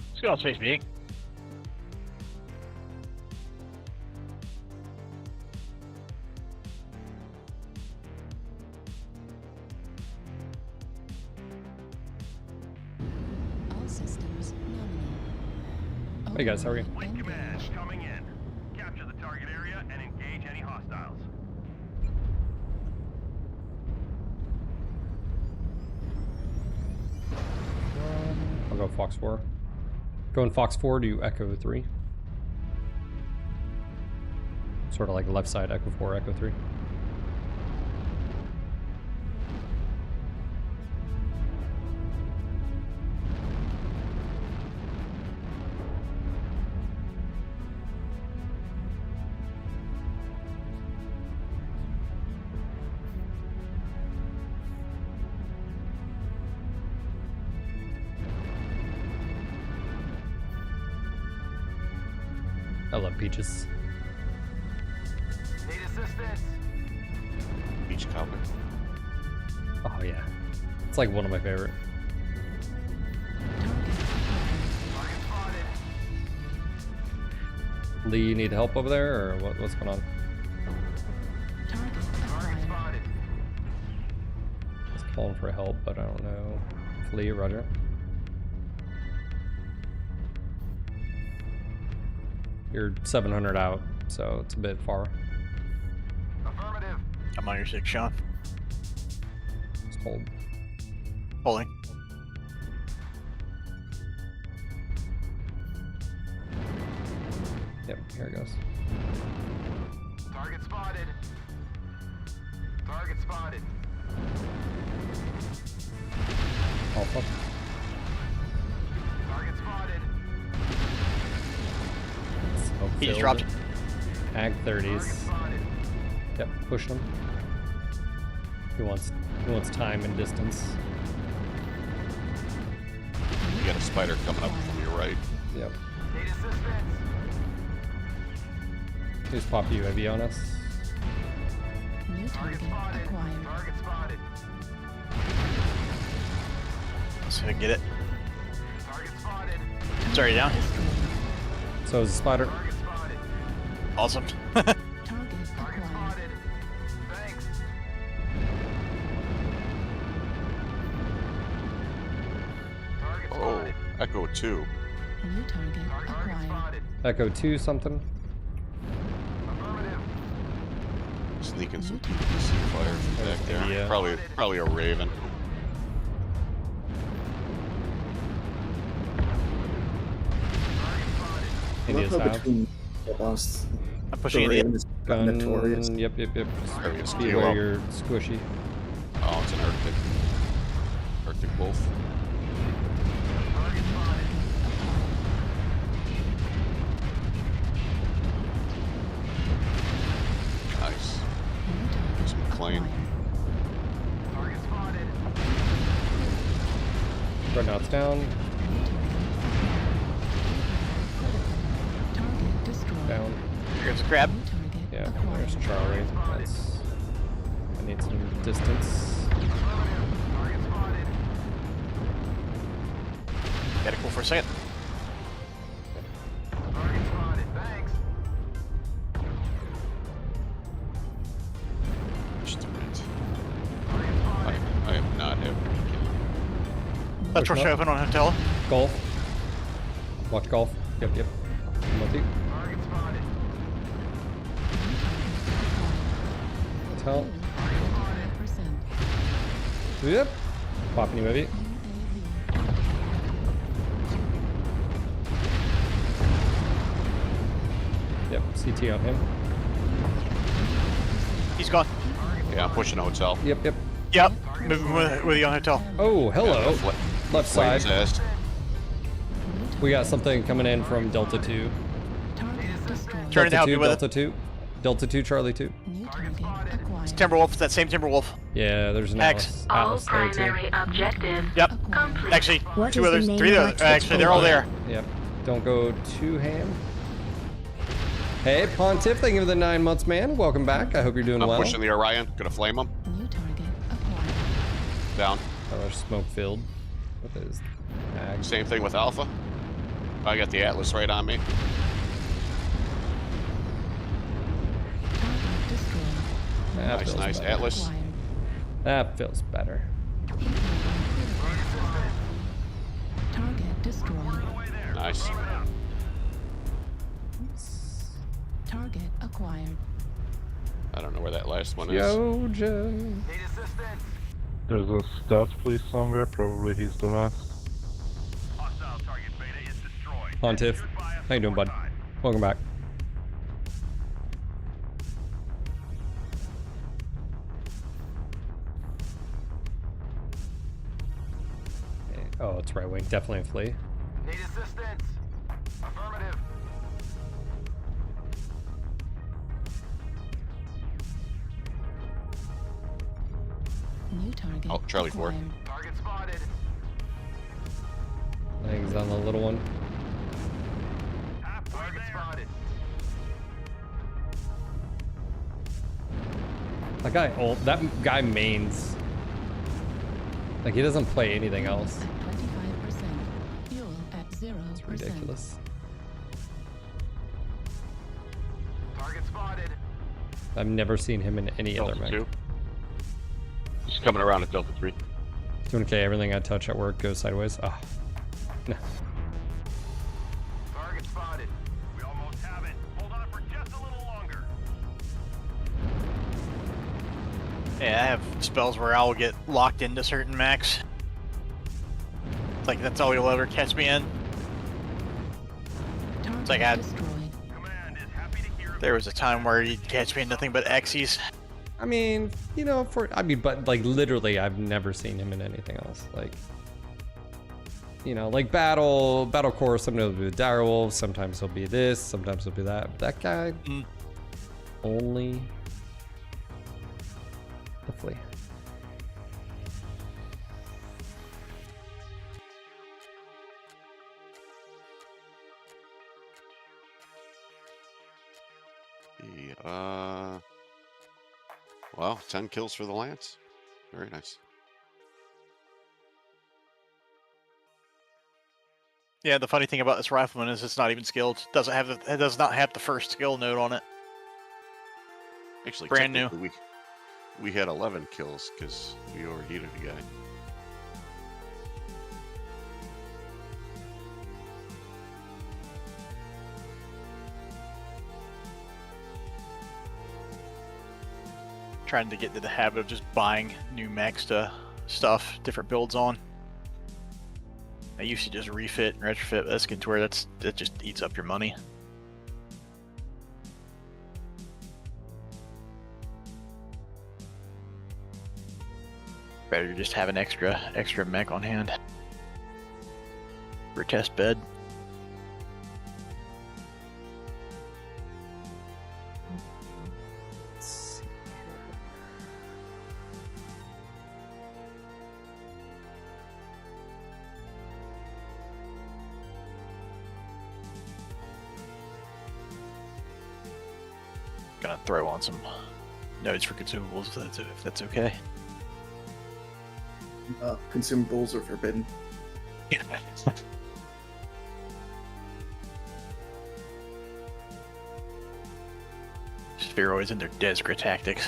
Let's go on space meeting. All systems nominal. Hey guys, how are you? Fleet command coming in. Capture the target area and engage any hostiles. I'll go Fox 4. Going Fox 4 to Echo 3. Sort of like left side Echo 4, Echo 3. I love Peaches. Need assistance. Beach cowboy. Oh yeah. It's like one of my favorite. Target spotted. Lee, you need help over there, or what's going on? Target spotted. I was calling for help, but I don't know. Lee, roger. You're 700 out, so it's a bit far. Affirmative. I'm on your 6, Sean. Just hold. Holding. Yep, here it goes. Target spotted. Target spotted. Alpha. Target spotted. Smoke He just filled. dropped. Ag 30s. Target spotted. Yep, pushing him. He wants time and distance. You got a spider coming up from your right. Yep. Need assistance. Who's pop UAV on us? New Target target spotted. acquired. Target spotted. Let's see if I can get it. Target spotted. It's already down. So is the spider. Target spotted. Awesome. Target Target acquired. spotted. Thanks. Echo 2. New target acquired. Echo 2 something. Sneaking some PPC fire from back there. Yeah. Probably a Raven. India's I love how out. between the lost I'm pushing the India. Raven is Gun. notorious. Yep. Serious Beware deal. you're squishy. Oh, it's an Arctic Wolf. Nice. There's McLean. Dreadnought's down. Target destroyed. Down. Here's a crab. Yeah, there's Charlie. That's. I need some distance. Gotta go for a second. Just a minute. I have not had one. Let's rush open on hotel. Golf. Watch golf. Yep. Multi. Hotel. 5%. Yep. Popping you maybe. Yep. CT on him. He's gone. Yeah, I'm pushing a hotel. Yep. Yep. Moving with you on hotel. Oh, hello. Left Flames side. ass. We got something coming in from Delta 2. Target destroyed. Turning to help you with Delta it. 2. Delta 2, Charlie 2. New target acquired. It's Timberwolf. It's that same Timberwolf. Yeah, there's an X. Atlas there too. Primary objective. Yep. Complete. Actually, What two is the others, name three of others. that Actually, they're all there. Yep. Don't go too ham. Hey, Pontiff, thank you for the 9 months, man. Welcome back. I hope you're doing I'm well. pushing the Orion. Gonna flame him. New target acquired. Down. Oh, there's smoke filled. With his mag. Same thing with Alpha. I got the Atlas right on me. Target destroyed. That feels Nice better. Atlas. Acquired. That feels better. Target destroyed. Nice. Target acquired. I don't know where that last one is. Yo, Joe. There's a stat police somewhere, probably he's the last. Hostile target beta is destroyed. Pontiff, how you doing, bud? Welcome back. Oh, it's right wing. Definitely a flea. Need assistance. Affirmative. New target. Oh, Charlie 4. acquired. Target spotted. I think he's on the little one. Target spotted. That guy mains. Like, he doesn't play anything else. At 25%. Fuel at 0%. It's ridiculous. Target spotted. I've never seen him in any other Delta mech. 2. He's coming around at Delta 3. Doing okay. Everything I touch at work goes sideways. Ah. No. Target spotted. We almost have it. Hold on for just a little longer. Yeah, I have spells where I'll get locked into certain mechs. It's like that's all you'll ever catch me in. It's like there was a time where you'd catch me in nothing but Xy's. I mean, you know, but like literally, I've never seen him in anything else. Like, you know, like battle core. Sometimes he'll be the direwolf. Sometimes he'll be this. Sometimes he'll be that. But that guy, only the flea. Well, 10 kills for the Lance. Very nice. Yeah, the funny thing about this rifleman is it's not even skilled. It does not have the first skill node on it. Actually, brand new. We had 11 kills because we overheated a guy. trying to get into the habit of just buying new mechs to stuff different builds on. I used to just refit and retrofit, but that's getting to where that just eats up your money. Better just have an extra mech on hand for a test bed. Gonna throw on some notes for consumables if that's okay. Consumables are forbidden. Spheroids and their Desgra tactics.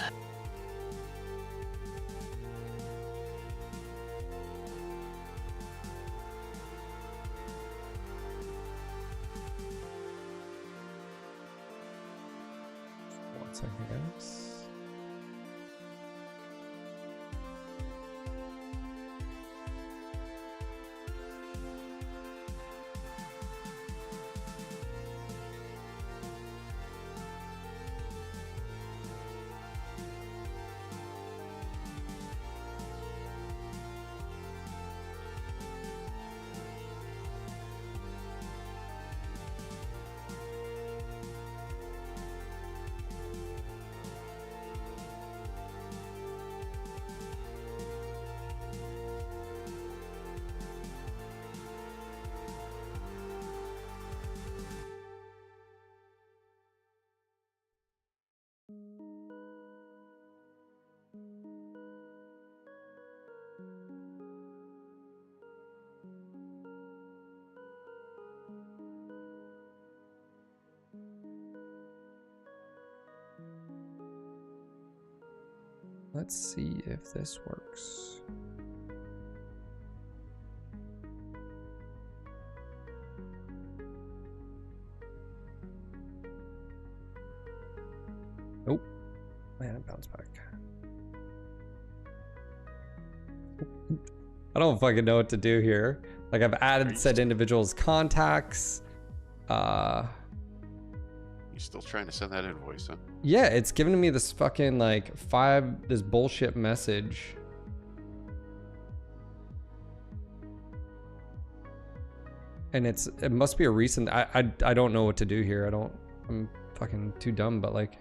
One second, guys. Let's see if this works. Nope. Man, it bounced back. I don't fucking know what to do here. Like, I've added said individual's contacts. You still trying to send that invoice, huh? Yeah, it's giving me this fucking like this bullshit message. And it must be a recent. I don't know what to do here. I'm fucking too dumb, but like.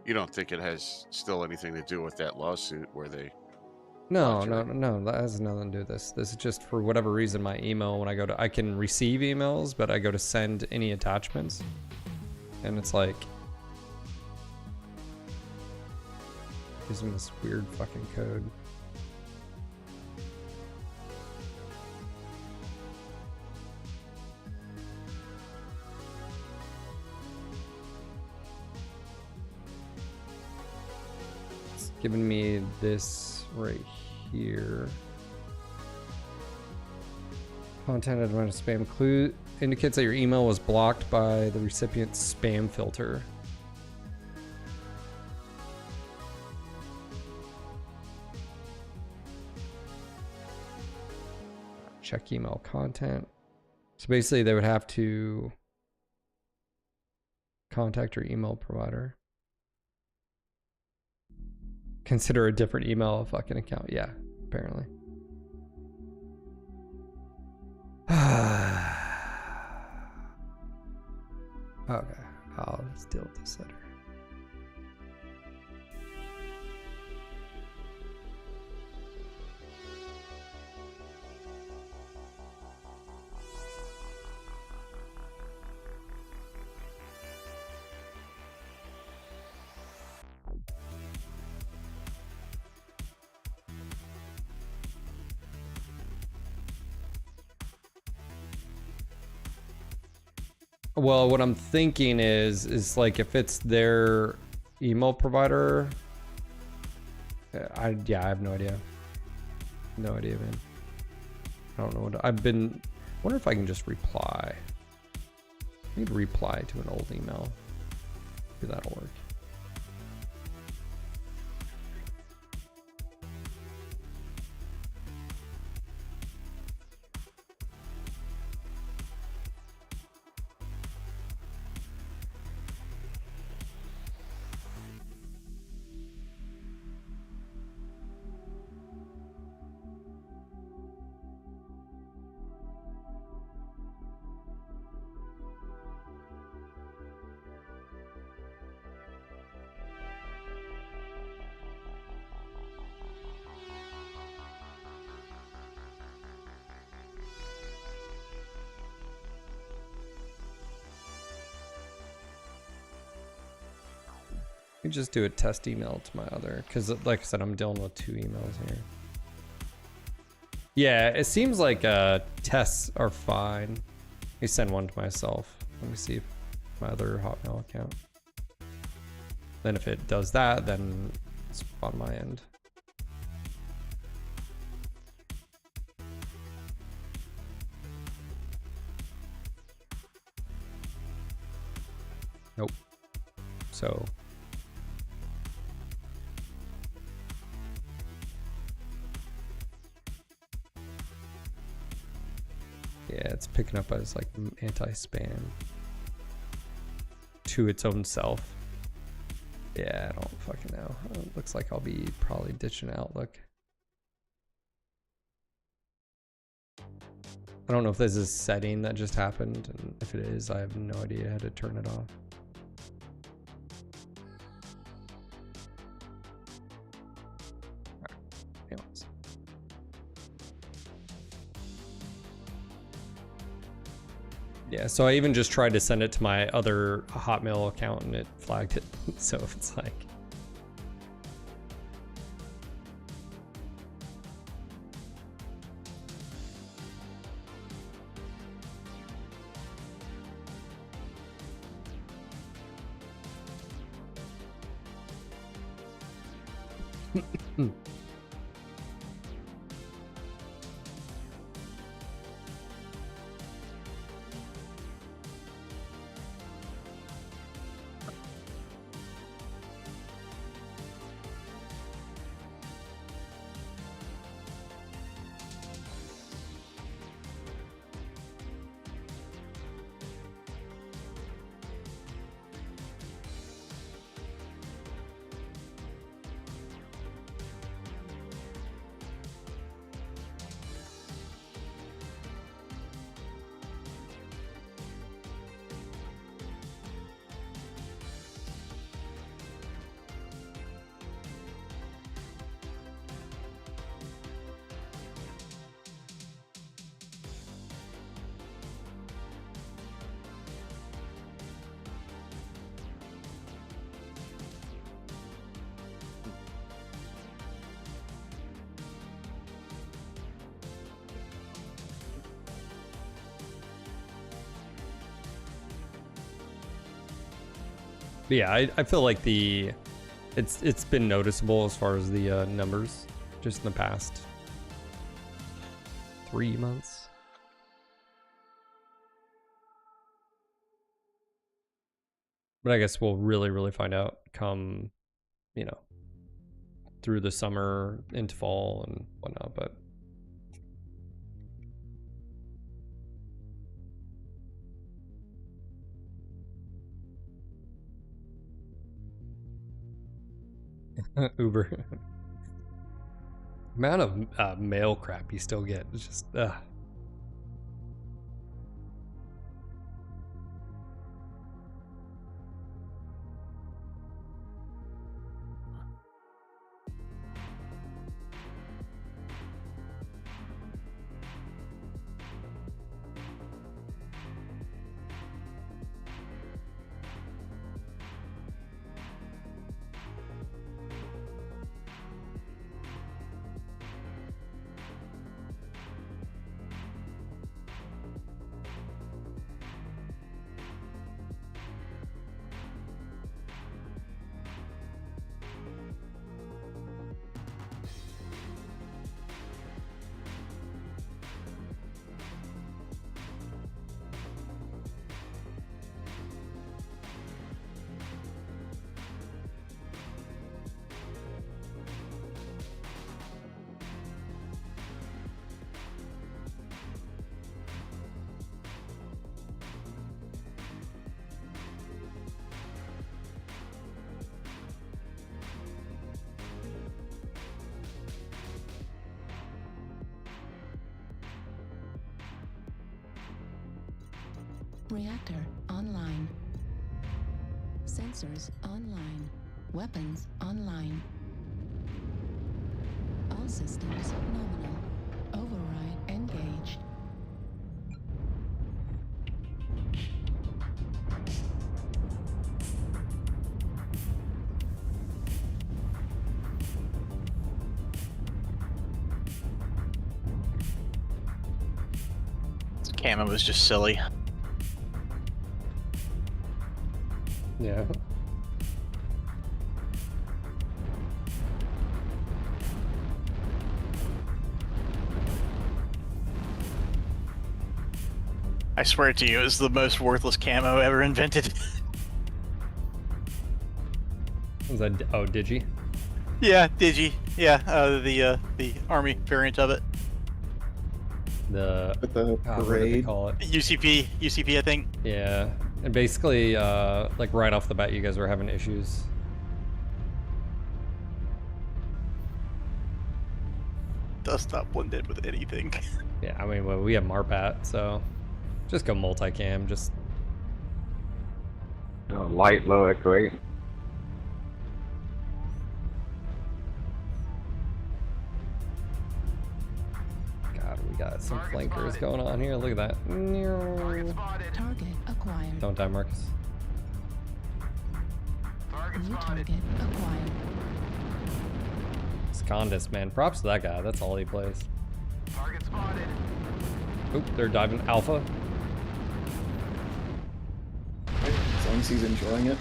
You don't think it has still anything to do with that lawsuit where they... No, that has nothing to do with this. This is just for whatever reason my email, when I go to, I can receive emails, but I go to send any attachments. And it's like, gives me this weird fucking code. It's giving me this right here. Content admitted spam clue indicates that your email was blocked by the recipient's spam filter. Check email content. So basically they would have to contact your email provider. Consider a different email fucking account. Yeah, apparently. Okay, I'll just deal with this later. Well, what I'm thinking is like if it's their email provider, I have no idea. No idea, man. I don't know what I wonder if I can just reply. Maybe reply to an old email. Maybe that'll work. Let me just do a test email to my other, because like I said, I'm dealing with 2 emails here. Yeah, it seems like tests are fine. Let me send one to myself. Let me see if my other Hotmail account. Then if it does that, then it's on my end. Nope. So yeah, it's picking up as like anti-spam to its own self. Yeah, I don't fucking know. It looks like I'll be probably ditching Outlook. I don't know if there's a setting that just happened, and if it is, I have no idea how to turn it off. Anyways. Yeah, so I even just tried to send it to my other Hotmail account and it flagged it. So if it's like... But yeah, I feel like it's been noticeable as far as the numbers just in the past 3 months. But I guess we'll really find out come, you know, through the summer into fall and whatnot, but Uber. Amount of mail crap you still get. It's just Reactor online. Sensors online. Weapons online. All systems nominal. Override engaged. This camo was just silly. Yeah. I swear to you, it's the most worthless camo ever invented. Was that Digi? Yeah, Digi. Yeah, the army variant of it. The With the what did they parade. call it? UCP, I think. Yeah, and basically, like right off the bat, you guys were having issues. Does not blend in with anything. Yeah, I mean, well, we have Marpat, so just go multicam. Just Light, low echo 8. God, we got some flankers going on here. Look at that. Target acquired. Don't die, Marcus. New target acquired. Scondis, man. Props to that guy. That's all he plays. Target spotted. Oop, they're diving Alpha. As long as he's enjoying it.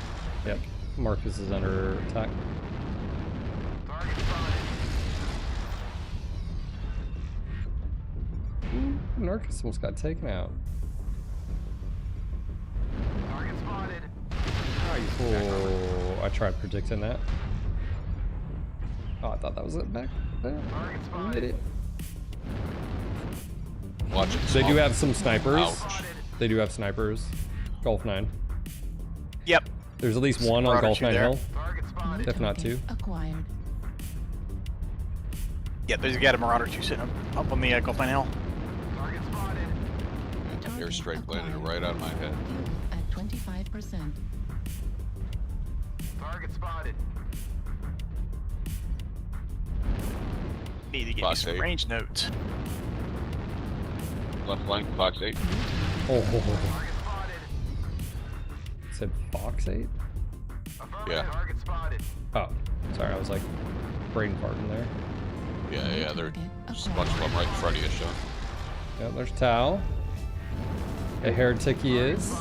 Yep. Marcus is under attack. Target spotted. Ooh, Marcus almost got taken out. Target spotted. Oh, I tried predicting that. Oh, I thought that was it back there. Target spotted. Made it. Watch it. They do have some snipers. Ouch. They do have snipers. Golf 9. Yep. There's at least one on Marauder Golf 2 9 there. Hill, Target spotted. if not two. Acquired. Yep, there's got a Marauder 2 sitting up on the Gulf Line Hill. Target spotted. Airstrike landed right on my head. At 25%. Target spotted. Need to get Fox you some 8. range notes. Left flank, Fox 8. Oh, Target spotted. said Fox 8? Affirmative. Yeah. Target spotted. Oh, sorry, I was like brain farting there. Yeah, there's a bunch of them right in front of you, Sean. Yeah, there's Tau. A heretic he is.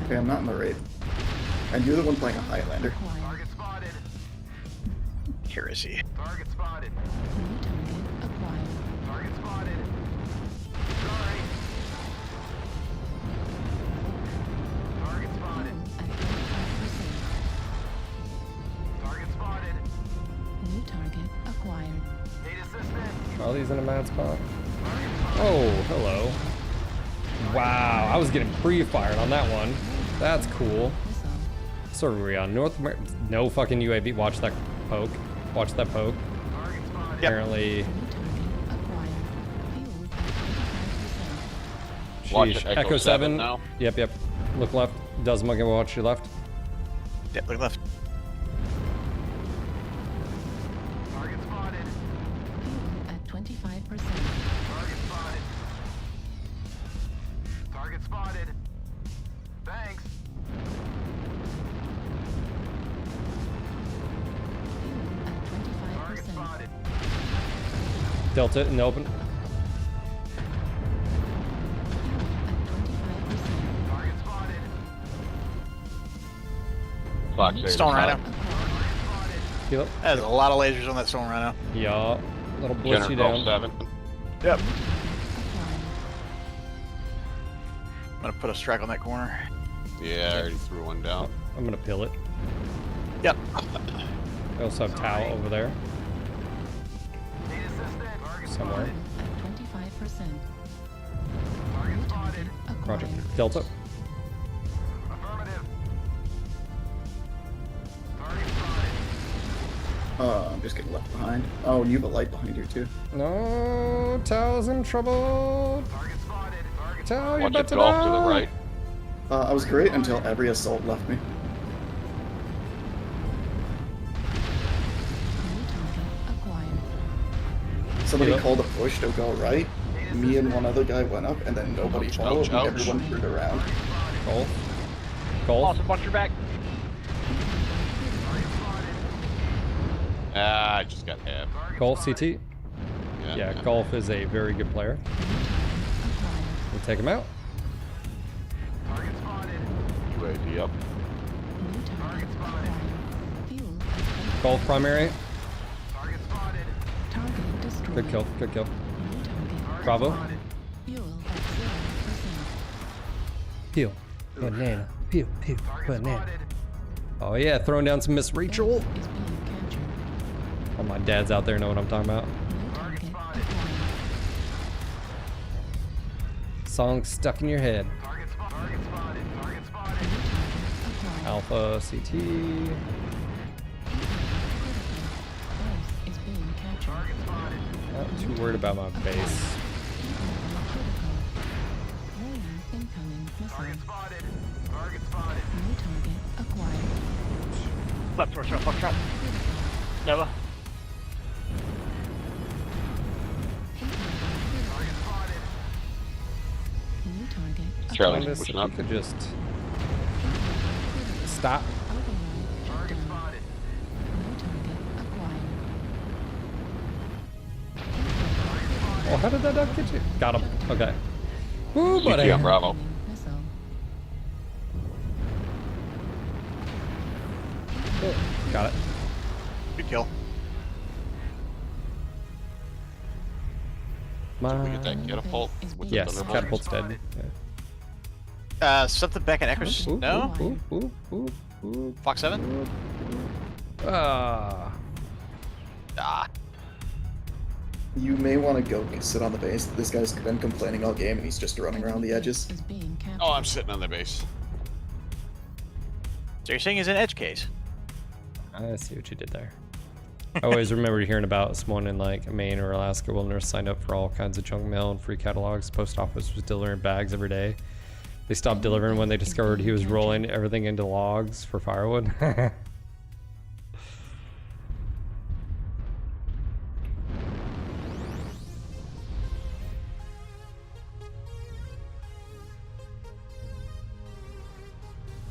Okay, I'm not in the raid. And you're the one playing a Highlander. Target spotted. Heresy. Target spotted. New target acquired. Target spotted. Sorry. Target spotted. At 25%. Target spotted. New target acquired. Need assistance. Charlie's in a mad spot. Oh, hello. Wow, I was getting pre-fired on that one. That's cool. Missile. So are we on North America? No fucking UAV. Watch that poke. Watch that poke. Target spotted. Apparently, New target acquired. Fueled at 25%. Watch sheesh. it, Echo 7 now. Yep. Look left. Does monkey watch your left? Yep, look left. Target spotted. Fueled at 25%. Target spotted. Target spotted. Thanks. Fueled at Target 25%. spotted. Delta in the open. At 25%. Target spotted. Fox 8. Stone Rhino. Heal up. There's a lot of lasers on that Stone Rhino. Yeah. That'll blitz you General down. 7. Yep. Acquired. I'm gonna put a strike on that corner. Yeah, I already threw one down. I'm gonna pill it. Yep. I also have Tau over there Need assistance. Target somewhere. spotted. At 25%. Target New spotted. target Roger. acquired. Delta. Affirmative. Target spotted. I'm just getting left behind. Oh, and you have a light behind you too. No, Tau's in trouble. Target spotted. Target Tau, you're Watch about it to golf die. to the right. I was great until every assault left me. Somebody called a push to go right. Me and one other guy went up, and then nobody followed, and everyone turned around. Golf. Golf. Awesome, watch your back. Ah, I just got half. Golf CT. Yeah, Golf is a very good player. We'll take him out. UAV up. Golf primary. Good kill, good kill. Bravo. Peel. Banana. Peel, peel, banana. Oh yeah, throwing down some Miss Rachel. All my dads out there know what I'm talking about. Song stuck in your head. Alpha CT. Not too worried about my base. Left torch up, left trap. Nova. Charlie, you could just stop. Oh, how did that duck get you? Got him. Okay. Woo, buddy. Yeah, Bravo. Oh, got it. Good kill. Did we get that catapult? With the Yes, thunderbolt? catapult's dead. Yeah. Something back in Echoes? No? Fox 7? Ah. You may want to go sit on the base. This guy's been complaining all game, and he's just running around the edges. Oh, I'm sitting on the base. So you're saying he's an edge case? I see what you did there. I always remember hearing about someone in like Maine or Alaska wilderness signed up for all kinds of junk mail and free catalogs. Post office was delivering bags every day. They stopped delivering when they discovered he was rolling everything into logs for firewood.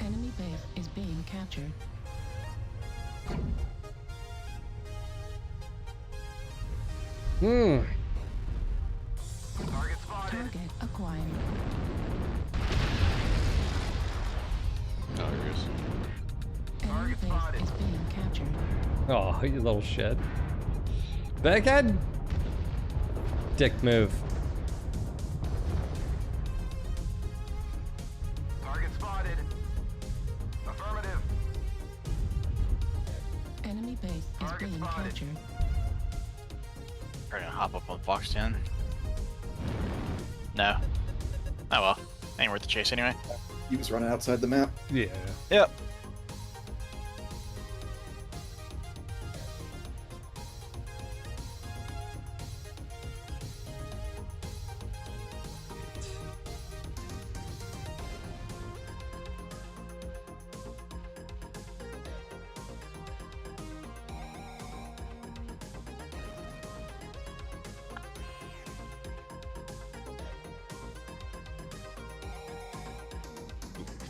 Enemy base is being captured. Target acquired. Oh, here he is. Enemy base is being captured. Oh, you little shit. Backhead? Dick move. Target spotted. Affirmative. Enemy base is being captured. We're gonna hop up on Fox 10. No. Oh well. Ain't worth the chase anyway. He was running outside the map. Yeah. Yep.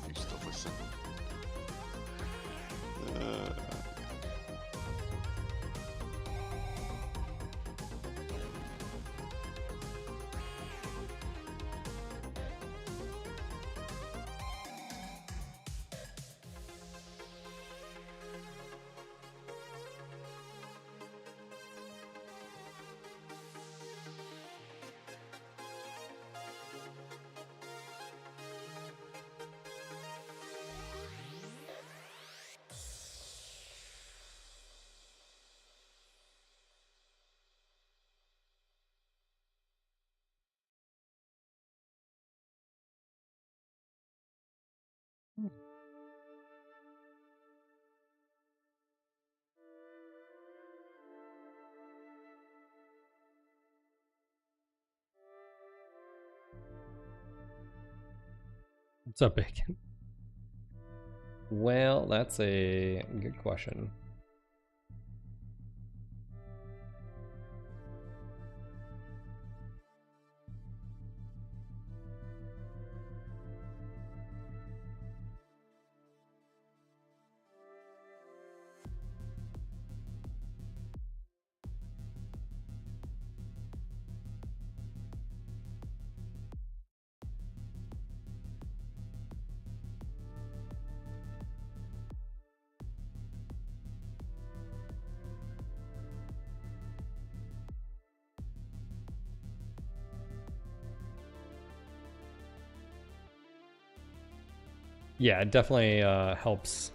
You still listen. What's up, Bacon? Well, that's a good question. Yeah, it definitely helps.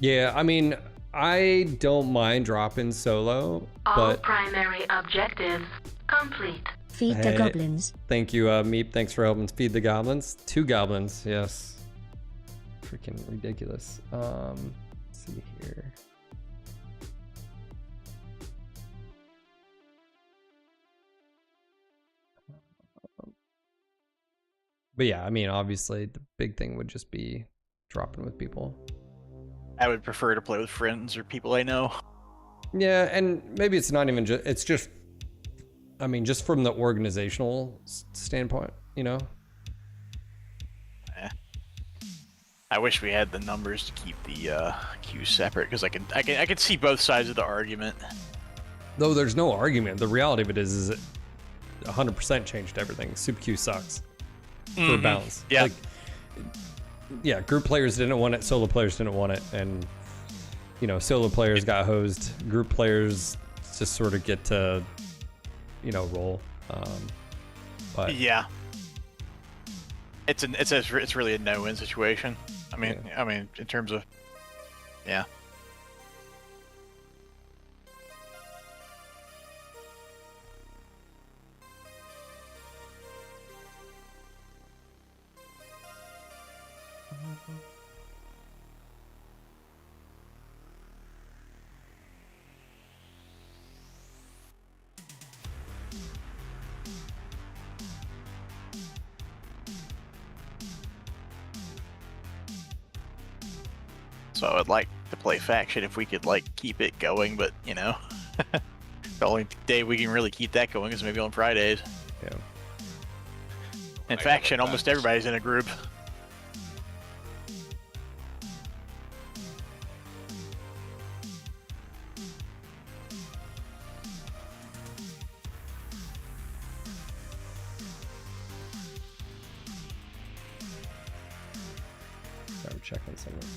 Yeah, I mean, I don't mind dropping solo, All but primary objectives complete. Feed the goblins. Thank you, Meep. Thanks for helping feed the goblins. 2 goblins, yes. Freaking ridiculous. Let's see here. But yeah, I mean, obviously, the big thing would just be dropping with people. I would prefer to play with friends or people I know. Yeah, and maybe it's not even just, it's just, I mean, just from the organizational standpoint, you know? I wish we had the numbers to keep the queues separate, because I can see both sides of the argument. Though there's no argument. The reality of it is it 100% changed everything. Super Q sucks for balance. Yeah. Like, yeah, group players didn't want it, solo players didn't want it, and you know, solo players got hosed. Group players just sort of get to, you know, roll. But yeah, it's really a no-win situation. I mean, yeah. I mean, in terms of, yeah. So I would like to play faction if we could like keep it going, but you know, the only day we can really keep that going is maybe on Fridays. Yeah. In faction, almost everybody's in a group. I'm checking something.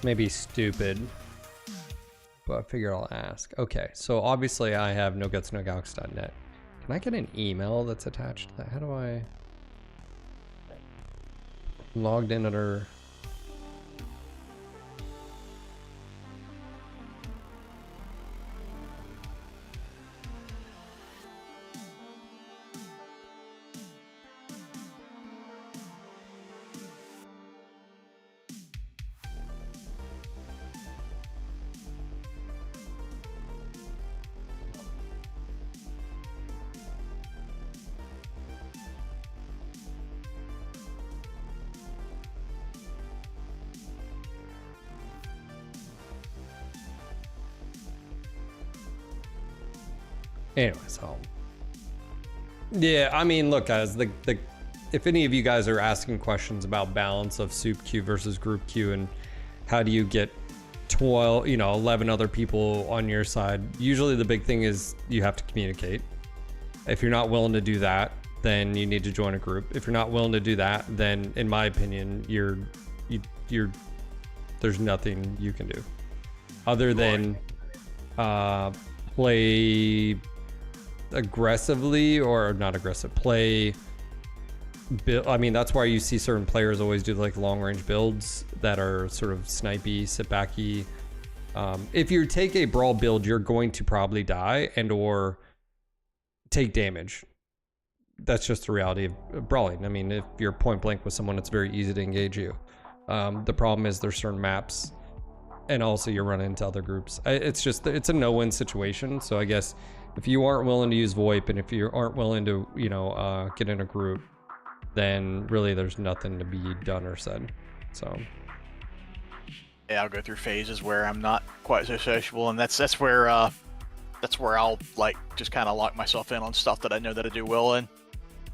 Maybe stupid, but I figure I'll ask. Okay, so obviously I have nogutsnogaux.net. Can I get an email that's attached to that? How do I logged in under? Anyway, so yeah, I mean, look, guys, if any of you guys are asking questions about balance of soup queue versus group queue and how do you get 11 other people on your side, usually the big thing is you have to communicate. If you're not willing to do that, then you need to join a group. If you're not willing to do that, then in my opinion, there's nothing you can do other than play aggressively, or not aggressive, play build. I mean, that's why you see certain players always do like long range builds that are sort of snipey, sit backy. If you take a brawl build, you're going to probably die and or take damage. That's just the reality of brawling. I mean, if you're point blank with someone, it's very easy to engage you. The problem is there's certain maps, and also you're running into other groups. It's a no-win situation. So I guess if you aren't willing to use VoIP, and if you aren't willing to, get in a group, then really there's nothing to be done or said. So yeah, I'll go through phases where I'm not quite so sociable, and that's where I'll like just kind of lock myself in on stuff that I know that I do well in.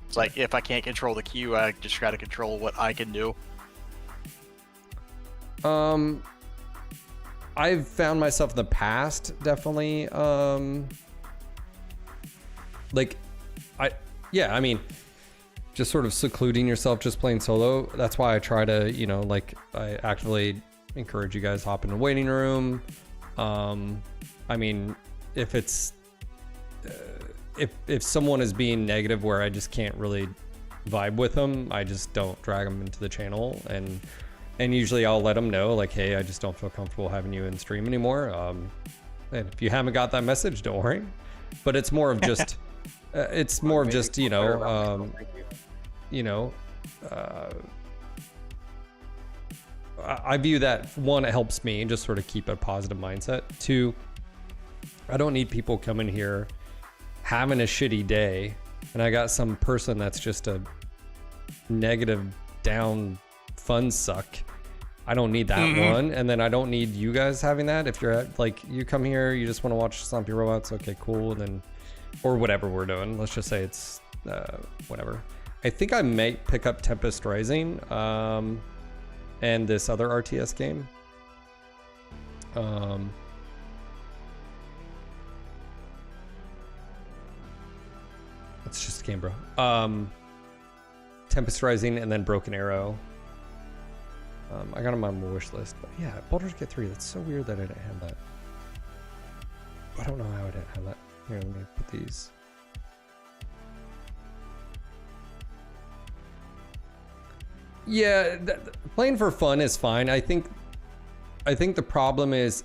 It's like if I can't control the queue, I just try to control what I can do. I've found myself in the past definitely I mean, just sort of secluding yourself, just playing solo. That's why I try to, I actively encourage you guys to hop in the waiting room. I mean, if it's if someone is being negative where I just can't really vibe with them, I just don't drag them into the channel, and usually I'll let them know, like, hey, I just don't feel comfortable having you in stream anymore. And if you haven't got that message, don't worry. But it's more of just I view that, one, it helps me just sort of keep a positive mindset. Two, I don't need people coming here having a shitty day and I got some person that's just a negative, down, fun suck. I don't need that one. And then I don't need you guys having that. If you're you come here, you just want to watch Zombie Robots, okay, cool. And then, or whatever we're doing, let's just say it's whatever. I think I might pick up Tempest Rising and this other RTS game. It's just a game, bro. Tempest Rising and then Broken Arrow. I got them on my wish list, but yeah, Baldur's Gate 3. That's so weird that I didn't have that. I don't know how I didn't have that. Here, let me put these. Yeah, playing for fun is fine. I think the problem is,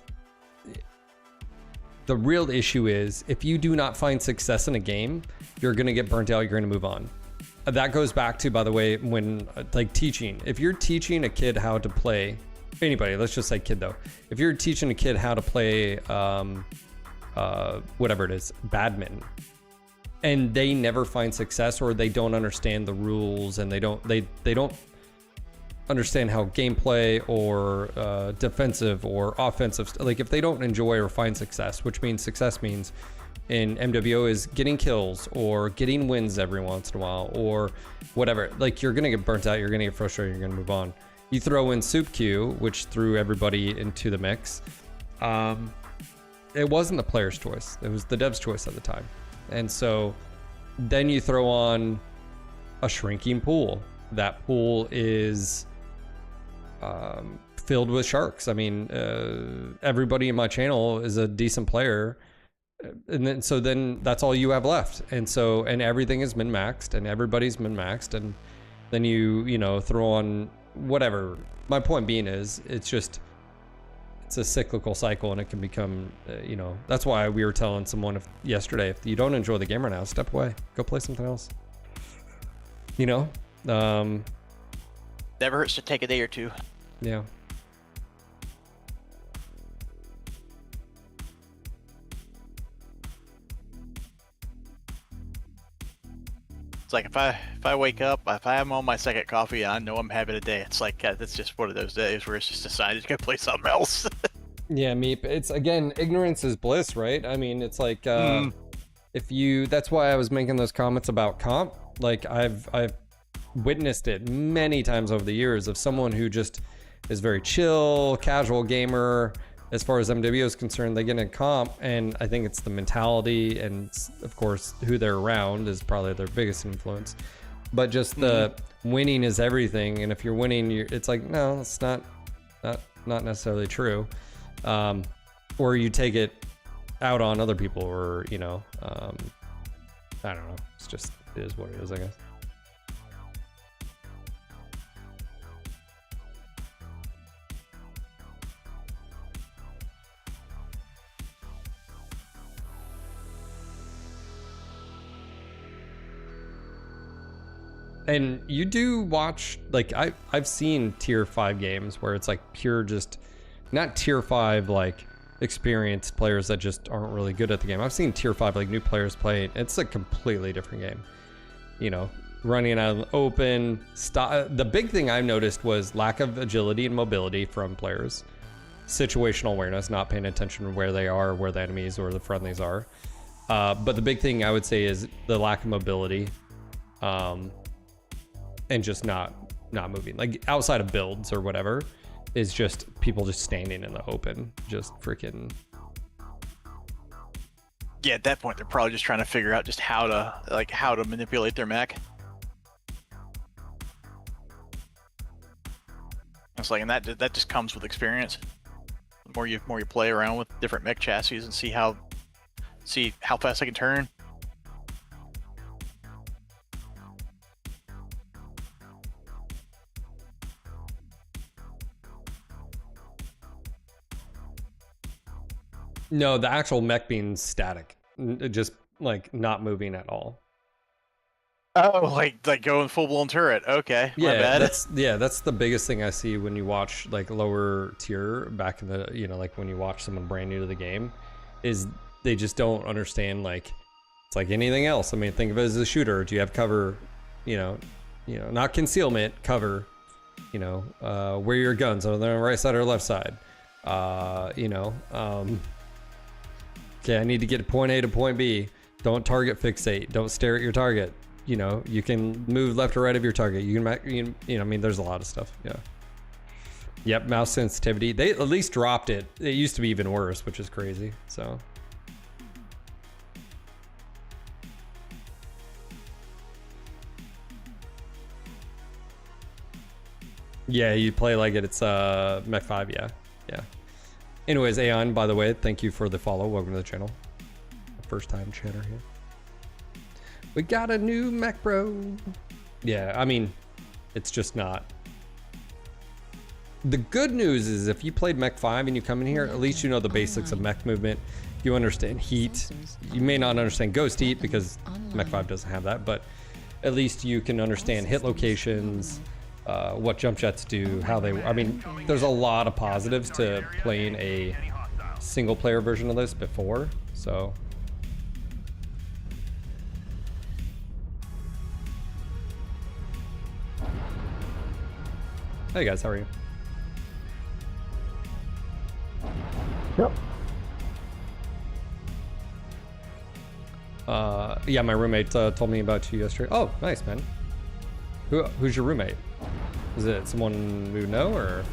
the real issue is, if you do not find success in a game, you're gonna get burnt out. You're gonna move on. That goes back to, by the way, when teaching. If you're teaching a kid how to play, anybody, let's just say kid though. If you're teaching a kid how to play, whatever it is, badminton, and they never find success, or they don't understand the rules, and they don't understand how gameplay or defensive or offensive, like if they don't enjoy or find success, which means success means in MWO is getting kills or getting wins every once in a while or whatever, like you're gonna get burnt out, you're gonna get frustrated, you're gonna move on. You throw in Soup Queue, which threw everybody into the mix. It wasn't the player's choice, it was the dev's choice at the time. And so then you throw on a shrinking pool. That pool is filled with sharks. I mean, everybody in my channel is a decent player, and then that's all you have left. And everything is min-maxed, and everybody's min-maxed, and then you throw on whatever. My point being is, it's a cyclical cycle, and it can become, that's why we were telling someone yesterday, if you don't enjoy the game right now, step away, go play something else. Never hurts to take a day or two. Yeah. It's like if I wake up, if I'm on my second coffee, I know I'm having a day. It's like that's just one of those days where it's just decided to go play something else. Yeah, Meep. It's, again, ignorance is bliss, right? I mean, it's like if you, that's why I was making those comments about comp. Like I've witnessed it many times over the years of someone who just is very chill, casual gamer. As far as MWO is concerned, they get in comp, and I think it's the mentality and, of course, who they're around is probably their biggest influence. But just the winning is everything, and if you're winning, it's like, no, it's not necessarily true. Or you take it out on other people, or I don't know. It's just, it is what it is, I guess. And you do watch, like, I've seen tier 5 games where it's like pure, just not tier 5 like experienced players that just aren't really good at the game. I've seen tier 5 like new players play. It's a completely different game, running out of the open. The big thing I've noticed was lack of agility and mobility from players, situational awareness, not paying attention to where they are, where the enemies or the friendlies are. But the big thing I would say is the lack of mobility. And just not moving, like outside of builds or whatever, is just people just standing in the open, just freaking. Yeah, at that point they're probably just trying to figure out just how to manipulate their mech. It's like, and that just comes with experience. The more you play around with different mech chassis and see how fast I can turn. No, the actual mech being static, just like not moving at all. Oh, like going full blown turret. Okay, yeah, my bad. That's the biggest thing I see when you watch like lower tier back in the like when you watch someone brand new to the game, is they just don't understand, like it's like anything else. I mean, think of it as a shooter. Do you have cover? Not concealment, cover. Where your guns on the right side or left side. Okay, I need to get point A to point B. Don't target fixate. Don't stare at your target. You can move left or right of your target. You can, there's a lot of stuff. Yeah. Yep, mouse sensitivity. They at least dropped it. It used to be even worse, which is crazy. So. Yeah, you play like it's Mech 5. Yeah. Anyways, Aeon, by the way, thank you for the follow. Welcome to the channel. First time chatter here. We got a new mech, bro. Yeah, I mean, it's just not. The good news is if you played Mech 5 and you come in here, at least you know the basics of mech movement. You understand heat. You may not understand ghost heat because Mech 5 doesn't have that, but at least you can understand hit locations, what jump jets do, how they, I mean, there's a lot of positives to playing a single player version of this before, so. Hey guys, how are you? Yep. Yeah, my roommate told me about you yesterday. Oh, nice, man. Who's your roommate? Is it someone we know, or?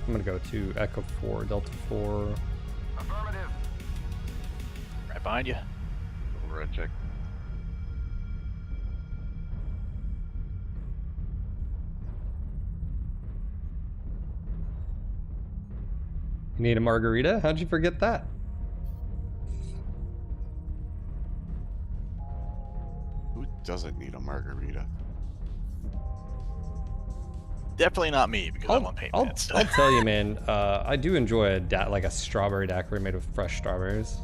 I'm gonna go to Echo 4, Delta 4. Affirmative. Right behind you. Red check. You need a margarita? How'd you forget that? Who doesn't need a margarita? Definitely not me, because I'm on paint meds. I'll tell you, man. I do enjoy like a strawberry daiquiri made with fresh strawberries.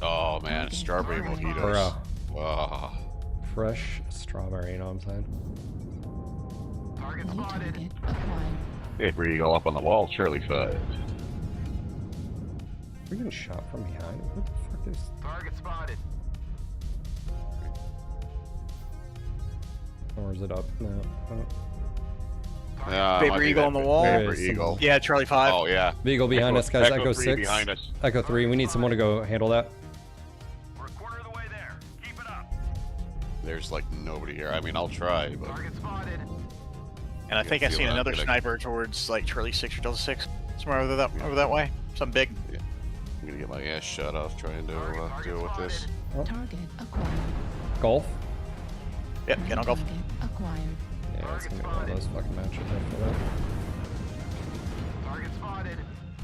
Oh man, strawberry mojitos. Bro. Fresh strawberry, you know what I'm saying? Target spotted. Hey, where you go up on the wall, Shirley Fudge. We're getting shot from behind. What the fuck is? Target spotted. Or is it up? No. Vapor Eagle on the wall. There Vapor is Eagle. someone. Yeah, Charlie 5. Oh yeah. Beagle behind us, guys. Echo 3 6. behind us. Echo 3. We need someone to go handle that. We're a quarter of the way there. Keep it up. There's like nobody here. I mean, I'll try, but Target spotted. And I think I feel seen that another good. sniper towards like Charlie 6 or Delta 6. Somewhere over that way. Some big. I'm gonna get my ass shut off trying to deal with this. Target acquired. Golf? Yep, get on golf. Target acquired. Yeah, it's gonna be one of those fucking matches after that. Target spotted.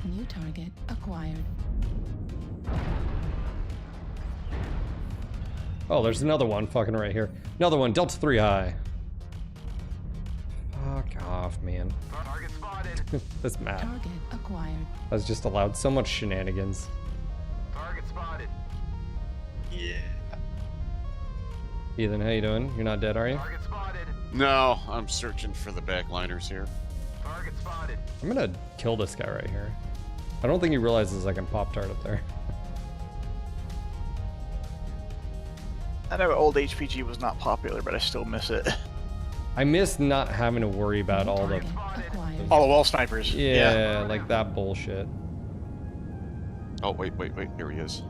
New target acquired. Oh, there's another one fucking right here. Another one, Delta 3 high. Fuck off, man. Target spotted. This map Target acquired. has just allowed so much shenanigans. Target spotted. Yeah. Ethan, how you doing? You're not dead, are you? Target spotted. No, I'm searching for the backliners here. Target spotted. I'm gonna kill this guy right here. I don't think he realizes I can pop tart up there. I know old HPG was not popular, but I still miss it. I miss not having to worry about all the All the wall snipers. yeah, like that bullshit. Oh wait, here he is.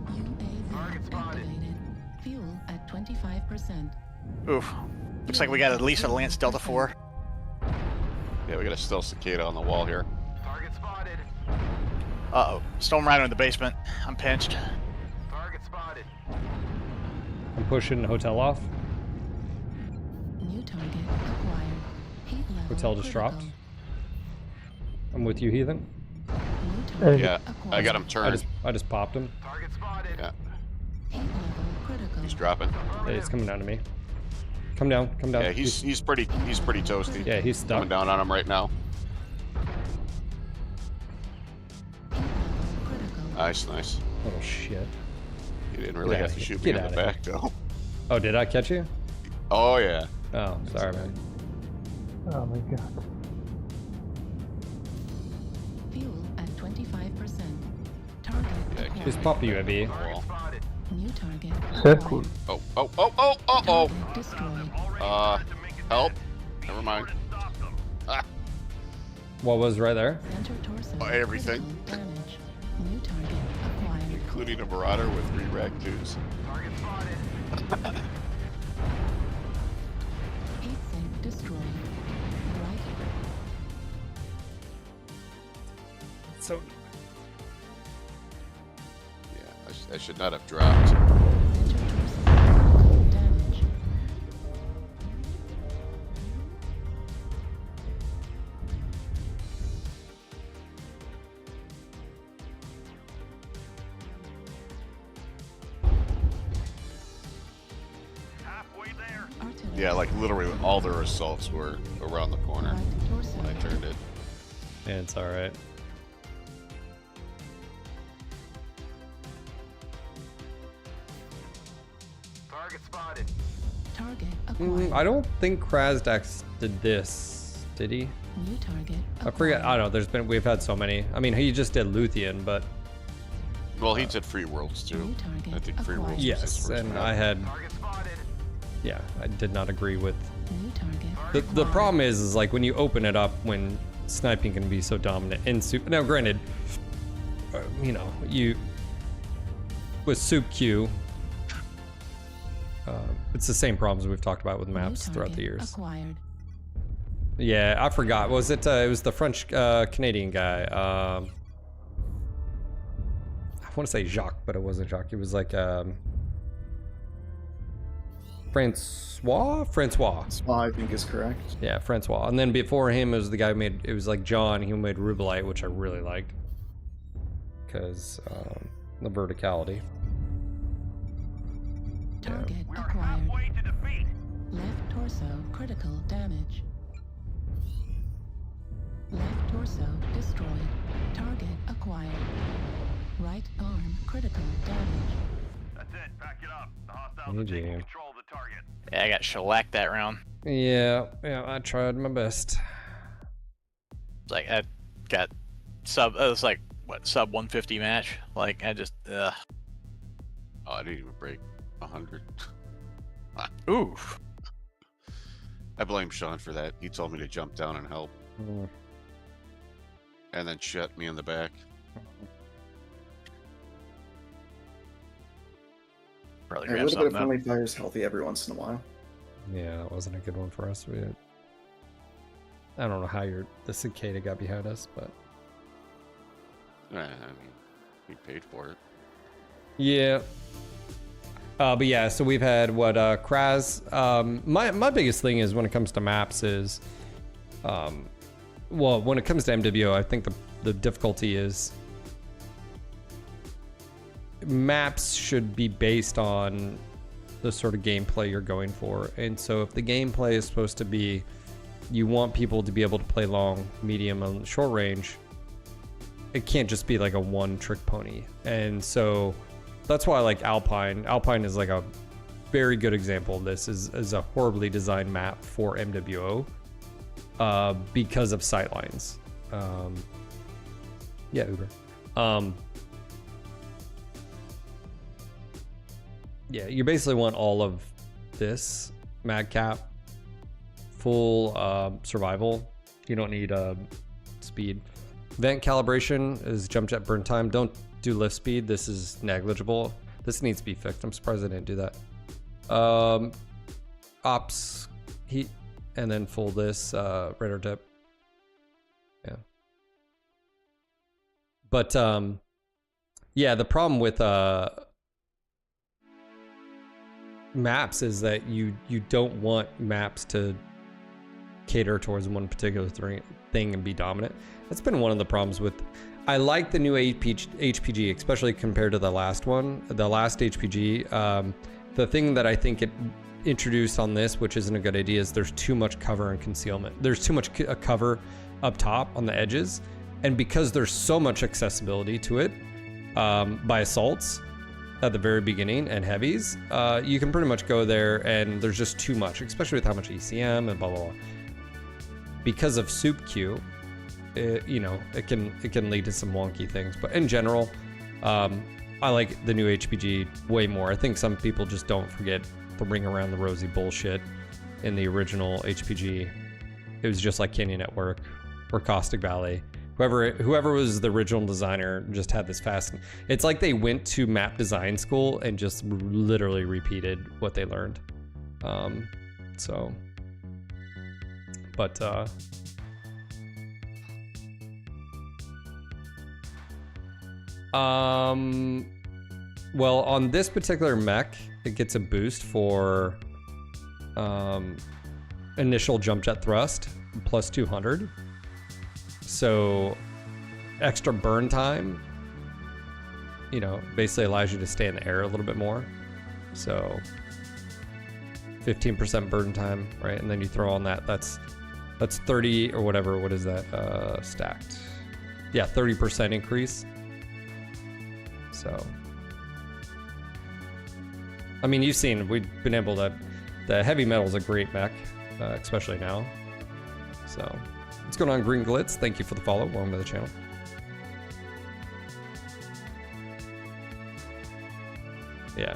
UAV activated. Fuel at 25%. Oof. Looks like we got at least a Lance Delta 4. Yeah, we got a stealth cicada on the wall here. Target spotted. Uh-oh. Storm Rider in the basement. I'm pinched. Target spotted. I'm pushing hotel off. New target acquired. Heat level Hotel just critical. dropped. I'm with you, Heathen. New target Yeah, I got him I turned. just popped him. Target spotted. Yeah, Heat level critical. he's dropping. Yeah, he's coming down to me. Come down, come down. Yeah, he's pretty toasty. Yeah, he's stuck. Coming down on him right now. Nice. Little shit. You didn't really Get have outta to here. shoot me Get in the outta back though. Oh, did I catch you? Oh yeah. Oh, sorry, man. Oh my god. Fuel at 25%. Target acquired. Just pop the UAV. New target Circle. acquired. Oh. Target destroyed. Help. Never mind. Ah, What was right there? Center torso. everything, critical damage. New target acquired. including a Marauder with 3 rag 2s. Target spotted. Heat sink destroyed. Right. So Yeah, I should not have dropped. Center torso. Critical damage. Halfway there. Artillery. Yeah, like literally all their assaults were around the corner Right torso. when I turned it. Yeah, it's alright. Target spotted. Target acquired. I don't think Krasdax did this, did he? New target I forget. I don't know. We've had so many. I mean, he just did Luthien, but Well, he did Free Worlds too. I think Free Worlds was his yes, first and map. I had, Target spotted. yeah, I did not agree with. New target. The problem is like when you open it up when sniping can be so dominant in soup. Now, granted, you know, with soup Q, it's the same problems we've talked about with maps New throughout the target years. Acquired. Yeah, I forgot. Was it? It was the French Canadian guy. I want to say Jacques, but it wasn't Jacques. It was like Francois. Francois, I think, is correct. Yeah, Francois. And then before him, it was the guy who made. It was like John. He made Rubelite, which I really liked because the verticality. Target acquired. Left torso critical damage. Left torso destroyed. Target acquired. Right arm critical damage. That's it. Pack it up. The hostiles are taking control of the target. Yeah, I got shellacked that round. Yeah, I tried my best. Like I got sub. It was like what sub 150 match. Like I just. Oh, I didn't even break 100. Oof. I blame Sean for that. He told me to jump down and help. And then shut me in the back. Probably A grab little bit of something friendly fire is healthy every once in a while. Yeah, it wasn't a good one for us. I don't know how the cicada got behind us, but I mean, we paid for it. yeah. But yeah, so we've had what Kraz. My biggest thing is when it comes to maps is, well, when it comes to MWO, I think the difficulty is maps should be based on the sort of gameplay you're going for. And so if the gameplay is supposed to be, you want people to be able to play long, medium, and short range, it can't just be like a one-trick pony. And so that's why I like Alpine. Alpine is like a very good example of this. Is a horribly designed map for MWO because of sightlines. Yeah, Uber. Yeah, you basically want all of this madcap, full survival. You don't need speed. Vent calibration is jump jet burn time. Don't do lift speed. This is negligible. This needs to be fixed. I'm surprised I didn't do that. Ops heat, and then full this radar dip. Yeah. But yeah, the problem with maps is that you don't want maps to cater towards one particular thing and be dominant. That's been one of the problems with. I like the new HPG, especially compared to the last one, the last HPG. The thing that I think it introduced on this, which isn't a good idea, is there's too much cover and concealment. There's too much cover up top on the edges, and because there's so much accessibility to it by assaults at the very beginning and heavies, you can pretty much go there, and there's just too much, especially with how much ECM and blah blah blah. Because of soup queue, you know, it can lead to some wonky things. But in general, I like the new HPG way more. I think some people just don't forget the ring around the rosy bullshit in the original HPG. It was just like Canyon Network or Caustic Valley. Whoever was the original designer just had this fast. It's like they went to map design school and just literally repeated what they learned. Well, on this particular mech, it gets a boost for initial jump jet thrust plus 200. So extra burn time, you know, basically allows you to stay in the air a little bit more. So 15% burn time, right? And then you throw on that's 30 or whatever. What is that stacked? Yeah, 30% increase. So, I mean, you've seen, we've been able to, the heavy metal's a great mech, especially now. So, what's going on, Green Glitz? Thank you for the follow. Welcome to the channel. Yeah.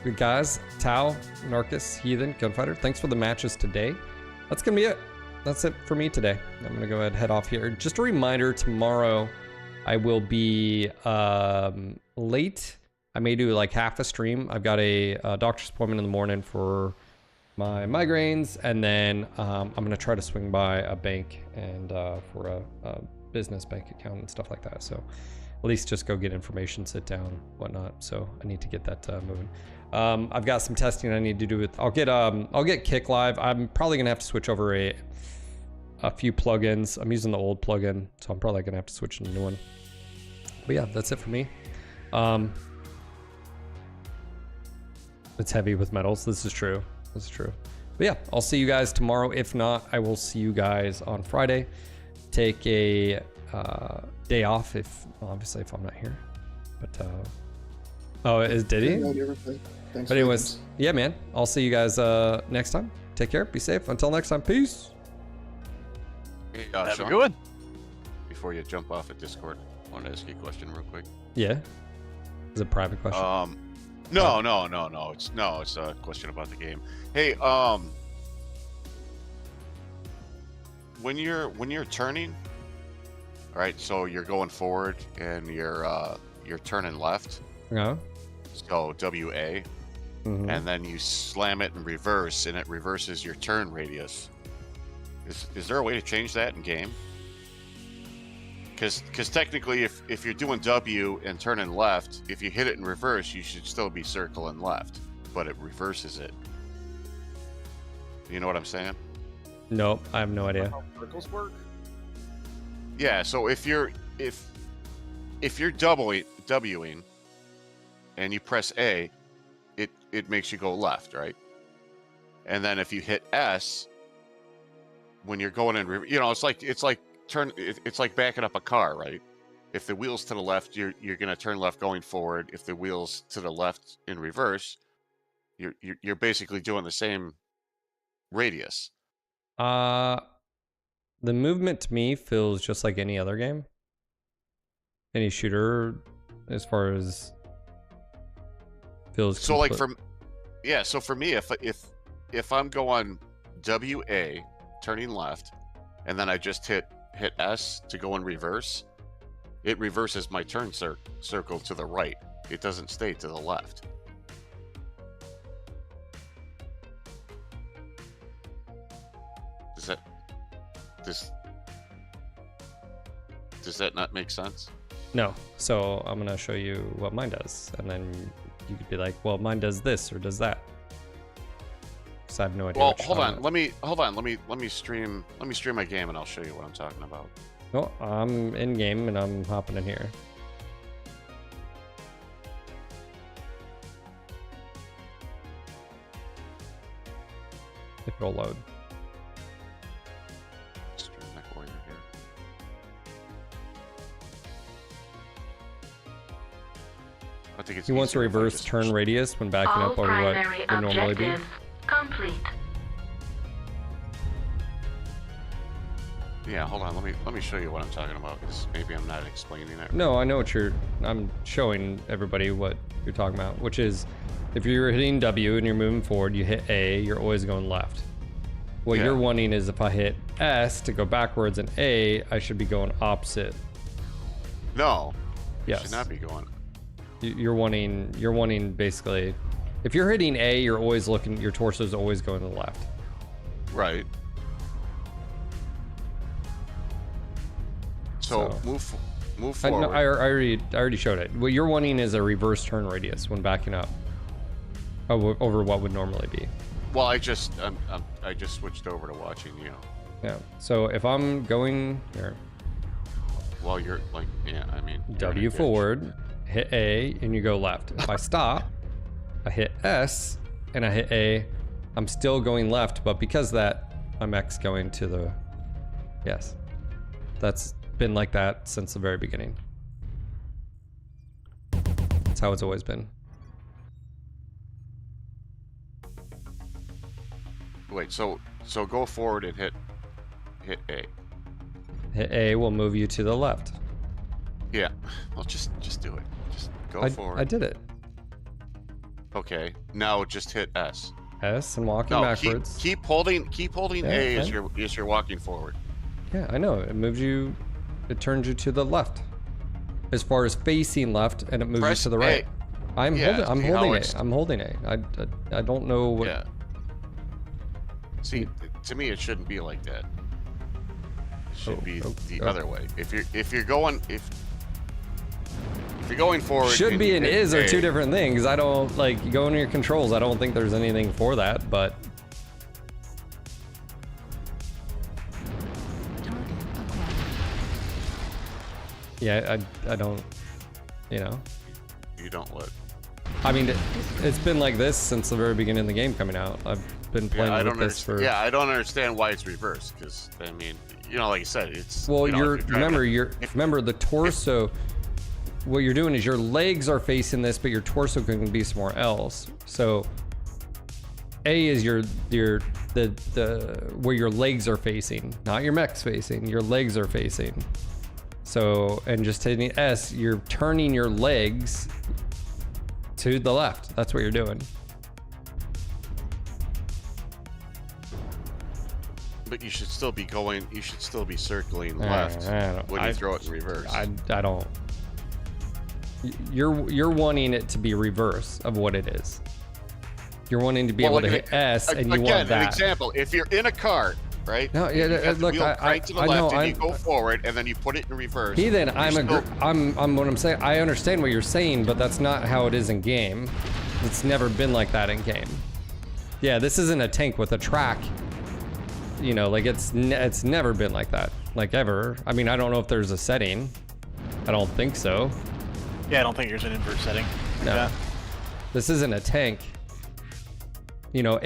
Good guys, Tau, Narcus, Heathen, Gunfighter, thanks for the matches today. That's gonna be it. That's it for me today. I'm gonna go ahead and head off here. Just a reminder, tomorrow I will be late. I may do like half a stream. I've got a doctor's appointment in the morning for my migraines, and then I'm gonna try to swing by a bank and for a business bank account and stuff like that. So at least just go get information, sit down, whatnot. So I need to get that moving. I've got some testing I need to do with. I'll get Kick Live. I'm probably gonna have to switch over a few plugins. I'm using the old plugin, so I'm probably gonna have to switch to a new one. But yeah, that's it for me. It's heavy with metals. This is true. This is true. But yeah, I'll see you guys tomorrow. If not, I will see you guys on Friday. Take a day off obviously if I'm not here. But oh, did he? But anyways, yeah, man. I'll see you guys next time. Take care. Be safe. Until next time. Peace. Hey, Have Sean, a good one. Before you jump off at Discord, I want to ask you a question real quick. Yeah. It's a private question. No. It's a question about the game. Hey, when you're turning, all right, so you're going forward and you're turning left. Yeah. So WA, and then you slam it in reverse, and it reverses your turn radius. Is there a way to change that in game? Because technically, if you're doing W and turning left, if you hit it in reverse, you should still be circling left, but it reverses it. You know what I'm saying? Nope, I have no idea. How circles work? Yeah. So if you're Wing and you press A, it makes you go left, right? And then if you hit S, when you're going in, it's like backing up a car, right? If the wheel's to the left, you're gonna turn left going forward. If the wheel's to the left in reverse, you're basically doing the same radius. The movement to me feels just like any other game. Any shooter, as far as feels. So like so for me, if I'm going WA turning left, and then I just hit S to go in reverse, it reverses my turn circle to the right. It doesn't stay to the left. Does that not make sense? No. So I'm gonna show you what mine does, and then you could be like, well, mine does this or does that. So I have no idea. Well, hold on. Let me stream my game, and I'll show you what I'm talking about. Well, I'm in game and I'm hopping in here. If it'll load. Stream MechWarrior here. I think it's He wants to easier if I reverse just turn radius when backing All up over what primary would normally be. objectives complete. Yeah, hold on. Let me show you what I'm talking about, because maybe I'm not explaining it. No, I know what I'm showing everybody what you're talking about, which is if you're hitting W and you're moving forward, you hit A, you're always going left. What you're wanting is if I hit S to go backwards and A, I should be going opposite. No. Yes. You should not be going. You're wanting basically, if you're hitting A, you're always looking, your torso is always going to the left. Right. So move forward. I already showed it. What you're wanting is a reverse turn radius when backing up over what would normally be. Well, I just switched over to watching you. Yeah. So if I'm going here. Well, you're like, yeah, I mean. W forward, hit A, and you go left. If I stop, I hit S, and I hit A, I'm still going left, but because of that, I'm X going to the, yes. That's been like that since the very beginning. That's how it's always been. Wait, so go forward and hit A. Hit A will move you to the left. Yeah. Well, just do it. Just go forward. I did it. Okay. Now just hit S. S and walking backwards. Keep holding Yeah, A as you're walking forward. Yeah, I know. It moves you. It turns you to the left, as far as facing left, and it moves you to the right. I'm holding A. I don't know what. Yeah. See, to me, it shouldn't be like that. It should be the other way. If you're going forward, Should be and is are two different things. I don't like you go into your controls. I don't think there's anything for that, but. Yeah, I don't, you know. You don't look. I mean, it's been like this since the very beginning of the game coming out. I've been playing with this for. Yeah, I don't understand why it's reversed. Because I mean, like you said, it's. Well, remember the torso. What you're doing is your legs are facing this, but your torso can be somewhere else. So, A is the where your legs are facing, not your mech's facing. Your legs are facing. So, and just hitting S, you're turning your legs to the left. That's what you're doing. But you should still be going. You should still be circling left when you throw it in reverse. I don't. You're wanting it to be reverse of what it is. You're wanting to be able to hit S, and you want that. An example: if you're in a cart, right? No, yeah. Look, right to the left, and you go forward, and then you put it in reverse. Heathen, I'm what I'm saying. I understand what you're saying, but that's not how it is in game. It's never been like that in game. Yeah, this isn't a tank with a track. You know, like it's never been like that, like ever. I mean, I don't know if there's a setting. I don't think so. Yeah, I don't think there's an inverse setting. No. Yeah. This isn't a tank. You know,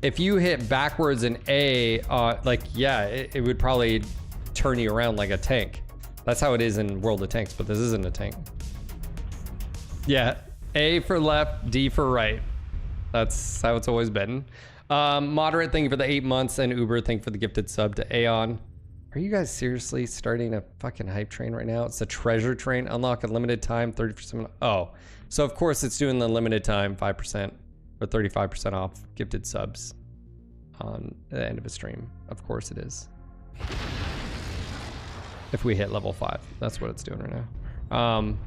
if you hit backwards in A, like, yeah, it would probably turn you around like a tank. That's how it is in World of Tanks, but this isn't a tank. Yeah, A for left, D for right. That's how it's always been. Moderate, thank you for the 8 months, and Uber, thank you for the gifted sub to Aeon. Are you guys seriously starting a fucking hype train right now? It's a treasure train. Unlock a limited time, 30%. Oh, so of course it's doing the limited time, 5% or 35% off gifted subs on the end of a stream. Of course it is. If we hit level 5, that's what it's doing right now.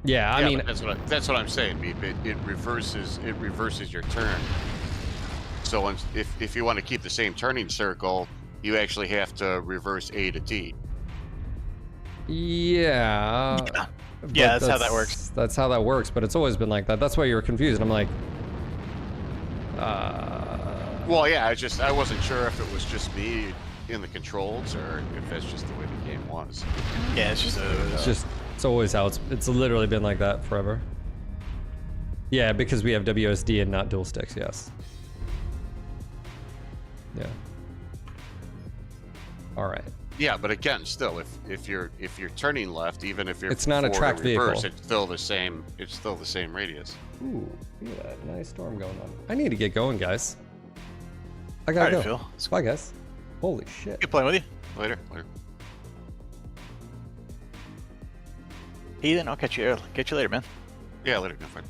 Yeah, I mean, that's what I'm saying. It reverses your turn. So if you want to keep the same turning circle, you actually have to reverse A to D. Yeah. Yeah, that's how that works. That's how that works, but it's always been like that. That's why you were confused. I'm like, well, yeah, I wasn't sure if it was just me in the controls or if that's just the way the game was. Yeah, it's always how it's literally been like that forever. Yeah, because we have WSD and not dual sticks. Yes. Yeah. All right. Yeah, but again, still, if you're turning left, even if you're it's not a tracked vehicle. It's still the same. It's still the same radius. Ooh, look at that nice storm going on. I need to get going, guys. I gotta go. Phil. Bye, guys. Holy shit. Good playing with you. Later. Ethan, I'll catch you later, man. Yeah, later. No, fine.